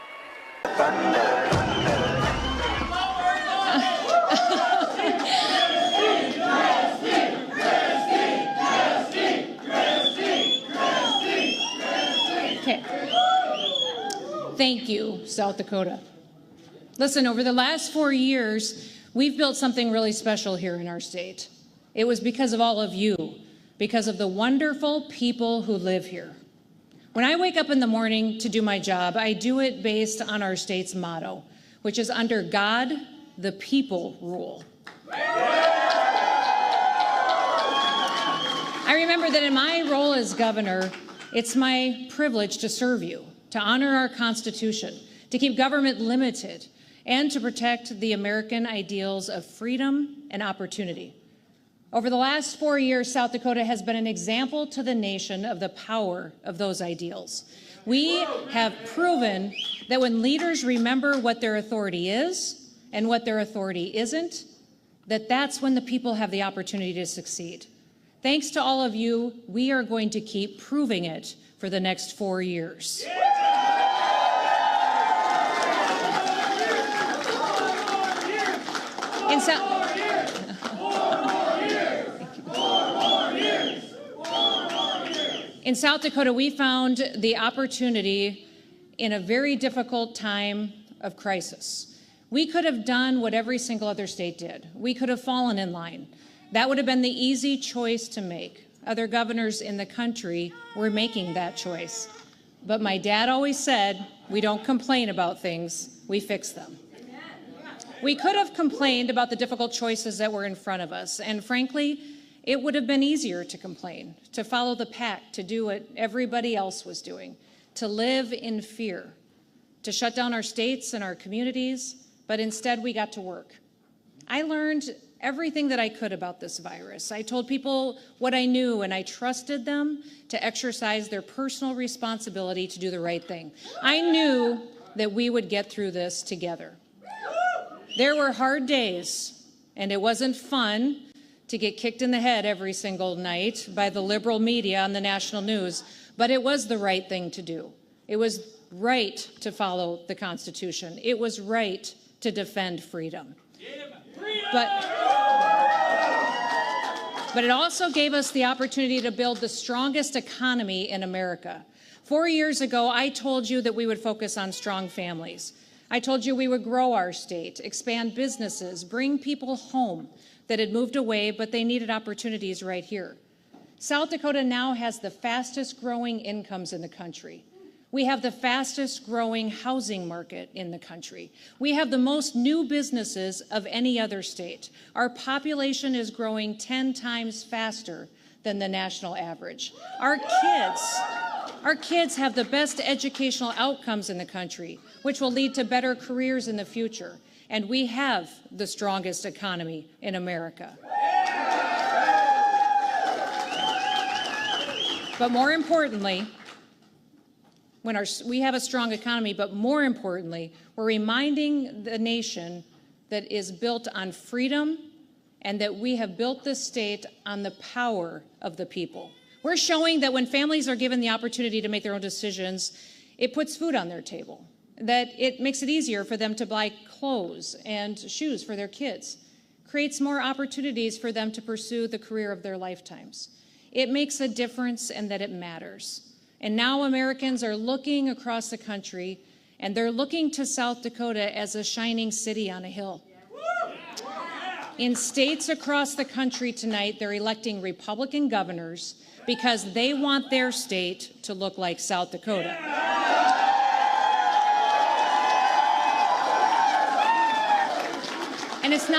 Okay. Thank you, South Dakota. Listen, over the last 4 years, we've built something really special here in our state. It was because of all of you, because of the wonderful people who live here. When I wake up in the morning to do my job, I do it based on our state's motto, which is under God, the people rule. I remember that in my role as governor, it's my privilege to serve you, to honor our Constitution, to keep government limited, and to protect the American ideals of freedom and opportunity. Over the last 4 years, South Dakota has been an example to the nation of the power of those ideals. We have proven that when leaders remember what their authority is and what their authority isn't, that's when the people have the opportunity to succeed. Thanks to all of you, we are going to keep proving it for the next 4 years. In South Dakota, we found the opportunity in a very difficult time of crisis. We could have done what every single other state did. We could have fallen in line. That would have been the easy choice to make. Other governors in the country were making that choice. But my dad always said, we don't complain about things, we fix them. We could have complained about the difficult choices that were in front of us, and frankly, it would have been easier to complain, to follow the pack, to do what everybody else was doing, to live in fear, to shut down our states and our communities, but instead we got to work. I learned everything that I could about this virus. I told people what I knew, and I trusted them to exercise their personal responsibility to do the right thing. I knew that we would get through this together. There were hard days, and it wasn't fun to get kicked in the head every single night by the liberal media on the national news, but it was the right thing to do. It was right to follow the Constitution. It was right to defend freedom. But it also gave us the opportunity to build the strongest economy in America. 4 years ago, I told you that we would focus on strong families. I told you we would grow our state, expand businesses, bring people home that had moved away, but they needed opportunities right here. South Dakota now has the fastest growing incomes in the country. We have the fastest growing housing market in the country. We have the most new businesses of any other state. Our population is growing 10 times faster than the national average. Our kids have the best educational outcomes in the country, which will lead to better careers in the future. And we have the strongest economy in America. But more importantly, we have a strong economy, but more importantly, we're reminding the nation that is built on freedom and that we have built this state on the power of the people. We're showing that when families are given the opportunity to make their own decisions, it puts food on their table, that it makes it easier for them to buy clothes and shoes for their kids, creates more opportunities for them to pursue the career of their lifetimes. It makes a difference and that it matters. And now Americans are looking across the country, and they're looking to South Dakota as a shining city on a hill. In states across the country tonight, they're electing Republican governors because they want their state to look like South Dakota. And it's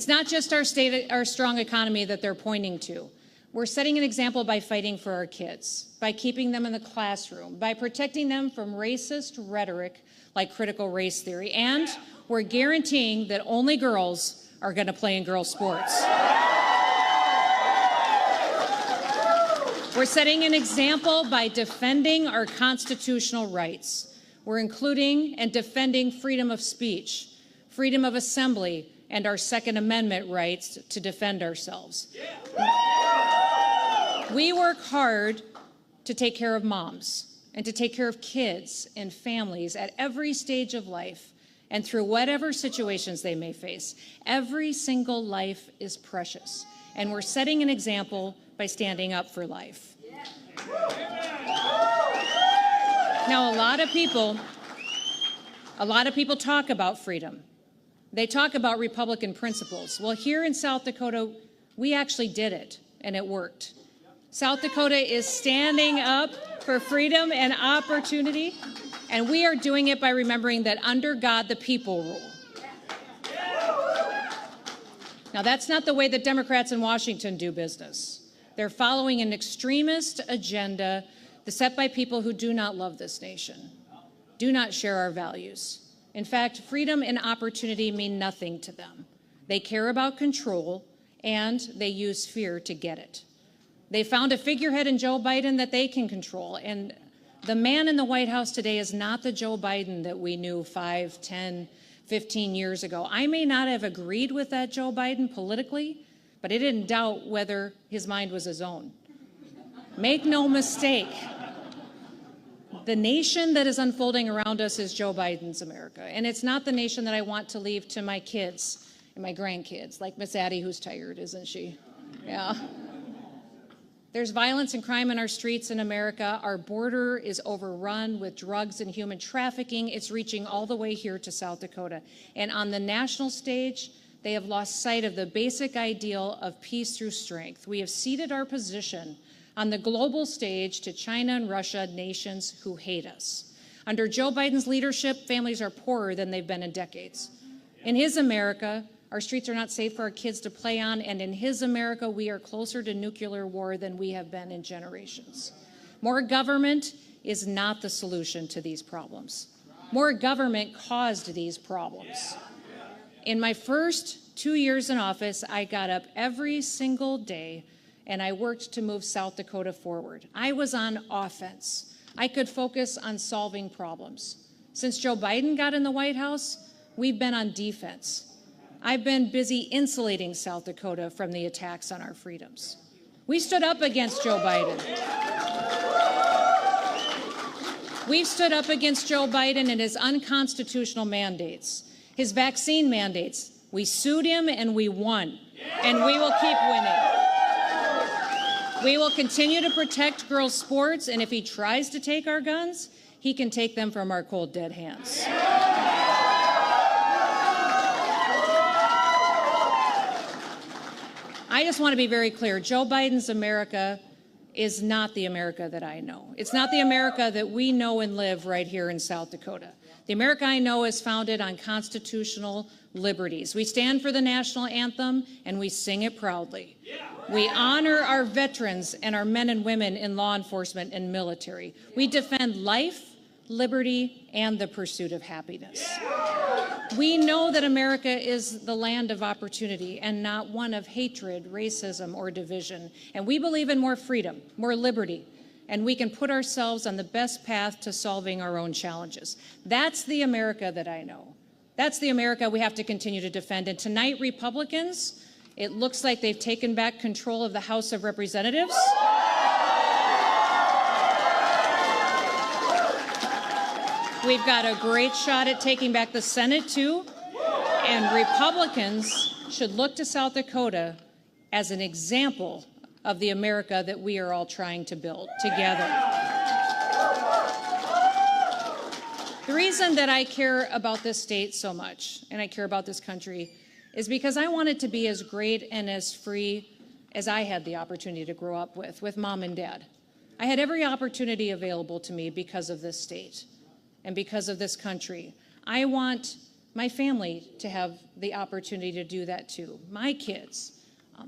not just our state, our strong economy that they're pointing to. We're setting an example by fighting for our kids, by keeping them in the classroom, by protecting them from racist rhetoric like critical race theory, and we're guaranteeing that only girls are going to play in girls' sports. We're setting an example by defending our constitutional rights. We're including and defending freedom of speech, freedom of assembly, and our Second Amendment rights to defend ourselves. We work hard to take care of moms and to take care of kids and families at every stage of life and through whatever situations they may face. Every single life is precious, and we're setting an example by standing up for life. Now, a lot of people talk about freedom. They talk about Republican principles. Well, here in South Dakota, we actually did it, and it worked. South Dakota is standing up for freedom and opportunity, and we are doing it by remembering that under God, the people rule. Now, that's not the way that Democrats in Washington do business. They're following an extremist agenda set by people who do not love this nation, do not share our values. In fact, freedom and opportunity mean nothing to them. They care about control, and they use fear to get it. They found a figurehead in Joe Biden that they can control, and the man in the White House today is not the Joe Biden that we knew 5, 10, 15 years ago. I may not have agreed with that Joe Biden politically, but I didn't doubt whether his mind was his own. Make no mistake, the nation that is unfolding around us is Joe Biden's America, and it's not the nation that I want to leave to my kids and my grandkids, like Miss Addie, who's tired, isn't she? Yeah. There's violence and crime in our streets in America. Our border is overrun with drugs and human trafficking. It's reaching all the way here to South Dakota. And on the national stage, they have lost sight of the basic ideal of peace through strength. We have ceded our position on the global stage to China and Russia, nations who hate us. Under Joe Biden's leadership, families are poorer than they've been in decades. In his America, our streets are not safe for our kids to play on, and in his America, we are closer to nuclear war than we have been in generations. More government is not the solution to these problems. More government caused these problems. In my first 2 years in office, I got up every single day and I worked to move South Dakota forward. I was on offense. I could focus on solving problems. Since Joe Biden got in the White House, we've been on defense. I've been busy insulating South Dakota from the attacks on our freedoms. We stood up against Joe Biden. We've stood up against Joe Biden and his unconstitutional mandates, his vaccine mandates. We sued him and we won, and we will keep winning. We will continue to protect girls' sports, and if he tries to take our guns, he can take them from our cold, dead hands. I just want to be very clear. Joe Biden's America is not the America that I know. It's not the America that we know and live right here in South Dakota. The America I know is founded on constitutional liberties. We stand for the national anthem, and we sing it proudly. We honor our veterans and our men and women in law enforcement and military. We defend life, liberty, and the pursuit of happiness. We know that America is the land of opportunity and not one of hatred, racism, or division. And we believe in more freedom, more liberty, and we can put ourselves on the best path to solving our own challenges. That's the America that I know. That's the America we have to continue to defend. And tonight, Republicans, it looks like they've taken back control of the House of Representatives. We've got a great shot at taking back the Senate, too. And Republicans should look to South Dakota as an example of the America that we are all trying to build together. The reason that I care about this state so much, and I care about this country, is because I want it to be as great and as free as I had the opportunity to grow up with Mom and Dad. I had every opportunity available to me because of this state and because of this country. I want my family to have the opportunity to do that too, my kids.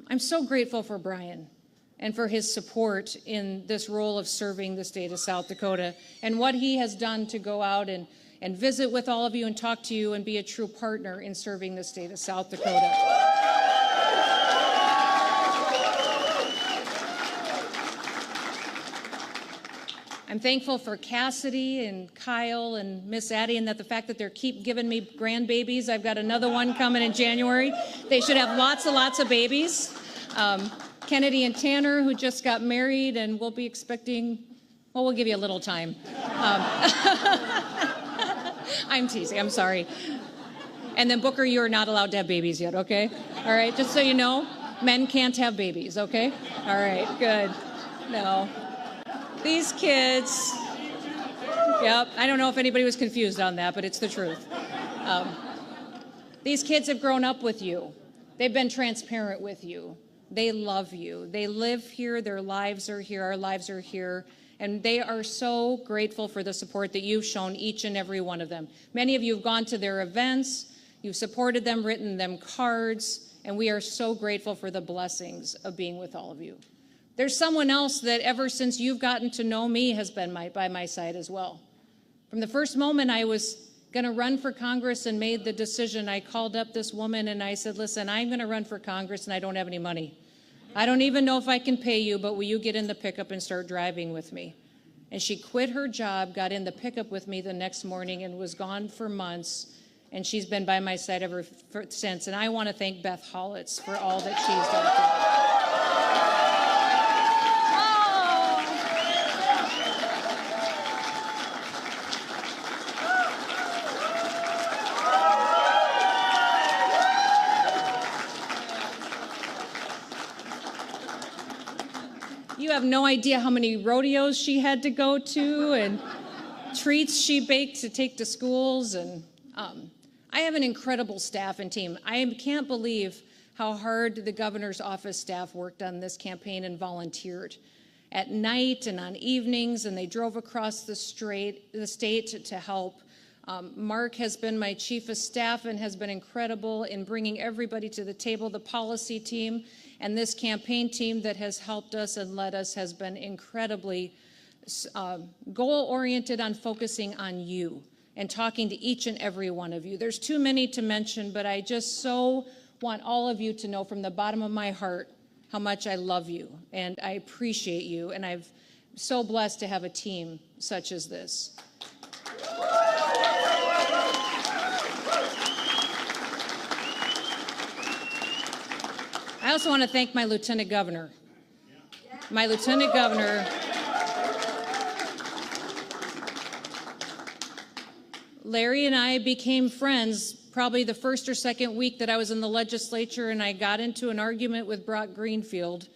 I'm so grateful for Brian and for his support in this role of serving the state of South Dakota and what he has done to go out and visit with all of you and talk to you and be a true partner in serving the state of South Dakota. I'm thankful for Cassidy and Kyle and Miss Addie, and that the fact that they keep giving me grandbabies. I've got another one coming in January. They should have lots of babies. Kennedy and Tanner, who just got married, and we'll be expecting, well, we'll give you a little time. I'm teasing, I'm sorry. And then Booker, you are not allowed to have babies yet, okay? All right, just so you know, men can't have babies, okay? All right, good. No. These kids, yep, I don't know if anybody was confused on that, but it's the truth. These kids have grown up with you. They've been transparent with you. They love you. They live here. Their lives are here. Our lives are here. And they are so grateful for the support that you've shown each and every one of them. Many of you have gone to their events. You've supported them, written them cards. And we are so grateful for the blessings of being with all of you. There's someone else that ever since you've gotten to know me has been by my side as well. From the first moment I going to run for Congress and made the decision, I called up this woman and I said, listen, I'm going to run for Congress and I don't have any money. I don't even know if I can pay you, but will you get in the pickup and start driving with me? And she quit her job, got in the pickup with me the next morning, and was gone for months. And she's been by my side ever since. And I want to thank Beth Hollitz for all that she's done for me. You have no idea how many rodeos she had to go to and treats she baked to take to schools. And I have an incredible staff and team. I can't believe how hard the governor's office staff worked on this campaign and volunteered at night and on evenings, and they drove across the state to help. Mark has been my chief of staff and has been incredible in bringing everybody to the table. The policy team and this campaign team that has helped us and led us has been incredibly goal-oriented on focusing on you and talking to each and every one of you. There's too many to mention, but I just so want all of you to know from the bottom of my heart how much I love you and I appreciate you, and I'm so blessed to have a team such as this. I also want to thank my Lieutenant Governor. My Lieutenant Governor, Larry and I became friends probably the first or second week that I was in the legislature, and I got into an argument with Brock Greenfield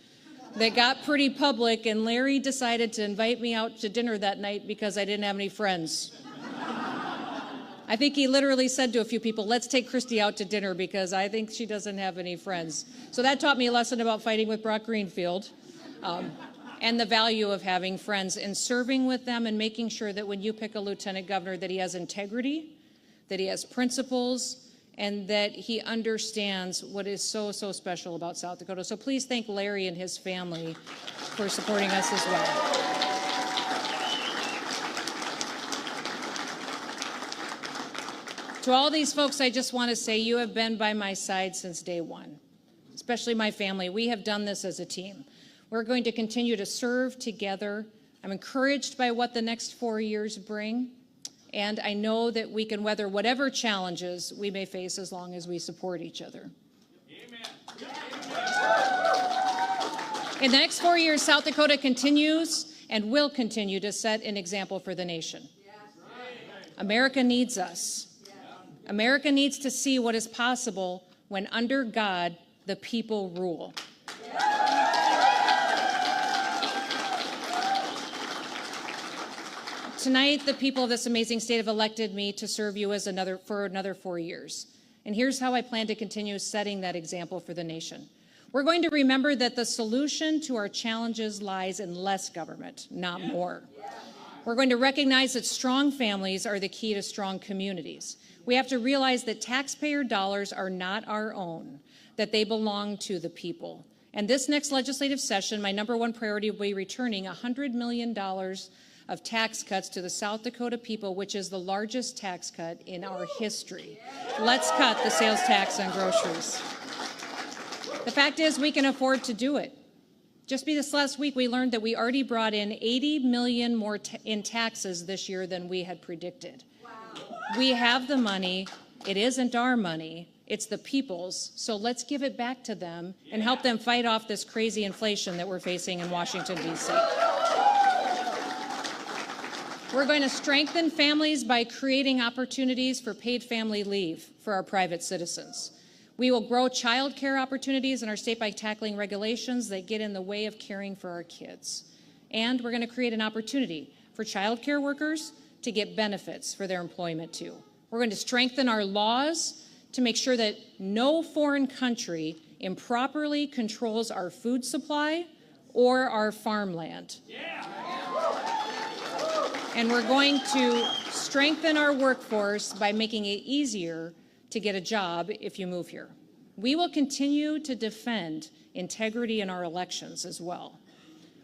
that got pretty public, and Larry decided to invite me out to dinner that night because I didn't have any friends. I think he literally said to a few people, let's take Kristi out to dinner because I think she doesn't have any friends. So that taught me a lesson about fighting with Brock Greenfield and the value of having friends and serving with them and making sure that when you pick a lieutenant governor that he has integrity, that he has principles, and that he understands what is so, so special about South Dakota. So please thank Larry and his family for supporting us as well. To all these folks, I just want to say you have been by my side since day one, especially my family. We have done this as a team. We're going to continue to serve together. I'm encouraged by what the next 4 years bring, and I know that we can weather whatever challenges we may face as long as we support each other. Amen. In the next 4 years, South Dakota continues and will continue to set an example for the nation. America needs us. America needs to see what is possible when under God, the people rule. Tonight, the people of this amazing state have elected me to serve you as for another 4 years. And here's how I plan to continue setting that example for the nation. We're going to remember that the solution to our challenges lies in less government, not more. We're going to recognize that strong families are the key to strong communities. We have to realize that taxpayer dollars are not our own, that they belong to the people. And this next legislative session, my number one priority will be returning $100 million of tax cuts to the South Dakota people, which is the largest tax cut in our history. Let's cut the sales tax on groceries. The fact is, we can afford to do it. Just this last week, we learned that we already brought in $80 million more in taxes this year than we had predicted. We have the money. It isn't our money. It's the people's. So let's give it back to them and help them fight off this crazy inflation that we're facing in Washington, D.C. We're going to strengthen families by creating opportunities for paid family leave for our private citizens. We will grow child care opportunities in our state by tackling regulations that get in the way of caring for our kids. And we're going to create an opportunity for child care workers to get benefits for their employment too. We're going to strengthen our laws to make sure that no foreign country improperly controls our food supply or our farmland. And we're going to strengthen our workforce by making it easier to get a job if you move here. We will continue to defend integrity in our elections as well.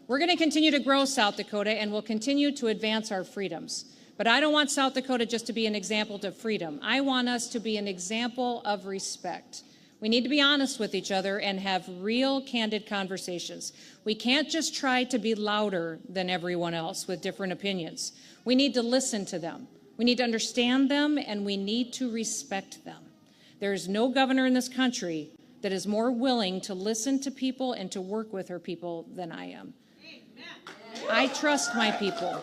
We're going to continue to grow South Dakota, and we'll continue to advance our freedoms But I don't want South Dakota just to be an example of freedom. I want us to be an example of respect. We need to be honest with each other and have real, candid conversations. We can't just try to be louder than everyone else with different opinions. We need to listen to them. We need to understand them, and we need to respect them. There is no governor in this country that is more willing to listen to people and to work with her people than I am. I trust my people.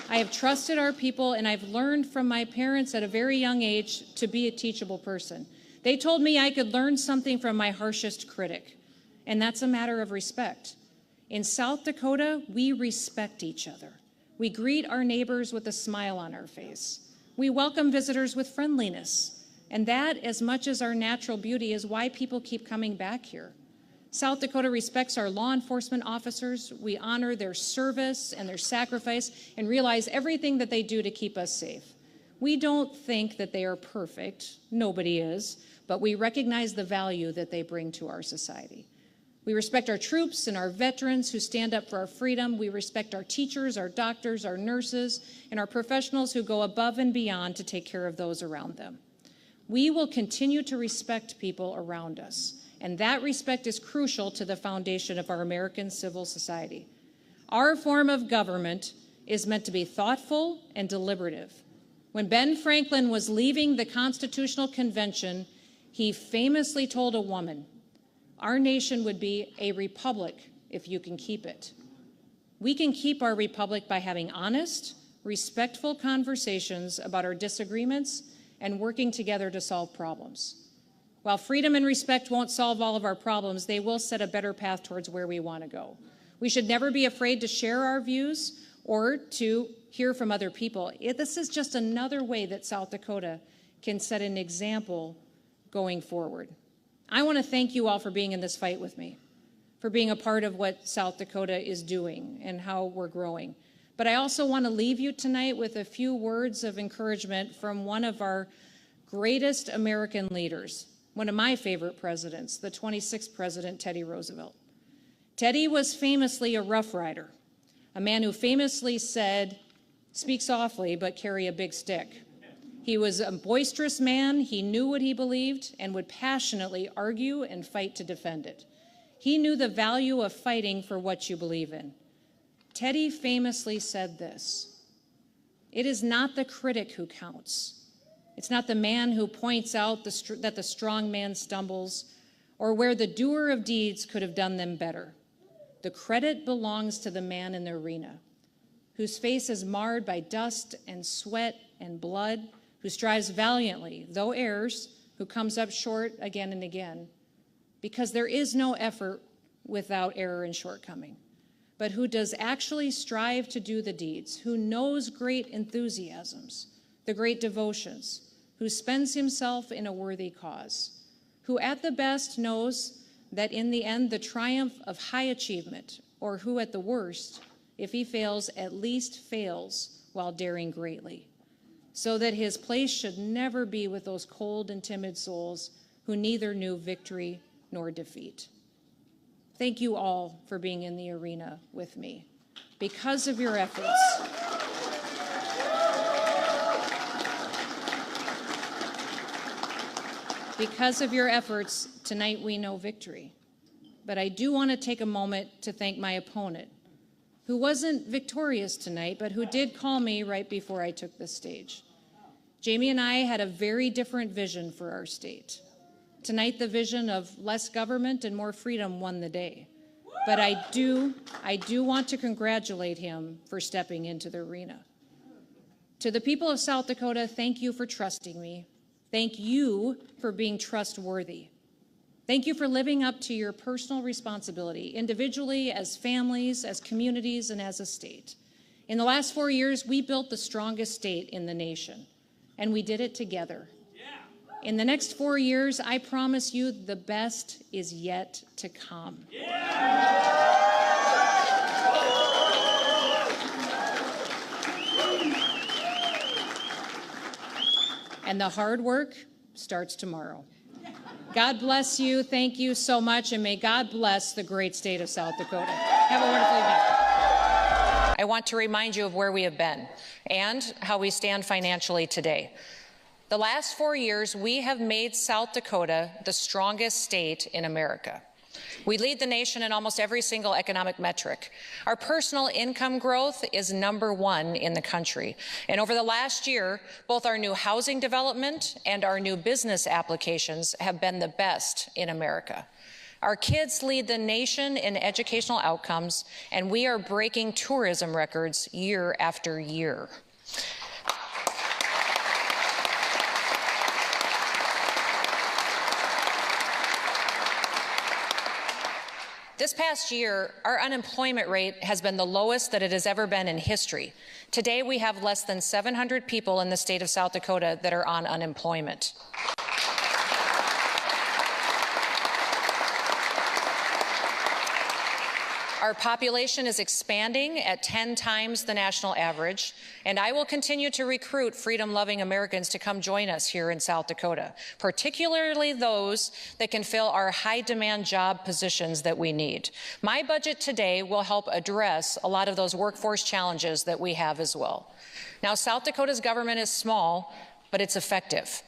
I have trusted our people, and I've learned from my parents at a very young age to be a teachable person. They told me I could learn something from my harshest critic, and that's a matter of respect. In South Dakota, we respect each other. We greet our neighbors with a smile on our face. We welcome visitors with friendliness, and that, as much as our natural beauty, is why people keep coming back here. South Dakota respects our law enforcement officers. We honor their service and their sacrifice and realize everything that they do to keep us safe. We don't think that they are perfect. Nobody is. But we recognize the value that they bring to our society. We respect our troops and our veterans who stand up for our freedom. We respect our teachers, our doctors, our nurses, and our professionals who go above and beyond to take care of those around them. We will continue to respect people around us, and that respect is crucial to the foundation of our American civil society. Our form of government is meant to be thoughtful and deliberative. When Ben Franklin was leaving the Constitutional Convention, he famously told a woman, "Our nation would be a republic if you can keep it." We can keep our republic by having honest, respectful conversations about our disagreements and working together to solve problems. While freedom and respect won't solve all of our problems, they will set a better path towards where we want to go. We should never be afraid to share our views or to hear from other people. This is just another way that South Dakota can set an example going forward. I want to thank you all for being in this fight with me, for being a part of what South Dakota is doing and how we're growing. But I also want to leave you tonight with a few words of encouragement from one of our greatest American leaders, one of my favorite presidents, the 26th President, Teddy Roosevelt. Teddy was famously a Rough Rider, a man who famously said, "Speak softly, but carry a big stick." He was a boisterous man, he knew what he believed, and would passionately argue and fight to defend it. He knew the value of fighting for what you believe in. Teddy famously said this: "It is not the critic who counts. It's not the man who points out that the strong man stumbles, or where the doer of deeds could have done them better. The credit belongs to the man in the arena, whose face is marred by dust and sweat and blood, who strives valiantly, though errs, who comes up short again and again, because there is no effort without error and shortcoming, but who does actually strive to do the deeds, who knows great enthusiasms, the great devotions, who spends himself in a worthy cause, who at the best knows that in the end the triumph of high achievement, or who at the worst, if he fails, at least fails while daring greatly, so that his place should never be with those cold and timid souls who neither knew victory nor defeat." Thank you all for being in the arena with me. Because of your efforts, tonight we know victory. But I do want to take a moment to thank my opponent, who wasn't victorious tonight, but who did call me right before I took the stage. Jamie and I had a very different vision for our state. Tonight, the vision of less government and more freedom won the day. But I do want to congratulate him for stepping into the arena. To the people of South Dakota, thank you for trusting me. Thank you for being trustworthy. Thank you for living up to your personal responsibility, individually, as families, as communities, and as a state. In the last 4 years, we built the strongest state in the nation, and we did it together. In the next 4 years, I promise you the best is yet to come. And the hard work starts tomorrow. God bless you. Thank you so much, and may God bless the great state of South Dakota. Have a wonderful evening. I want to remind you of where we have been and how we stand financially today. The last 4 years, we have made South Dakota the strongest state in America. We lead the nation in almost every single economic metric. Our personal income growth is #1 in the country. And over the last year, both our new housing development and our new business applications have been the best in America. Our kids lead the nation in educational outcomes, and we are breaking tourism records year after year. This past year, our unemployment rate has been the lowest that it has ever been in history. Today, we have less than 700 people in the state of South Dakota that are on unemployment. Our population is expanding at 10 times the national average, and I will continue to recruit freedom-loving Americans to come join us here in South Dakota, particularly those that can fill our high-demand job positions that we need. My budget today will help address a lot of those workforce challenges that we have as well. Now, South Dakota's government is small, but it's effective.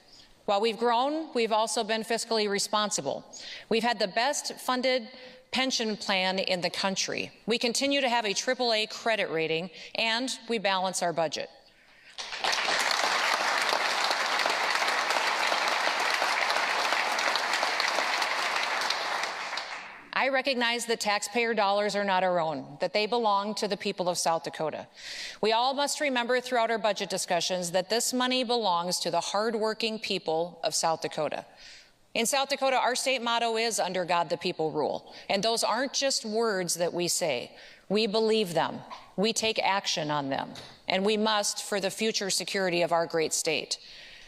While we've grown, we've also been fiscally responsible. We've had the best funded pension plan in the country. We continue to have a AAA credit rating, and we balance our budget. I recognize that taxpayer dollars are not our own, that they belong to the people of South Dakota. We all must remember throughout our budget discussions that this money belongs to the hardworking people of South Dakota. In South Dakota, our state motto is "Under God the people rule." And those aren't just words that we say. We believe them. We take action on them. And we must for the future security of our great state.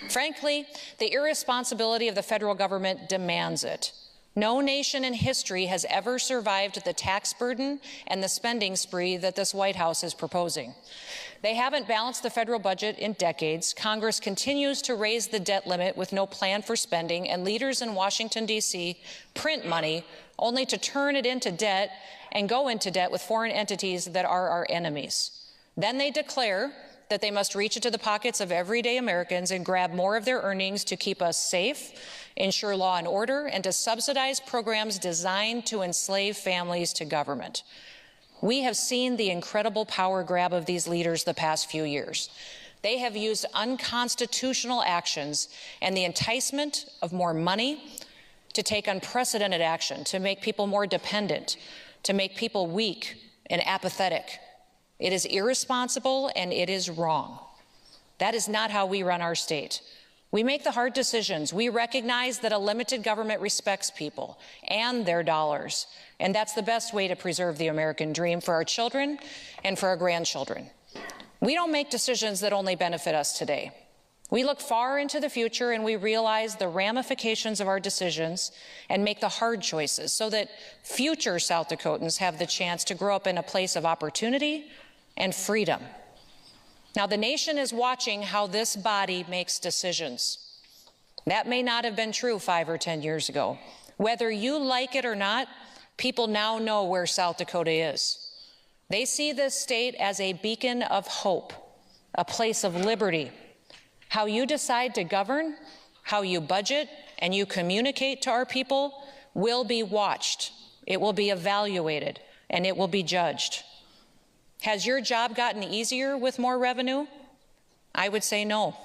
Frankly, the irresponsibility of the federal government demands it. No nation in history has ever survived the tax burden and the spending spree that this White House is proposing. They haven't balanced the federal budget in decades. Congress continues to raise the debt limit with no plan for spending, and leaders in Washington, D.C. print money only to turn it into debt and go into debt with foreign entities that are our enemies. Then they declare that they must reach into the pockets of everyday Americans and grab more of their earnings to keep us safe, ensure law and order, and to subsidize programs designed to enslave families to government. We have seen the incredible power grab of these leaders the past few years. They have used unconstitutional actions and the enticement of more money to take unprecedented action, to make people more dependent, to make people weak and apathetic. It is irresponsible and it is wrong. That is not how we run our state. We make the hard decisions. We recognize that a limited government respects people and their dollars, and that's the best way to preserve the American dream for our children and for our grandchildren. We don't make decisions that only benefit us today. We look far into the future and we realize the ramifications of our decisions and make the hard choices so that future South Dakotans have the chance to grow up in a place of opportunity and freedom. Now, the nation is watching how this body makes decisions. That may not have been true 5 or 10 years ago. Whether you like it or not, people now know where South Dakota is. They see this state as a beacon of hope, a place of liberty. How you decide to govern, how you budget, and you communicate to our people will be watched. It will be evaluated, and it will be judged. Has your job gotten easier with more revenue? I would say no.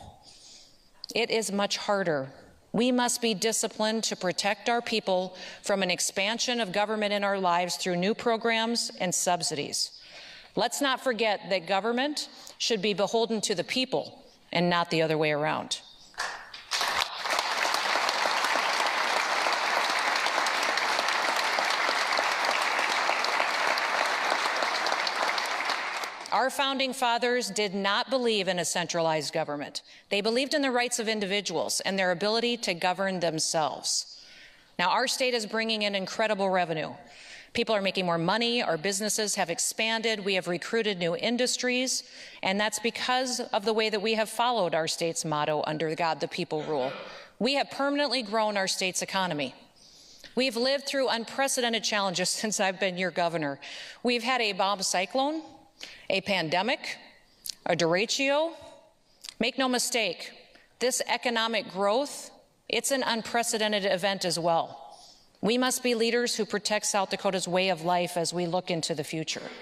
It is much harder. We must be disciplined to protect our people from an expansion of government in our lives through new programs and subsidies. Let's not forget that government should be beholden to the people and not the other way around. Our founding fathers did not believe in a centralized government. They believed in the rights of individuals and their ability to govern themselves. Now, our state is bringing in incredible revenue. People are making more money, our businesses have expanded, we have recruited new industries, and that's because of the way that we have followed our state's motto, "Under God the people rule." We have permanently grown our state's economy. We've lived through unprecedented challenges since I've been your governor. We've had a bomb cyclone, A pandemic, a derecho. Make no mistake, this economic growth, it's an unprecedented event as well. We must be leaders who protect South Dakota's way of life as we look into the future.